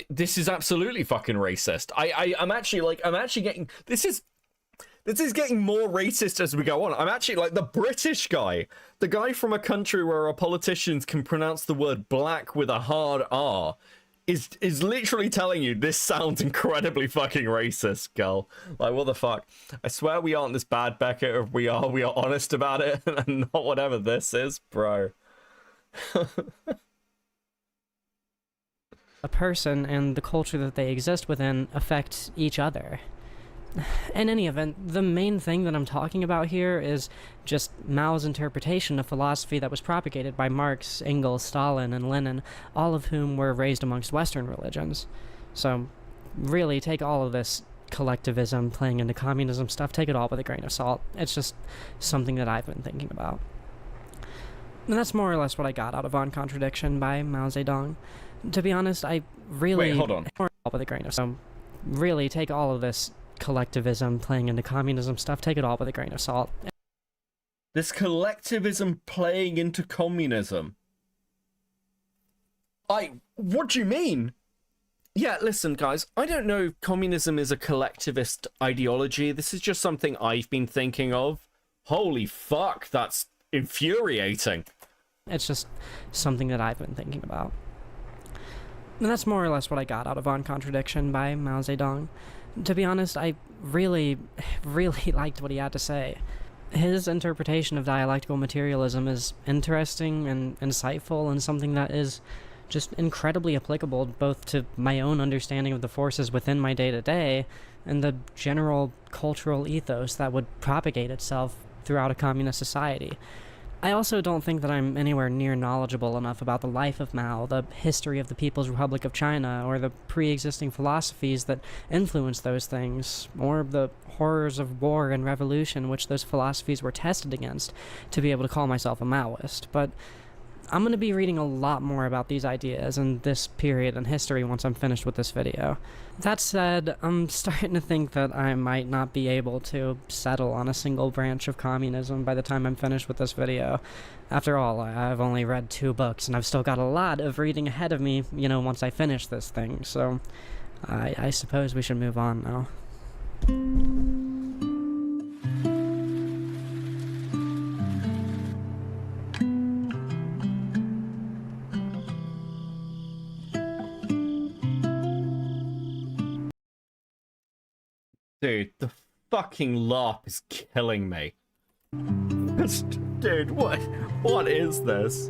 This is absolutely fucking racist. I'm actually getting... This is getting more racist as we go on. I'm actually like the British guy. The guy from a country where our politicians can pronounce the word black with a hard R is literally telling you this sounds incredibly fucking racist, girl. Like, what the fuck? I swear we aren't this bad, Beckett. If we are honest about it and not whatever this is, bro. A person and the culture that they exist within affect each other. In any event, the main thing that I'm talking about here is just Mao's interpretation of philosophy that was propagated by Marx, Engels, Stalin, and Lenin, all of whom were raised amongst Western religions. So, really, take all of this collectivism, playing into communism stuff, take it all with a grain of salt. It's just something that I've been thinking about. And that's more or less what I got out of On Contradiction by Mao Zedong. To be honest, I really... Wait, hold on. With a grain of salt. Really, take all of this collectivism, playing into communism stuff, take it all with a grain of salt. This collectivism playing into communism. What do you mean? Yeah, listen, guys, I don't know if communism is a collectivist ideology. This is just something I've been thinking of. Holy fuck, that's infuriating. It's just something that I've been thinking about. And that's more or less what I got out of On Contradiction by Mao Zedong. To be honest, I really liked what he had to say. His interpretation of dialectical materialism is interesting and insightful, and something that is just incredibly applicable both to my own understanding of the forces within my day-to-day and the general cultural ethos that would propagate itself throughout a communist society. I also don't think that I'm anywhere near knowledgeable enough about the life of Mao, the history of the People's Republic of China, or the pre-existing philosophies that influence those things, or the horrors of war and revolution which those philosophies were tested against, to be able to call myself a Maoist. But I'm going to be reading a lot more about these ideas and this period in history once I'm finished with this video. That said, I'm starting to think that I might not be able to settle on a single branch of communism by the time I'm finished with this video. After all, I've only read 2 books, and I've still got a lot of reading ahead of me, once I finish this thing, so I suppose we should move on now. Dude, the fucking LARP is killing me. Dude, what is this?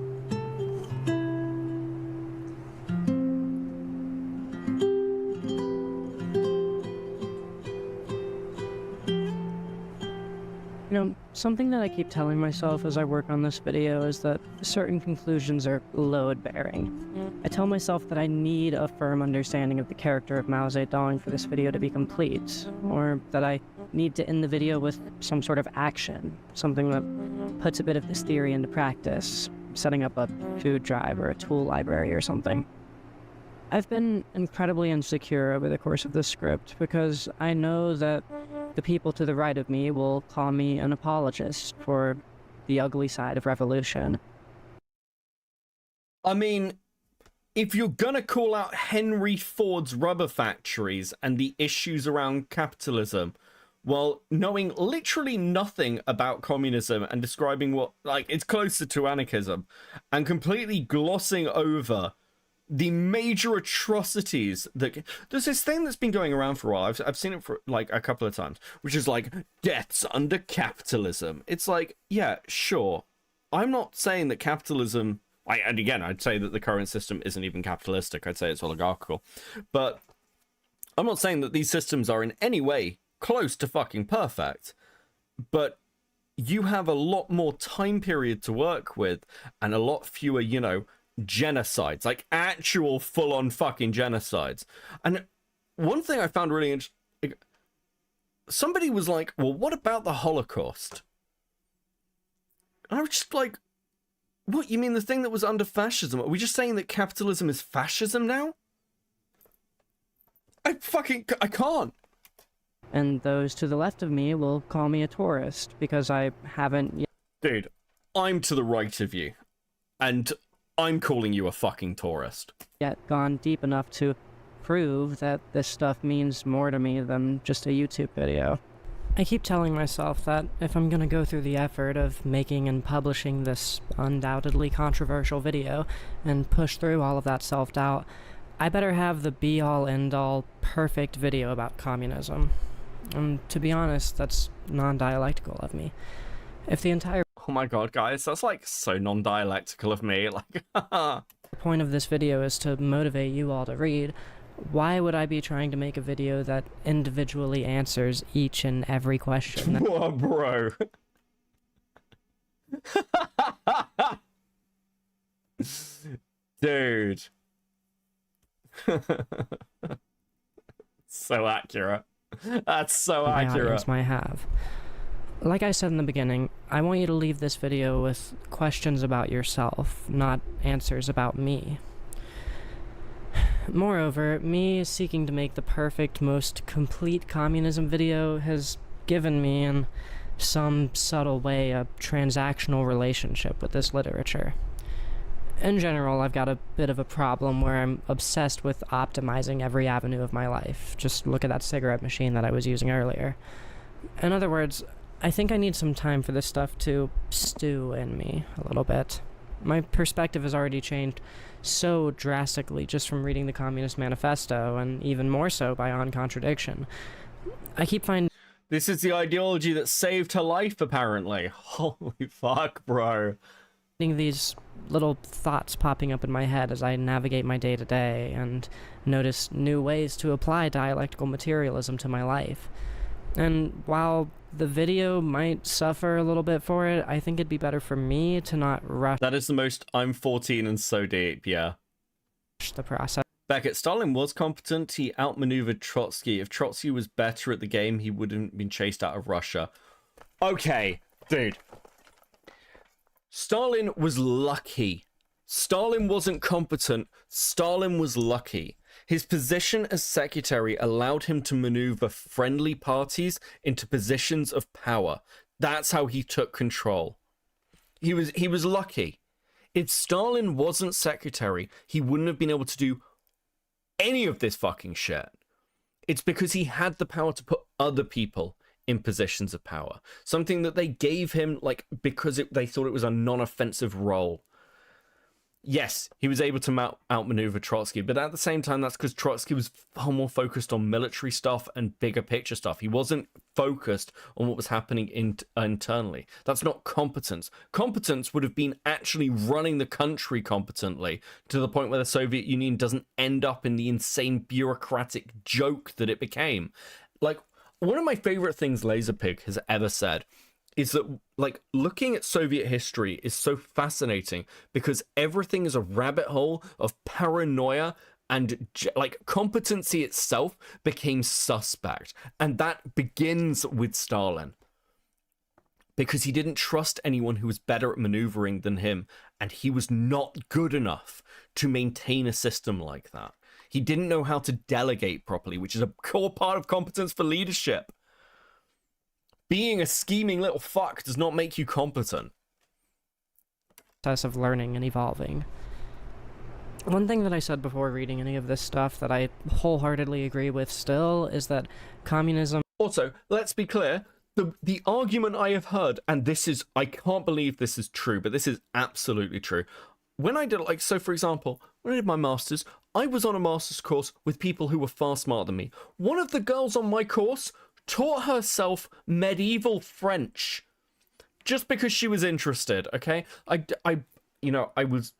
You know, something that I keep telling myself as I work on this video is that certain conclusions are load-bearing. I tell myself that I need a firm understanding of the character of Mao Zedong for this video to be complete, or that I need to end the video with some sort of action, something that puts a bit of this theory into practice, setting up a food drive or a tool library or something. I've been incredibly insecure over the course of this script because I know that the people to the right of me will call me an apologist for the ugly side of revolution. I mean, if you're gonna call out Henry Ford's rubber factories and the issues around capitalism, while knowing literally nothing about communism and describing what, like, it's closer to anarchism, and completely glossing over the major atrocities that there's this thing that's been going around for a while. I've seen it for like a couple of times, which is like deaths under capitalism. It's like, yeah, sure. I'm not saying that capitalism, and again, I'd say that the current system isn't even capitalistic. I'd say it's oligarchical, but I'm not saying that these systems are in any way close to fucking perfect, but you have a lot more time period to work with and a lot fewer, you know, genocides, like actual full-on fucking genocides. And one thing I found really interesting, somebody was like, well, what about the Holocaust? And I was just like, what, you mean the thing that was under fascism? Are we just saying that capitalism is fascism now? I can't. And those to the left of me will call me a tourist because I haven't yet. Dude, I'm to the right of you, and I'm calling you a fucking tourist. Yet gone deep enough to prove that this stuff means more to me than just a YouTube video. I keep telling myself that if I'm gonna go through the effort of making and publishing this undoubtedly controversial video and push through all of that self-doubt, I better have the be-all end-all perfect video about communism. And to be honest, that's non-dialectical of me. If the entire Oh my god, guys, that's like so non-dialectical of me. Like, the point of this video is to motivate you all to read, why would I be trying to make a video that individually answers each and every question? Whoa, bro. Dude. So accurate. That's so accurate. Audience might have. Like I said in the beginning, I want you to leave this video with questions about yourself, not answers about me. Moreover, me seeking to make the perfect, most complete communism video has given me, in some subtle way, a transactional relationship with this literature. In general, I've got a bit of a problem where I'm obsessed with optimizing every avenue of my life. Just look at that cigarette machine that I was using earlier. In other words, I think I need some time for this stuff to stew in me a little bit. My perspective has already changed so drastically just from reading the Communist Manifesto, and even more so by On Contradiction. I keep finding... This is the ideology that saved her life, apparently. Holy fuck, bro. These little thoughts popping up in my head as I navigate my day-to-day and notice new ways to apply dialectical materialism to my life. And while the video might suffer a little bit for it, I think it'd be better for me to not rush. That is the most I'm 14 and so deep, yeah. The process. Beckett, Stalin was competent. He outmaneuvered Trotsky. If Trotsky was better at the game, he wouldn't have been chased out of Russia. Okay, dude. Stalin was lucky. Stalin wasn't competent. Stalin was lucky. His position as secretary allowed him to maneuver friendly parties into positions of power. That's how he took control. He was lucky. If Stalin wasn't secretary, he wouldn't have been able to do any of this fucking shit. It's because he had the power to put other people in positions of power. Something that they gave him, like, because they thought it was a non-offensive role. yes, he was able to outmaneuver Trotsky, but at the same time, that's because Trotsky was far more focused on military stuff and bigger picture stuff. He wasn't focused on what was happening internally. That's not competence. Competence would have been actually running the country competently to the point where the Soviet Union doesn't end up in the insane bureaucratic joke that it became. Like, one of my favorite things Laserpig has ever said is that, like, looking at Soviet history is so fascinating because everything is a rabbit hole of paranoia, and like competency itself became suspect. And that begins with Stalin, because he didn't trust anyone who was better at maneuvering than him, and he was not good enough to maintain a system like that. He didn't know how to delegate properly, which is a core part of competence for leadership. Being a scheming little fuck does not make you competent. Process of learning and evolving. One thing that I said before reading any of this stuff that I wholeheartedly agree with still is that communism... Also, let's be clear, the argument I have heard, and this is, I can't believe this is true, but this is absolutely true. When I did, like, so for example, when I did my master's, I was on a master's course with people who were far smarter than me. One of the girls on my course taught herself medieval French just because she was interested. Okay, I was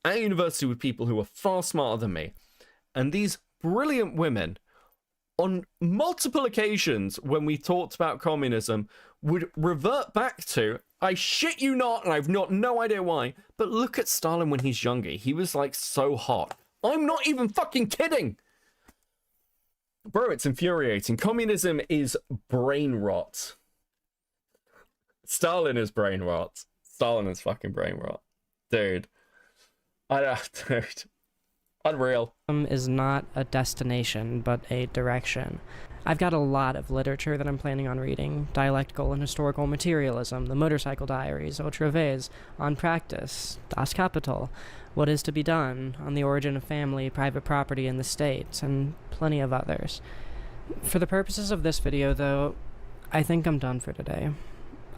at university with people who were far smarter than me, and these brilliant women, on multiple occasions when we talked about communism, would revert back to, I shit you not, and I've no idea why, but look at Stalin when he's younger. He was like so hot. I'm not even fucking kidding. Bro, it's infuriating. Communism is brain rot. Stalin is brain rot. Stalin is fucking brain rot. Dude. Dude. Unreal. Is not a destination, but a direction. I've got a lot of literature that I'm planning on reading. Dialectical and Historical Materialism, The Motorcycle Diaries, Autre Vez, On Practice, Das Kapital, What Is to Be Done, On the Origin of Family, Private Property in the State, and plenty of others. For the purposes of this video, though, I think I'm done for today.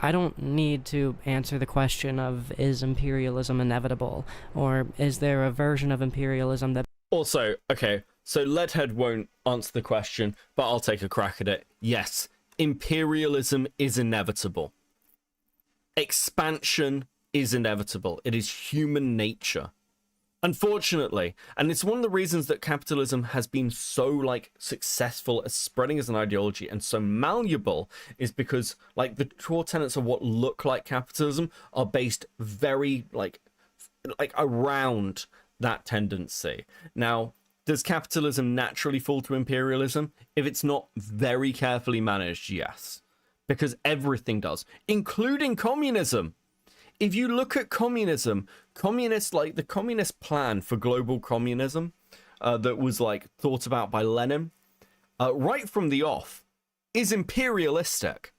I don't need to answer the question of, is imperialism inevitable, or is there a version of imperialism that... Also, okay, so Leadhead won't answer the question, but I'll take a crack at it. Yes, imperialism is inevitable. Expansion is inevitable. It is human nature. Unfortunately, and it's one of the reasons that capitalism has been so, like, successful at spreading as an ideology and so malleable, is because, like, the core tenets of what look like capitalism are based very, like around that tendency. Now, does capitalism naturally fall to imperialism? If it's not very carefully managed, yes. Because everything does, including communism. If you look at communism, like the communist plan for global communism that was like thought about by Lenin, right from the off, is imperialistic.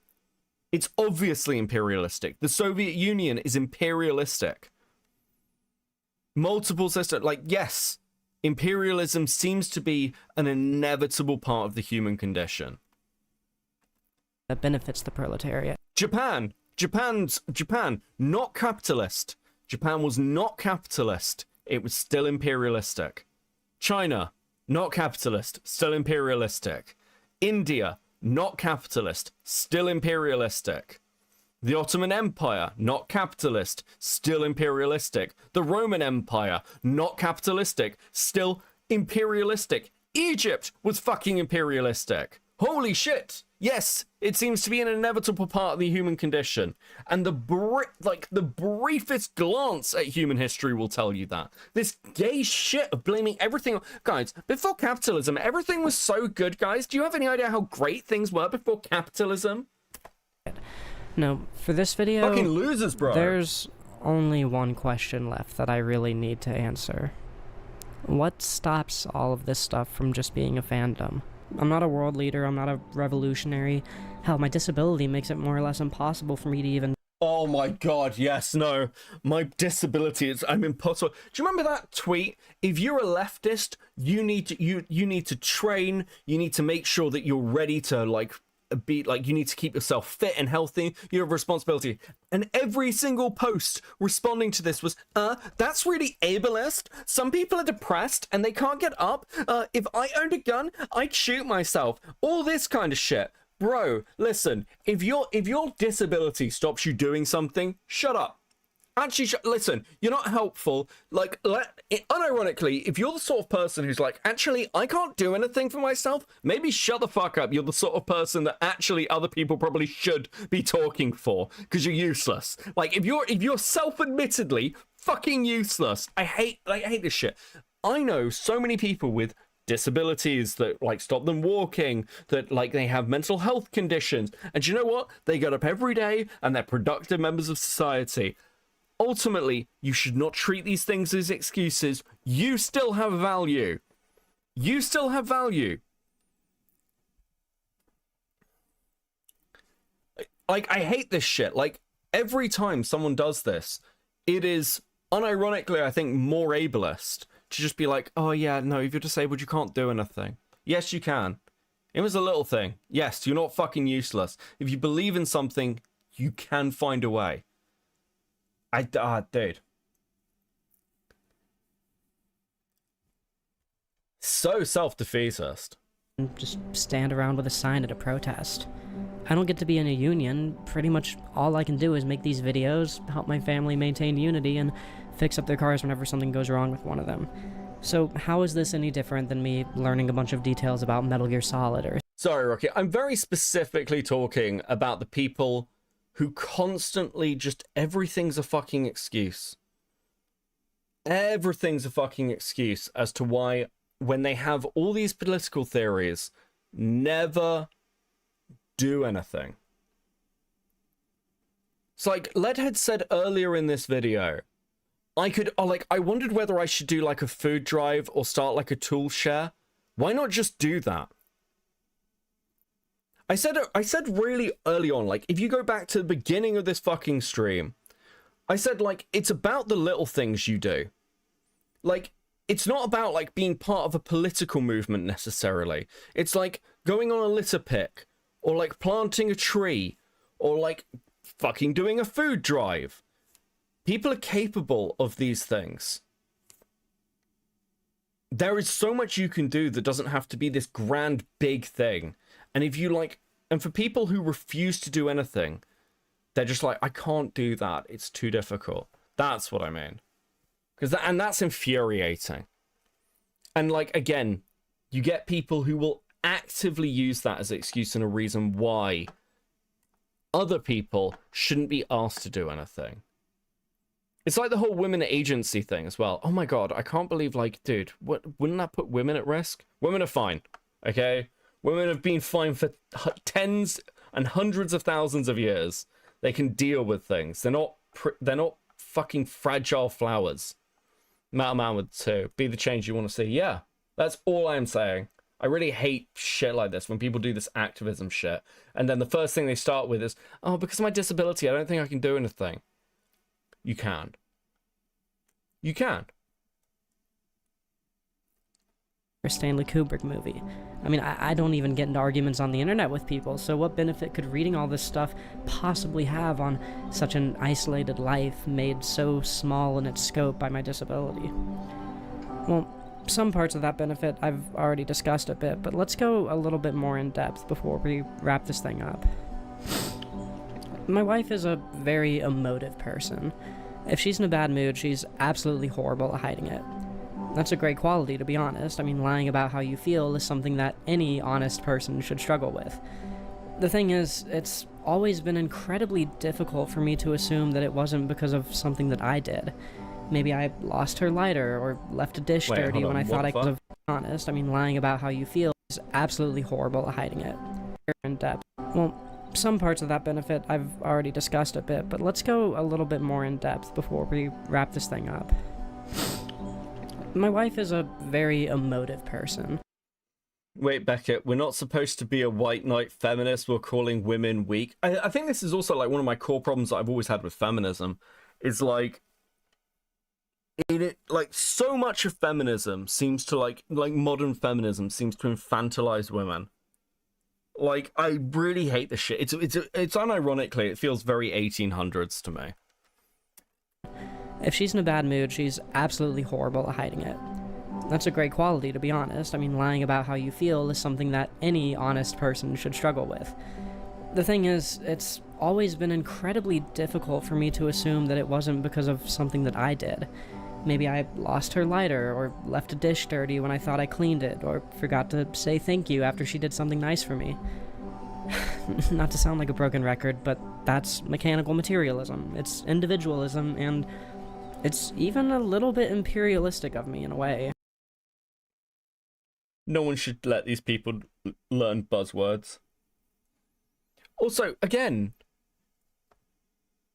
It's obviously imperialistic. The Soviet Union is imperialistic. Multiple systems, like, yes, imperialism seems to be an inevitable part of the human condition. that benefits the proletariat? Japan, not capitalist. Japan was not capitalist. It was still imperialistic. China, not capitalist, still imperialistic. India, not capitalist, still imperialistic. The Ottoman Empire, not capitalist, still imperialistic. The Roman Empire, not capitalistic, still imperialistic. Egypt was fucking imperialistic. Holy shit! Yes, it seems to be an inevitable part of the human condition. And the briefest glance at human history will tell you that. This gay shit of blaming everything... Guys, before capitalism, everything was so good, guys. Do you have any idea how great things were before capitalism? No, for this video... Fucking losers, bro. There's only one question left that I really need to answer. What stops all of this stuff from just being a fandom? I'm not a world leader, I'm not a revolutionary. Hell, my disability makes it more or less impossible for me to even... Oh my god, yes, no. My disability is... I'm impossible. Do you remember that tweet? If you're a leftist, you need to train, you need to make sure that you're ready to, like, like, you need to keep yourself fit and healthy. You have a responsibility. And every single post responding to this was, that's really ableist. Some people are depressed and they can't get up. If I owned a gun, I'd shoot myself. All this kind of shit. Bro, listen, if your disability stops you doing something, shut up. Actually, listen, you're not helpful. Like, unironically, if you're the sort of person who's like, actually, I can't do anything for myself, maybe shut the fuck up. You're the sort of person that actually other people probably should be talking for, because you're useless. Like, if you're self-admittedly fucking useless, I hate this shit. I know so many people with disabilities that, like, stop them walking, that, like, they have mental health conditions, and you know what? They get up every day and they're productive members of society. Ultimately, you should not treat these things as excuses. You still have value. You still have value. Like, I hate this shit. Like, every time someone does this, it is, unironically, I think, more ableist to just be like, oh yeah, no, if you're disabled, you can't do anything. Yes, you can. It was a little thing. Yes, you're not fucking useless. If you believe in something, you can find a way. Dude. So self-defeatist. Just stand around with a sign at a protest. I don't get to be in a union. Pretty much all I can do is make these videos, help my family maintain unity, and fix up their cars whenever something goes wrong with one of them. So how is this any different than me learning a bunch of details about Metal Gear Solid or... Sorry, Rocky. I'm very specifically talking about the people who constantly just, everything's a fucking excuse. Everything's a fucking excuse as to why, when they have all these political theories, never do anything. It's like Leadhead said earlier in this video, I wondered whether I should do like a food drive or start like a tool share. Why not just do that? I said really early on, like, if you go back to the beginning of this fucking stream, I said, like, it's about the little things you do. Like, it's not about, like, being part of a political movement necessarily. It's like going on a litter pick, or like planting a tree, or like fucking doing a food drive. People are capable of these things. There is so much you can do that doesn't have to be this grand, big thing. And if you like, and for people who refuse to do anything, they're just like, I can't do that. It's too difficult. That's what I mean. And that's infuriating. And like, again, you get people who will actively use that as an excuse and a reason why other people shouldn't be asked to do anything. It's like the whole women agency thing as well. Oh my God, I can't believe, like, dude, wouldn't that put women at risk? Women are fine, okay? Women have been fine for tens and hundreds of thousands of years. They can deal with things. They're not fucking fragile flowers. Metal Man would too. Be the change you want to see. Yeah, that's all I'm saying. I really hate shit like this when people do this activism shit. And then the first thing they start with is, oh, because of my disability, I don't think I can do anything. You can. You can. Stanley Kubrick movie. I mean, I don't even get into arguments on the internet with people, so what benefit could reading all this stuff possibly have on such an isolated life made so small in its scope by my disability? Well, some parts of that benefit I've already discussed a bit, but let's go a little bit more in depth before we wrap this thing up. My wife is a very emotive person. If she's in a bad mood, she's absolutely horrible at hiding it. That's a great quality, to be honest. I mean, lying about how you feel is something that any honest person should struggle with. The thing is, it's always been incredibly difficult for me to assume that it wasn't because of something that I did. Maybe I lost her lighter, or left a dish dirty when I thought I was honest. I mean, lying about how you feel is absolutely horrible at hiding it. In depth. Well, some parts of that benefit I've already discussed a bit, but let's go a little bit more in depth before we wrap this thing up. My wife is a very emotive person. Wait, Beckett, we're not supposed to be a white knight feminist. We're calling women weak. I think this is also like one of my core problems that I've always had with feminism. Is like, like so much of feminism seems to like modern feminism seems to infantilize women. Like, I really hate this shit. It's unironically, it feels very 1800s to me. If she's in a bad mood, she's absolutely horrible at hiding it. That's a great quality, to be honest. I mean, lying about how you feel is something that any honest person should struggle with. The thing is, it's always been incredibly difficult for me to assume that it wasn't because of something that I did. Maybe I lost her lighter, or left a dish dirty when I thought I cleaned it, or forgot to say thank you after she did something nice for me. Not to sound like a broken record, but that's mechanical materialism. It's individualism, and it's even a little bit imperialistic of me in a way. No one should let these people learn buzzwords. Also, again,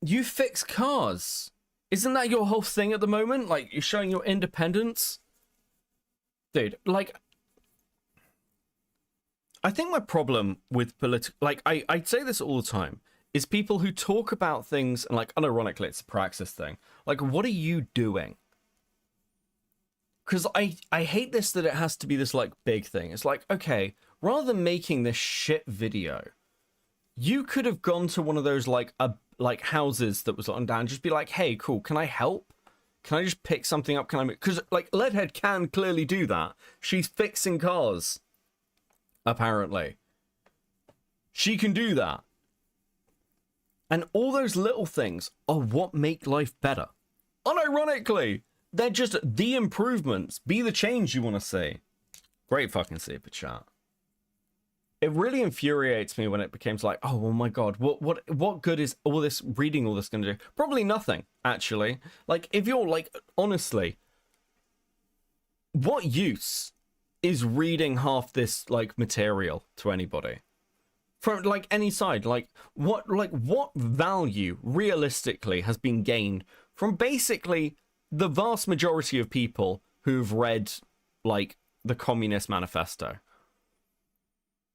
you fix cars. Isn't that your whole thing at the moment? Like, you're showing your independence? Dude, like, I think my problem with like, I say this all the time, is people who talk about things, and like, unironically, it's a praxis thing. Like, what are you doing? Because I hate this, that it has to be this, like, big thing. It's like, okay, rather than making this shit video, you could have gone to one of those, like houses that was on down, just be like, hey, cool, can I help? Can I just pick something up? Can I make... Because, like, Leadhead can clearly do that. She's fixing cars, apparently. She can do that. And all those little things are what make life better. Unironically, they're just the improvements. Be the change you want to see. Great fucking super chat. It really infuriates me when it becomes like, oh my god, what good is all this reading all this going to do? Probably nothing, actually. Like, if you're like, honestly, what use is reading half this like material to anybody? From like any side, like what value realistically has been gained from basically the vast majority of people who've read like the Communist Manifesto?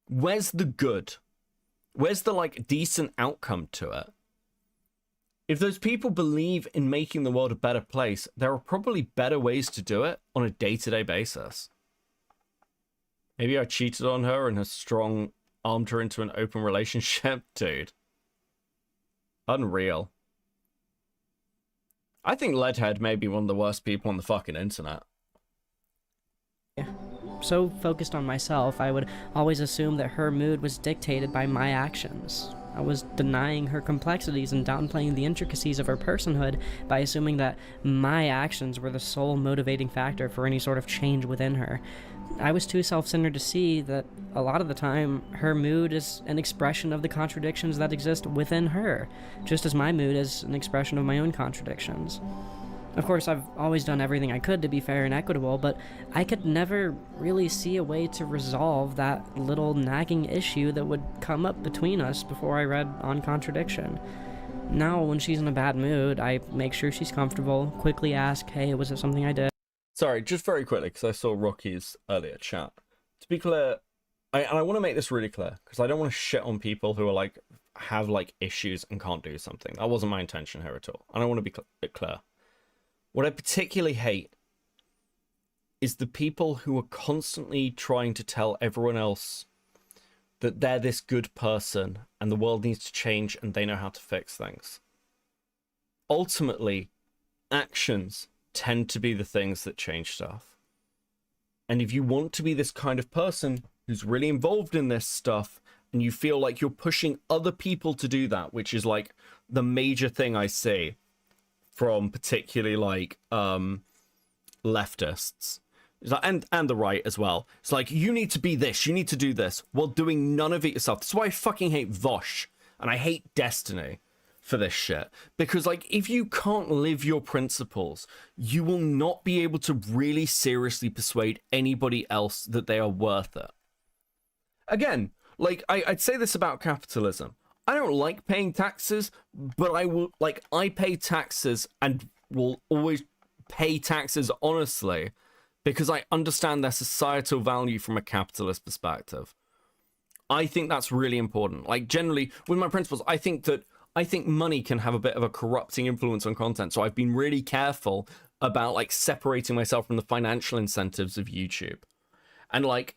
Where's the good? Where's the like decent outcome to it? If those people believe in making the world a better place, there are probably better ways to do it on a day-to-day basis. Maybe I cheated on her and her strong armed her into an open relationship. Dude. Unreal. I think Leadhead may be one of the worst people on the fucking internet. Yeah. So focused on myself, I would always assume that her mood was dictated by my actions. I was denying her complexities and downplaying the intricacies of her personhood by assuming that my actions were the sole motivating factor for any sort of change within her. I was too self-centered to see that a lot of the time, her mood is an expression of the contradictions that exist within her, just as my mood is an expression of my own contradictions. Of course, I've always done everything I could to be fair and equitable, but I could never really see a way to resolve that little nagging issue that would come up between us before I read On Contradiction. Now, when she's in a bad mood, I make sure she's comfortable, quickly ask, hey, was it something I did? Sorry, just very quickly, because I saw Rocky's earlier chat. To be clear, I want to make this really clear, because I don't want to shit on people who are like, have like issues and can't do something. That wasn't my intention here at all. And I want to be clear. What I particularly hate is the people who are constantly trying to tell everyone else that they're this good person and the world needs to change and they know how to fix things. Ultimately, actions tend to be the things that change stuff. And if you want to be this kind of person who's really involved in this stuff and you feel like you're pushing other people to do that, which is like the major thing I see from particularly like leftists, and the right as well. It's like, you need to be this, you need to do this, while doing none of it yourself. That's why I fucking hate Vosh, and I hate Destiny for this shit. Because like, if you can't live your principles, you will not be able to really seriously persuade anybody else that they are worth it. Again, like, I'd say this about capitalism. I don't like paying taxes, but I pay taxes and will always pay taxes honestly because I understand their societal value from a capitalist perspective. I think that's really important. Like, generally, with my principles, I think money can have a bit of a corrupting influence on content. So I've been really careful about like separating myself from the financial incentives of YouTube. And like,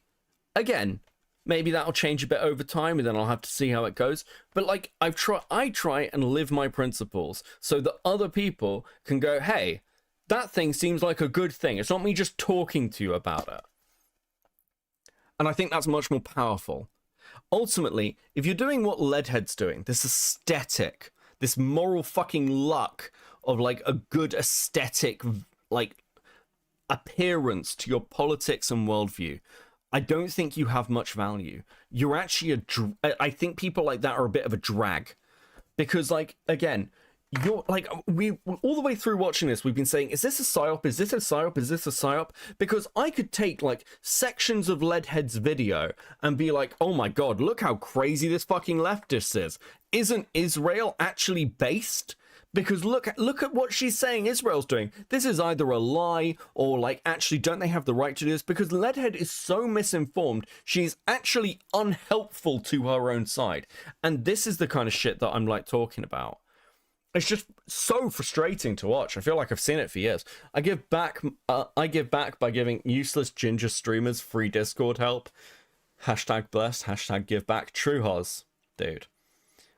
again, Maybe that'll change a bit over time, and then I'll have to see how it goes. But like, I try and live my principles so that other people can go, hey, that thing seems like a good thing. It's not me just talking to you about it. And I think that's much more powerful. Ultimately, if you're doing what Leadhead's doing, this aesthetic, this moral fucking luck of like a good aesthetic, like, appearance to your politics and worldview, I don't think you have much value. You're actually I think people like that are a bit of a drag, because like, again, you're like, we all the way through watching this, we've been saying, is this a psyop? Is this a psyop? Is this a psyop? Because I could take like sections of Leadhead's video and be like, oh my god, look how crazy this fucking leftist is. Isn't Israel actually based? Because look at what she's saying Israel's doing. This is either a lie or like, actually, don't they have the right to do this? Because Leadhead is so misinformed, she's actually unhelpful to her own side. And this is the kind of shit that I'm like talking about. It's just so frustrating to watch. I feel like I've seen it for years. I give back by giving useless ginger streamers free Discord help. Hashtag blessed, hashtag give back. True Hoz, dude.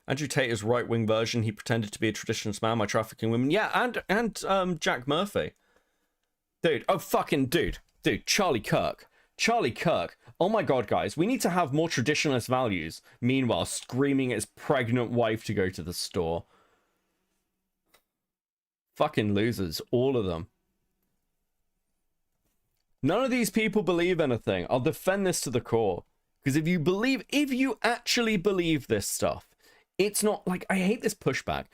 Andrew Tate is right-wing version. He pretended to be a traditionalist man by trafficking women. Yeah, and Jack Murphy. Dude, oh fucking dude. Charlie Kirk. Oh my god, guys, we need to have more traditionalist values. Meanwhile, screaming at his pregnant wife to go to the store. Fucking losers, all of them. None of these people believe anything. I'll defend this to the core. Because if you actually believe this stuff, it's not like, I hate this pushback.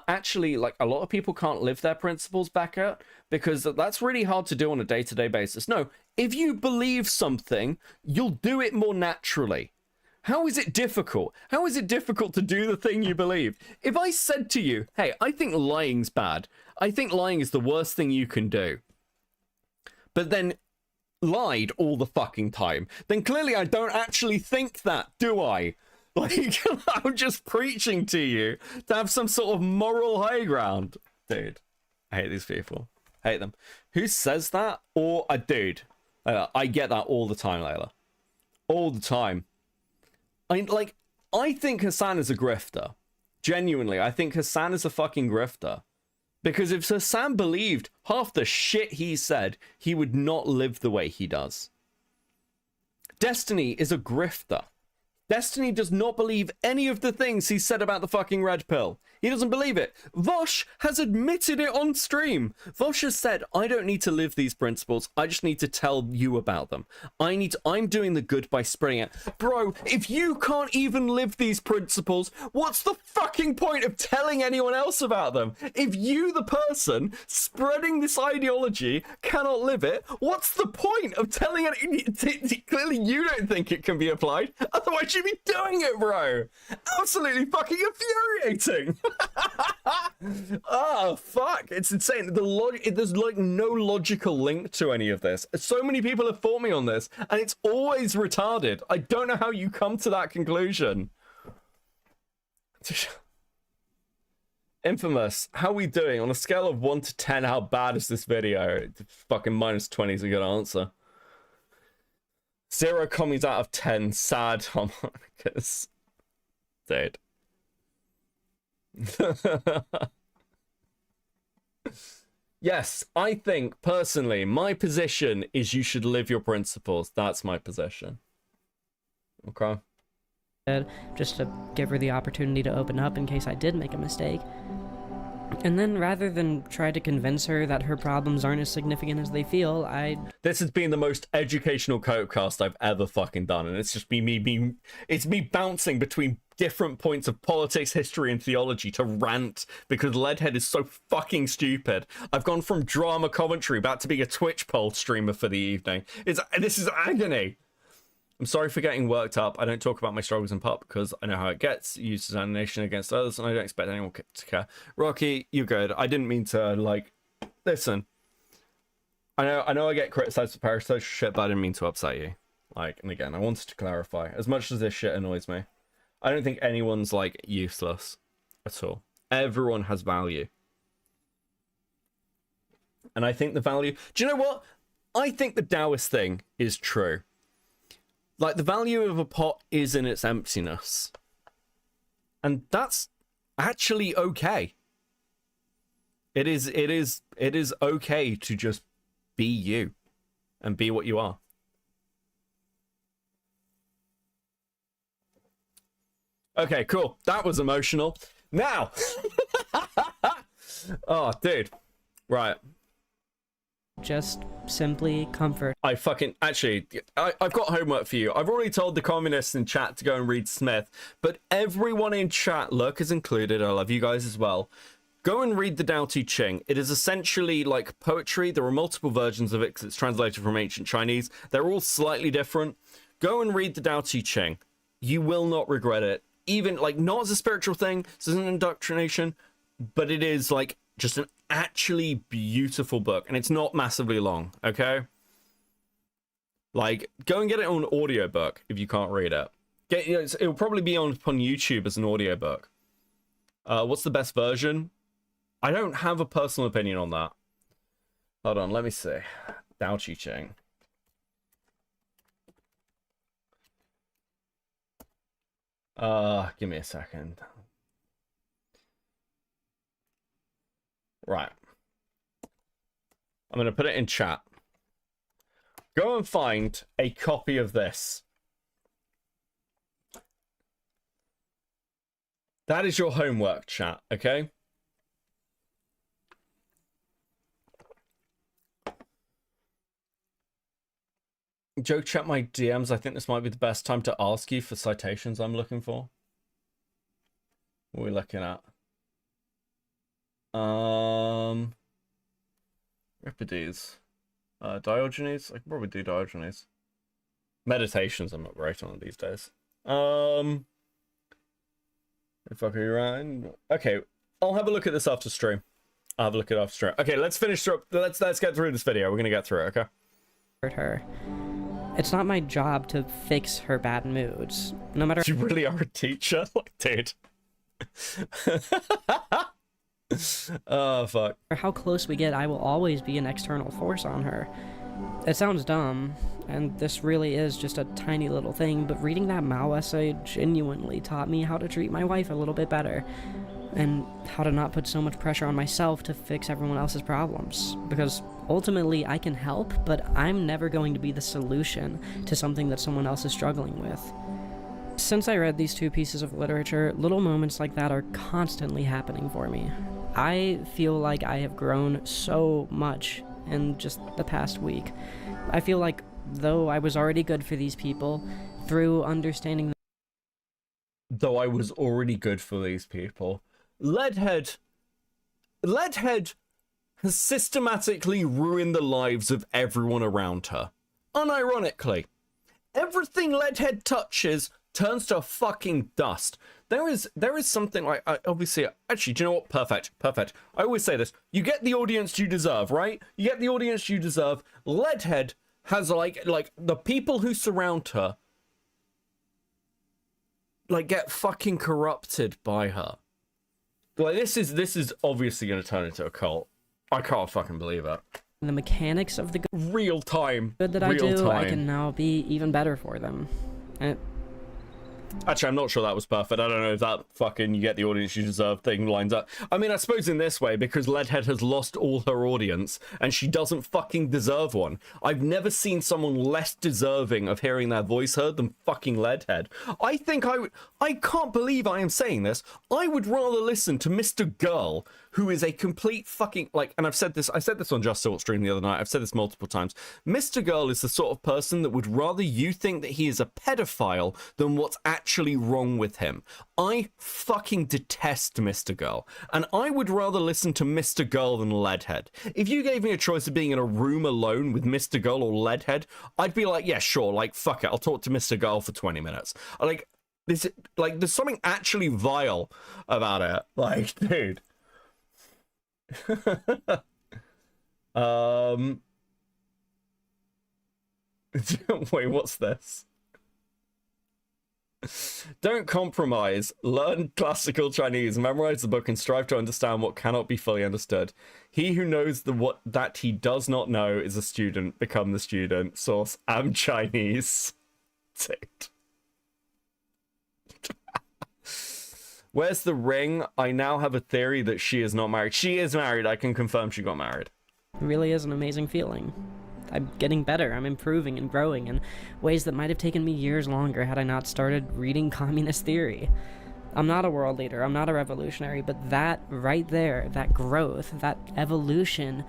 Actually, like, a lot of people can't live their principles back out because that's really hard to do on a day-to-day basis. No, if you believe something, you'll do it more naturally. How is it difficult? How is it difficult to do the thing you believe? If I said to you, hey, I think lying's bad. I think lying is the worst thing you can do. But then lied all the fucking time. Then clearly I don't actually think that, do I? Like, I'm just preaching to you to have some sort of moral high ground. Dude, I hate these people. Hate them. Who says that? Or a dude. I get that all the time, Layla. All the time. I think Hassan is a grifter. Genuinely, I think Hassan is a fucking grifter. Because if Hassan believed half the shit he said, he would not live the way he does. Destiny is a grifter. Destiny does not believe any of the things he said about the fucking red pill. He doesn't believe it. Vosh has admitted it on stream. Vosh has said, I don't need to live these principles. I just need to tell you about them. I'm doing the good by spreading it. Bro, if you can't even live these principles, what's the fucking point of telling anyone else about them? If you, the person spreading this ideology, cannot live it, what's the point of telling it? Clearly you don't think it can be applied. Otherwise you'd be doing it, bro. Absolutely fucking infuriating. Oh fuck, it's insane. There's like no logical link to any of this. So many people have fought me on this and it's always retarded. I don't know how you come to that conclusion. Infamous, how are we doing on a scale of 1 to 10? How bad is this video? Fucking -20 is a good answer. 0 commies out of 10. Sad harmonicas. Dude. Yes, I think personally my position is you should live your principles. That's my position. Okay, just to give her the opportunity to open up in case I did make a mistake. And then rather than try to convince her that her problems aren't as significant as they feel, This has been the most educational Copecast I've ever fucking done, and it's just it's me bouncing between different points of politics, history, and theology to rant because Leadhead is so fucking stupid. I've gone from drama commentary back to being a Twitch poll streamer for the evening. This is agony. I'm sorry for getting worked up. I don't talk about my struggles in pop because I know how it gets. Used as animation against others, and I don't expect anyone to care. Rocky, you're good. I didn't mean to, like... Listen. I know I get criticized for parasocial shit, but I didn't mean to upset you. Like, and again, I wanted to clarify. As much as this shit annoys me, I don't think anyone's, like, useless at all. Everyone has value. And I think the value... Do you know what? I think the Taoist thing is true. Like, the value of a pot is in its emptiness. And that's actually okay. It is okay to just be you and be what you are. Okay, cool. That was emotional. Now, oh, dude. Right. Just simply comfort. I've got homework for you. I've already told the communists in chat to go and read Smith, but everyone in chat, Lurkers included, I love you guys as well, go and read the Tao Te Ching. It is essentially like poetry. There are multiple versions of it because it's translated from ancient Chinese. They're all slightly different. Go and read the Tao Te Ching. You will not regret it. Even, like, not as a spiritual thing, this isn't indoctrination, but it is, like, just an actually beautiful book, and it's not massively long, okay? Like, go and get it on audiobook if you can't read it. It'll probably be on YouTube as an audiobook. What's the best version? I don't have a personal opinion on that. Hold on, let me see. Tao Te Ching. Give me a second. Right. I'm going to put it in chat. Go and find a copy of this. That is your homework, chat, okay? Joe, check my DMs. I think this might be the best time to ask you for citations I'm looking for. What are we looking at? Euripides. Diogenes? I can probably do Diogenes. Meditations I'm not great on these days. The fuck are you around? Okay, I'll have a look at this after stream. I'll have a look at it after stream. Okay, let's finish through. Let's get through this video. We're gonna get through it, okay? Her. It's not my job to fix her bad moods. No matter. You really are a teacher? Like, dude. Oh, fuck. How close we get, I will always be an external force on her. It sounds dumb, and this really is just a tiny little thing, but reading that Mao essay genuinely taught me how to treat my wife a little bit better, and how to not put so much pressure on myself to fix everyone else's problems. Because ultimately, I can help, but I'm never going to be the solution to something that someone else is struggling with. Since I read these two pieces of literature, little moments like that are constantly happening for me. I feel like I have grown so much in just the past week. I feel like, though I was already good for these people, through understanding... Though I was already good for these people. Leadhead has systematically ruined the lives of everyone around her. Unironically. Everything Leadhead touches turns to fucking dust. There is something like, obviously, actually, do you know what? Perfect. I always say this. You get the audience you deserve, right? You get the audience you deserve. Leadhead has like the people who surround her like get fucking corrupted by her. Like, this is obviously going to turn into a cult. I can't fucking believe it. The mechanics of the real time good that I do, I can now be even better for them. And actually, I'm not sure that was perfect. I don't know if that fucking you get the audience you deserve thing lines up. I mean, I suppose in this way, because Leadhead has lost all her audience and she doesn't fucking deserve one. I've never seen someone less deserving of hearing their voice heard than fucking Leadhead. I think I can't believe I am saying this. I would rather listen to Mr. Girl, who is a complete fucking, like, and I said this on Just Thought stream the other night. I've said this multiple times. Mr. Girl is the sort of person that would rather you think that he is a pedophile than what's actually wrong with him. I fucking detest Mr. Girl, and I would rather listen to Mr. Girl than Leadhead. If you gave me a choice of being in a room alone with Mr. Girl or Leadhead, I'd be like, yeah, sure, like, fuck it, I'll talk to Mr. Girl for 20 minutes. Like, there's something actually vile about it. Like, dude. Wait, what's this? Don't compromise. Learn classical Chinese, memorize the book, and strive to understand what cannot be fully understood. He who knows what he does not know is a student. Become the student. Source: I'm Chinese. Dude. Where's the ring? I now have a theory that she is not married. She is married. I can confirm she got married. It really is an amazing feeling. I'm getting better. I'm improving and growing in ways that might have taken me years longer had I not started reading communist theory. I'm not a world leader. I'm not a revolutionary, but that right there, that growth, that evolution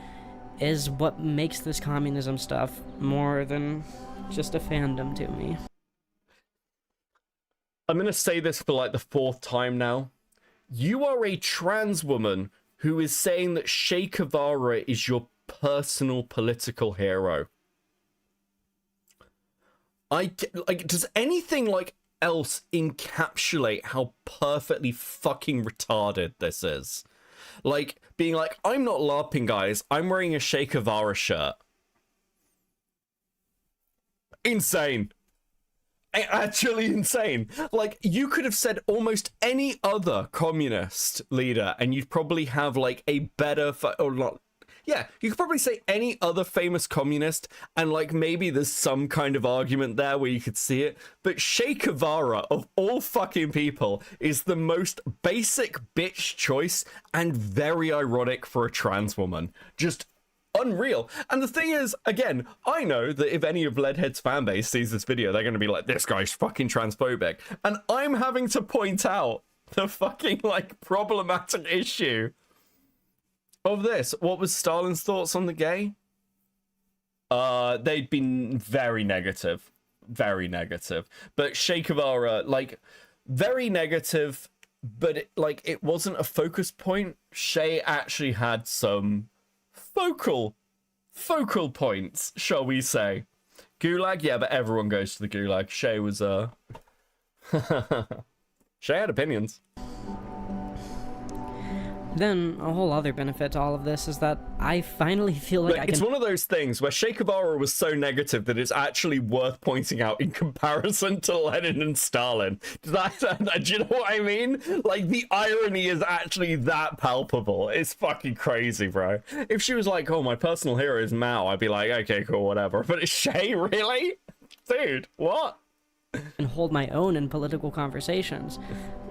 is what makes this communism stuff more than just a fandom to me. I'm going to say this for like the 4th time now. You are a trans woman who is saying that Che Guevara is your personal political hero. Does anything like else encapsulate how perfectly fucking retarded this is? Like, being like, I'm not LARPing, guys. I'm wearing a Che Guevara shirt. Insane. Actually insane. Like, you could have said almost any other communist leader and you'd probably have like a better or not. Yeah, you could probably say any other famous communist and like maybe there's some kind of argument there where you could see it, but Che Guevara of all fucking people is the most basic bitch choice and very ironic for a trans woman. Just unreal. And the thing is, again, I know that if any of Leadhead'S fanbase sees this video, they're going to be like, this guy's fucking transphobic. And I'm having to point out the fucking, like, problematic issue of this. What was Stalin's thoughts on the gay? They'd been very negative. Very negative. But Che Guevara, like, very negative, but, it wasn't a focus point. Che actually had some focal points, shall we say. Gulag? Yeah, but everyone goes to the Gulag. Che was, Che had opinions. Then, a whole other benefit to all of this is that I finally feel like It's one of those things where Che Guevara was so negative that it's actually worth pointing out in comparison to Lenin and Stalin. Do you know what I mean? Like, the irony is actually that palpable. It's fucking crazy, bro. If she was like, oh, my personal hero is Mao, I'd be like, okay, cool, whatever. But it's Che, really? Dude, what? And hold my own in political conversations.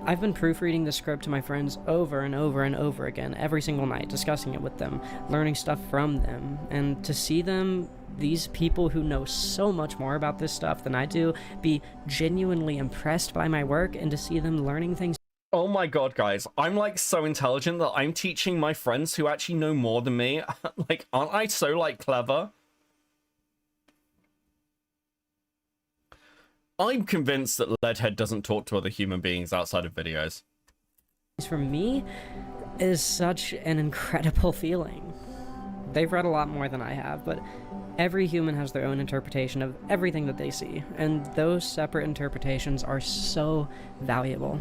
I've been proofreading the script to my friends over and over and over again, every single night, discussing it with them, learning stuff from them, and to see them, these people who know so much more about this stuff than I do, be genuinely impressed by my work, and to see them learning things. Oh my god, guys, I'm like so intelligent that I'm teaching my friends who actually know more than me. Like, aren't I so like clever? I'm convinced that Leadhead doesn't talk to other human beings outside of videos. For me, is such an incredible feeling. They've read a lot more than I have, but every human has their own interpretation of everything that they see, and those separate interpretations are so valuable.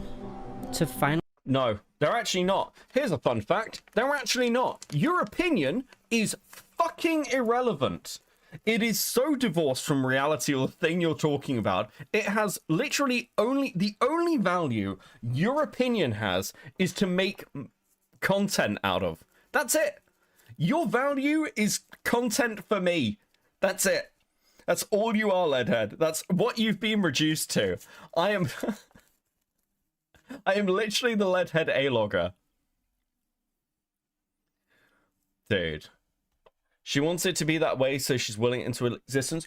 To finally... No, they're actually not. Here's a fun fact. They're actually not. Your opinion is fucking irrelevant. It is so divorced from reality or the thing you're talking about. It has literally the only value your opinion has is to make content out of. That's it. Your value is content for me. That's it. That's all you are, Leadhead. That's what you've been reduced to. I am literally the Leadhead A-logger. Dude. She wants it to be that way, so she's willing into existence.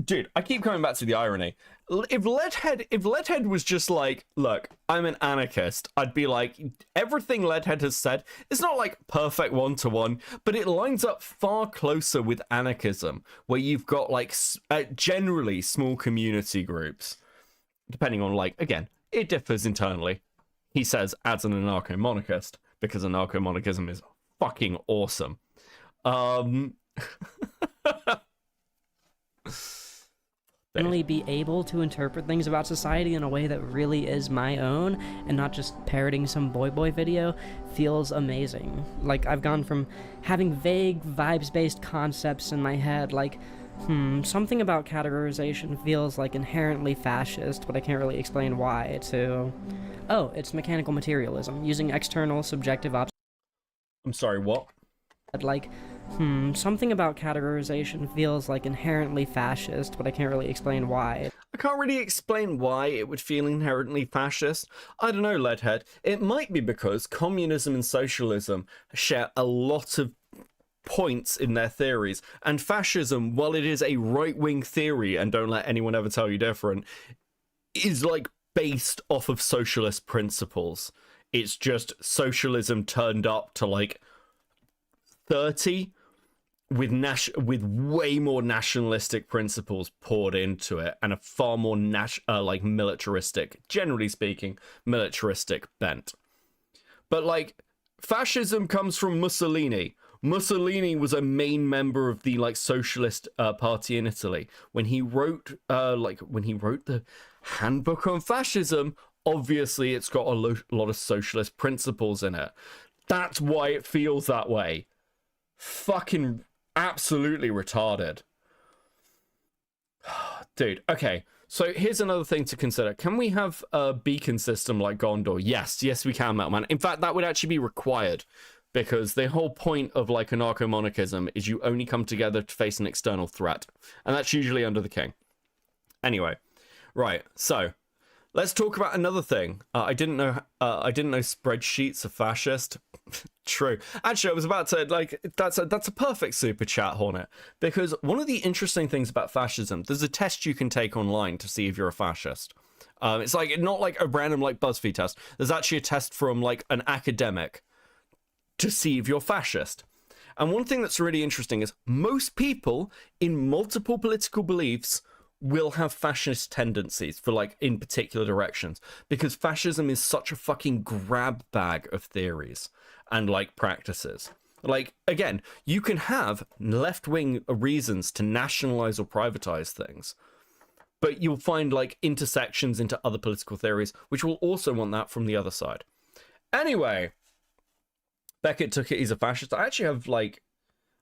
Dude, I keep coming back to the irony. If Leadhead was just like, look, I'm an anarchist, I'd be like, everything Leadhead has said is not like perfect one-to-one, but it lines up far closer with anarchism, where you've got like generally small community groups, depending on like, again, it differs internally. He says as an anarcho-monarchist, because anarcho-monarchism is fucking awesome. Finally be able to interpret things about society in a way that really is my own and not just parroting some boy video feels amazing. Like, I've gone from having vague vibes-based concepts in my head like, something about categorization feels like inherently fascist, but I can't really explain why, to, oh, it's mechanical materialism, using external subjective I'm sorry, what? Like, something about categorization feels like inherently fascist, but I can't really explain why. I can't really explain why it would feel inherently fascist. I don't know, Leadhead. It might be because communism and socialism share a lot of points in their theories, and fascism, while it is a right-wing theory, and don't let anyone ever tell you different, is like based off of socialist principles. It's just socialism turned up to like 30 with way more nationalistic principles poured into it, and a far more like militaristic, generally speaking, militaristic bent. But like fascism comes from Mussolini. Mussolini was a main member of the like socialist party in Italy. When he wrote the Handbook on Fascism, obviously it's got a lot of socialist principles in it. That's why it feels that way. Fucking absolutely retarded. Dude, okay. So here's another thing to consider. Can we have a beacon system like Gondor? Yes, we can, Metalman. In fact, that would actually be required, because the whole point of like anarcho-monarchism is you only come together to face an external threat, and that's usually under the king. Anyway, right, so let's talk about another thing. I didn't know spreadsheets are fascist. True. Actually, I was about to, like, that's a perfect super chat, Hornet, because one of the interesting things about fascism, there's a test you can take online to see if you're a fascist. It's like not like a random like BuzzFeed test. There's actually a test from like an academic to see if you're fascist. And one thing that's really interesting is most people in multiple political beliefs will have fascist tendencies for like in particular directions, because fascism is such a fucking grab bag of theories and like practices. Like, again, you can have left-wing reasons to nationalize or privatize things, but you'll find like intersections into other political theories which will also want that from the other side. Anyway, Beckett took it, he's a fascist. I actually have like,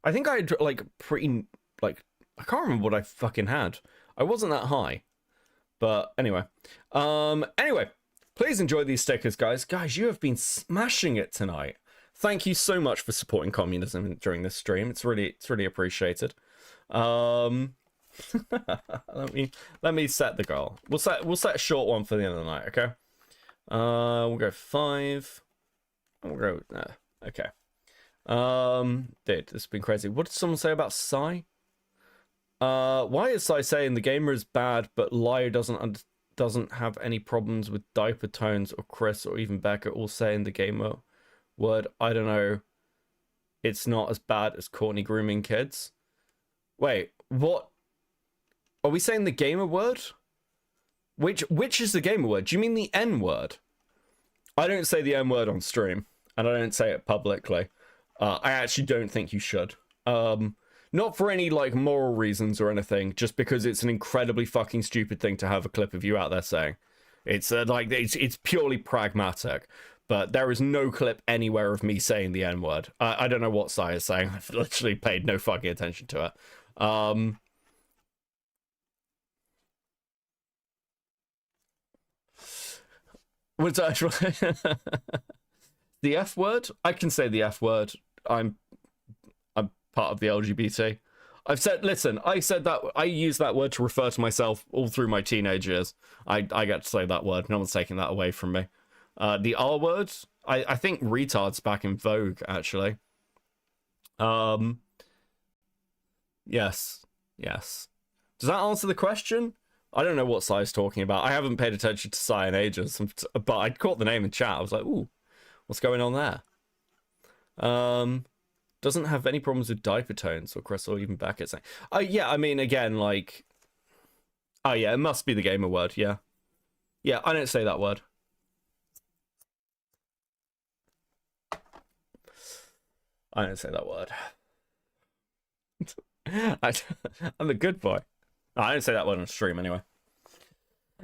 I think I had like pretty, like, I can't remember what I fucking had. I wasn't that high. But anyway. Anyway, please enjoy these stickers, guys. Guys, you have been smashing it tonight. Thank you so much for supporting communism during this stream. It's really appreciated. Let me set the goal. We'll set a short one for the end of the night, okay? We'll go 5. We'll go okay. Dude, this has been crazy. What did someone say about Psy? Why is Psy saying the gamer is bad, but Lyle doesn't have any problems with diaper tones, or Chris or even Becca all saying the gamer word? I don't know. It's not as bad as corny grooming kids. Wait, what? Are we saying the gamer word? Which is the gamer word? Do you mean the N word? I don't say the N word on stream, and I don't say it publicly. I actually don't think you should. Not for any like moral reasons or anything, just because it's an incredibly fucking stupid thing to have a clip of you out there saying. It's like it's purely pragmatic, but there is no clip anywhere of me saying the N word. I don't know what Sai is saying. I've literally paid no fucking attention to it. What's actually the F word? I can say the F word. I'm part of the LGBT. I said that I use that word to refer to myself all through my teenage years. I get to say that word. No one's taking that away from me. The R word, I think retard's back in vogue, actually. Yes. Does that answer the question? I don't know what Sai's talking about. I haven't paid attention to Sai in ages, but I caught the name in chat. I was like, ooh, what's going on there? Doesn't have any problems with diaper tones, or Chris or even Beckett saying. Oh yeah, I mean, again, like, oh yeah, it must be the gamer word. Yeah, I don't say that word. I don't say that word. I'm a good boy. No, I don't say that word on stream anyway.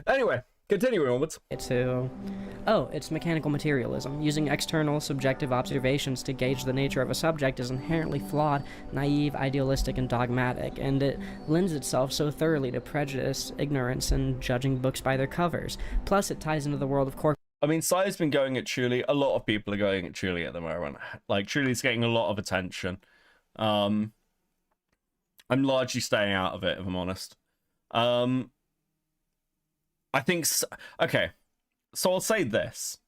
Anyway, continuing onwards. It's mechanical materialism. Using external subjective observations to gauge the nature of a subject is inherently flawed, naive, idealistic, and dogmatic, and it lends itself so thoroughly to prejudice, ignorance, and judging books by their covers. Plus, it ties into the world of corporate. I mean, Sai's been going at Chuli. A lot of people are going at Chuli at the moment. Like, Chuli's getting a lot of attention. I'm largely staying out of it, if I'm honest. I think okay, so I'll say this,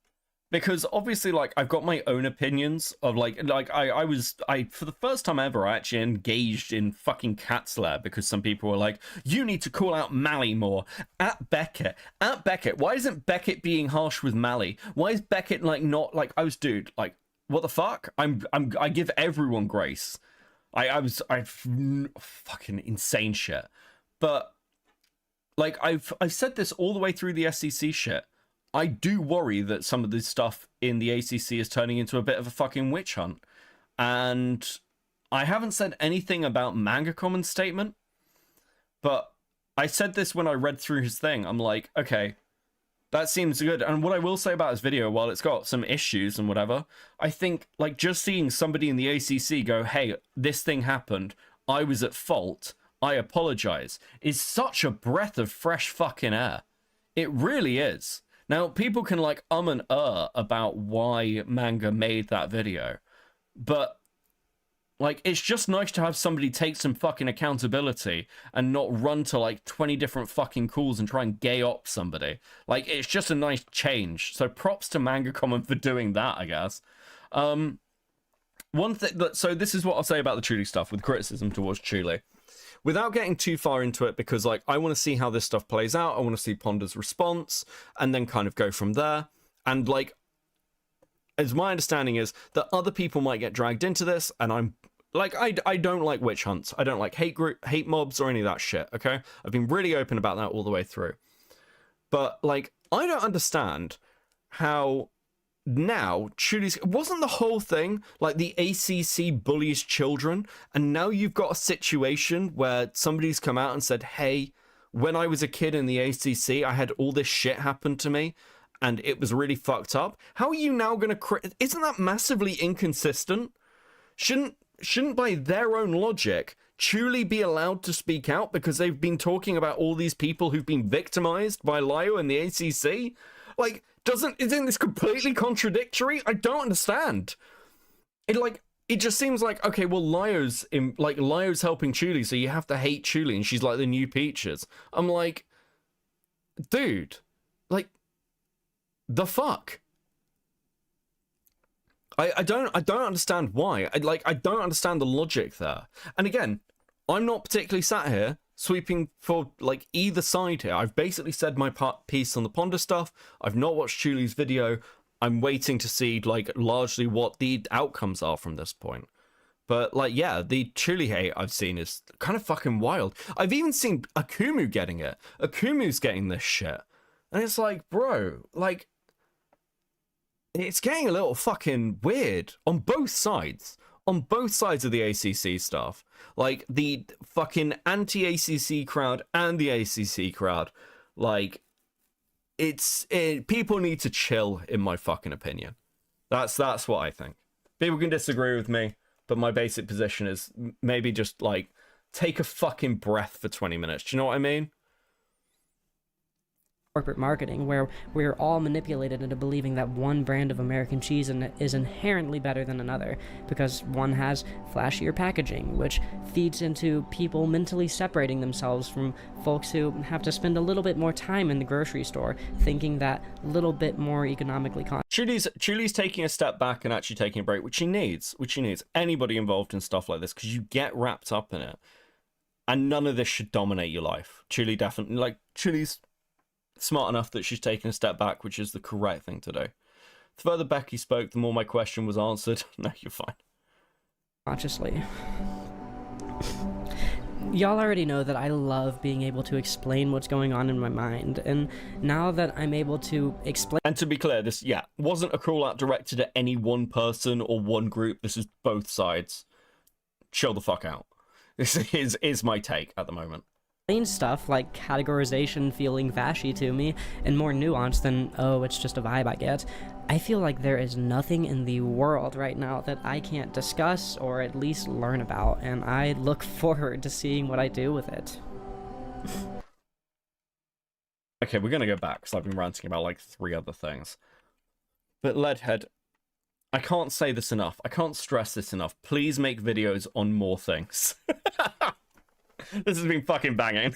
because obviously, like, I've got my own opinions of I for the first time ever, I actually engaged in fucking cat's lair because some people were like, you need to call out Mally more. At Beckett, why isn't Beckett being harsh with Mally? Why is Beckett like not like, I was, dude, like, what the fuck? I give everyone grace. I fucking insane shit. But like, I've said this all the way through the SEC shit. I do worry that some of this stuff in the ACC is turning into a bit of a fucking witch hunt. And I haven't said anything about Manga Common's statement, but I said this when I read through his thing. I'm like, okay, that seems good. And what I will say about his video, while it's got some issues and whatever, I think, like, just seeing somebody in the ACC go, hey, this thing happened, I was at fault, I apologize, is such a breath of fresh fucking air. It really is. Now, people can, like, and about why Manga made that video, but, like, it's just nice to have somebody take some fucking accountability and not run to, like, 20 different fucking calls and try and gay up somebody. Like, it's just a nice change. So props to Manga Common for doing that, I guess. One thing that, so this is what I'll say about the Chuli stuff with criticism towards Chuli. Without getting too far into it, because, like, I want to see how this stuff plays out. I want to see Ponder's response and then kind of go from there. And, like, as my understanding is that other people might get dragged into this, and I'm like, I don't like witch hunts. I don't like hate mobs or any of that shit, okay? I've been really open about that all the way through. But, like, I don't understand how now Chuli's, wasn't the whole thing like the ACC bullies children, and now you've got a situation where somebody's come out and said, hey, when I was a kid in the ACC, I had all this shit happen to me and it was really fucked up. How are you now gonna isn't that massively inconsistent? Shouldn't by their own logic Chuli be allowed to speak out because they've been talking about all these people who've been victimized by Lio and the ACC? Like, isn't this completely contradictory? I don't understand. It just seems like, okay, well, Lio's helping Chuli, so you have to hate Chuli, and she's like the new Peaches. I'm like, dude, like, the fuck? I don't understand why. I don't understand the logic there. And again, I'm not particularly sat here sweeping for, like, either side here. I've basically said my piece on the Ponder stuff. I've not watched Chuli's video. I'm waiting to see, like, largely what the outcomes are from this point. But, like, yeah, the Chuli hate I've seen is kind of fucking wild. I've even seen Akumu getting it. Akumu's getting this shit. And it's like, bro, like, it's getting a little fucking weird on both sides. On both sides of the ACC stuff. Like, the fucking anti-ACC crowd and the ACC crowd. Like, people need to chill, in my fucking opinion. That's what I think. People can disagree with me, but my basic position is maybe just, like, take a fucking breath for 20 minutes. Do you know what I mean? Corporate marketing, where we're all manipulated into believing that one brand of American cheese is inherently better than another because one has flashier packaging, which feeds into people mentally separating themselves from folks who have to spend a little bit more time in the grocery store thinking that little bit more economically Chuli's taking a step back and actually taking a break, which she needs anybody involved in stuff like this, because you get wrapped up in it, and none of this should dominate your life. Chuli definitely, like, Chuli's smart enough that she's taken a step back, which is the correct thing to do. The further Becky spoke, the more my question was answered. No, you're fine. Consciously. Y'all already know that I love being able to explain what's going on in my mind, and now that I'm able to explain... And to be clear, this, wasn't a call out directed at any one person or one group. This is both sides. Chill the fuck out. This is my take at the moment. Stuff like categorization feeling fashy to me and more nuanced than, oh, it's just a vibe I get. I feel like there is nothing in the world right now that I can't discuss or at least learn about, and I look forward to seeing what I do with it. Okay, we're gonna go back because I've been ranting about like 3 other things. But Leadhead, I can't say this enough. I can't stress this enough. Please make videos on more things. This has been fucking banging.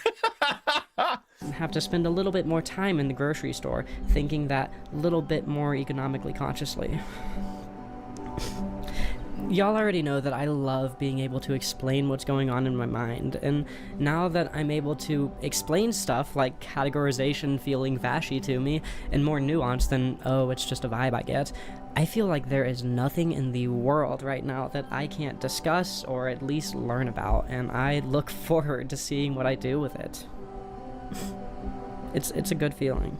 have to spend a little bit more time in the grocery store, thinking that little bit more economically consciously. Y'all already know that I love being able to explain what's going on in my mind, and now that I'm able to explain stuff like categorization feeling vashy to me, and more nuanced than, oh, it's just a vibe I get, I feel like there is nothing in the world right now that I can't discuss or at least learn about, and I look forward to seeing what I do with it. It's a good feeling.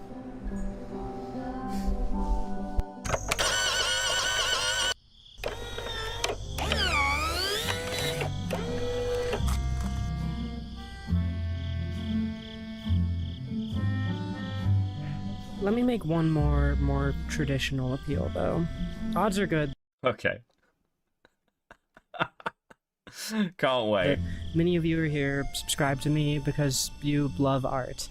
Let me make one more traditional appeal, though. Odds are good. Okay. Can't wait. Many of you are here, subscribe to me because you love art.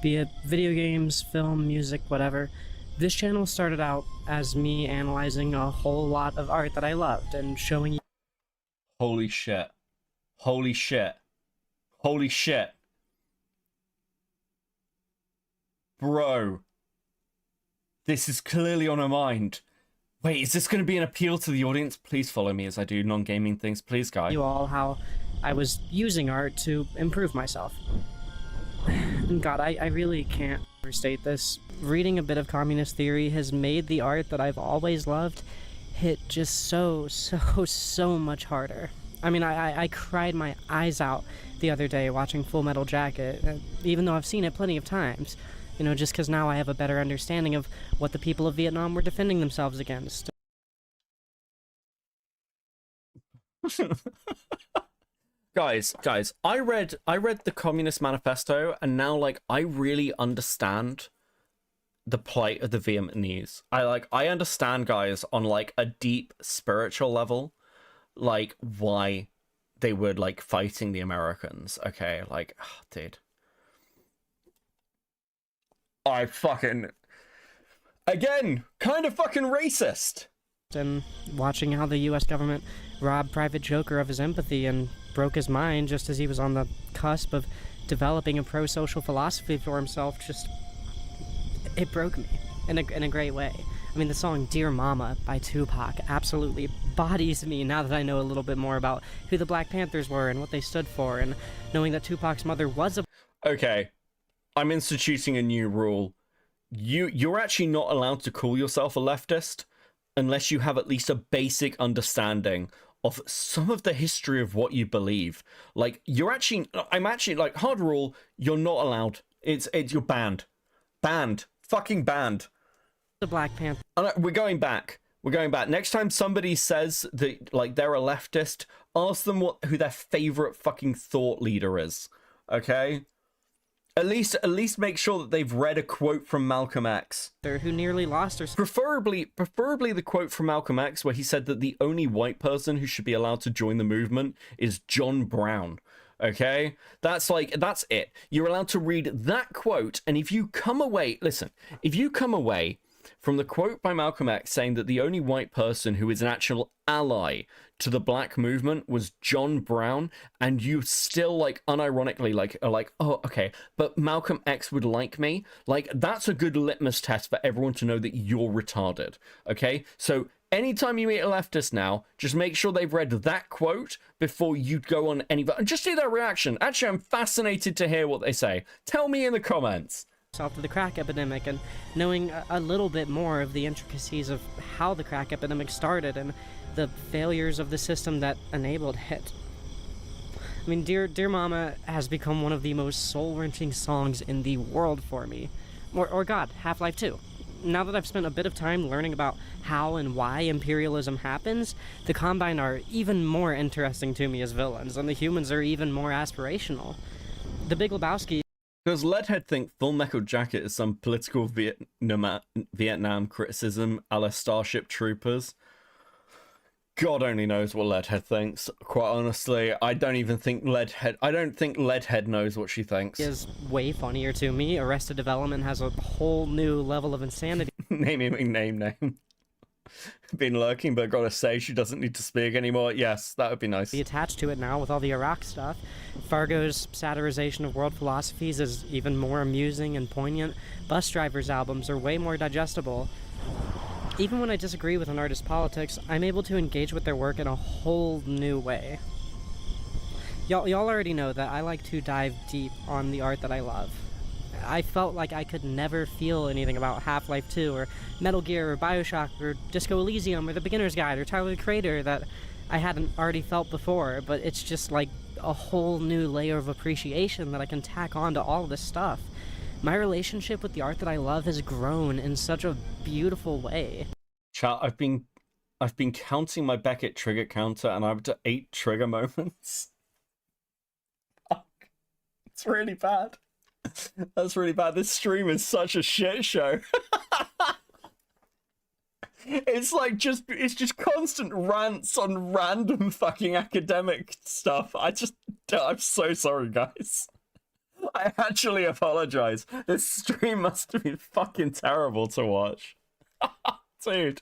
Be it video games, film, music, whatever. This channel started out as me analyzing a whole lot of art that I loved and showing you. Holy shit. Holy shit. Holy shit. Bro. This is clearly on her mind. Wait, is this going to be an appeal to the audience? Please follow me as I do non-gaming things. Please, guys. You all how I was using art to improve myself. And God, I really can't overstate this. Reading a bit of communist theory has made the art that I've always loved hit just so much harder. I mean, I cried my eyes out the other day watching Full Metal Jacket, even though I've seen it plenty of times. You know, just because now I have a better understanding of what the people of Vietnam were defending themselves against. Guys, I read the Communist Manifesto, and now, like, I really understand the plight of the Vietnamese. I understand, guys, on, like, a deep spiritual level, like, why they were, like, fighting the Americans, okay? Like, oh, dude. I fucking... Again, kind of fucking racist. And watching how the U.S. government robbed Private Joker of his empathy and broke his mind just as he was on the cusp of developing a pro-social philosophy for himself, just... It broke me in a great way. I mean, the song Dear Mama by Tupac absolutely bodies me now that I know a little bit more about who the Black Panthers were and what they stood for, and knowing that Tupac's mother was a... Okay. I'm instituting a new rule. You're actually not allowed to call yourself a leftist unless you have at least a basic understanding of some of the history of what you believe. Like, I'm actually, like, hard rule, you're not allowed. You're banned. Banned. Fucking banned. The Black Panther. We're going back. Next time somebody says that, like, they're a leftist, ask them who their favorite fucking thought leader is. Okay? At least make sure that they've read a quote from Malcolm X. Who nearly lost her... Preferably the quote from Malcolm X where he said that the only white person who should be allowed to join the movement is John Brown. Okay? That's it. You're allowed to read that quote, and if you come away from the quote by Malcolm X saying that the only white person who is an actual ally to the black movement was John Brown, and you still, like, unironically, are like, oh, okay, but Malcolm X would like me, like, that's a good litmus test for everyone to know that you're retarded, okay? So anytime you meet a leftist now, just make sure they've read that quote before you go on any... Just see their reaction. Actually, I'm fascinated to hear what they say. Tell me in the comments. To the crack epidemic, and knowing a little bit more of the intricacies of how the crack epidemic started and the failures of the system that enabled it. I mean, Dear Mama has become one of the most soul-wrenching songs in the world for me. Or God, Half-Life 2. Now that I've spent a bit of time learning about how and why imperialism happens, the Combine are even more interesting to me as villains, and the humans are even more aspirational. The Big Lebowski... Does Leadhead think Full Metal Jacket is some political Vietnam criticism a la Starship Troopers? God only knows what Leadhead thinks. Quite honestly, I don't think Leadhead knows what she thinks. Is way funnier to me. Arrested Development has a whole new level of insanity. Name. Been lurking, but gotta say she doesn't need to speak anymore. Yes, that would be nice. Be attached to it now with all the Iraq stuff. Fargo's satirization of world philosophies is even more amusing and poignant. Bus Driver's albums are way more digestible. Even when I disagree with an artist's politics, I'm able to engage with their work in a whole new way. Y'all already know that I like to dive deep on the art that I love. I felt like I could never feel anything about Half-Life 2 or Metal Gear or Bioshock or Disco Elysium or The Beginner's Guide or Tyler the Creator that I hadn't already felt before, but it's just like a whole new layer of appreciation that I can tack on to all this stuff. My relationship with the art that I love has grown in such a beautiful way. Chat, I've been counting my Beckett trigger counter and I'm up to 8 trigger moments. It's really bad. That's really bad. This stream is such a shit show. It's just constant rants on random fucking academic stuff. I'm so sorry, guys. I actually apologize. This stream must have been fucking terrible to watch. Dude.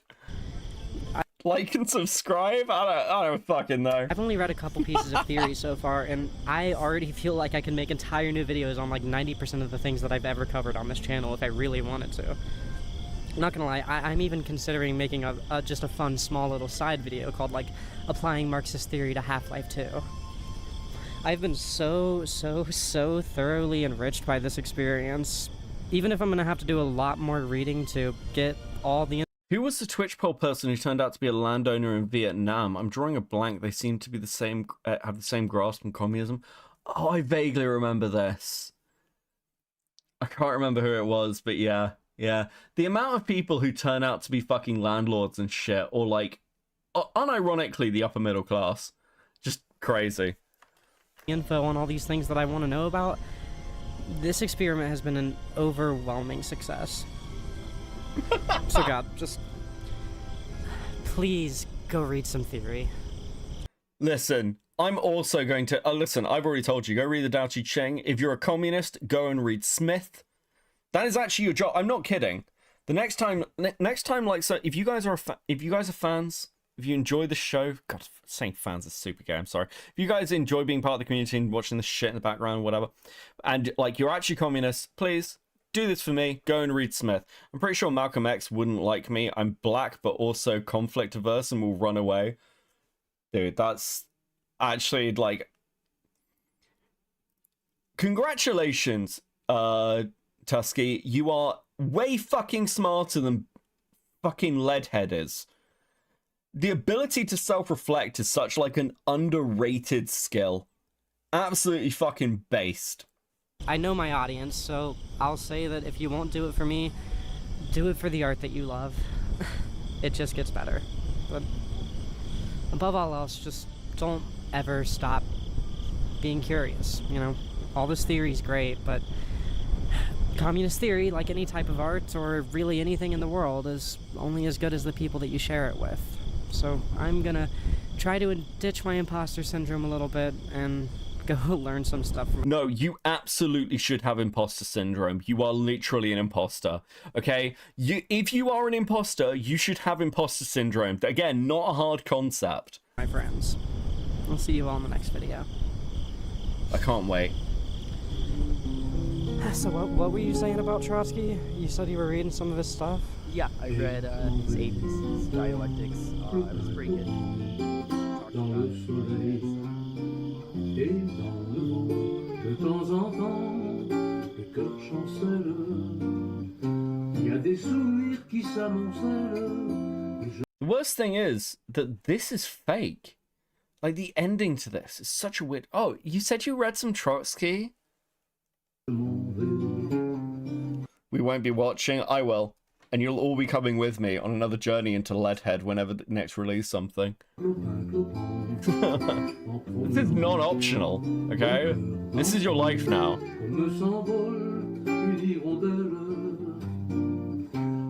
Like and subscribe? I don't fucking know. I've only read a couple pieces of theory so far, and I already feel like I can make entire new videos on like 90% of the things that I've ever covered on this channel if I really wanted to. Not gonna lie, I'm even considering making just a fun small little side video called like Applying Marxist Theory to Half-Life 2. I've been so thoroughly enriched by this experience, even if I'm gonna have to do a lot more reading to get all the... Who was the Twitch poll person who turned out to be a landowner in Vietnam? I'm drawing a blank. They seem to be the same, have the same grasp on communism. Oh, I vaguely remember this. I can't remember who it was, but yeah. The amount of people who turn out to be fucking landlords and shit, or like, unironically, the upper middle class. Just crazy. Info on all these things that I want to know about. This experiment has been an overwhelming success. So God, just please go read some theory. Listen, I'm also going to listen, I've already told you, go read the Tao Te Ching. If you're a communist, go and read Smith. That is actually your job. I'm not kidding. The next time like, so if you guys are fans, if you enjoy the show, God, saying fans is super gay, I'm sorry. If you guys enjoy being part of the community and watching the shit in the background, whatever, and like you're actually communists, please do this for me. Go and read Smith. I'm pretty sure Malcolm X wouldn't like me. I'm black, but also conflict averse and will run away. Dude, that's actually like... Congratulations, Tusky. You are way fucking smarter than fucking Leadhead is. The ability to self-reflect is such like an underrated skill. Absolutely fucking based. I know my audience, so I'll say that if you won't do it for me, do it for the art that you love. It just gets better. But above all else, just don't ever stop being curious, you know? All this theory is great, but communist theory, like any type of art or really anything in the world, is only as good as the people that you share it with. So I'm gonna try to ditch my imposter syndrome a little bit and go learn some stuff. No, you absolutely should have imposter syndrome. You are literally an imposter, okay? If you are an imposter, you should have imposter syndrome. Again, not a hard concept. My friends, I'll see you all in the next video. I can't wait. So what were you saying about Trotsky? You said you were reading some of his stuff? Yeah, I read his 80s, his dialectics. It was pretty good. The worst thing is that this is fake. Like, the ending to this is such a weird... Oh, you said you read some Trotsky? We won't be watching. I will. And you'll all be coming with me on another journey into Leadhead whenever the next release something. This is not optional, okay? This is your life now.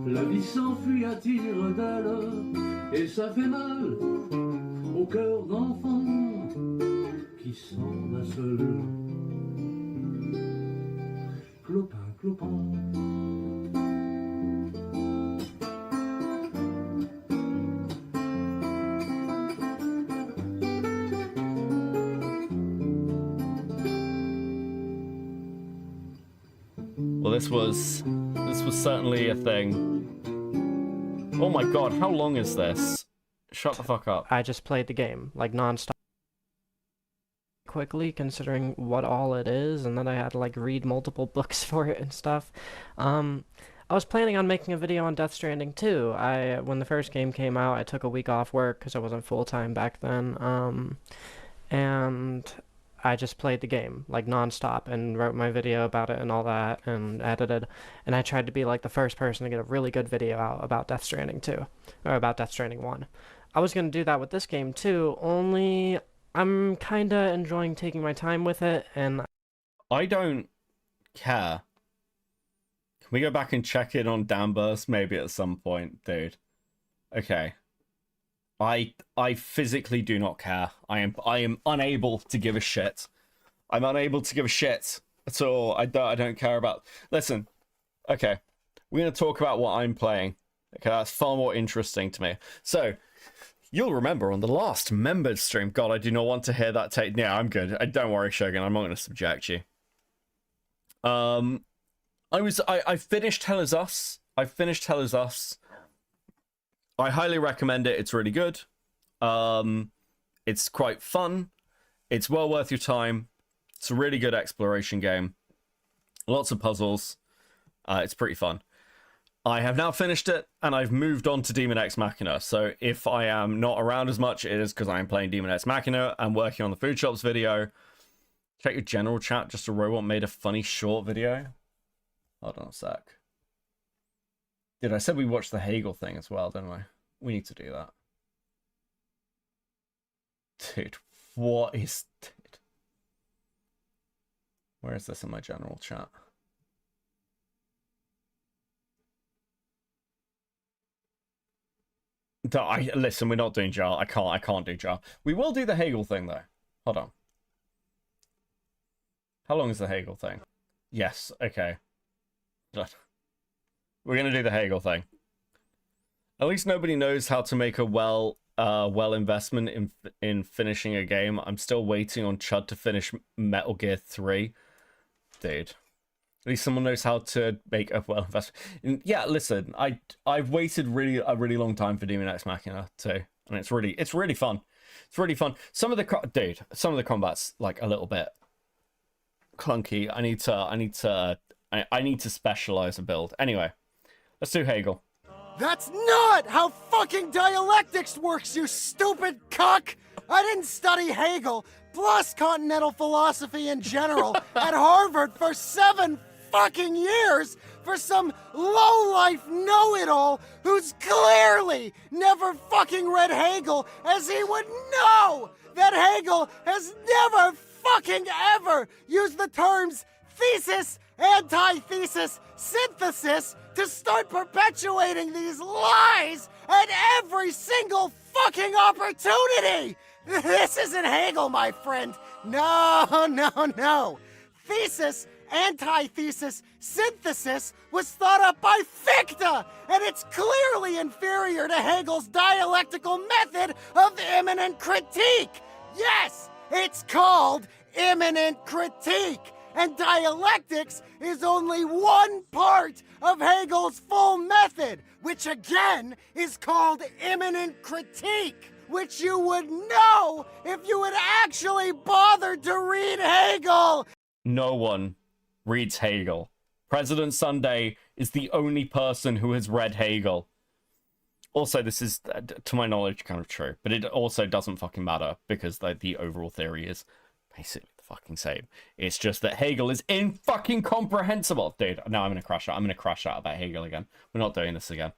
La vie s'enfuit à tire d'aile, et ça fait mal au cœur d'enfant qui s'en va seul. Clopin, clopin. this was certainly a thing. Oh my god, how long is this? Shut the fuck up. I just played the game, like, non-stop. Quickly, considering what all it is, and then I had to, like, read multiple books for it and stuff. I was planning on making a video on Death Stranding too. When the first game came out, I took a week off work because I wasn't full-time back then. And I just played the game, like, non-stop, and wrote my video about it and all that, and edited. And I tried to be, like, the first person to get a really good video out about Death Stranding 2, or about Death Stranding 1. I was going to do that with this game too, only I'm kind of enjoying taking my time with it, and I don't care. Can we go back and check in on Danburst maybe at some point, dude? Okay. I physically do not care. I am unable to give a shit. I'm unable to give a shit at all. I don't care about. Listen, okay, we're gonna talk about what I'm playing. Okay, that's far more interesting to me. So, you'll remember on the last members stream. God, I do not want to hear that take. Yeah, I'm good. Don't worry, Shogun. I'm not gonna subject you. I finished Hell Is Us. I finished Hell Is Us. I highly recommend it. It's really good. It's quite fun. It's well worth your time. It's a really good exploration game. Lots of puzzles. It's pretty fun. I have now finished it, and I've moved on to Demon X Machina. So if I am not around as much, it is because I'm playing Demon X Machina and working on the Food Shops video. Check your general chat. Just a robot made a funny short video. Hold on a sec. I said we watched the Hegel thing as well, didn't we? We need to do that. Dude, what is... Dude. Where is this in my general chat? Listen, we're not doing jar. I can't do jar. We will do the Hegel thing, though. Hold on. How long is the Hegel thing? Yes, okay. We're gonna do the Hegel thing. At least nobody knows how to make a well investment in finishing a game. I'm still waiting on Chud to finish Metal Gear 3. Dude. At least someone knows how to make a well investment. Yeah, listen, I've waited a really long time for Demon X Machina too, and it's really fun. It's really fun. Some of the combat's like a little bit clunky. I need to specialize a build. Anyway, let's do Hegel. That's not how fucking dialectics works, you stupid cuck! I didn't study Hegel, plus continental philosophy in general, at Harvard for 7 fucking years for some lowlife know-it-all who's clearly never fucking read Hegel, as he would know that Hegel has never fucking ever used the terms thesis, antithesis, synthesis to start perpetuating these lies at every single fucking opportunity! This isn't Hegel, my friend. No. Thesis, antithesis, synthesis was thought up by Fichte, and it's clearly inferior to Hegel's dialectical method of immanent critique. Yes, it's called immanent critique. And dialectics is only one part of Hegel's full method, which again is called immanent critique, which you would know if you had actually bothered to read Hegel. No one reads Hegel. President Sunday is the only person who has read Hegel. Also, this is, to my knowledge, kind of true, but it also doesn't fucking matter because the overall theory is basically fucking same. It's just that Hegel is fucking comprehensible. Dude, no, I'm gonna crash out. I'm gonna crash out about Hegel again. We're not doing this again.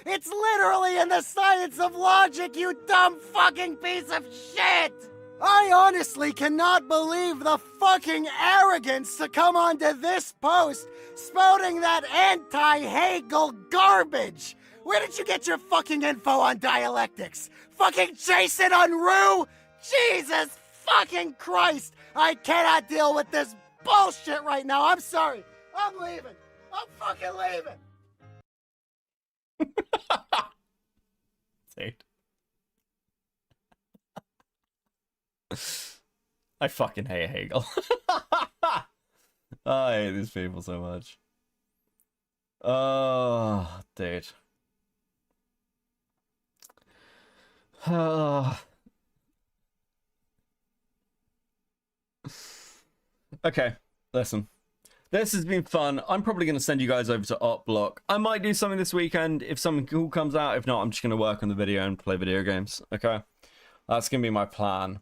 It's literally in the science of logic, you dumb fucking piece of shit! I honestly cannot believe the fucking arrogance to come onto this post spouting that anti-Hegel garbage! Where did you get your fucking info on dialectics? Fucking Jason Unruh? Jesus fucking Christ! I cannot deal with this bullshit right now. I'm sorry. I'm leaving. I'm fucking leaving. Dude. I fucking hate Hegel. I hate these people so much. Oh, dude. Okay, listen. This has been fun. I'm probably going to send you guys over to Art Block. I might do something this weekend if something cool comes out. If not, I'm just going to work on the video and play video games. Okay, that's going to be my plan.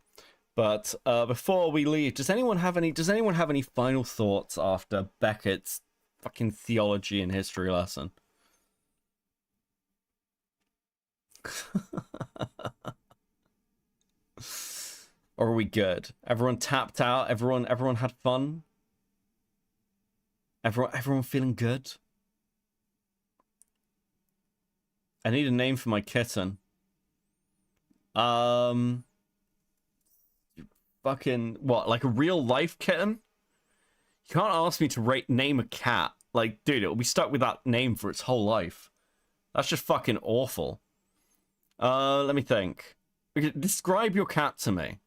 But before we leave, does anyone have any final thoughts after Beckett's fucking theology and history lesson? Or are we good? Everyone tapped out? Everyone had fun? Everyone feeling good? I need a name for my kitten. Fucking what? Like a real life kitten? You can't ask me to name a cat. Like, dude, it'll be stuck with that name for its whole life. That's just fucking awful. Let me think. Describe your cat to me.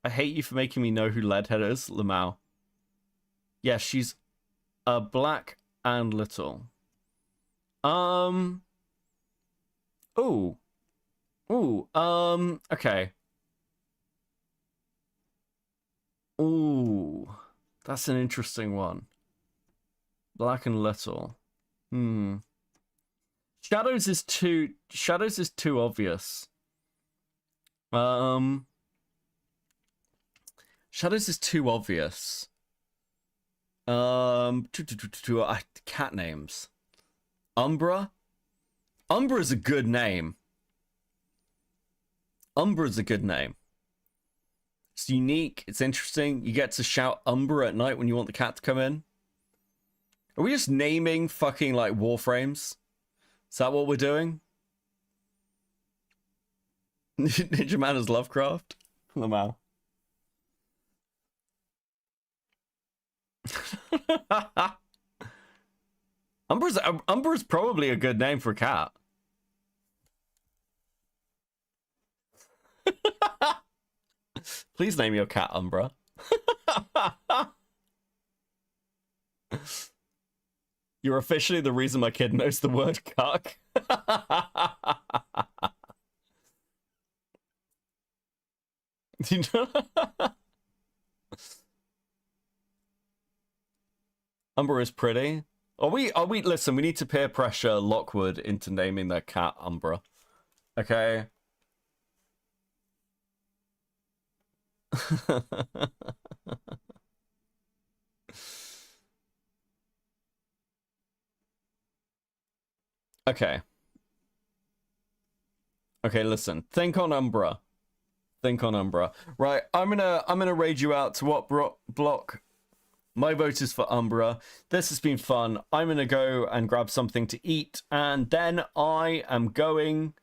I hate you for making me know who Leadhead is, Lamau. Yeah, she's black and little. Okay. Ooh, that's an interesting one. Black and little. Shadows is too obvious. Shadows is too obvious. Cat names. Umbra? Umbra's a good name. Umbra's a good name. It's unique, it's interesting. You get to shout Umbra at night when you want the cat to come in. Are we just naming fucking like warframes? Is that what we're doing? Ninja Man is Lovecraft? Lamau. Umbra's probably a good name for a cat. Please name your cat Umbra. You're officially the reason my kid knows the word cuck. You know? Umbra is pretty. Are we listen, we need to peer pressure Lockwood into naming their cat Umbra. Okay. Okay. Okay, listen. Think on Umbra. Think on Umbra. Right, I'm gonna raid you out to what block? My vote is for Umbra. This has been fun. I'm gonna go and grab something to eat, and then I am going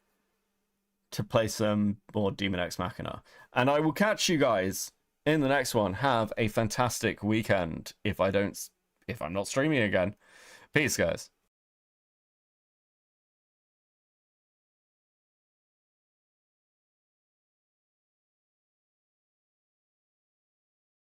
to play some more Demon X Machina. And I will catch you guys in the next one. Have a fantastic weekend if I'm not streaming again. Peace, guys.